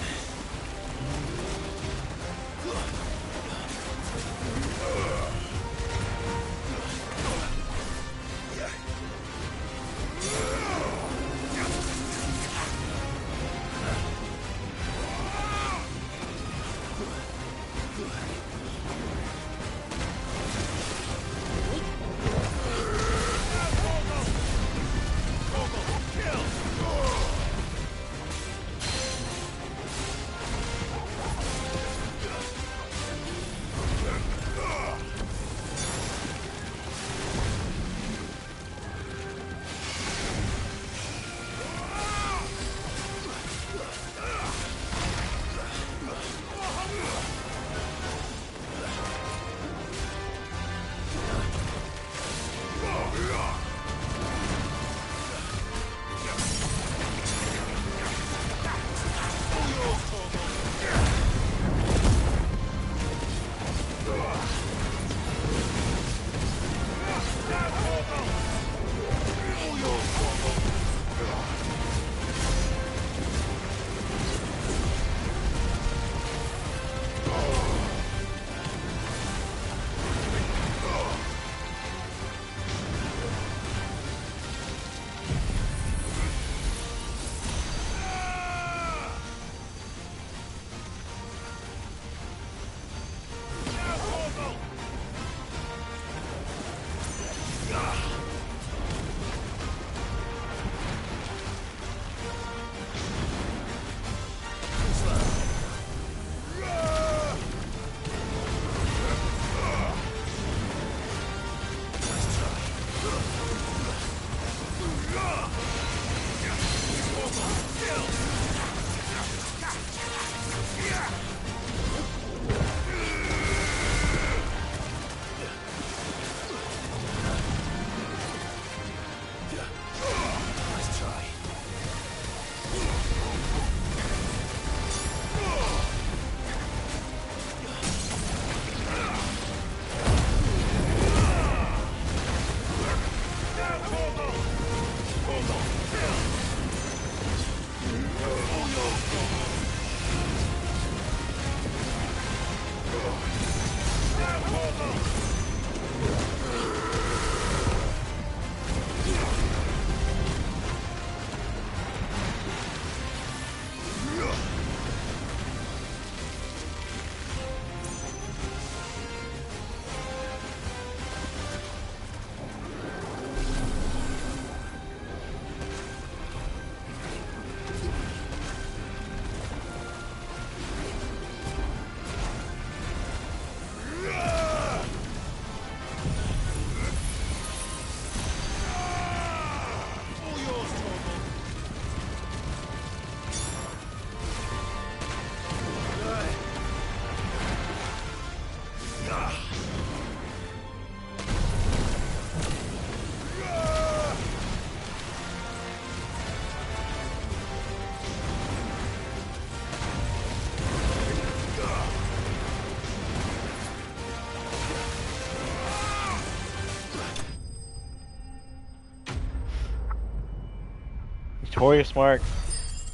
Victorious mark.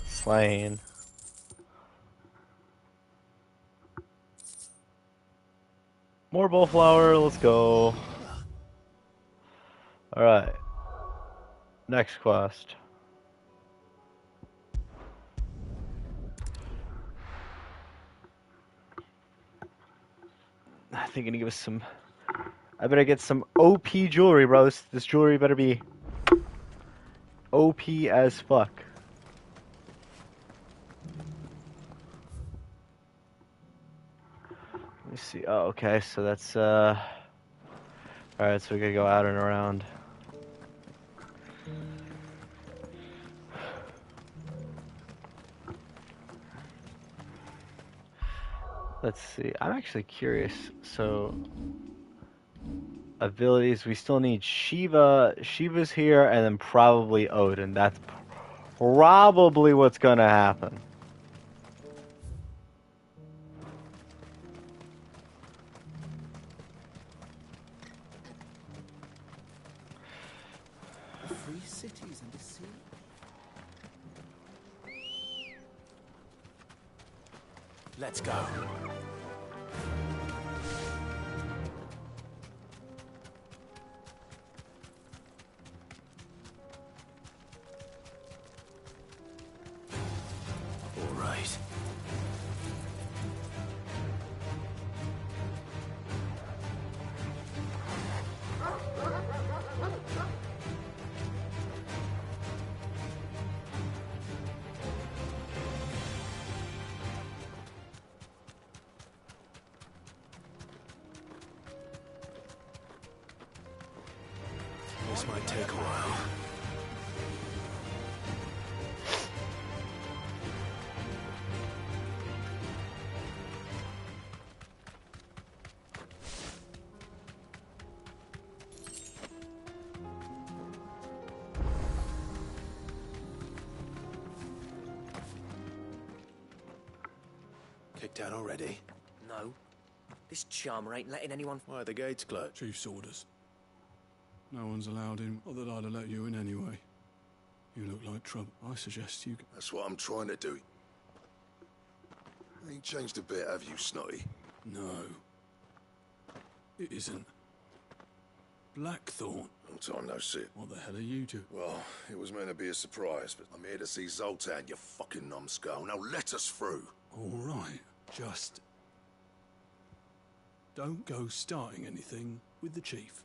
Slain. More bullflower, let's go. Alright. Next quest. I think gonna give us some. I better get some OP jewelry, bro. This jewelry better be OP as fuck. Let me see. Oh, okay. So that's all right. So we gotta go out and around. Let's see. I'm actually curious. So, abilities. We still need Shiva. Shiva's here, and then probably Odin. That's probably what's gonna happen. Free cities and a sea. Let's go. All right. This might take a while. Kicked out already? No. This charmer ain't letting anyone... Why are the gates closed? Chief's orders. No one's allowed in. Not that I'd have let you in anyway. You look like trouble. I suggest you... That's what I'm trying to do. Ain't changed a bit, have you, Snotty? No. It isn't. Blackthorn. Long time no see. What the hell are you two? Well, it was meant to be a surprise, but I'm here to see Zoltan, you fucking numbskull. Now let us through. All right. Just... don't go starting anything with the chief.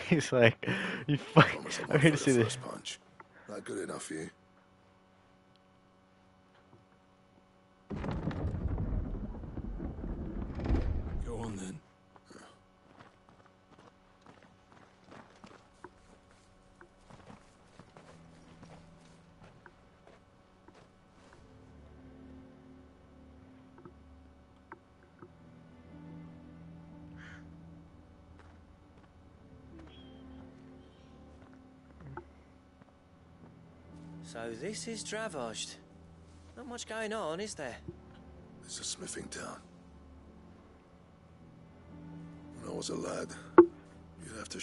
He's like, you fuck. I'm here to see this. Punch. Not good enough for you. Go on then. So this is Dravosht. Not much going on, is there? It's a smithing town. When I was a lad, you'd have to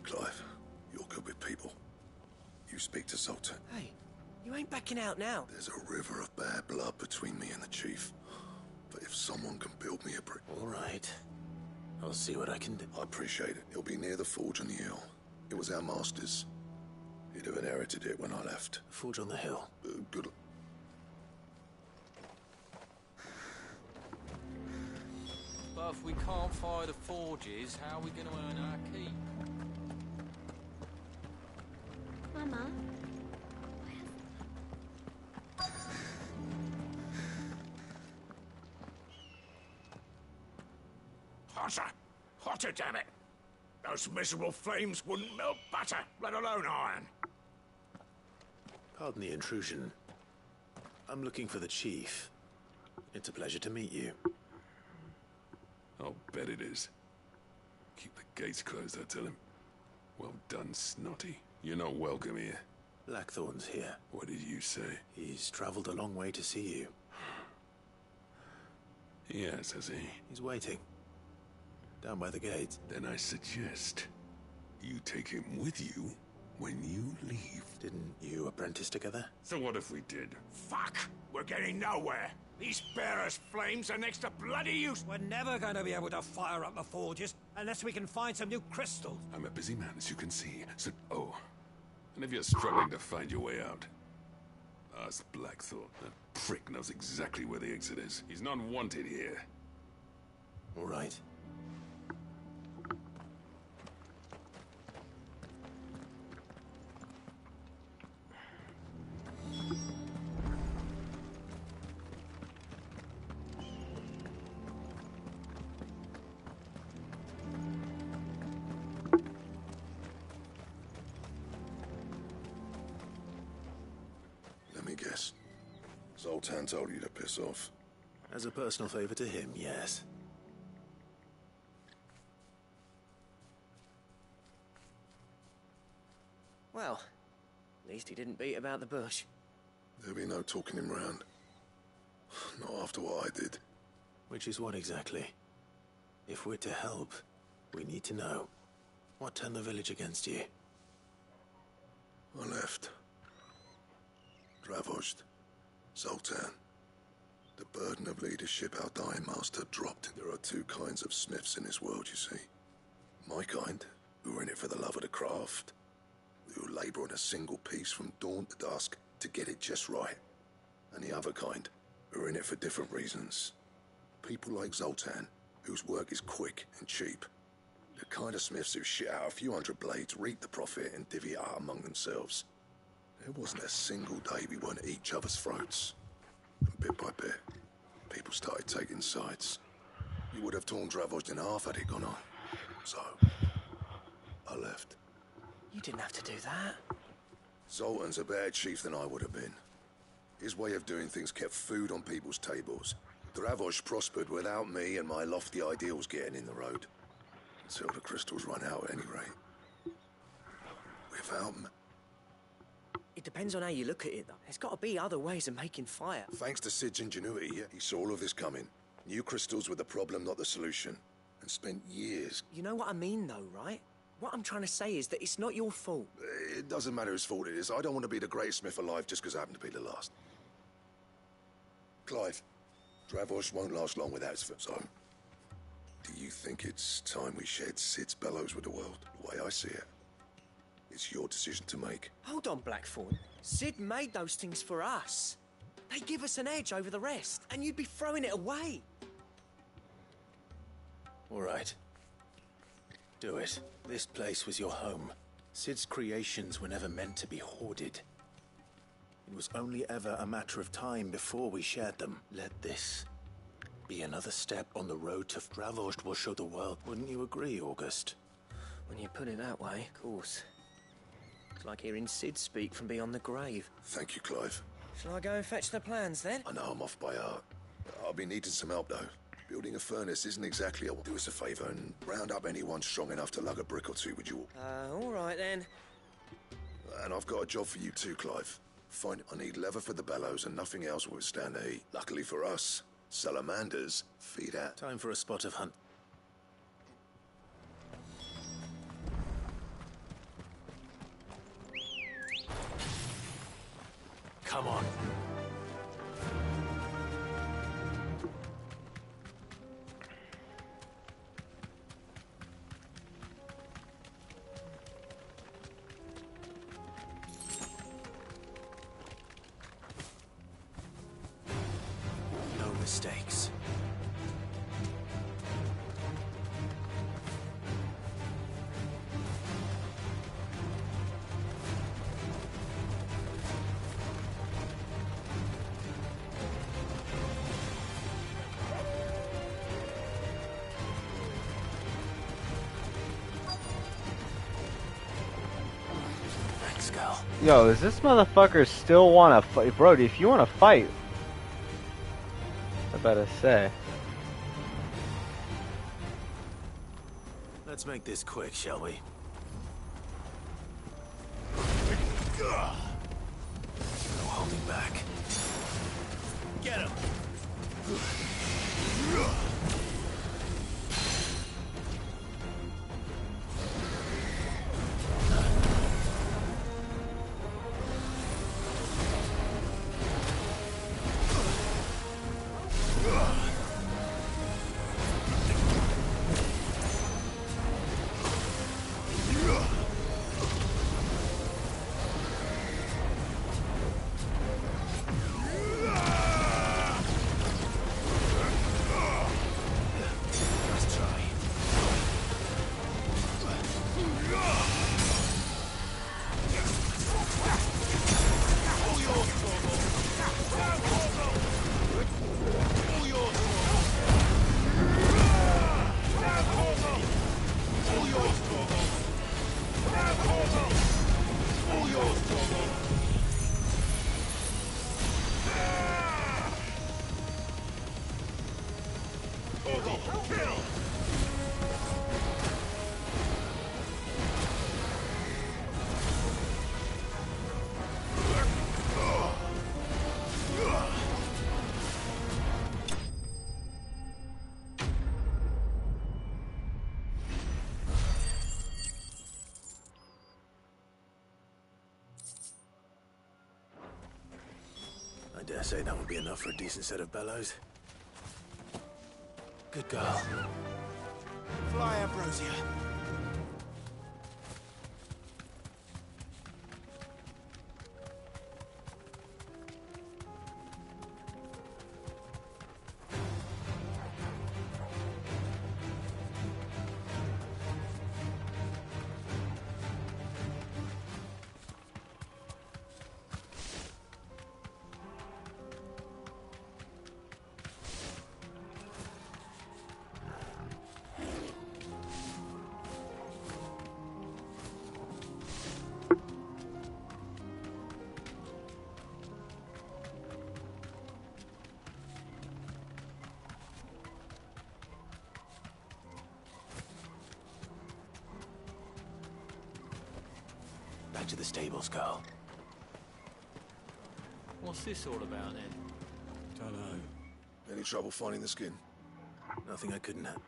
Clive, you're good with people. You speak to Zoltan. Hey, you ain't backing out now. There's a river of bad blood between me and the chief. But if someone can build me a bridge... All right. I'll see what I can do. I appreciate it. It'll be near the forge on the hill. It was our master's. He'd have inherited it when I left. Forge on the hill. Good. But if we can't fire the forges, how are we going to earn our keep? Mama? Hotter! Hotter, damn it! Those miserable flames wouldn't melt butter, let alone iron. Pardon the intrusion. I'm looking for the chief. It's a pleasure to meet you. I'll bet it is. Keep the gates closed, I tell him. Well done, Snotty. You're not welcome here. Blackthorn's here. What did you say? He's traveled a long way to see you. Yes, has he? He's waiting. Down by the gate. Then I suggest you take him with you when you leave. Didn't you apprentice together? So what if we did? Fuck! We're getting nowhere! These bearers' flames are next to bloody use! We're never going to be able to fire up the forges unless we can find some new crystals. I'm a busy man, as you can see. So, and if you're struggling to find your way out, ask Blackthorn. prick knows exactly where the exit is. He's not wanted here. All right. Let me guess. Zoltan told you to piss off. As a personal favor to him, yes. Well, at least he didn't beat about the bush. There'll be no talking him round. Not after what I did. Which is what exactly? If we're to help, we need to know. What turned the village against you? I left. Dravost. Zoltan. The burden of leadership our dying master dropped. There are two kinds of smiths in this world, you see. My kind, who are in it for the love of the craft, who labour on a single piece from dawn to dusk to get it just right. And the other kind, who are in it for different reasons. People like Zoltan, whose work is quick and cheap. The kind of smiths who shit out a few hundred blades, reap the profit, and divvy it out among themselves. There wasn't a single day we weren't at each other's throats. And bit by bit, people started taking sides. You would have torn Dravost in half had it gone on. So, I left. You didn't have to do that. Zoltan's a better chief than I would have been. His way of doing things kept food on people's tables. Dravost prospered without me and my lofty ideals getting in the road. Until the crystals run out at any rate. Without me. It depends on how you look at it, though. There's got to be other ways of making fire. Thanks to Sid's ingenuity, he saw all of this coming. Knew crystals were the problem, not the solution. And spent years... You know what I mean, though, right? What I'm trying to say is that it's not your fault. It doesn't matter whose fault it is. I don't want to be the greatest smith alive just because I happen to be the last. Clive, Dravost won't last long without his foot, so... Do you think it's time we shared Sid's bellows with the world, the way I see it? It's your decision to make. Hold on, Blackthorn. Sid made those things for us. They give us an edge over the rest, and you'd be throwing it away. All right. Do it. This place was your home. Sid's creations were never meant to be hoarded. It was only ever a matter of time before we shared them. Let this be another step on the road to Dravost will show the world. Wouldn't you agree, August? When you put it that way, of course. It's like hearing Sid speak from beyond the grave. Thank you, Clive. Shall I go and fetch the plans, then? I know I'm off by heart. I'll be needing some help, though. Building a furnace isn't exactly a... Do us a favour and round up anyone strong enough to lug a brick or two, would you? All right, then. And I've got a job for you too, Clive. I need leather for the bellows and nothing else will withstand the heat. Luckily for us, salamanders feed out. Time for a spot of hunt. Come on. No mistakes. Yo, does this motherfucker still want to fight? Bro, if you want to fight, I better say. Let's make this quick, shall we? No holding back. Get him! dare say that would be enough for a decent set of bellows. Good girl. Fly, Ambrosia. Back to the stables, girl. What's this all about then? Don't know. Any trouble finding the skin? Nothing I couldn't have.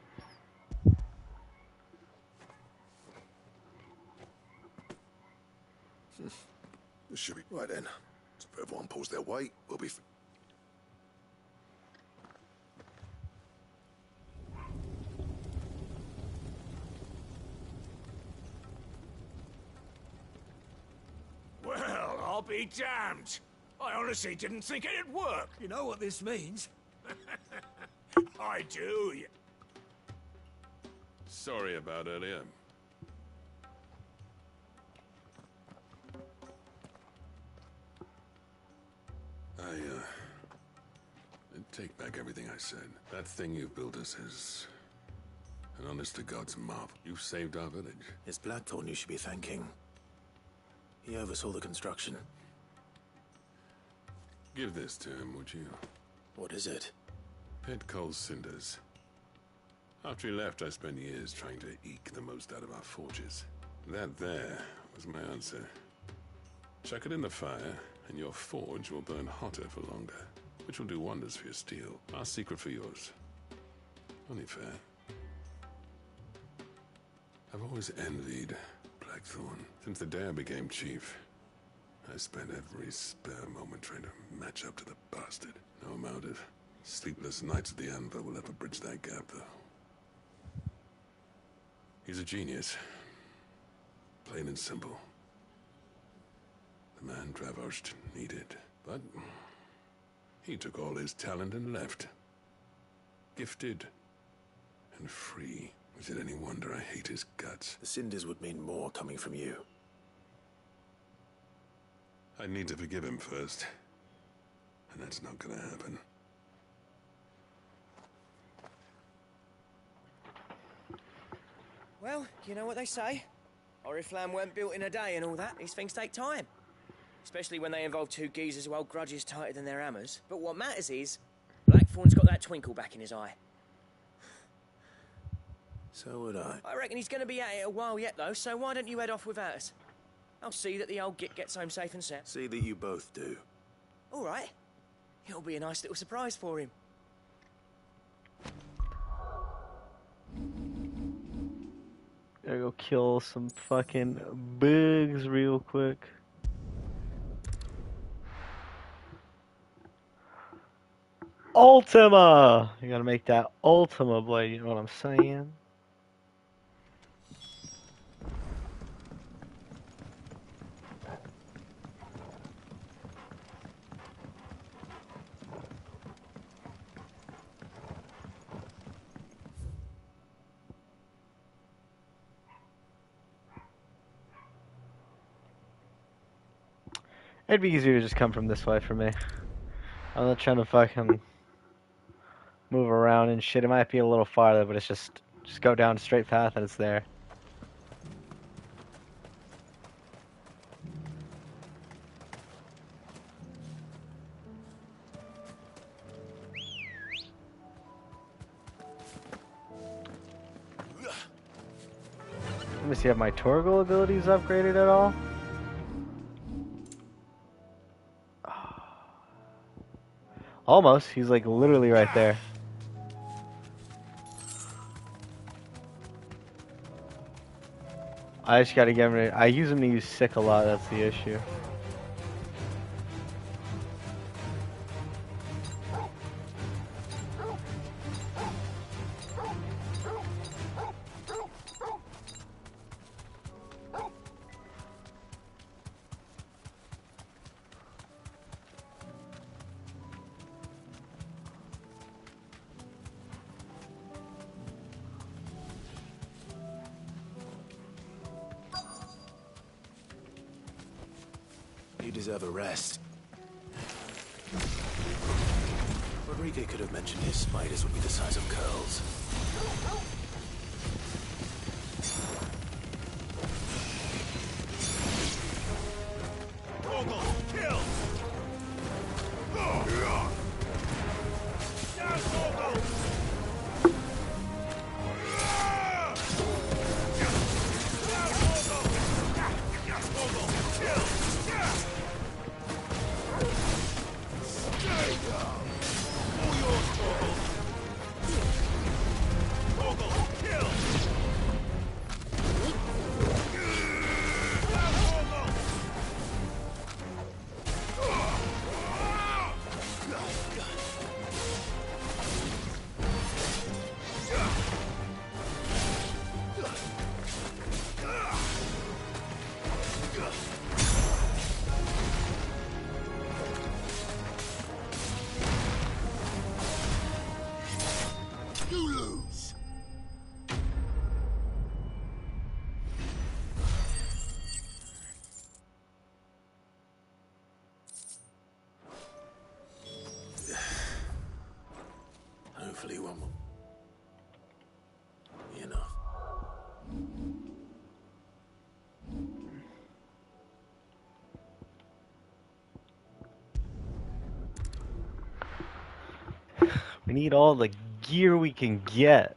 This should be right then. So if everyone pulls their weight, we'll be. Well, I'll be damned. I honestly didn't think it'd work. You know what this means? I do. Sorry about earlier. I take back everything I said. That thing you've built us is an honest-to-God's marvel. You've saved our village. It's Blackthorn you should be thanking. He oversaw the construction. Give this to him, would you? What is it? Pet Cole's cinders. After he left, I spent years trying to eke the most out of our forges. That there was my answer. Chuck it in the fire, and your forge will burn hotter for longer, which will do wonders for your steel. Our secret for yours. Only fair. I've always envied Blackthorn. Since the day I became chief, I spent every spare moment trying to match up to the bastard. No amount of sleepless nights at the Anvil will ever bridge that gap, though. He's a genius. Plain and simple. The man Dravosht needed. But he took all his talent and left. Gifted and free. Is it any wonder I hate his guts? The cinders would mean more coming from you. I need to forgive him first. And that's not gonna happen. Well, you know what they say. Oriflamme weren't built in a day and all that. These things take time. Especially when they involve two geezers who hold grudges tighter than their hammers. But what matters is, Blackthorn's got that twinkle back in his eye. So would I. I reckon he's going to be at it a while yet, though, so why don't you head off without us? I'll see that the old git gets home safe and sound. See that you both do. All right. It'll be a nice little surprise for him. Gotta go kill some fucking bugs real quick. Ultima! You gotta make that Ultima blade, you know what I'm saying? It'd be easier to just come from this way for me. I'm not trying to fucking move around and shit. It might be a little farther, but it's just go down a straight path and it's there. Let me see, have my Torgal abilities upgraded at all? Almost. He's like literally right there. I just gotta get him to, I use him to use sick a lot, that's the issue. You deserve a rest. Rodriguez could have mentioned his spiders would be the size of curls. Kill! Hopefully one will be enough. We need all the gear we can get.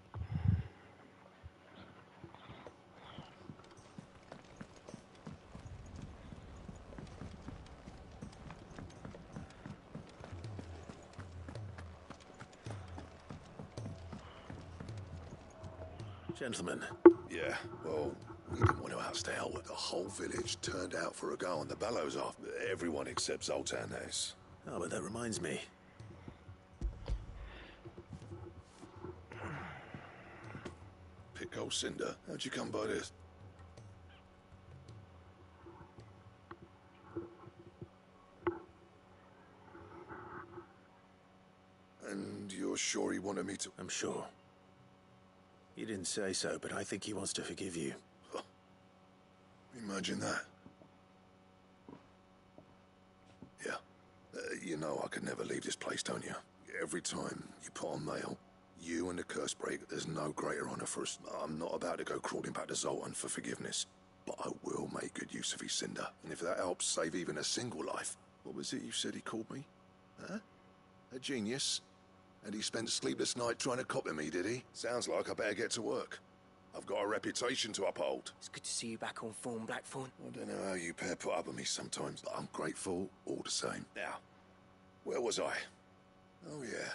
Gentlemen. Yeah, well, we didn't want to outstay Elwood. The whole village turned out for a go on the bellows after everyone except Zoltan has. Oh, but that reminds me. Pico Cinder, how'd you come by this? And you're sure he wanted me to... I'm sure. You didn't say so, but I think he wants to forgive you. Huh. Imagine that. Yeah. You know I could never leave this place, don't you? Every time you put on mail, you and the curse break, there's no greater honor for us. I'm not about to go crawling back to Zoltan for forgiveness, but I will make good use of his cinder. And if that helps save even a single life, what was it you said he called me? Huh? A genius? And he spent sleepless night trying to copy me, did he? Sounds like I better get to work. I've got a reputation to uphold. It's good to see you back on form, Blackthorn. I don't know how you pair put up with me sometimes, but I'm grateful all the same. Now, where was I? Oh, yeah.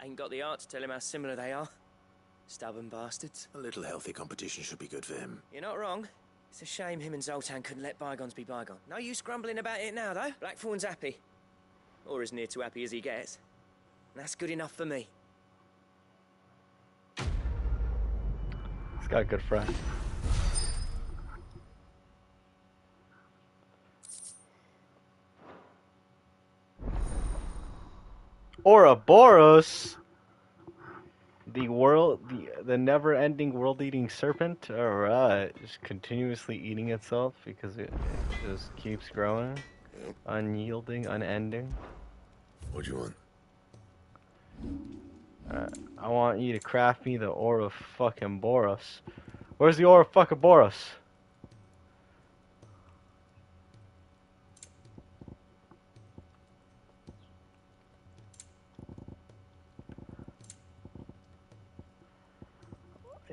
Ain't got the art to tell him how similar they are. Stubborn bastards. A little healthy competition should be good for him. You're not wrong. It's a shame him and Zoltan couldn't let bygones be bygones. No use grumbling about it now, though. Blackthorn's happy. Or as near to happy as he gets. And that's good enough for me. He's got a good friend. Ouroboros, the never-ending world-eating serpent. All right, just continuously eating itself because it just keeps growing, unyielding, unending. What do you want? I want you to craft me the Aura fucking Boros. Where's the Aura fucking Boros?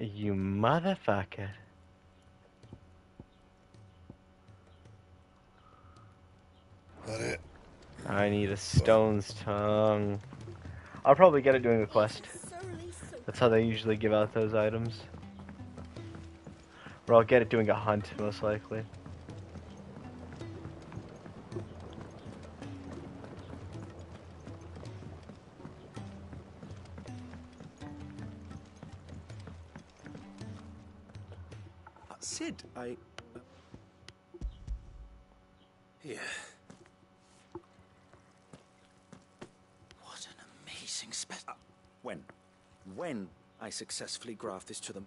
You motherfucker. That it? I need a stone's tongue. I'll probably get it doing a quest. That's how they usually give out those items. Or I'll get it doing a hunt, most likely. Sid, Here. What an amazing spec. When I successfully graft this to them.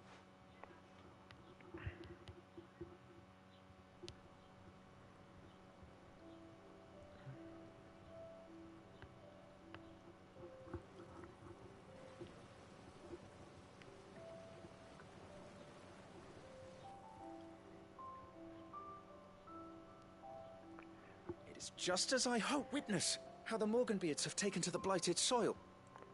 It's just as I hope. Witness how the Morganbeards have taken to the blighted soil.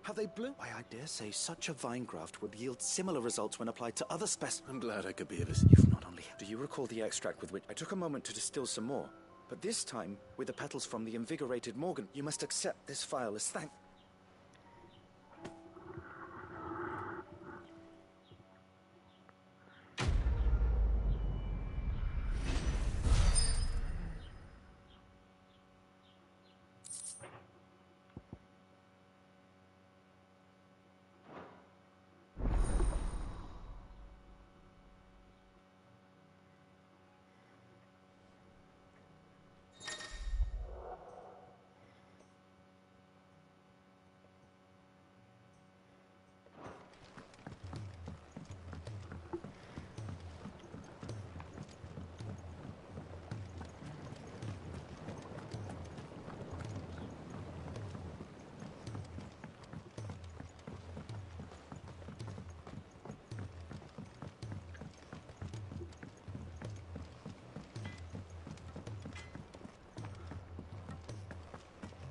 How they bloom. Why, I dare say such a vine graft would yield similar results when applied to other specimens. I'm glad I could be of You've not only... Do you recall the extract with which... I took a moment to distill some more, but this time with the petals from the invigorated Morgan. You must accept this vial as thank...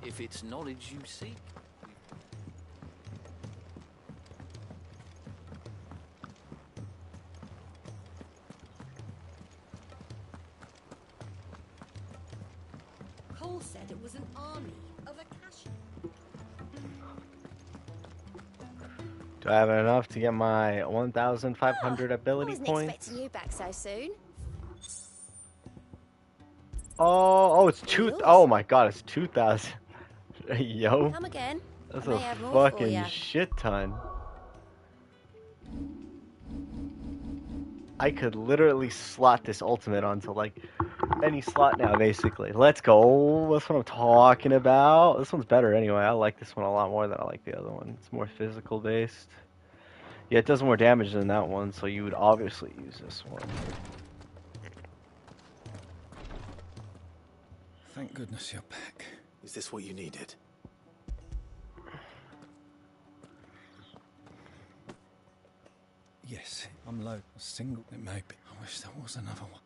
If it's knowledge you seek. Cole said it was an army of Akashians. Do I have enough to get my 1,500 ability Wasn't points? expecting you back so soon. Oh, it's two. Oh my god, it's 2,000. Yo. Come again. That's I may a have more for fucking ya. shit ton. I could literally slot this ultimate onto like any slot now, basically. Let's go. That's what I'm talking about. This one's better anyway. I like this one a lot more than I like the other one. It's more physical based. Yeah, it does more damage than that one, so you would obviously use this one. Thank goodness you're back. Is this what you needed? Yes, I'm low. A single, it may be. I wish there was another one.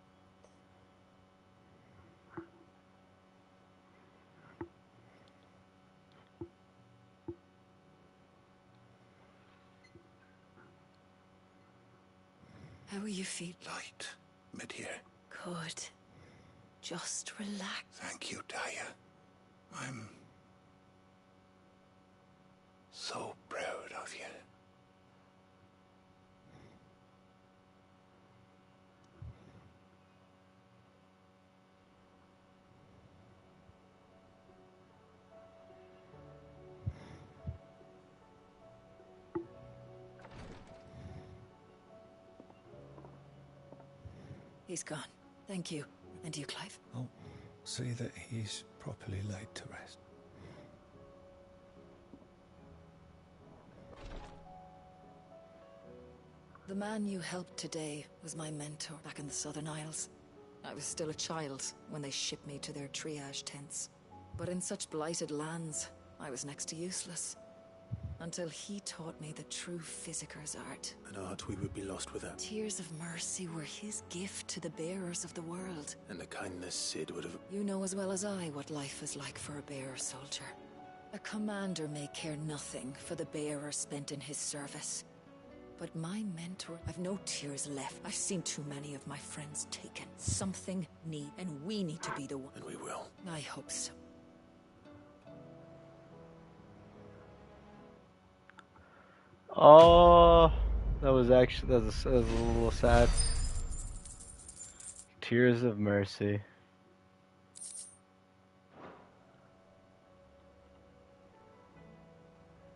How are you feeling? Light. Mid here. Good. Just relax. Thank you, Daya. I'm so proud of you. He's gone. Thank you. And you, Clive? I'll see that he's properly laid to rest. The man you helped today was my mentor back in the Southern Isles. I was still a child when they shipped me to their triage tents. But in such blighted lands, I was next to useless. Until he taught me the true Physicker's art. An art we would be lost without. Tears of mercy were his gift to the bearers of the world. And the kindness Sid would have... You know as well as I what life is like for a bearer soldier. A commander may care nothing for the bearer spent in his service. But my mentor, I've no tears left. I've seen too many of my friends taken. Something need, and we need to be the one. And we will. I hope so. Oh, that was a little sad. Tears of mercy.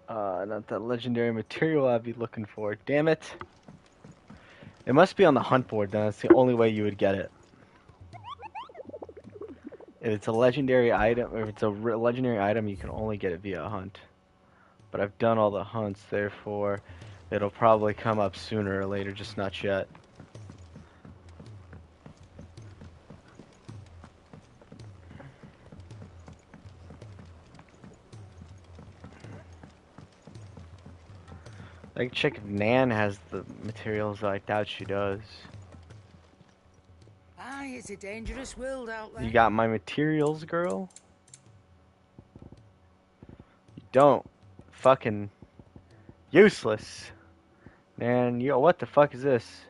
Not that legendary material I'd be looking for. Damn it. It must be on the hunt board then. That's the only way you would get it. If it's a legendary item, or if it's a legendary item, you can only get it via a hunt. But I've done all the hunts, therefore it'll probably come up sooner or later, just not yet. I can check if Nan has the materials, though I doubt she does. I It's a dangerous world out there. You got my materials, girl? You don't. Fucking useless. Man, yo, what the fuck is this?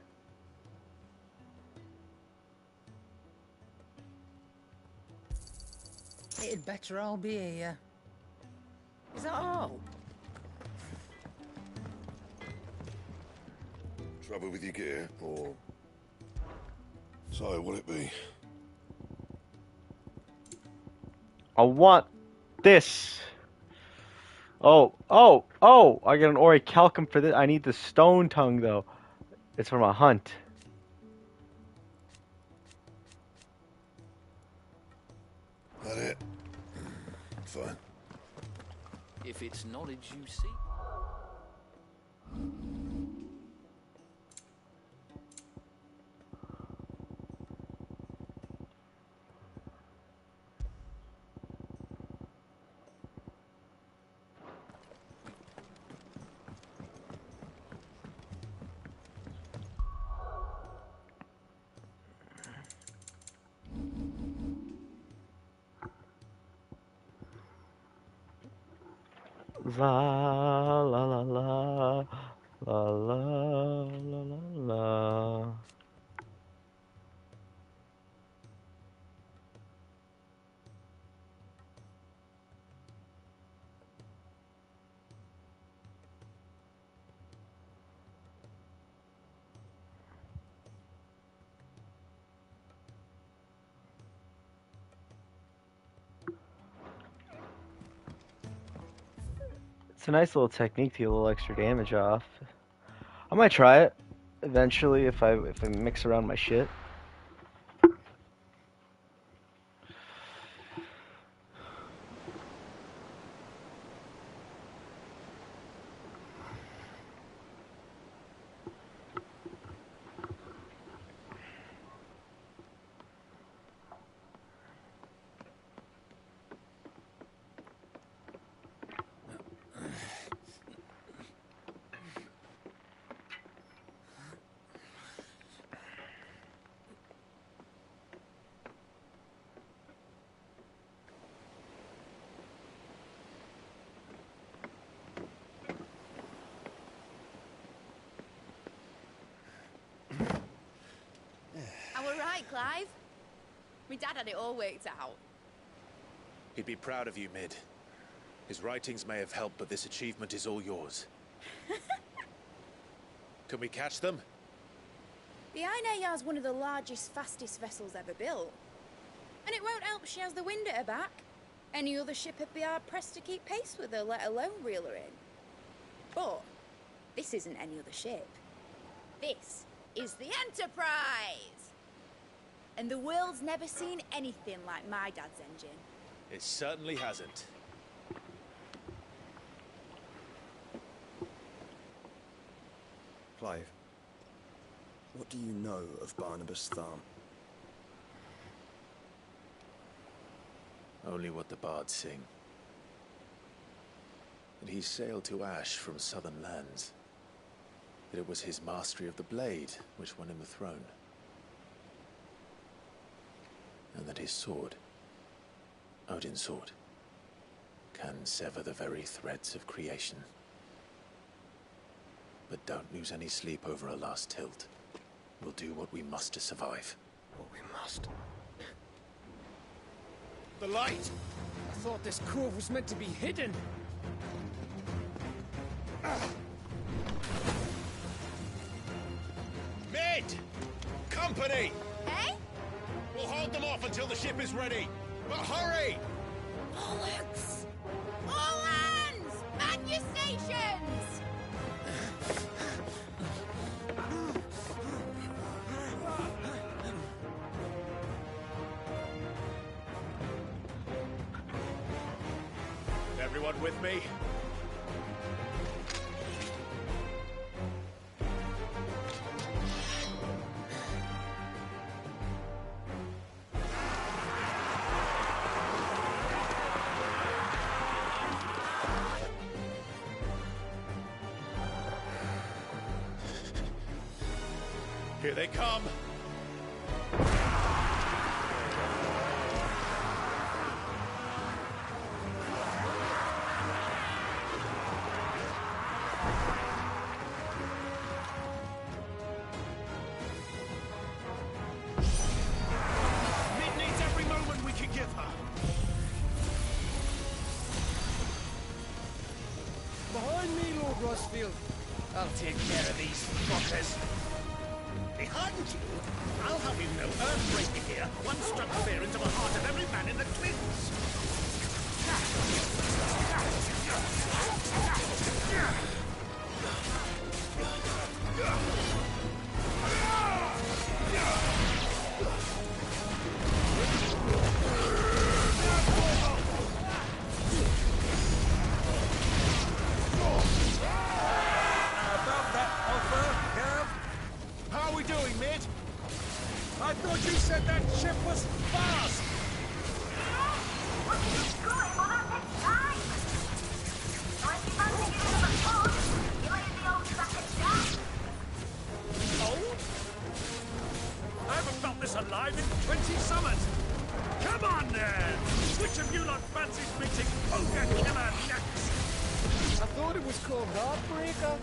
It'd better all be here. Is that all? Trouble with your gear, or... So, what'll it be? I want this. Oh, I get an orichalcum for this. I need the stone tongue, though. It's from a hunt. That it? Fine. If it's knowledge you seek. La la la la la la la la la. It's a nice little technique to get a little extra damage off. I might try it eventually if I mix around my shit. Clive. My dad had it all worked out. He'd be proud of you, Mid. His writings may have helped, but this achievement is all yours. Can we catch them? The Ainayar's one of the largest, fastest vessels ever built. And it won't help she has the wind at her back. Any other ship would be hard-pressed to keep pace with her, let alone reel her in. But this isn't any other ship. This is the Enterprise! And the world's never seen anything like my dad's engine. It certainly hasn't. Clive, what do you know of Barnabas Tharm? Only what the bards sing. That he sailed to Ash from southern lands. That it was his mastery of the blade which won him the throne. And that his sword, Odin's sword, can sever the very threads of creation. But don't lose any sleep over a last tilt. We'll do what we must to survive. What we must. The light! I thought this cove was meant to be hidden. Mid! Company! Eh? We'll hold them off until the ship is ready. But hurry! Bollocks! All hands! Man your stations! Everyone with me? Here they come. Rosfield. I'll take care of these fuckers. Behind you? I'll have you know, Earthbreaker here once struck fear into the heart of every man in the Twins. About that offer, Gav? How are we doing, mate? I thought you said that ship was fast! Oh? I haven't felt this alive in 20 summers! Come on then! Which of you lot fancies meeting Ogre Killer next? I thought it was called Heartbreaker.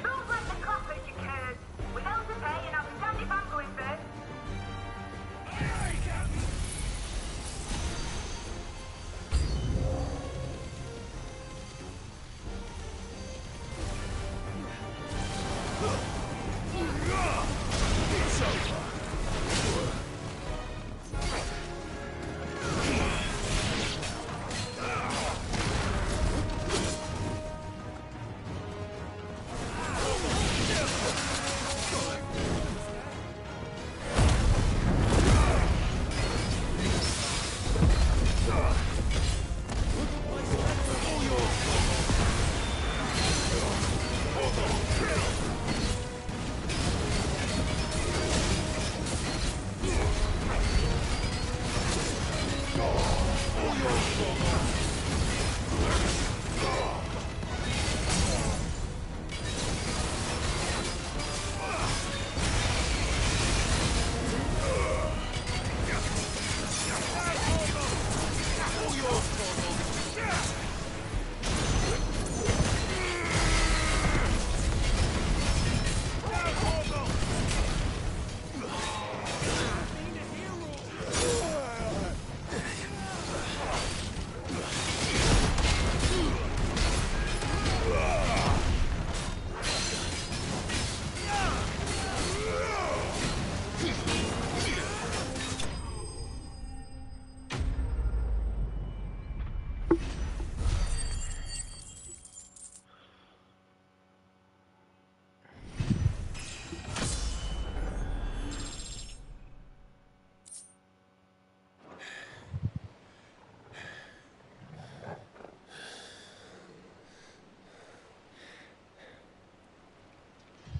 Rules like the clappers, you cares. With hell to pay and outstanding banquet first. It's over!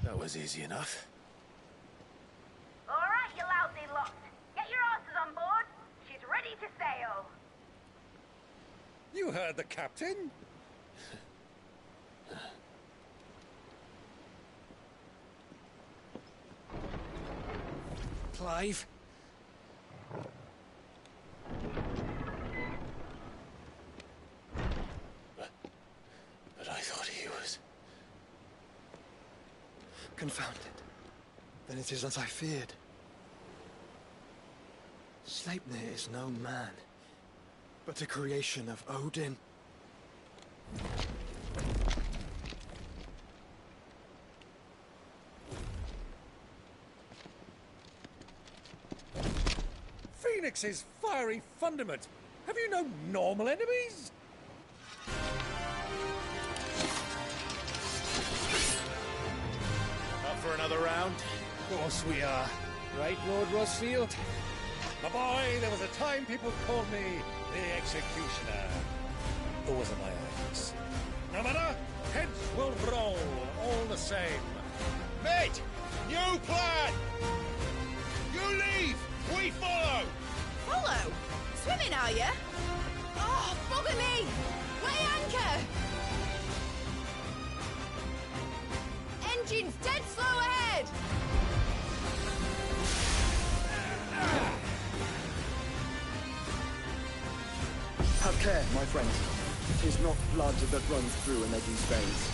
That was easy enough. All right, you lousy lot. Get your asses on board. She's ready to sail. You heard the captain? Clive? But I thought he was... Confounded. Then it is as I feared. Sleipnir is no man, but a creation of Odin. Phoenix's fiery fundament. Have you no normal enemies? Up for another round? Of course we are. Right, Lord Rosfield? My boy, there was a time people called me the Executioner. Or was it my axe? No matter, heads will roll, all the same. Mate! New plan! You leave! We follow! Follow? Swimming, are you? Oh, bugger me! Weigh anchor! Engine's dead slow ahead! Have care, my friends. It is not blood that runs through Anegi's veins.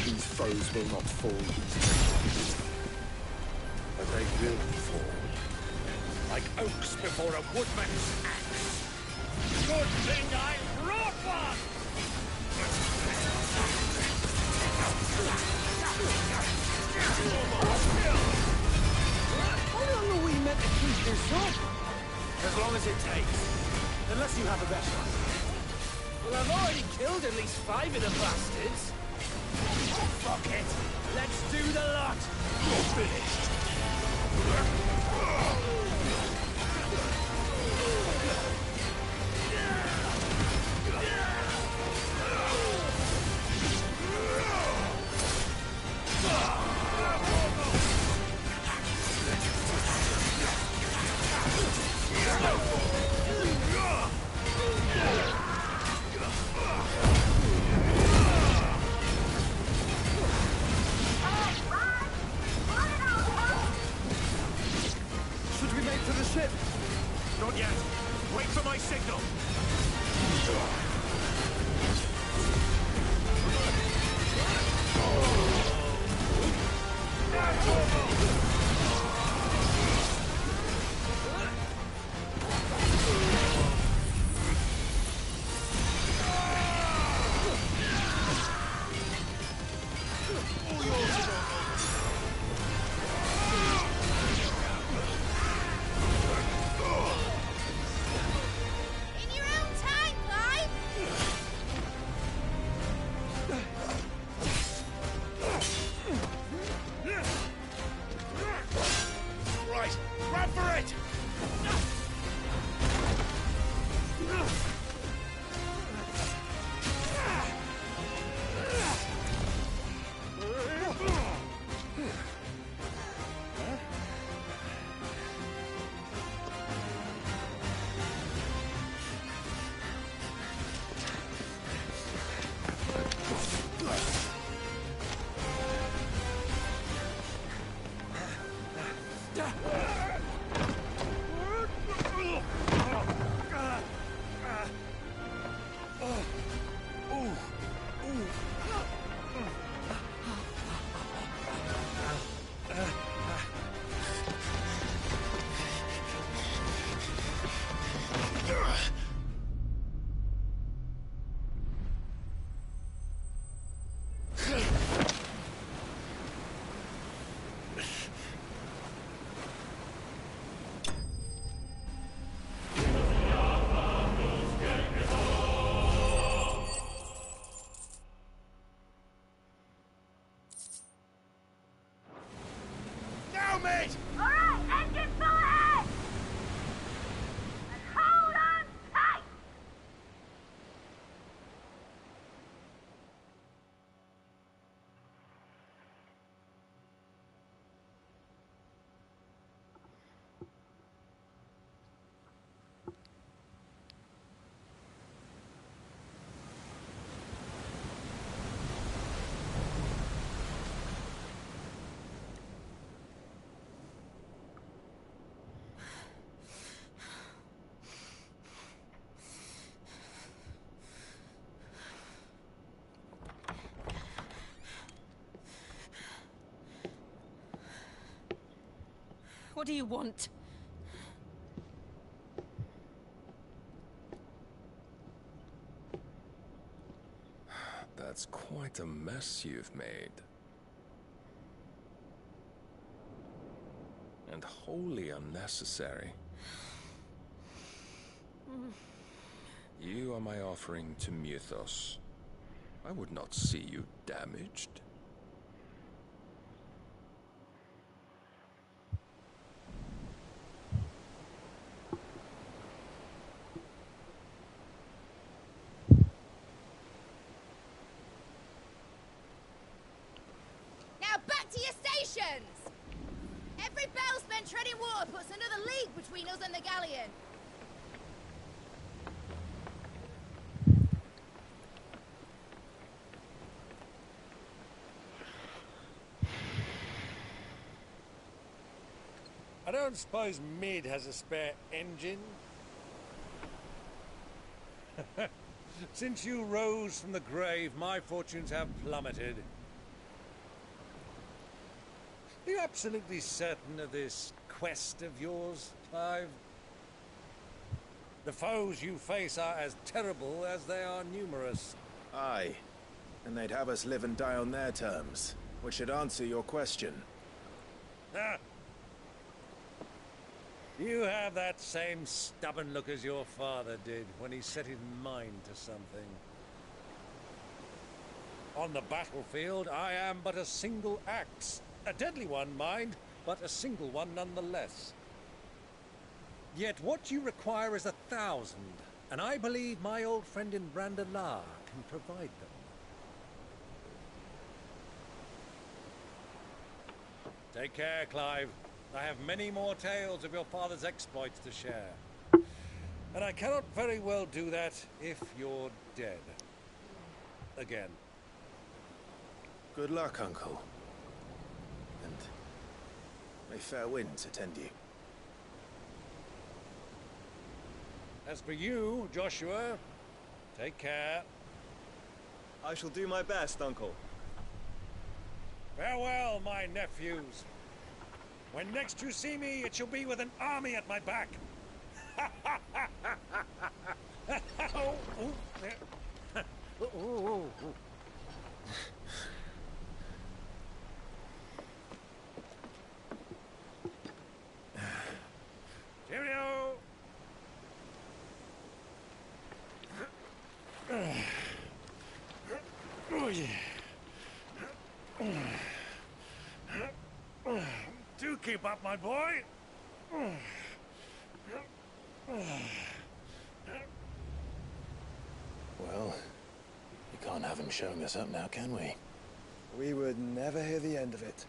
These foes will not fall easily. But they will fall. Like oaks before a woodman's axe. Good thing I brought one! How long are we meant to keep this up? As long as it takes. Unless you have a better idea. Well, I've already killed at least 5 of the bastards. Fuck it. Let's do the lot. You're finished. Should we make for the ship? Not yet. Wait for my signal. In your own time, Clive! Right, run for it! Now, mate! Alright, engine full ahead! And hold on tight! What do you want? That's quite a mess you've made. And wholly unnecessary. You are my offering to Mythos. I would not see you damaged. Now back to your stations! Every bell spent treading water puts another league between us and the galleon. I don't suppose Mid has a spare engine? Since you rose from the grave, my fortunes have plummeted. Are you absolutely certain of this quest of yours, Clive? The foes you face are as terrible as they are numerous. Aye. And they'd have us live and die on their terms, which should answer your question. Ah. You have that same stubborn look as your father did when he set his mind to something. On the battlefield, I am but a single axe. A deadly one, mind, but a single one nonetheless. Yet what you require is 1,000, and I believe my old friend in Randalar can provide them. Take care, Clive. I have many more tales of your father's exploits to share. And I cannot very well do that if you're dead. Again. Good luck, Uncle. And may fair winds attend you. As for you, Joshua, take care. I shall do my best, Uncle. Farewell, my nephews. When next you see me, it shall be with an army at my back. Oh, oh, oh. Cheerio! Oh, yeah. Do keep up, my boy. Well, we can't have him showing us up now, can we? We would never hear the end of it.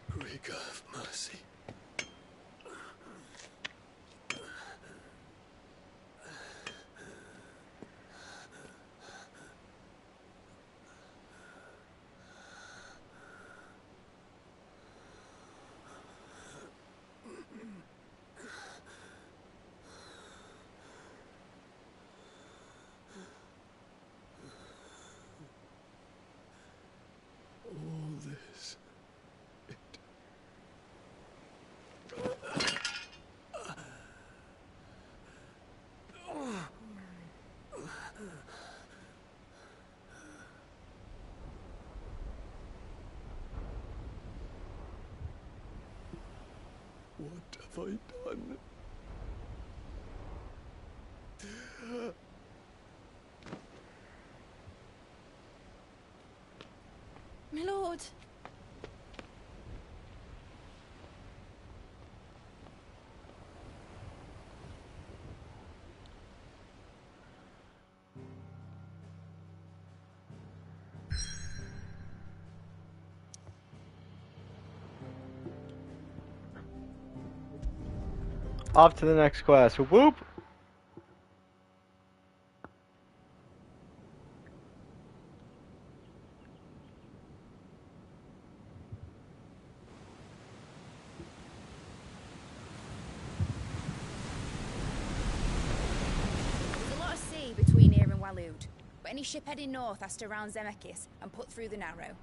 Greek of mercy. All this. What have I done? My lord. Off to the next quest. Whoop whoop. There's a lot of sea between here and Waloed, but any ship heading north has to round Zemeckis and put through the Narrow.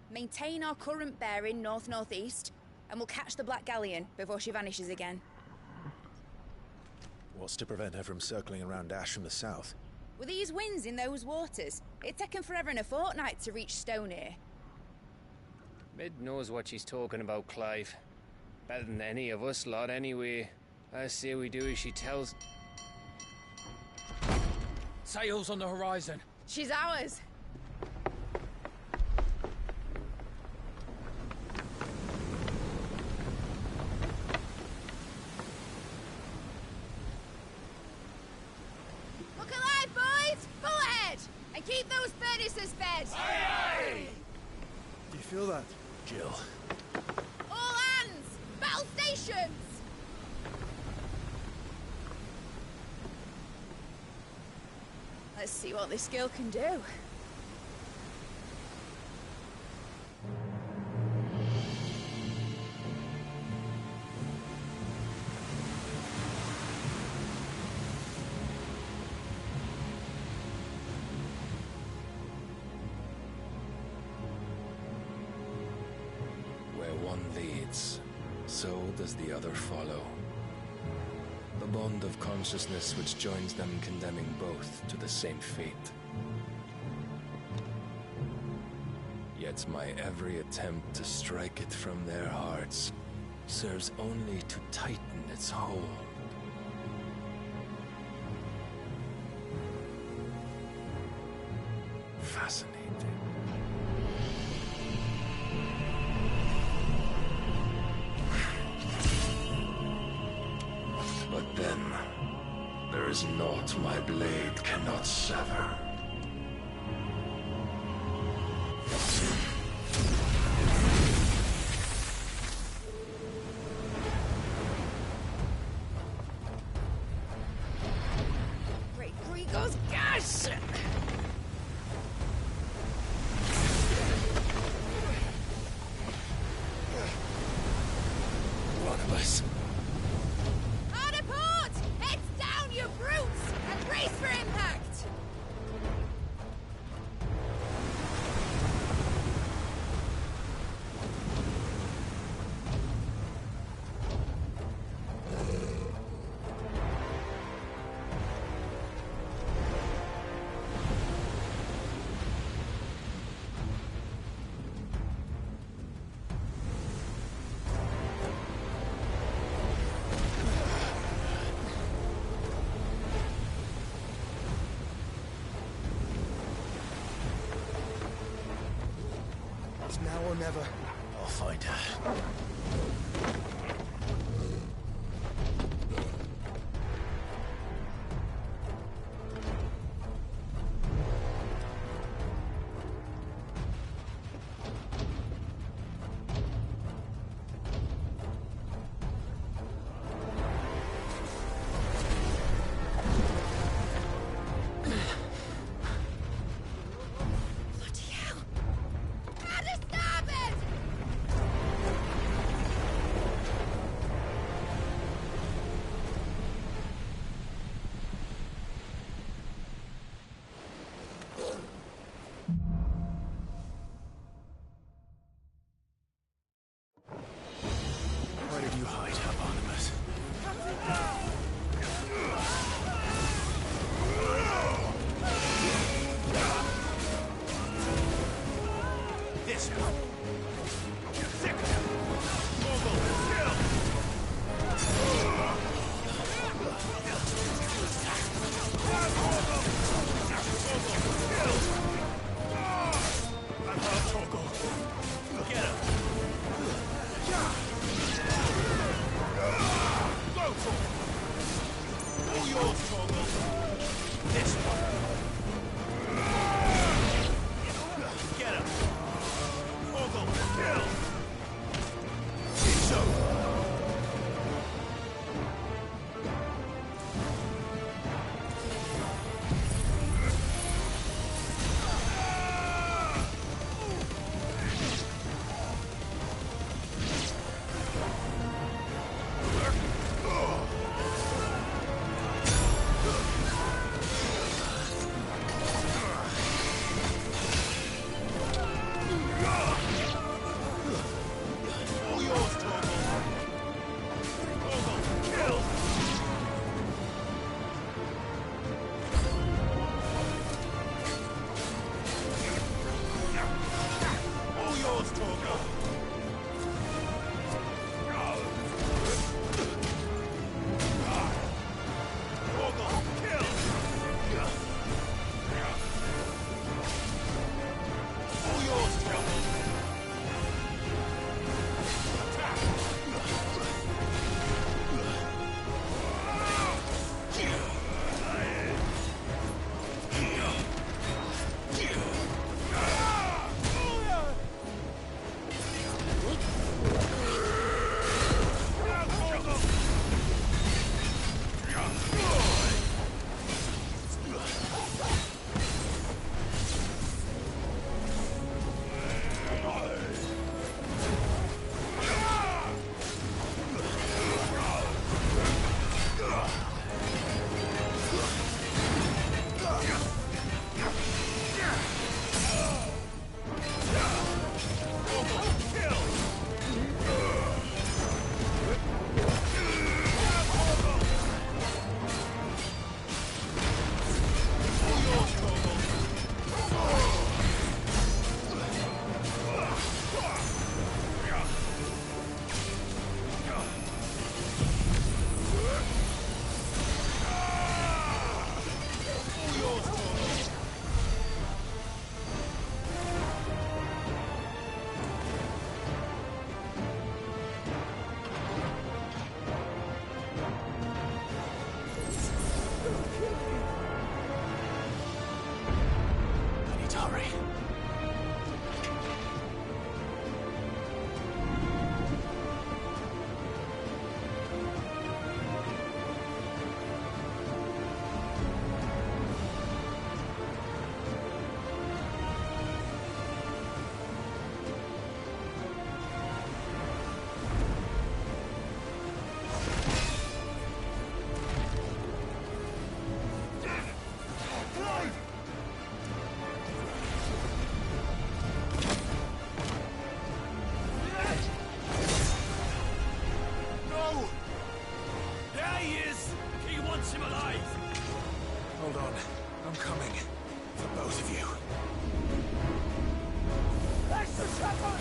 Maintain our current bearing north-northeast, and we'll catch the Black Galleon before she vanishes again. What's to prevent her from circling around Ash from the south? With these winds in those waters, it'd taken forever and a fortnight to reach Stonehenge. Mid knows what she's talking about, Clive. Better than any of us lot, anyway. I say we do as she tells. Sails on the horizon. She's ours. Look alive, boys! Full ahead! And keep those furnaces fed! Aye! Do you feel that? Jill. All hands! Battle stations! Let's see what this girl can do. Where one leads, so does the other follow. The bond of consciousness which joins them condemning both to the same fate. Yet my every attempt to strike it from their hearts serves only to tighten its hold. Fascinating. But then, there is naught my blade cannot sever. Great Gregor's gas! One of us. Hard a port! Heads down, you brutes! And brace for impact! It's now or never. I'll find her. Bloody hell! At the starboard! Where did you hide, Hieronymus? This one. Sick. Mogul, kill! I'm out, Torgal. Get him. Go, Torgal. All yours, Torgal. This one. Get him. Torgal, kill! It's over. Catch him alive! Hold on. I'm coming. For both of you. Extra Shepherd!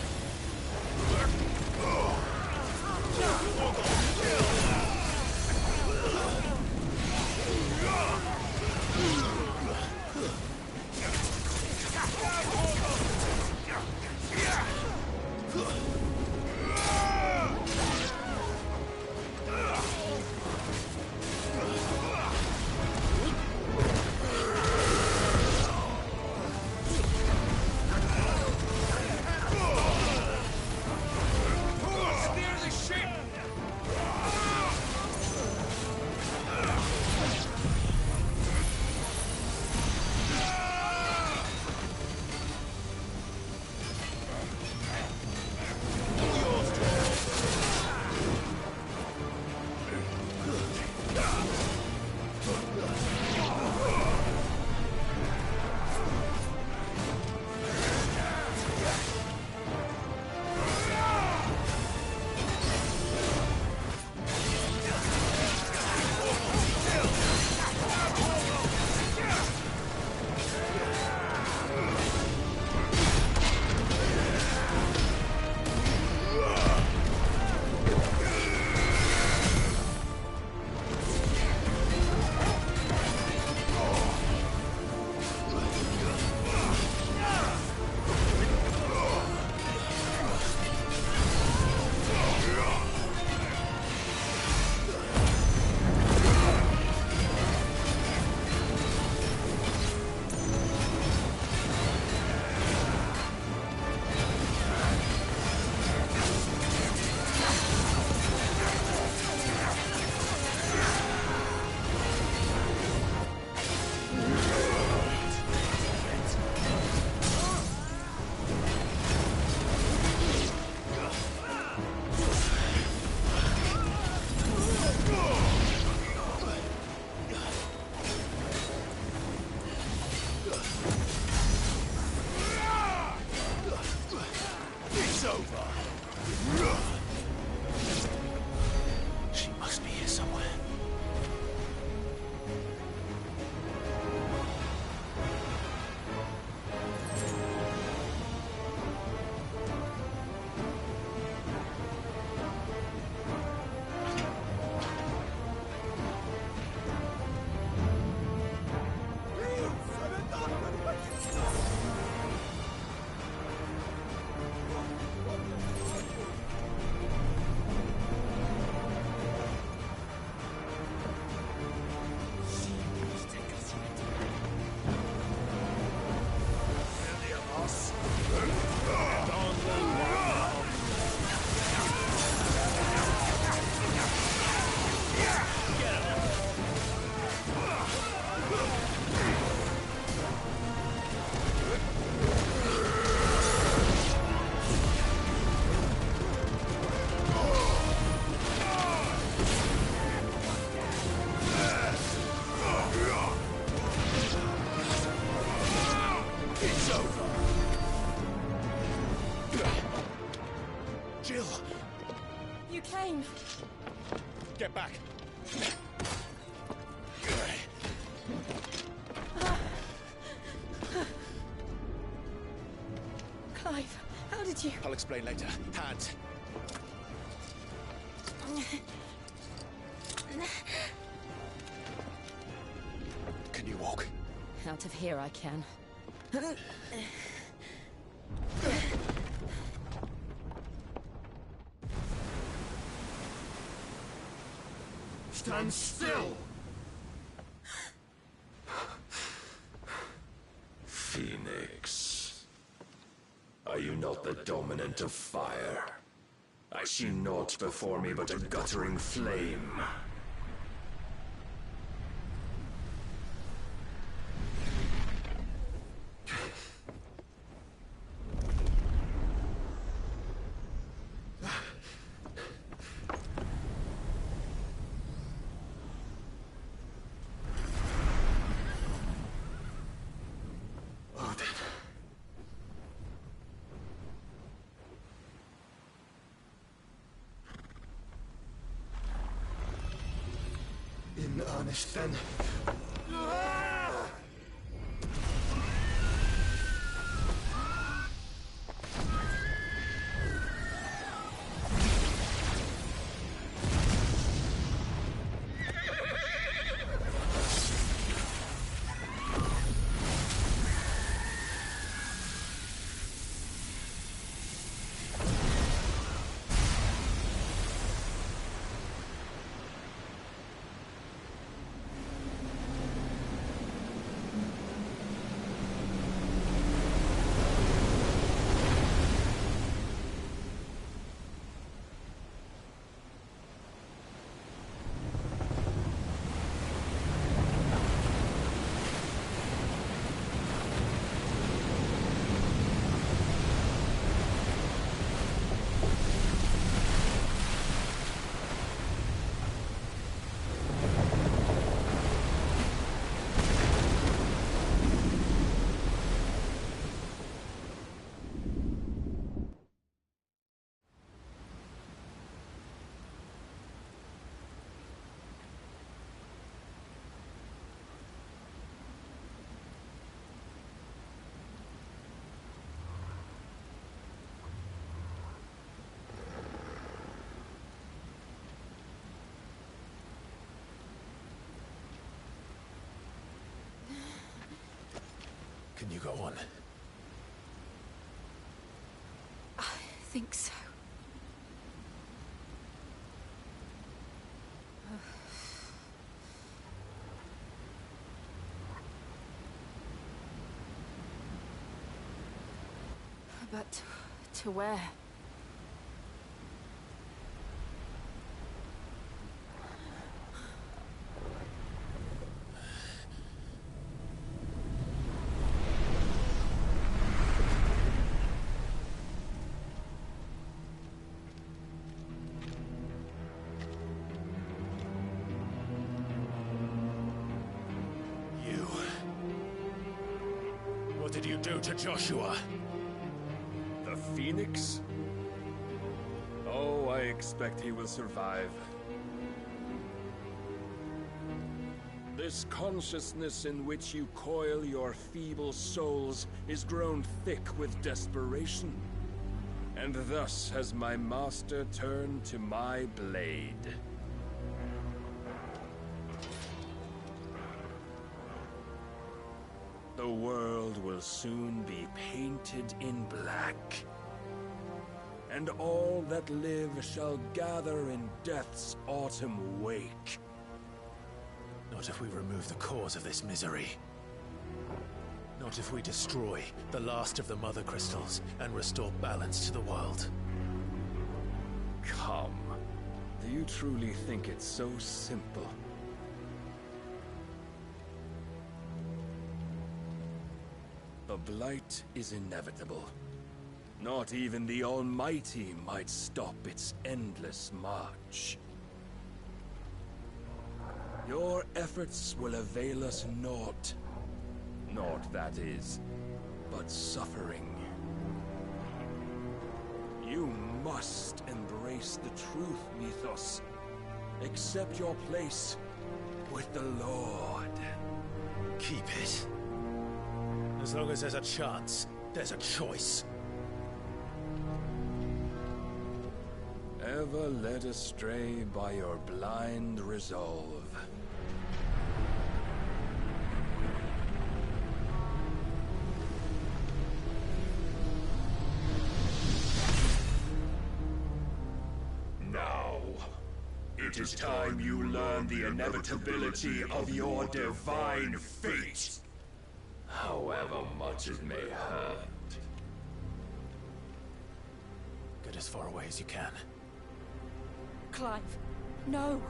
She must be here somewhere. Jill! You came. Get back! Clive, how did you... I'll explain later. Hands. Can you walk? Out of here I can. Stand still! Phoenix. Are you not the dominant of fire? I see naught before me but a guttering flame. in earnest then. Can you go on? I think so. But to where? What did you do to Joshua? The Phoenix? Oh, I expect he will survive. This consciousness in which you coil your feeble souls is grown thick with desperation. And thus has my master turned to my blade. The world will soon be painted in black. And all that live shall gather in death's autumn wake. Not if we remove the cause of this misery. Not if we destroy the last of the Mother Crystals and restore balance to the world. Come. Do you truly think it's so simple? The Blight is inevitable. Not even the Almighty might stop its endless march. Your efforts will avail us naught. Naught, that is, but suffering. You must embrace the truth, Mythos. Accept your place with the Lord. Keep it. As long as there's a chance, there's a choice. Ever led astray by your blind resolve. Now, it is time you learn the inevitability of your divine fate. However much it may hurt. Get as far away as you can. Clive, no.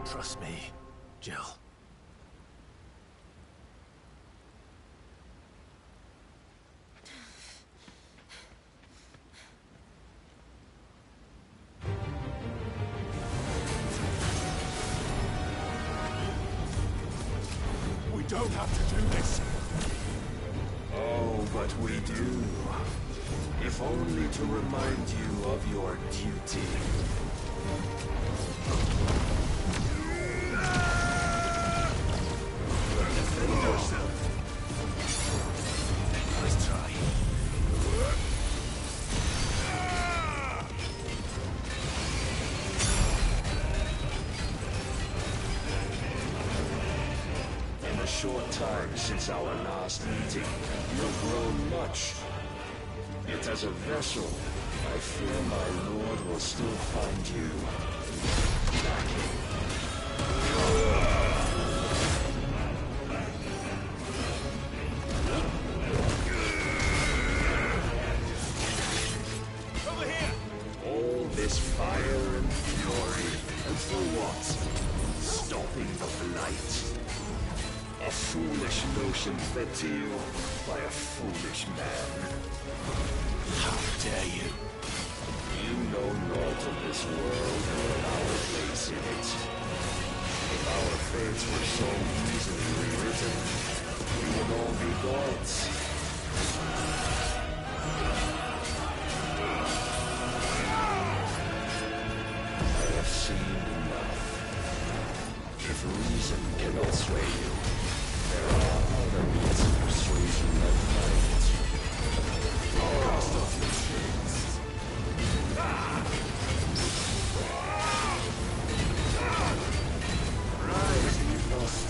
Trust me, Jill. We don't have to do this. Oh, but we do. If only to remind you of your duty. short time since our last meeting, you've grown much. Yet as a vessel, I fear my lord will still find you lacking. Over here! All this fire and fury, and for what? Stopping the blight. A foolish notion fed to you by a foolish man. How dare you? You know naught of this world or our place in it. If our fates were so easily rewritten, we would all be gods. I have seen enough. If reason cannot sway you, there are other means of persuasion that might. Cast off your chains. Rise, you must.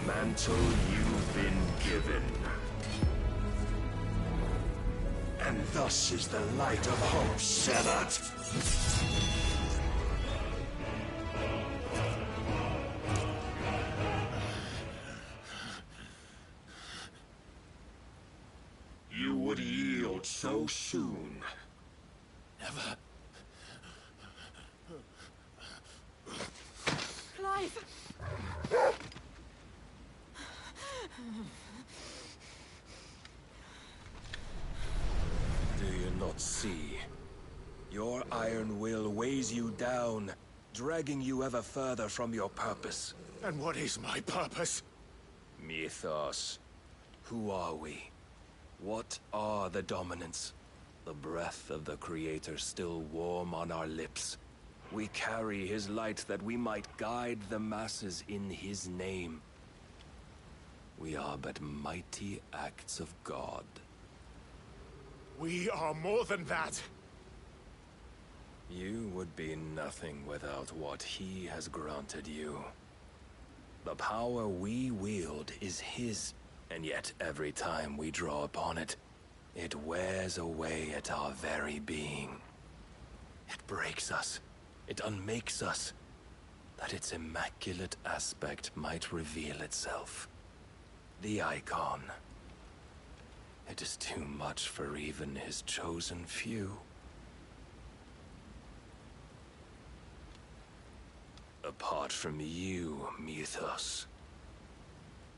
Mantle you've been given. And thus is the light of hope severed. You would yield so soon. Never. Clive! Do you not see? Your iron will weighs you down, dragging you ever further from your purpose. And what is my purpose? Mythos. Who are we? What are the dominants? The breath of the Creator still warm on our lips. We carry his light that we might guide the masses in his name. We are but mighty acts of God. We are more than that. You would be nothing without what he has granted you. The power we wield is his, and yet every time we draw upon it, it wears away at our very being. It breaks us. It unmakes us, that its immaculate aspect might reveal itself. The icon. It is too much for even his chosen few. Apart from you, Mythos.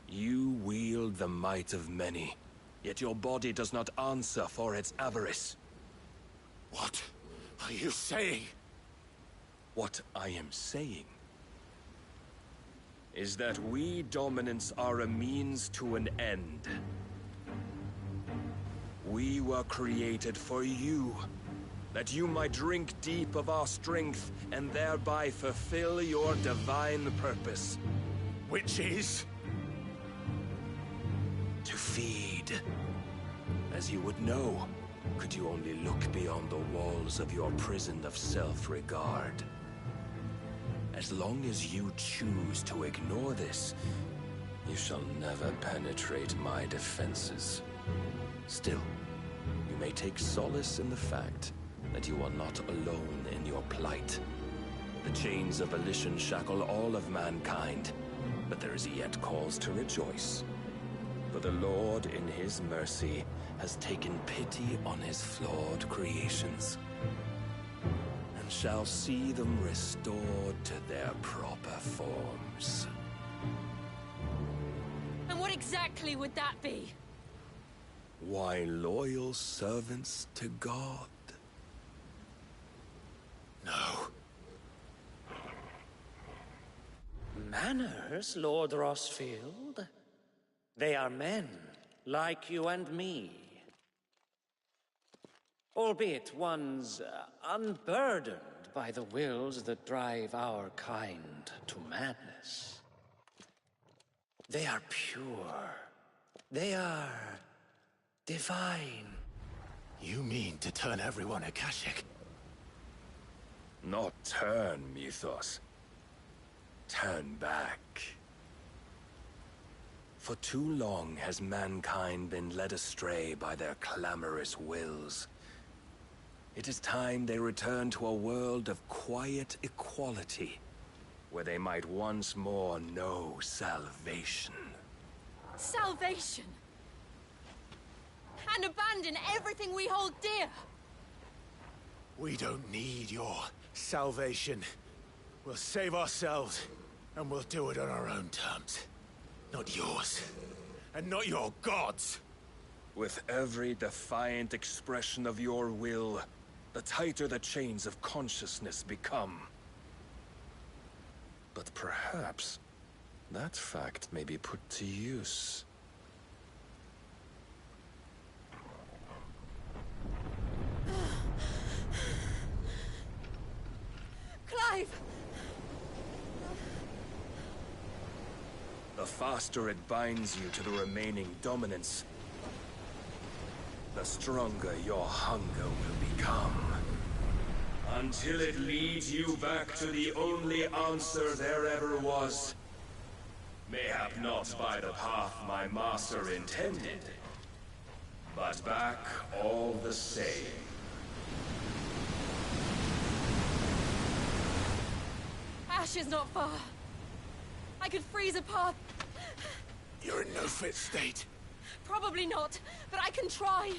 You wield the might of many, yet your body does not answer for its avarice. What are you saying? What I am saying is that we dominants are a means to an end. We were created for you, that you might drink deep of our strength and thereby fulfill your divine purpose. Which is? To feed. As you would know, could you only look beyond the walls of your prison of self-regard. As long as you choose to ignore this, you shall never penetrate my defenses. Still, you may take solace in the fact that you are not alone in your plight. The chains of volition shackle all of mankind, but there is yet cause to rejoice. For the Lord, in his mercy, has taken pity on his flawed creations, and shall see them restored to their proper forms. And what exactly would that be? Why, loyal servants to God. No. Manners, Lord Rossfield? They are men, like you and me. Albeit ones unburdened by the wills that drive our kind to madness. They are pure. They are divine. You mean to turn everyone Akashic? Not turn, Mythos. Turn back. For too long has mankind been led astray by their clamorous wills. It is time they return to a world of quiet equality, where they might once more know salvation. Salvation! And abandon everything we hold dear! We don't need your salvation. We'll save ourselves, and we'll do it on our own terms. Not yours, and not your gods! With every defiant expression of your will, the tighter the chains of consciousness become. But perhaps that fact may be put to use. Clive! The faster it binds you to the remaining dominance, the stronger your hunger will become. Until it leads you back to the only answer there ever was. Mayhap not by the path my master intended, but back all the same. Ash is not far. I could freeze a path. You're in no fit state. Probably not, but I can try.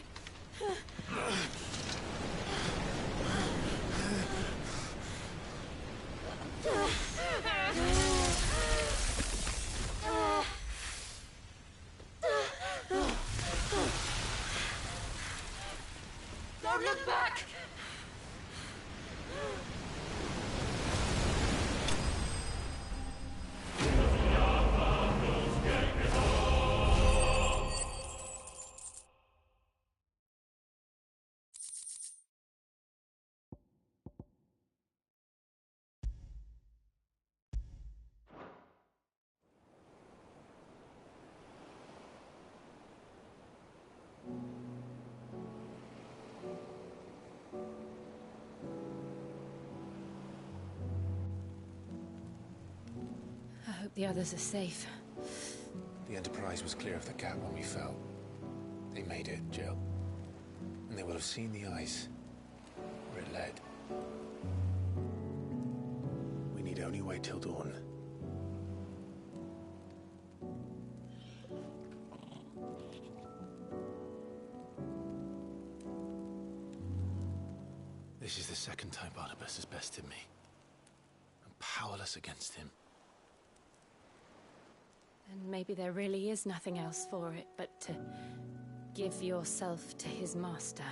Don't look back! I hope the others are safe. The Enterprise was clear of the gap when we fell. They made it, Jill. And they will have seen the ice where it led. We need only wait till dawn. This is the second time Barnabas has bested me. I'm powerless against him. And maybe there really is nothing else for it but to give yourself to his master.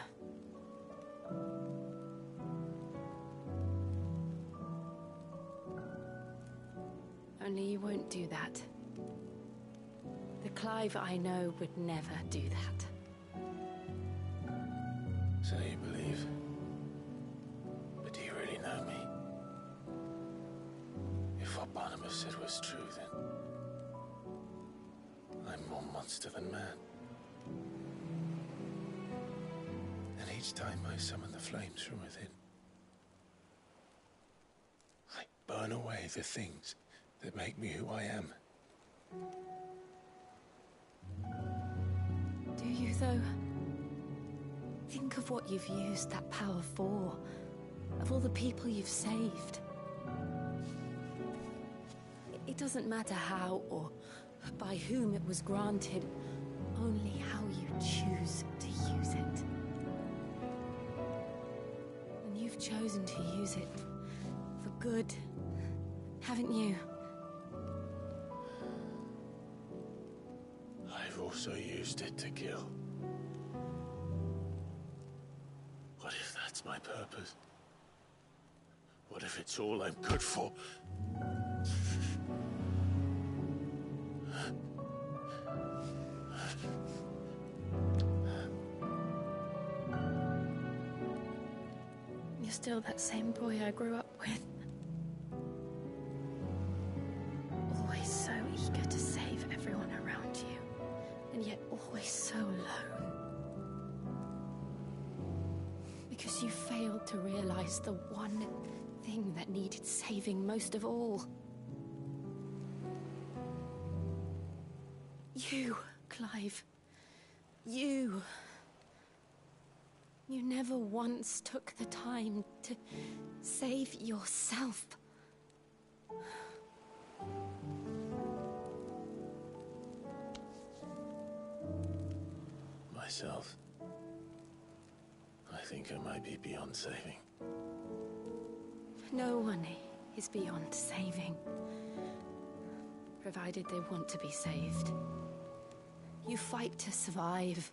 Only you won't do that. The Clive I know would never do that. So you believe? But do you really know me? If what Barnabas said was true, then I'm more monster than man. And each time I summon the flames from within, I burn away the things that make me who I am. Do you, though? Think of what you've used that power for. Of all the people you've saved. It doesn't matter how or by whom it was granted, only how you choose to use it. And you've chosen to use it for good, haven't you? I've also used it to kill. What if that's my purpose? What if it's all I'm good for? You're still that same boy I grew up with. Always so eager to save everyone around you, and yet always so alone. Because you failed to realize the one thing that needed saving most of all. You, Clive. You. You never once took the time to save yourself. Myself? I think I might be beyond saving. No one is beyond saving, provided they want to be saved. You fight to survive.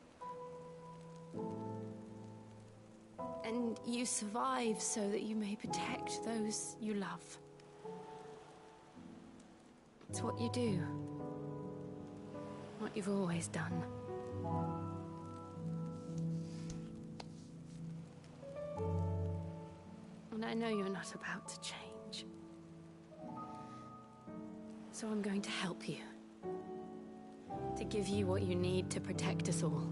And you survive so that you may protect those you love. It's what you do. What you've always done. And I know you're not about to change. So I'm going to help you. To give you what you need to protect us all.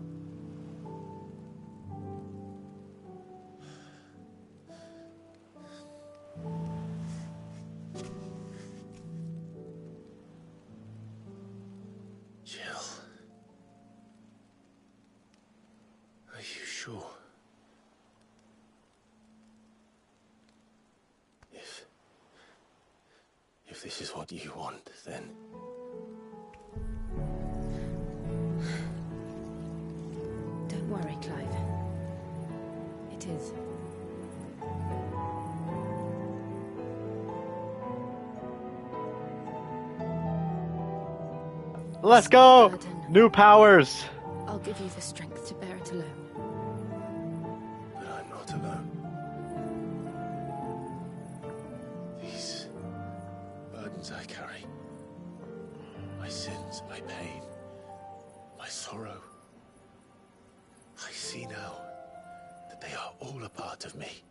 Jill. Are you sure? If this is what you want, then... Don't worry, Clive. It is. Let's go! New powers! I'll give you the strength to bear it alone. But I'm not alone. These burdens I carry, my sins, my pain, my sorrow, I see now that they are all a part of me.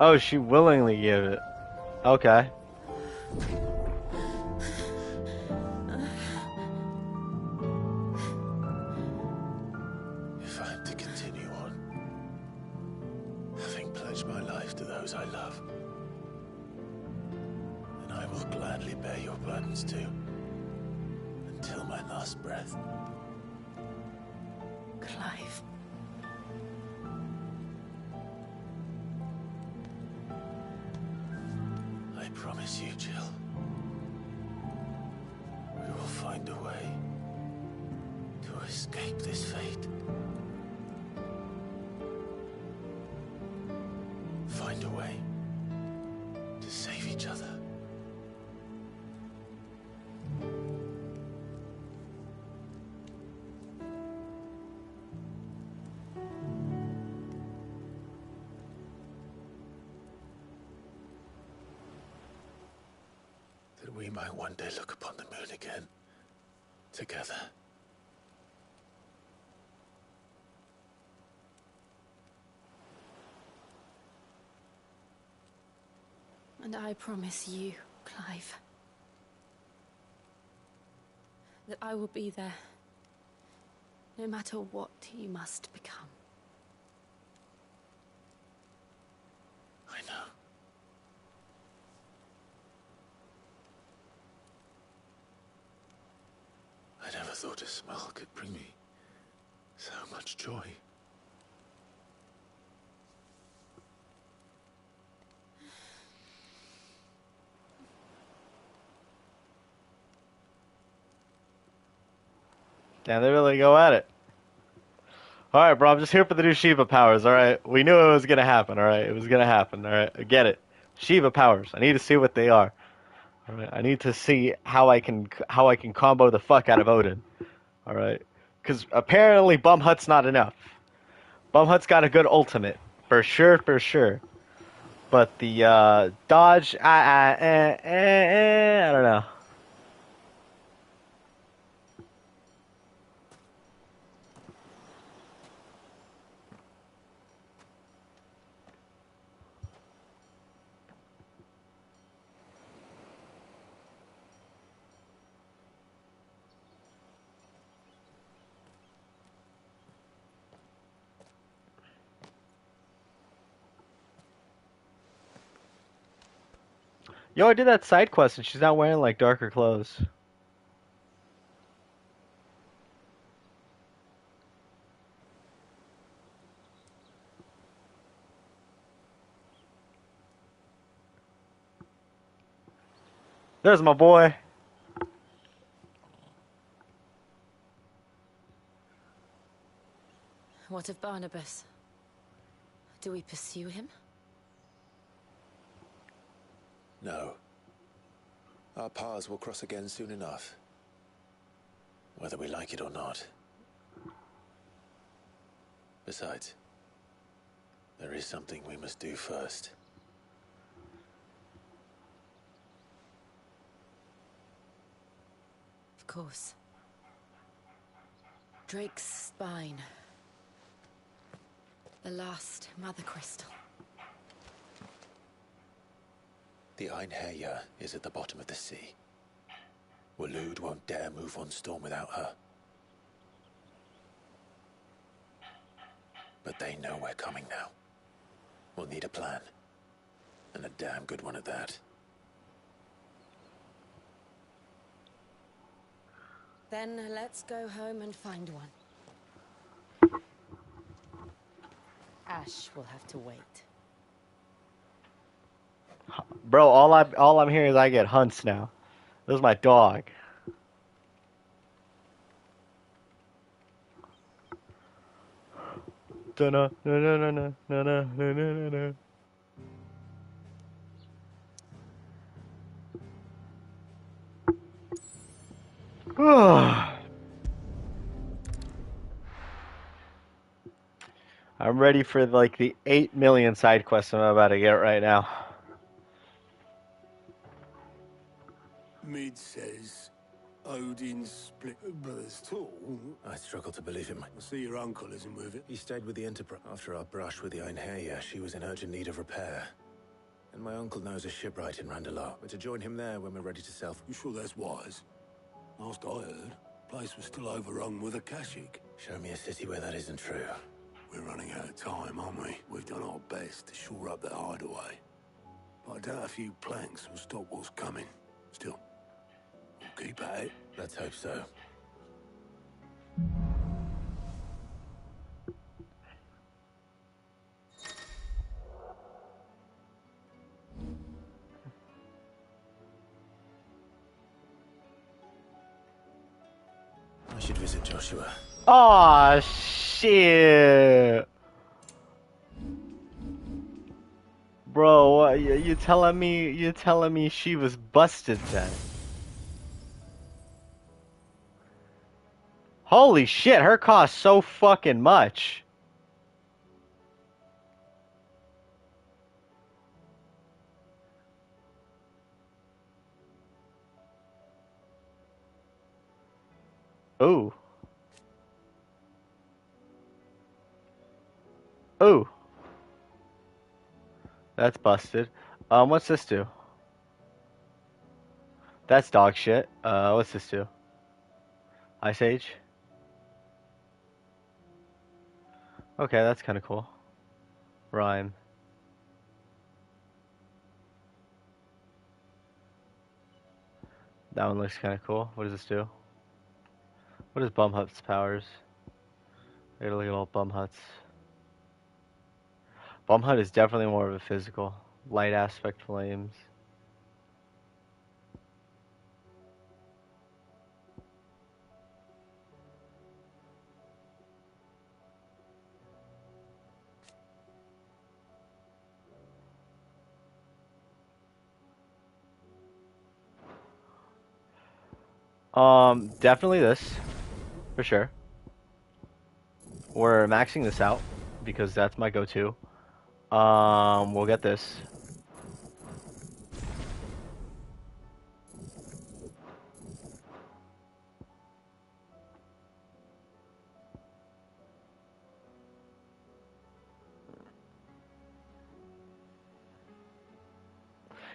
Oh, she willingly gave it. Okay. If I am to continue on, having pledged my life to those I love, then I will gladly bear your burdens too, until my last breath. Clive. I promise you, Jill, we will find a way to escape this fate. Find a way to save each other. That we might one day look upon the moon again, together. And I promise you, Clive, that I will be there, no matter what you must become. I know. I never thought a smile could bring me so much joy. Damn, they really go at it. Alright, bro, I'm just here for the new Shiva powers, alright? We knew it was gonna happen, alright? It was gonna happen, alright? I get it. Shiva powers. I need to see what they are. Alright? I need to see how I can combo the fuck out of Odin. Alright? Because apparently Bumhut's not enough. Bumhut's got a good ultimate. For sure, for sure. But the dodge, I don't know. Yo, I did that side quest and she's not wearing like darker clothes. There's my boy. What of Barnabas? Do we pursue him? No. Our paths will cross again soon enough. Whether we like it or not. Besides, there is something we must do first. Of course. Drake's spine. The last Mother Crystal. The Einherja is at the bottom of the sea. Waloed won't dare move on Storm without her. But they know we're coming now. We'll need a plan. And a damn good one at that. Then let's go home and find one. Ash will have to wait. Bro, all I'm hearing is I get hunts now. This is my dog. Dunna, na na na na na na na na na. I'm ready for like the 8 million side quests I'm about to get right now. Mid says Odin split brothers too. I struggle to believe him. I see your uncle isn't with it. He stayed with the Enterprise. After our brush with the Einherja, she was in urgent need of repair. And my uncle knows a shipwright in Randalar. We're to join him there when we're ready to sail. You sure that's wise? Last I heard, the place was still overrun with Akashic. Show me a city where that isn't true. We're running out of time, aren't we? We've done our best to shore up that hideaway. But I doubt a few planks will stop what's coming. Still, we'll keep at it. Let's hope so. I should visit Joshua. Aw, shit. Bro, what, you telling me she was busted then? Holy shit, her cost so fucking much. Ooh. Ooh. That's busted. What's this do? That's dog shit. What's this do? Ice Age? Okay, that's kind of cool. Rhyme. That one looks kind of cool. What does this do? What is Bumhut's powers? I gotta look at all Bumhuts. Bumhut is definitely more of a physical. Light aspect flames. Definitely this, for sure. We're maxing this out because that's my go-to. We'll get this.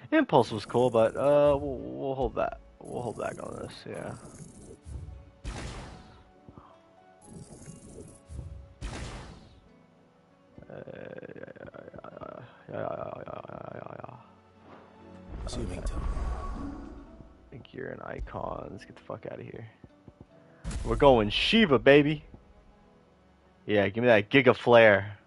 Impulse was cool, but we'll hold that. We'll hold back on this. Yeah. Zooming time. Gear and icons. Get the fuck out of here. We're going Shiva, baby. Yeah, give me that Giga Flare.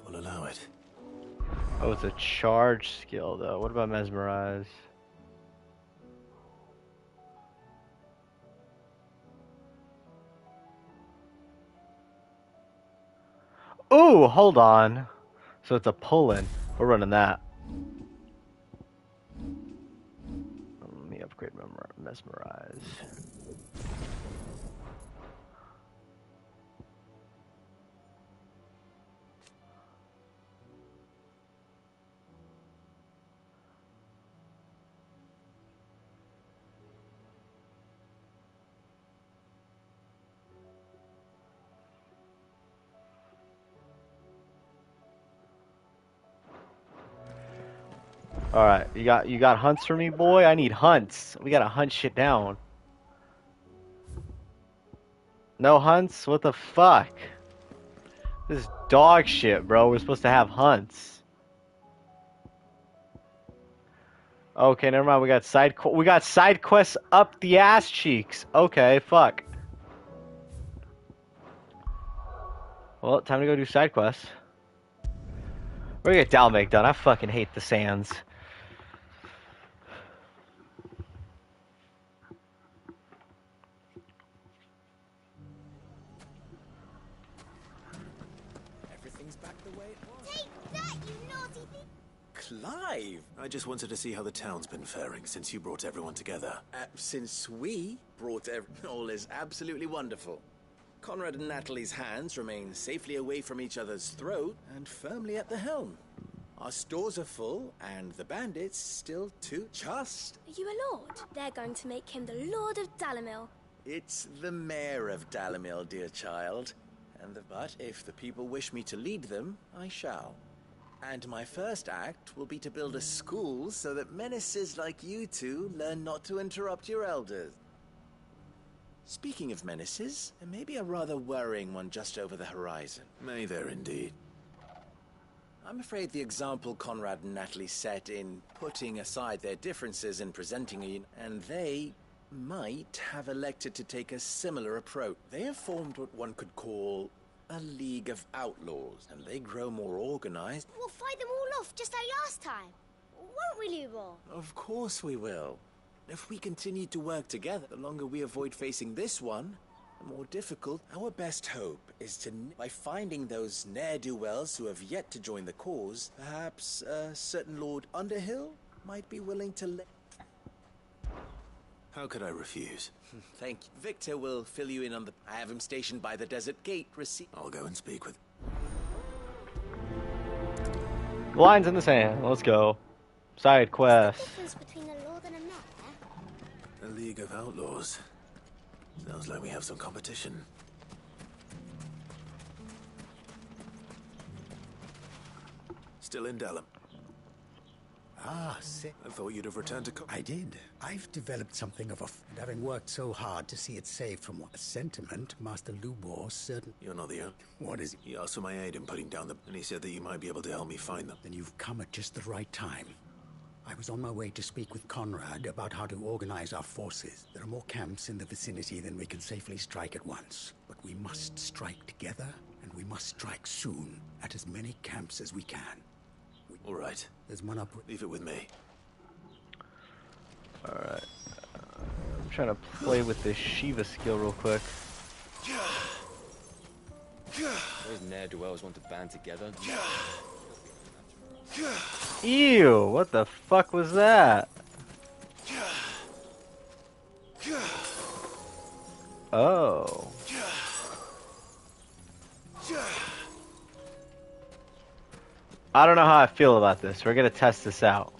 You will allow it. Oh, it's a charge skill, though. What about Mesmerize? Ooh, hold on. So it's a pull-in. We're running that. Let me upgrade Mesmerize. All right, you got hunts for me, boy. I need hunts. We gotta hunt shit down. No hunts? What the fuck? This is dog shit, bro. We're supposed to have hunts. Okay, never mind. We got side quests up the ass cheeks. Okay, fuck. Well, time to go do side quests. We're gonna get Dalmake done. I fucking hate the sands. Clive! I just wanted to see how the town's been faring since you brought everyone together. Since we brought all is absolutely wonderful. Conrad and Natalie's hands remain safely away from each other's throat and firmly at the helm. Our stores are full, and the bandits still too just. Are you a lord? They're going to make him the Lord of Dalimil. It's the mayor of Dalimil, dear child. But if the people wish me to lead them, I shall. And my first act will be to build a school so that menaces like you two learn not to interrupt your elders. Speaking of menaces, there may be a rather worrying one just over the horizon. May there indeed. I'm afraid the example Conrad and Natalie set in putting aside their differences and presenting and they might have elected to take a similar approach. They have formed what one could call a League of Outlaws, and they grow more organized. We'll fight them all off just like last time. Won't we, Lubor? Of course we will. If we continue to work together, the longer we avoid facing this one, the more difficult. Our best hope is to, by finding those ne'er-do-wells who have yet to join the cause, perhaps a certain Lord Underhill might be willing to let... How could I refuse? Thank you. Victor will fill you in on the... I have him stationed by the desert gate. I'll go and speak with... Lines in the sand. Let's go. Side quest. What's the difference between a lord and a mayor? A League of Outlaws. Sounds like we have some competition. Still in Dalem. Ah, sick. I thought you'd have returned to... I did. I've developed something of a... And having worked so hard to see it saved from a sentiment, Master Lubor certain... You're not the only... What is it? He asked for my aid in putting down the... And he said that you might be able to help me find them. Then you've come at just the right time. I was on my way to speak with Conrad about how to organize our forces. There are more camps in the vicinity than we can safely strike at once. But we must strike together, and we must strike soon at as many camps as we can. All right. There's one up... Leave it with me. Alright. I'm trying to play with this Shiva skill real quick. Those ne'er-do-wells want to band together. Ew, what the fuck was that? Oh. I don't know how I feel about this. We're gonna test this out.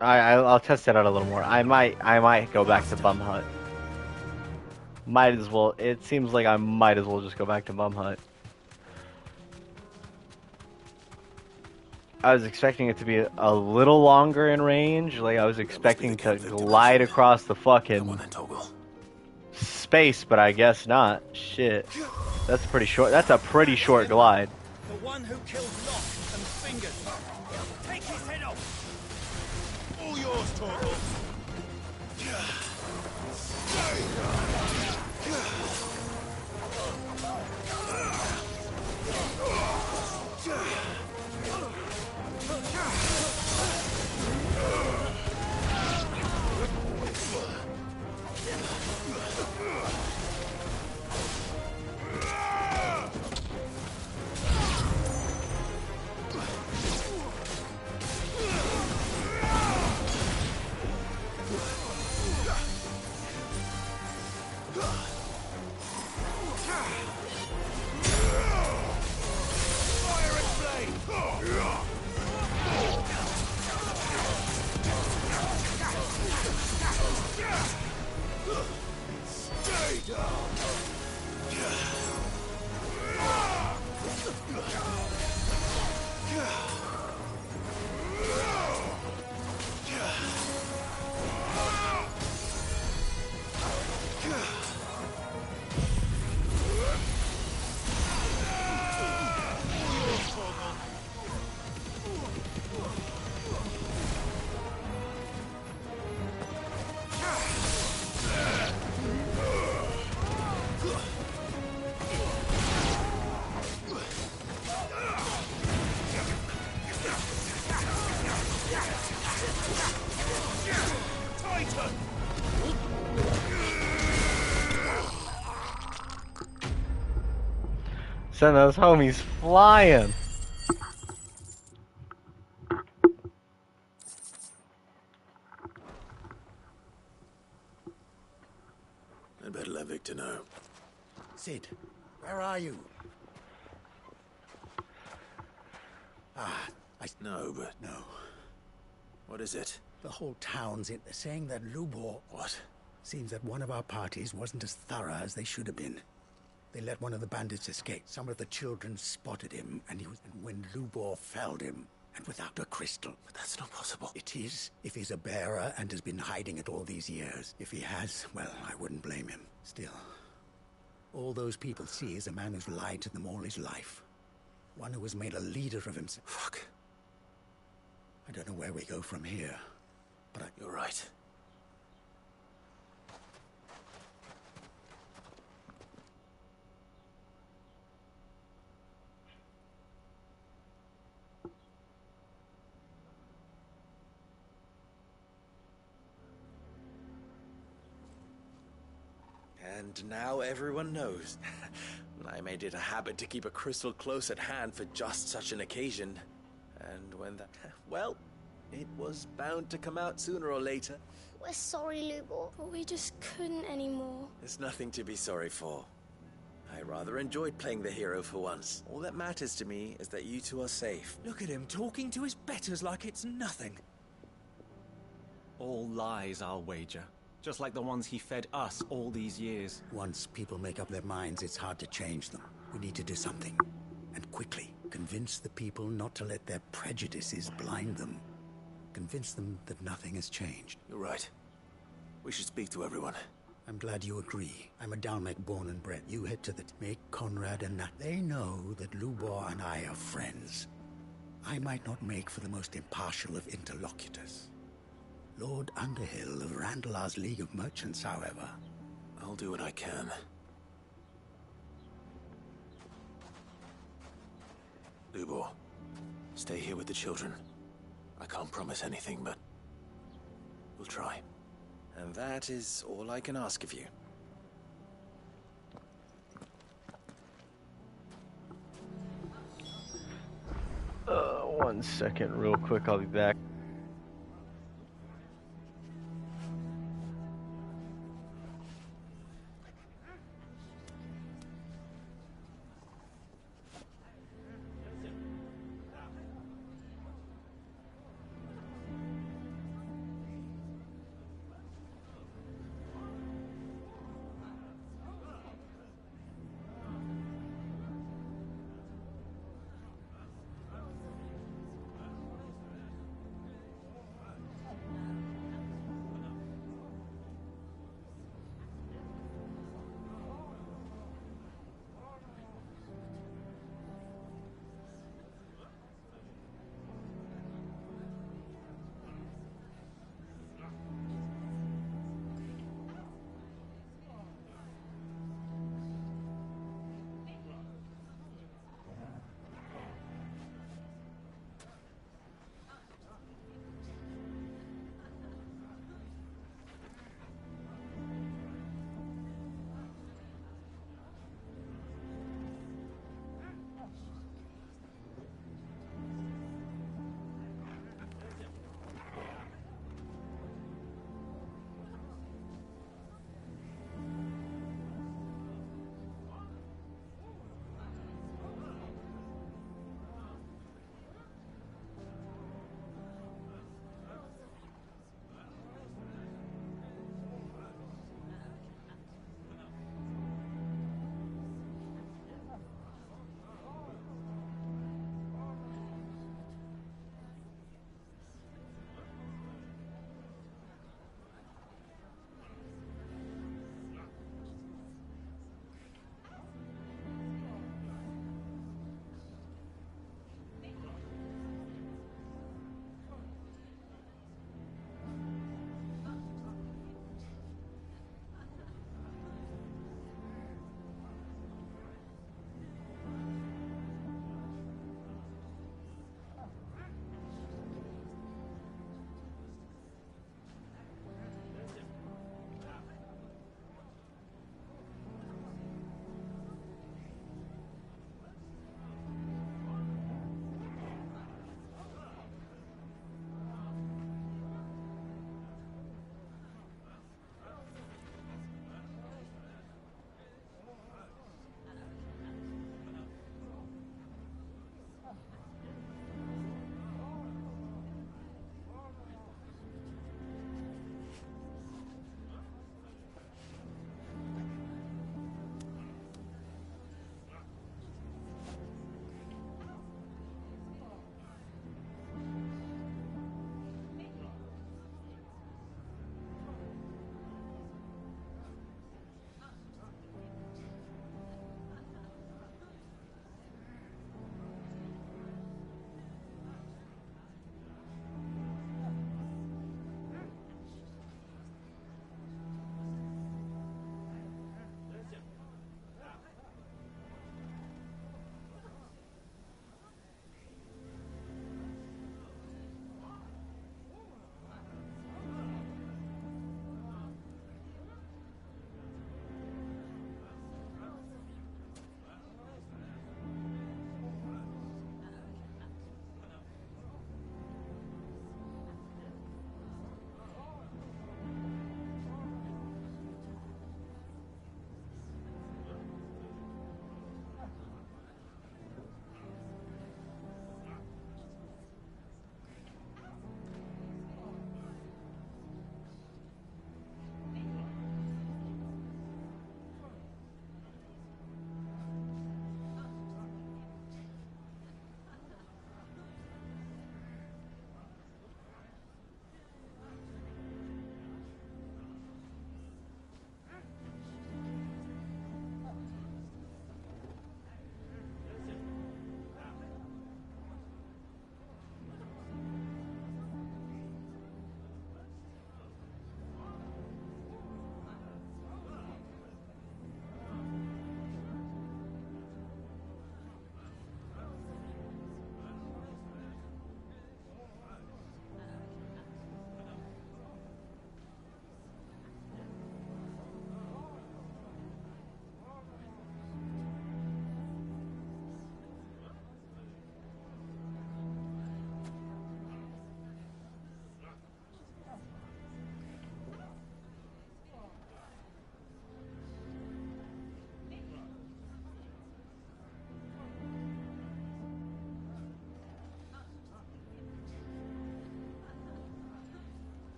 I'll test it out a little more. I might go back to Bum Hut. Might as well. It seems like I might as well just go back to Bum Hut. I was expecting it to be a little longer in range. Like I was expecting to glide across the fucking space, but I guess not. Shit. That's pretty short. That's a pretty short glide. The one who killed Locke and Fingers. Take his head off. All yours, Torgal. Send those homies flying. I'd better let Victor know. Sid, where are you? No, but... No. What is it? The whole town's in. They're saying that Lubor... What? Seems that one of our parties wasn't as thorough as they should have been. They let one of the bandits escape. Some of the children spotted him, and when Lubor felled him, and without a crystal. But that's not possible. It is, if he's a bearer and has been hiding it all these years. If he has, well, I wouldn't blame him. Still, all those people see is a man who's lied to them all his life. One who has made a leader of himself. Fuck. I don't know where we go from here, but You're right. And now everyone knows. I made it a habit to keep a crystal close at hand for just such an occasion. And when that... well, it was bound to come out sooner or later. We're sorry, Lubor, but we just couldn't anymore. There's nothing to be sorry for. I rather enjoyed playing the hero for once. All that matters to me is that you two are safe. Look at him talking to his betters like it's nothing. All lies, I'll wager. Just like the ones he fed us all these years. Once people make up their minds, it's hard to change them. We need to do something. And quickly. Convince the people not to let their prejudices blind them. Convince them that nothing has changed. You're right. We should speak to everyone. I'm glad you agree. I'm a Dalmec born and bred. You head to the... Make Conrad and Nat. They know that Lubor and I are friends. I might not make for the most impartial of interlocutors. Lord Underhill of Randalar's League of Merchants, however. I'll do what I can. Lubor, stay here with the children. I can't promise anything, but we'll try. And that is all I can ask of you. 1 second, real quick, I'll be back.